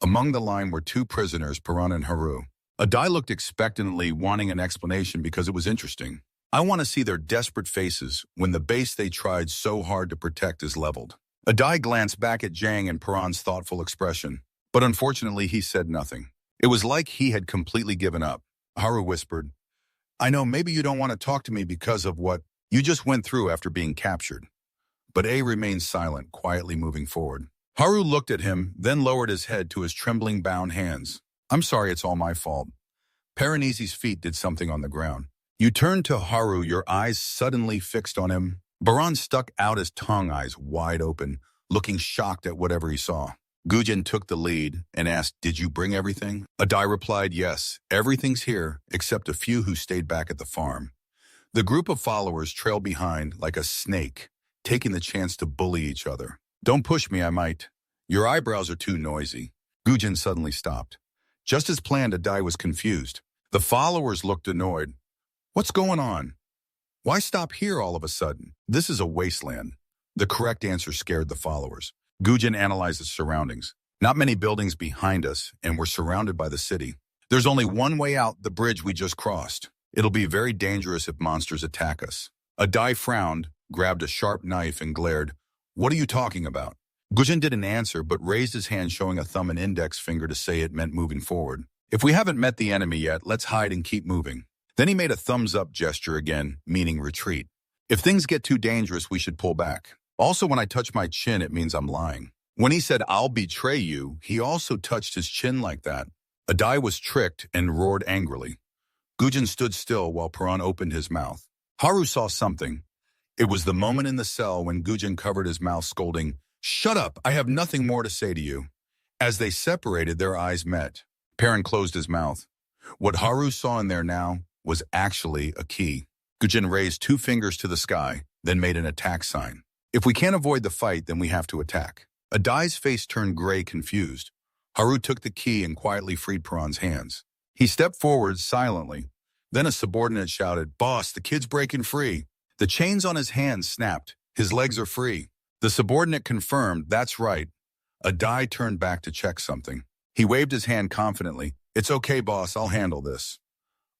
Among the line were two prisoners, Paran and Haru. Adai looked expectantly, wanting an explanation because it was interesting. I want to see their desperate faces when the base they tried so hard to protect is leveled. Adai glanced back at Jang and Paran's thoughtful expression, but unfortunately he said nothing. It was like he had completely given up. Haru whispered, I know maybe you don't want to talk to me because of what you just went through after being captured. But A remained silent, quietly moving forward. Haru looked at him, then lowered his head to his trembling, bound hands. I'm sorry, it's all my fault. Paranesi's feet did something on the ground. You turned to Haru, your eyes suddenly fixed on him. Baran stuck out his tongue, eyes wide open, looking shocked at whatever he saw. Gujin took the lead and asked, Did you bring everything? Adai replied, Yes, everything's here, except a few who stayed back at the farm. The group of followers trailed behind like a snake, taking the chance to bully each other. Don't push me, I might. Your eyebrows are too noisy. Gujin suddenly stopped. Just as planned, Adai was confused. The followers looked annoyed. What's going on? Why stop here all of a sudden? This is a wasteland. The correct answer scared the followers. Gujin analyzed the surroundings. Not many buildings behind us, and we're surrounded by the city. There's only one way out, the bridge we just crossed. It'll be very dangerous if monsters attack us. Adai frowned, grabbed a sharp knife, and glared. What are you talking about? Gujin didn't answer, but raised his hand, showing a thumb and index finger to say it meant moving forward. If we haven't met the enemy yet, let's hide and keep moving. Then he made a thumbs-up gesture again, meaning retreat. If things get too dangerous, we should pull back. Also, when I touch my chin, it means I'm lying. When he said, I'll betray you, he also touched his chin like that. Adai was tricked and roared angrily. Gujin stood still while Paran opened his mouth. Haru saw something. It was the moment in the cell when Gujin covered his mouth, scolding, Shut up, I have nothing more to say to you. As they separated, their eyes met. Paran closed his mouth. What Haru saw in there now was actually a key. Gujin raised 2 fingers to the sky, then made an attack sign. If we can't avoid the fight, then we have to attack. Adai's face turned gray, confused. Haru took the key and quietly freed Paran's hands. He stepped forward silently. Then a subordinate shouted, Boss, the kid's breaking free. The chains on his hands snapped. His legs are free. The subordinate confirmed, that's right. Adai turned back to check something. He waved his hand confidently. It's okay, boss, I'll handle this.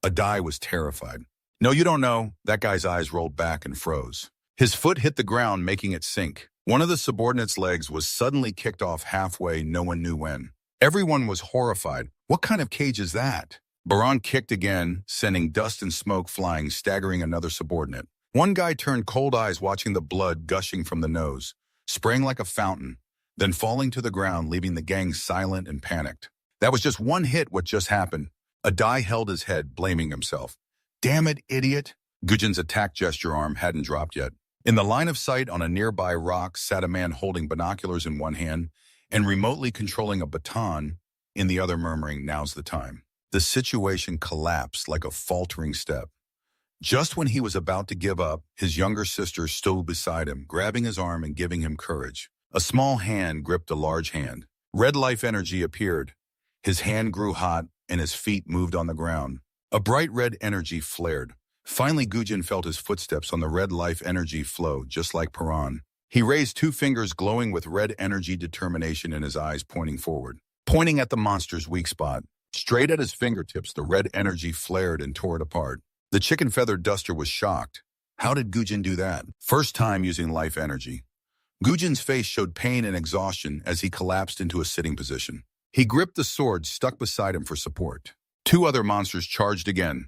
Adai was terrified. No, you don't know. That guy's eyes rolled back and froze. His foot hit the ground, making it sink. One of the subordinates' legs was suddenly kicked off halfway, no one knew when. Everyone was horrified. What kind of cage is that? Baran kicked again, sending dust and smoke flying, staggering another subordinate. One guy turned cold eyes watching the blood gushing from the nose, spraying like a fountain, then falling to the ground, leaving the gang silent and panicked. That was just one hit. What just happened? Adai held his head, blaming himself. Damn it, idiot! Gujin's attack gesture arm hadn't dropped yet. In the line of sight on a nearby rock sat a man holding binoculars in one hand and remotely controlling a baton in the other, murmuring, "Now's the time." The situation collapsed like a faltering step. Just when he was about to give up, his younger sister stood beside him, grabbing his arm and giving him courage. A small hand gripped a large hand. Red life energy appeared. His hand grew hot and his feet moved on the ground. A bright red energy flared. Finally, Gujin felt his footsteps on the red life energy flow, just like Paran. He raised two fingers glowing with red energy determination and his eyes pointing forward, pointing at the monster's weak spot. Straight at his fingertips, the red energy flared and tore it apart. The chicken feather duster was shocked. How did Gujin do that? First time using life energy. Gujin's face showed pain and exhaustion as he collapsed into a sitting position. He gripped the sword stuck beside him for support. Two other monsters charged again.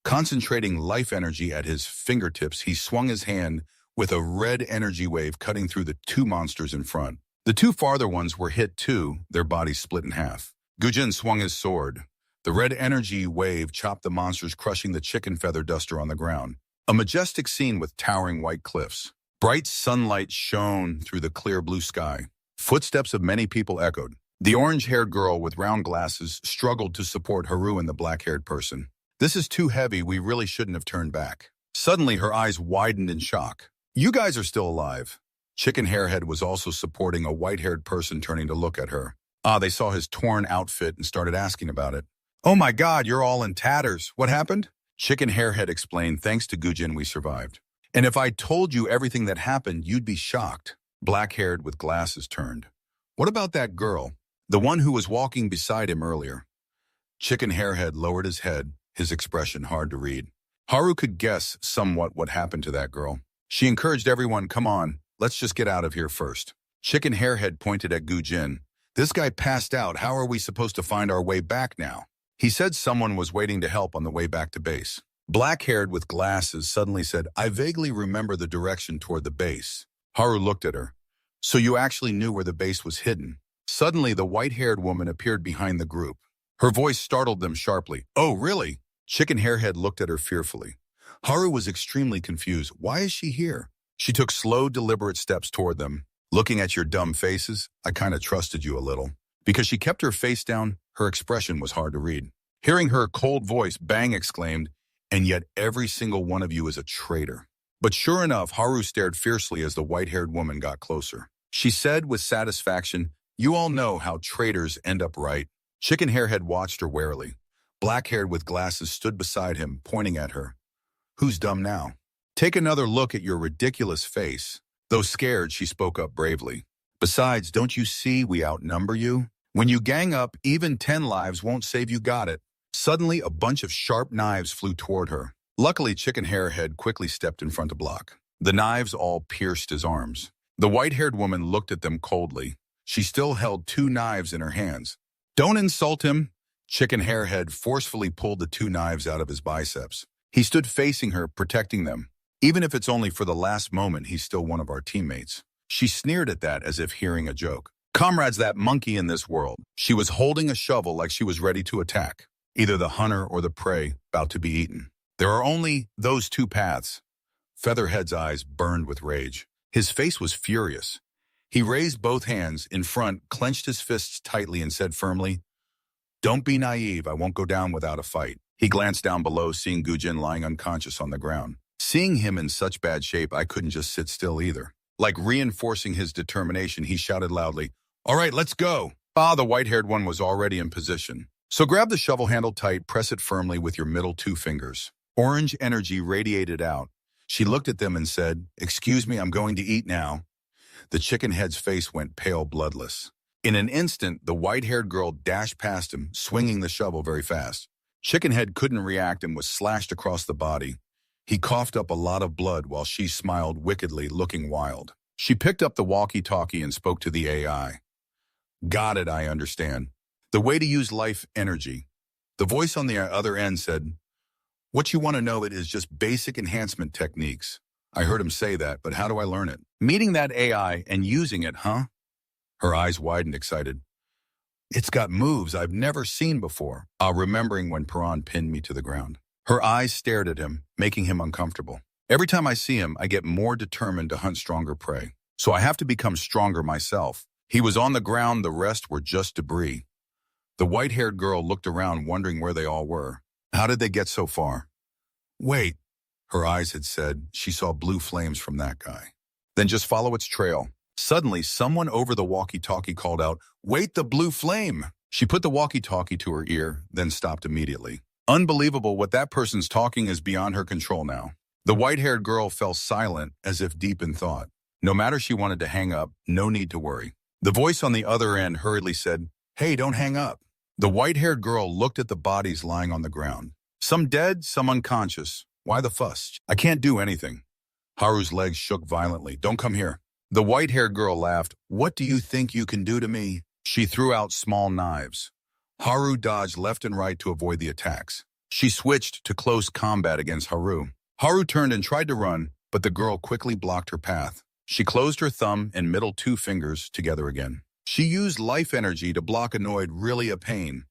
Concentrating life energy at his fingertips, he swung his hand with a red energy wave cutting through the two monsters in front. The two farther ones were hit too, their bodies split in half. Gujin swung his sword. The red energy wave chopped the monsters, crushing the chicken feather duster on the ground. A majestic scene with towering white cliffs. Bright sunlight shone through the clear blue sky. Footsteps of many people echoed. The orange-haired girl with round glasses struggled to support Haru and the black-haired person. "This is too heavy, we really shouldn't have turned back." Suddenly, her eyes widened in shock. "You guys are still alive." Chicken Hairhead was also supporting a white-haired person, turning to look at her. They saw his torn outfit and started asking about it. "Oh my God, you're all in tatters. What happened?" Chicken Hairhead explained, "Thanks to Gujin, we survived. And if I told you everything that happened, you'd be shocked." Black-haired with glasses turned. "What about that girl? The one who was walking beside him earlier?" Chicken Hairhead lowered his head, his expression hard to read. Haru could guess somewhat what happened to that girl. She encouraged everyone, "Come on, let's just get out of here first." Chicken Hairhead pointed at Gujin. "This guy passed out. How are we supposed to find our way back now?" He said someone was waiting to help on the way back to base. Black-haired with glasses suddenly said, "I vaguely remember the direction toward the base." Haru looked at her. "So you actually knew where the base was hidden?" Suddenly, the white-haired woman appeared behind the group. Her voice startled them sharply. "Oh, really?" Chicken Hairhead looked at her fearfully. Haru was extremely confused. "Why is she here?" She took slow, deliberate steps toward them. "Looking at your dumb faces, I kind of trusted you a little." Because she kept her face down, her expression was hard to read. Hearing her cold voice, Bang exclaimed, "And yet every single one of you is a traitor." But sure enough, Haru stared fiercely as the white-haired woman got closer. She said with satisfaction, "You all know how traitors end up right." Chicken Hairhead watched her warily. Black-haired with glasses stood beside him, pointing at her. "Who's dumb now? Take another look at your ridiculous face." Though scared, she spoke up bravely. "Besides, don't you see we outnumber you? When you gang up, even 10 lives won't save you, got it?" Suddenly, a bunch of sharp knives flew toward her. Luckily, Chicken Hairhead quickly stepped in front to block. The knives all pierced his arms. The white-haired woman looked at them coldly. She still held two knives in her hands. "Don't insult him." Chicken Hairhead forcefully pulled the two knives out of his biceps. He stood facing her, protecting them. "Even if it's only for the last moment, he's still one of our teammates." She sneered at that as if hearing a joke. "Comrade's that monkey in this world." She was holding a shovel like she was ready to attack. Either the hunter or the prey, about to be eaten. There are only those two paths. Featherhead's eyes burned with rage. His face was furious. He raised both hands in front, clenched his fists tightly, and said firmly, "Don't be naive, I won't go down without a fight." He glanced down below, seeing Gujin lying unconscious on the ground. Seeing him in such bad shape, I couldn't just sit still either. Like reinforcing his determination, he shouted loudly, "All right, let's go." The white-haired one was already in position. "So grab the shovel handle tight, press it firmly with your middle two fingers." Orange energy radiated out. She looked at them and said, "Excuse me, I'm going to eat now." The chicken head's face went pale, bloodless. In an instant, the white-haired girl dashed past him, swinging the shovel very fast. Chickenhead couldn't react and was slashed across the body. He coughed up a lot of blood while she smiled wickedly, looking wild. She picked up the walkie-talkie and spoke to the AI. Got it, I understand. The way to use life energy. The voice on the other end said, what you want to know it is just basic enhancement techniques. I heard him say that, but how do I learn it? Meeting that AI and using it, huh? Her eyes widened, excited. It's got moves I've never seen before. Remembering when Piran pinned me to the ground. Her eyes stared at him, making him uncomfortable. Every time I see him, I get more determined to hunt stronger prey. So I have to become stronger myself. He was on the ground, the rest were just debris. The white-haired girl looked around, wondering where they all were. How did they get so far? Wait, her eyes had said she saw blue flames from that guy. Then just follow its trail. Suddenly, someone over the walkie-talkie called out, wait, the blue flame! She put the walkie-talkie to her ear, then stopped immediately. Unbelievable, what that person's talking is beyond her control now. The white-haired girl fell silent, as if deep in thought. No matter she wanted to hang up, no need to worry. The voice on the other end hurriedly said, hey, don't hang up. The white-haired girl looked at the bodies lying on the ground. Some dead, some unconscious. Why the fuss? I can't do anything. Haru's legs shook violently. Don't come here. The white-haired girl laughed. What do you think you can do to me? She threw out small knives. Haru dodged left and right to avoid the attacks. She switched to close combat against Haru. Haru turned and tried to run, but the girl quickly blocked her path. She closed her thumb and middle two fingers together again. She used life energy to block annoyed, really a pain.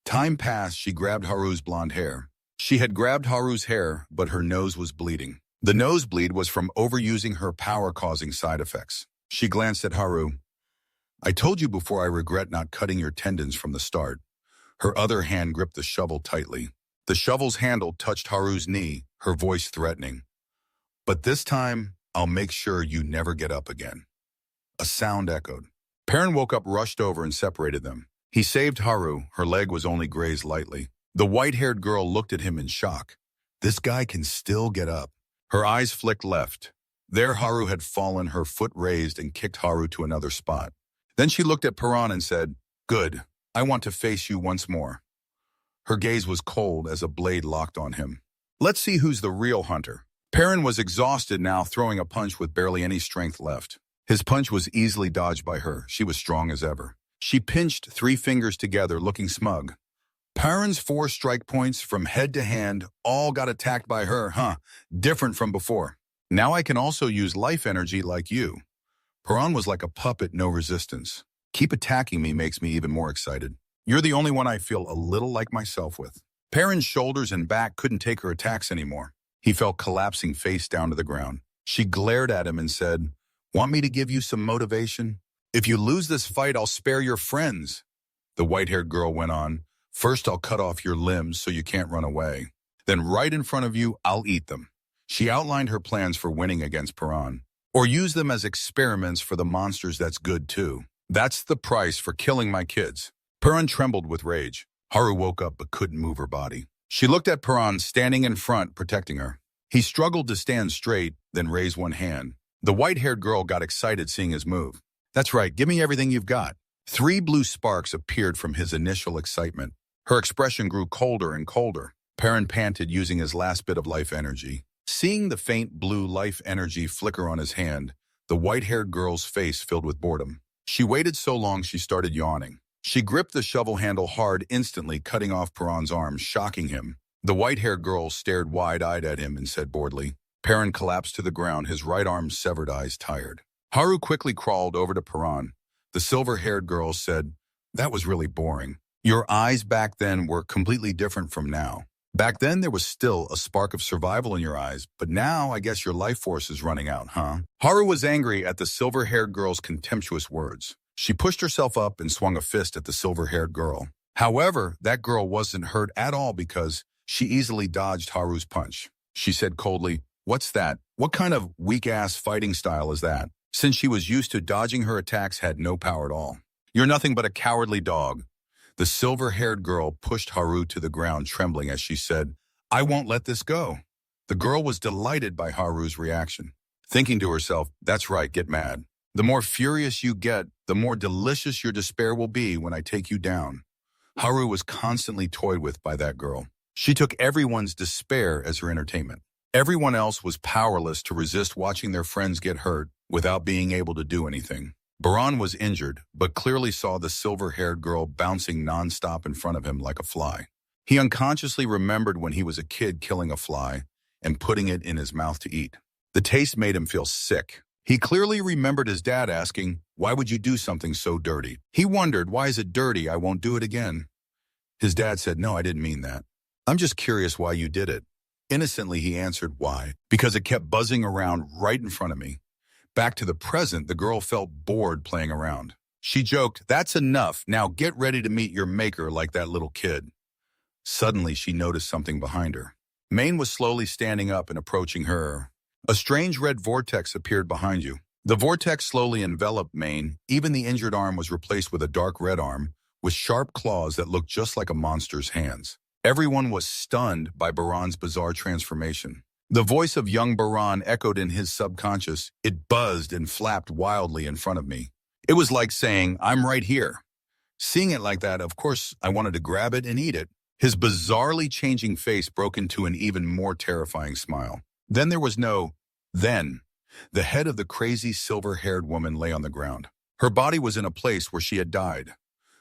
Time passed, she grabbed Haru's blonde hair. She had grabbed Haru's hair, but her nose was bleeding. The nosebleed was from overusing her power causing side effects. She glanced at Haru. I told you before I regret not cutting your tendons from the start. Her other hand gripped the shovel tightly. The shovel's handle touched Haru's knee, her voice threatening. But this time, I'll make sure you never get up again. A sound echoed. Perrin woke up, rushed over, and separated them. He saved Haru. Her leg was only grazed lightly. The white-haired girl looked at him in shock. This guy can still get up. Her eyes flicked left. There Haru had fallen, her foot raised, and kicked Haru to another spot. Then she looked at Piran and said, good, I want to face you once more. Her gaze was cold as a blade locked on him. Let's see who's the real hunter. Perrin was exhausted now, throwing a punch with barely any strength left. His punch was easily dodged by her. She was strong as ever. She pinched 3 fingers together, looking smug. Perrin's 4 strike points from head to hand all got attacked by her, huh? Different from before. Now I can also use life energy like you. Piran was like a puppet, no resistance. Keep attacking me makes me even more excited. You're the only one I feel a little like myself with. Perrin's shoulders and back couldn't take her attacks anymore. He fell collapsing face down to the ground. She glared at him and said, want me to give you some motivation? If you lose this fight, I'll spare your friends. The white-haired girl went on, first I'll cut off your limbs so you can't run away. Then right in front of you, I'll eat them. She outlined her plans for winning against Piran. Or use them as experiments for the monsters, that's good too. That's the price for killing my kids. Piran trembled with rage. Haru woke up but couldn't move her body. She looked at Piran standing in front, protecting her. He struggled to stand straight, then raised one hand. The white-haired girl got excited seeing his move. That's right, give me everything you've got. 3 blue sparks appeared from his initial excitement. Her expression grew colder and colder. Perrin panted, using his last bit of life energy. Seeing the faint blue life energy flicker on his hand, the white-haired girl's face filled with boredom. She waited so long she started yawning. She gripped the shovel handle hard, instantly cutting off Piran's arm, shocking him. The white-haired girl stared wide-eyed at him and said boredly. Perrin collapsed to the ground, his right arm severed, eyes tired. Haru quickly crawled over to Piran. The silver-haired girl said, that was really boring. Your eyes back then were completely different from now. Back then there was still a spark of survival in your eyes, but now I guess your life force is running out, huh? Haru was angry at the silver-haired girl's contemptuous words. She pushed herself up and swung a fist at the silver-haired girl. However, that girl wasn't hurt at all because she easily dodged Haru's punch. She said coldly, what's that? What kind of weak-ass fighting style is that? Since she was used to dodging her attacks, had no power at all. You're nothing but a cowardly dog. The silver-haired girl pushed Haru to the ground, trembling as she said, I won't let this go. The girl was delighted by Haru's reaction, thinking to herself, that's right, get mad. The more furious you get, the more delicious your despair will be when I take you down. Haru was constantly toyed with by that girl. She took everyone's despair as her entertainment. Everyone else was powerless to resist watching their friends get hurt without being able to do anything. Baran was injured, but clearly saw the silver-haired girl bouncing nonstop in front of him like a fly. He unconsciously remembered when he was a kid killing a fly and putting it in his mouth to eat. The taste made him feel sick. He clearly remembered his dad asking, "Why would you do something so dirty?" He wondered, "Why is it dirty? I won't do it again." His dad said, "No, I didn't mean that. I'm just curious why you did it." Innocently, he answered, "Why? Because it kept buzzing around right in front of me." Back to the present, the girl felt bored playing around. She joked, "That's enough. Now get ready to meet your maker like that little kid." Suddenly, she noticed something behind her. Maine was slowly standing up and approaching her. A strange red vortex appeared behind you. The vortex slowly enveloped Maine. Even the injured arm was replaced with a dark red arm with sharp claws that looked just like a monster's hands. Everyone was stunned by Baran's bizarre transformation. The voice of young Baran echoed in his subconscious. It buzzed and flapped wildly in front of me. It was like saying, "I'm right here." Seeing it like that, of course, I wanted to grab it and eat it. His bizarrely changing face broke into an even more terrifying smile. Then there was no then. The head of the crazy silver-haired woman lay on the ground. Her body was in a place where she had died.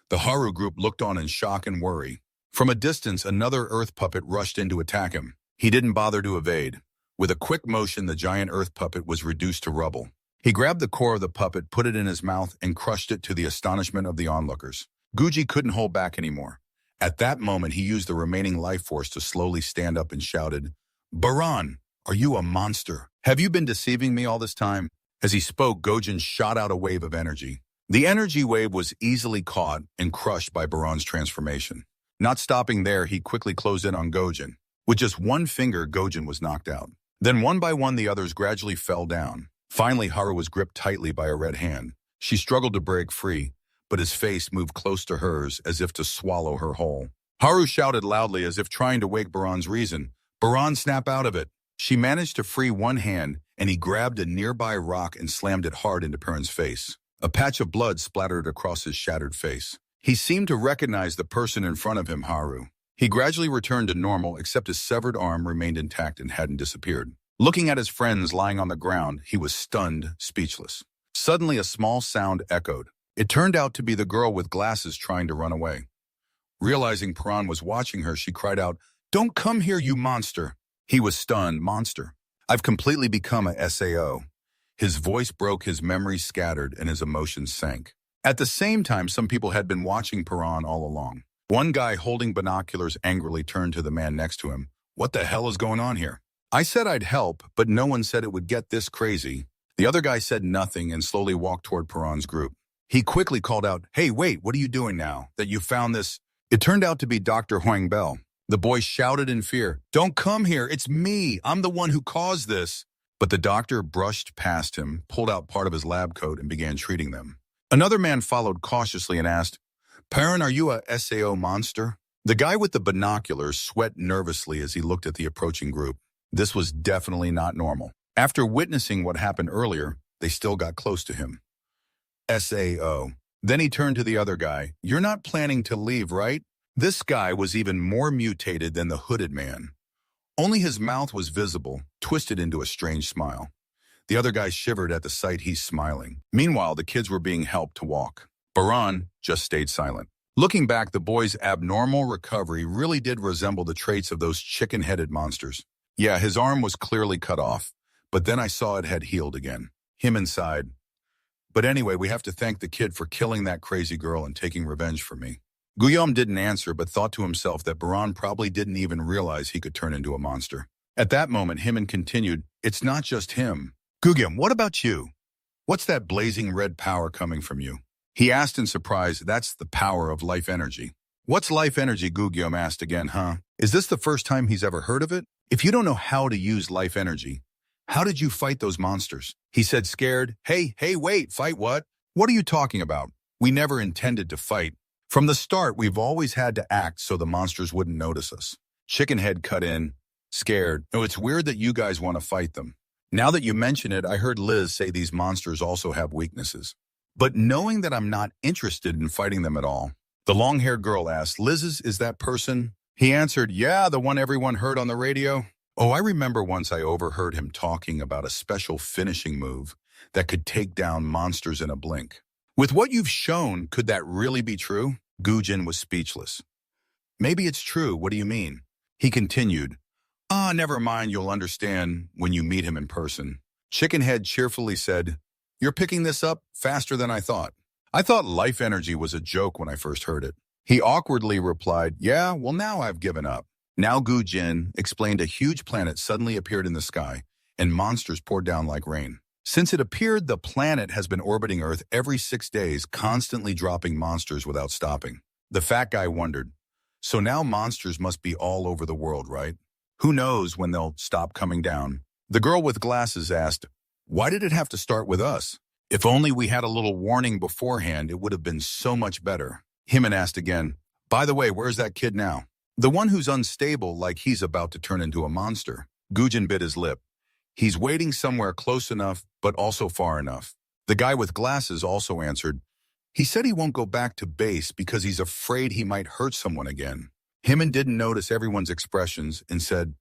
The Haru group looked on in shock and worry. From a distance, another earth puppet rushed in to attack him. He didn't bother to evade. With a quick motion, the giant earth puppet was reduced to rubble. He grabbed the core of the puppet, put it in his mouth, and crushed it to the astonishment of the onlookers. Guji couldn't hold back anymore. At that moment, he used the remaining life force to slowly stand up and shouted, "Baran, are you a monster? Have you been deceiving me all this time?" As he spoke, Gojin shot out a wave of energy. The energy wave was easily caught and crushed by Baran's transformation. Not stopping there, he quickly closed in on Gojin. With just one finger, Gojin was knocked out. Then one by one, the others gradually fell down. Finally, Haru was gripped tightly by a red hand. She struggled to break free, but his face moved close to hers as if to swallow her whole. Haru shouted loudly as if trying to wake Baran's reason. "Baran, snap out of it." She managed to free one hand, and he grabbed a nearby rock and slammed it hard into Baran's face. A patch of blood splattered across his shattered face. He seemed to recognize the person in front of him, Haru. He gradually returned to normal, except his severed arm remained intact and hadn't disappeared. Looking at his friends lying on the ground, he was stunned, speechless. Suddenly, a small sound echoed. It turned out to be the girl with glasses trying to run away. Realizing Baran was watching her, she cried out, "Don't come here, you monster!" He was stunned. "Monster? I've completely become a SAO." His voice broke, his memories scattered, and his emotions sank. At the same time, some people had been watching Baran all along. One guy holding binoculars angrily turned to the man next to him. "What the hell is going on here?" "I said I'd help, but no one said it would get this crazy." The other guy said nothing and slowly walked toward Baran's group. He quickly called out, "Hey, wait, what are you doing now that you found this?" It turned out to be Dr. Huang Bell. The boy shouted in fear, "Don't come here, it's me, I'm the one who caused this." But the doctor brushed past him, pulled out part of his lab coat, and began treating them. Another man followed cautiously and asked, "Perrin, are you a SAO monster?" The guy with the binoculars sweat nervously as he looked at the approaching group. This was definitely not normal. After witnessing what happened earlier, they still got close to him. SAO. Then he turned to the other guy. "You're not planning to leave, right?" This guy was even more mutated than the hooded man. Only his mouth was visible, twisted into a strange smile. The other guy shivered at the sight he's smiling. Meanwhile, the kids were being helped to walk. Baran just stayed silent. Looking back, the boy's abnormal recovery really did resemble the traits of those chicken-headed monsters. Yeah, his arm was clearly cut off, but then I saw it had healed again. Him inside. But anyway, we have to thank the kid for killing that crazy girl and taking revenge for me. Guillaume didn't answer, but thought to himself that Baran probably didn't even realize he could turn into a monster. At that moment, Himon continued, "It's not just him. Guillaume, what about you? What's that blazing red power coming from you?" He asked in surprise. "That's the power of life energy." "What's life energy?" Guillaume asked again, huh? Is this the first time he's ever heard of it? If you don't know how to use life energy, how did you fight those monsters? He said scared, Hey, wait, fight what? What are you talking about? We never intended to fight. From the start, we've always had to act so the monsters wouldn't notice us." Chickenhead cut in, scared. "Oh, it's weird that you guys want to fight them. Now that you mention it, I heard Liz say these monsters also have weaknesses. But knowing that I'm not interested in fighting them at all." The long-haired girl asked, "Liz's is that person?" He answered, "Yeah, the one everyone heard on the radio." Oh, I remember once I overheard him talking about a special finishing move that could take down monsters in a blink. With what you've shown, could that really be true? Gujin was speechless. Maybe it's true, what do you mean? He continued, never mind, you'll understand when you meet him in person. Chickenhead cheerfully said, you're picking this up faster than I thought. I thought life energy was a joke when I first heard it. He awkwardly replied, yeah, well now I've given up. Now Gujin explained a huge planet suddenly appeared in the sky, and monsters poured down like rain. Since it appeared, the planet has been orbiting Earth every 6 days, constantly dropping monsters without stopping. The fat guy wondered, so now monsters must be all over the world, right? Who knows when they'll stop coming down? The girl with glasses asked, why did it have to start with us? If only we had a little warning beforehand, it would have been so much better. Hyman asked again, by the way, where's that kid now? The one who's unstable like he's about to turn into a monster. Gujin bit his lip. He's waiting somewhere close enough, but also far enough. The guy with glasses also answered, he said he won't go back to base because he's afraid he might hurt someone again. Hyman didn't notice everyone's expressions and said,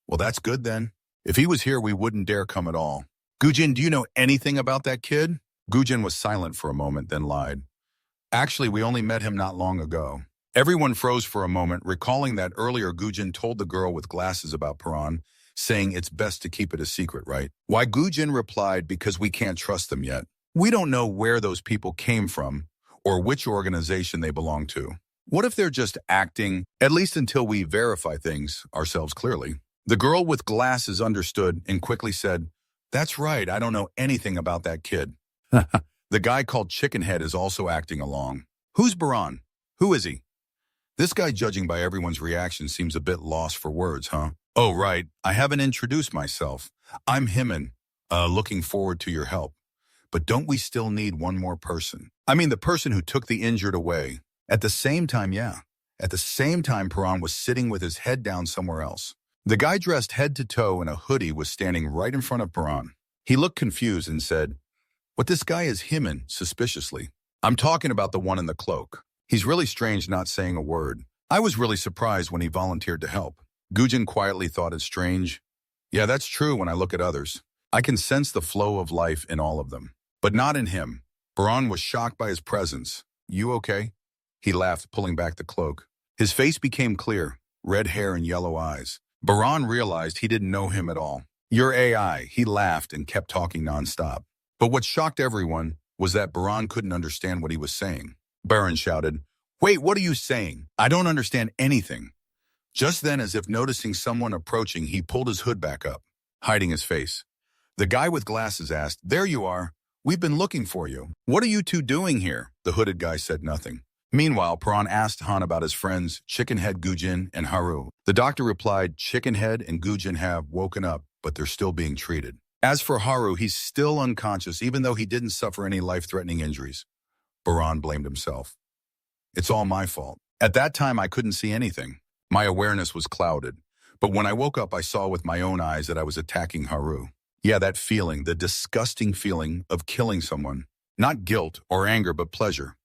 well, that's good then. If he was here, we wouldn't dare come at all. Gujin, do you know anything about that kid? Gujin was silent for a moment, then lied. Actually, we only met him not long ago. Everyone froze for a moment, recalling that earlier Gujin told the girl with glasses about Paran, saying it's best to keep it a secret, right? Why Gujin replied, because we can't trust them yet. We don't know where those people came from or which organization they belong to. What if they're just acting, at least until we verify things ourselves clearly? The girl with glasses understood and quickly said, that's right, I don't know anything about that kid. The guy called Chickenhead is also acting along. Who's Baran? Who is he? This guy, judging by everyone's reaction, seems a bit lost for words, huh? Oh, right. I haven't introduced myself. I'm Hyman. Looking forward to your help. But don't we still need one more person? I mean, the person who took the injured away. At the same time, Paran was sitting with his head down somewhere else. The guy dressed head to toe in a hoodie was standing right in front of Paran. He looked confused and said, but this guy is Hyman, suspiciously. I'm talking about the one in the cloak. He's really strange not saying a word. I was really surprised when he volunteered to help. Gujin quietly thought it strange. Yeah, that's true when I look at others. I can sense the flow of life in all of them. But not in him. Baran was shocked by his presence. You okay? He laughed, pulling back the cloak. His face became clear, red hair and yellow eyes. Baran realized he didn't know him at all. You're AI. He laughed and kept talking nonstop. But what shocked everyone was that Baran couldn't understand what he was saying. Baran shouted, wait, what are you saying? I don't understand anything. Just then, as if noticing someone approaching, he pulled his hood back up, hiding his face. The guy with glasses asked, there you are. We've been looking for you. What are you two doing here? The hooded guy said nothing. Meanwhile, Paran asked Han about his friends, Chickenhead, Gujin, and Haru. The doctor replied, Chickenhead and Gujin have woken up, but they're still being treated. As for Haru, he's still unconscious, even though he didn't suffer any life-threatening injuries. Baran blamed himself. It's all my fault. At that time, I couldn't see anything. My awareness was clouded. But when I woke up, I saw with my own eyes that I was attacking Haru. Yeah, that feeling, the disgusting feeling of killing someone. Not guilt or anger, but pleasure.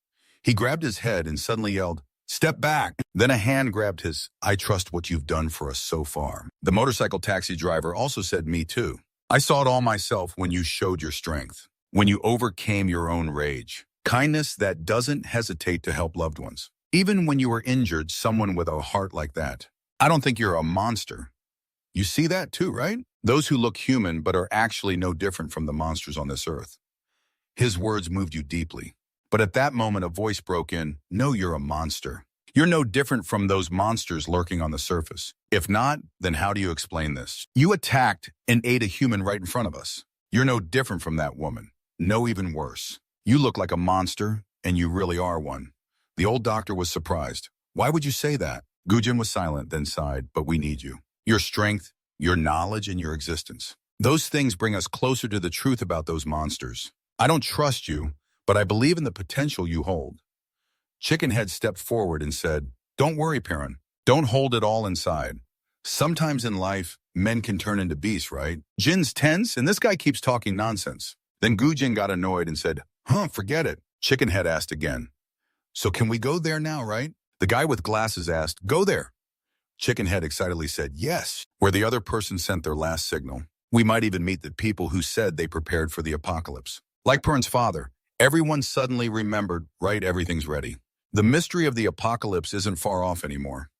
He grabbed his head and suddenly yelled, step back. Then a hand grabbed his, I trust what you've done for us so far. The motorcycle taxi driver also said, me too. I saw it all myself when you showed your strength, when you overcame your own rage. Kindness that doesn't hesitate to help loved ones. Even when you were injured, someone with a heart like that. I don't think you're a monster. You see that too, right? Those who look human but are actually no different from the monsters on this earth. His words moved you deeply. But at that moment, a voice broke in, no, you're a monster. You're no different from those monsters lurking on the surface. If not, then how do you explain this? You attacked and ate a human right in front of us. You're no different from that woman. No, even worse. You look like a monster, and you really are one. The old doctor was surprised. Why would you say that? Gujin was silent, then sighed, but we need you. Your strength, your knowledge, and your existence. Those things bring us closer to the truth about those monsters. I don't trust you, but I believe in the potential you hold. Chickenhead stepped forward and said, don't worry, Paran. Don't hold it all inside. Sometimes in life, men can turn into beasts, right? Jin's tense, and this guy keeps talking nonsense. Then Gujin got annoyed and said, forget it. Chickenhead asked again. So can we go there now, right? The guy with glasses asked, go there. Chickenhead excitedly said, yes, where the other person sent their last signal. We might even meet the people who said they prepared for the apocalypse. Like Pern's father, everyone suddenly remembered, right, everything's ready. The mystery of the apocalypse isn't far off anymore.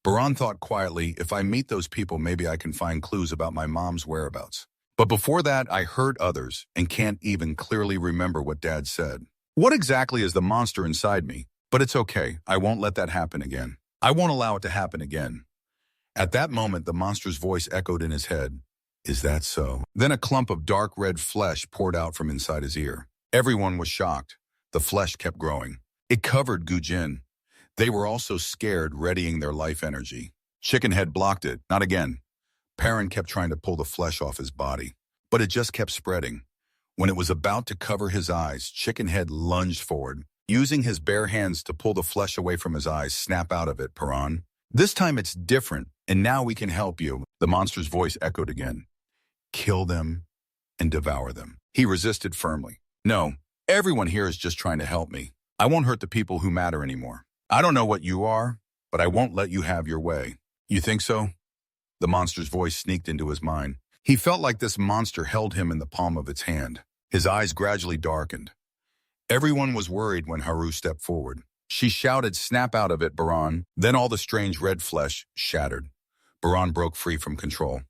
Baran thought quietly, if I meet those people, maybe I can find clues about my mom's whereabouts. But before that, I heard others and can't even clearly remember what Dad said. What exactly is the monster inside me? But it's okay. I won't let that happen again. I won't allow it to happen again. At that moment, the monster's voice echoed in his head. Is that so? Then a clump of dark red flesh poured out from inside his ear. Everyone was shocked. The flesh kept growing. It covered Gujin. They were also scared, readying their life energy. Chickenhead blocked it. Not again. Perrin kept trying to pull the flesh off his body, but it just kept spreading. When it was about to cover his eyes, Chickenhead lunged forward, using his bare hands to pull the flesh away from his eyes. Snap out of it, Perrin. This time it's different, and now we can help you. The monster's voice echoed again. Kill them and devour them. He resisted firmly. No, everyone here is just trying to help me. I won't hurt the people who matter anymore. I don't know what you are, but I won't let you have your way. You think so? The monster's voice sneaked into his mind. He felt like this monster held him in the palm of its hand. His eyes gradually darkened. Everyone was worried when Haru stepped forward. She shouted, snap out of it, Baran. Then all the strange red flesh shattered. Baran broke free from control.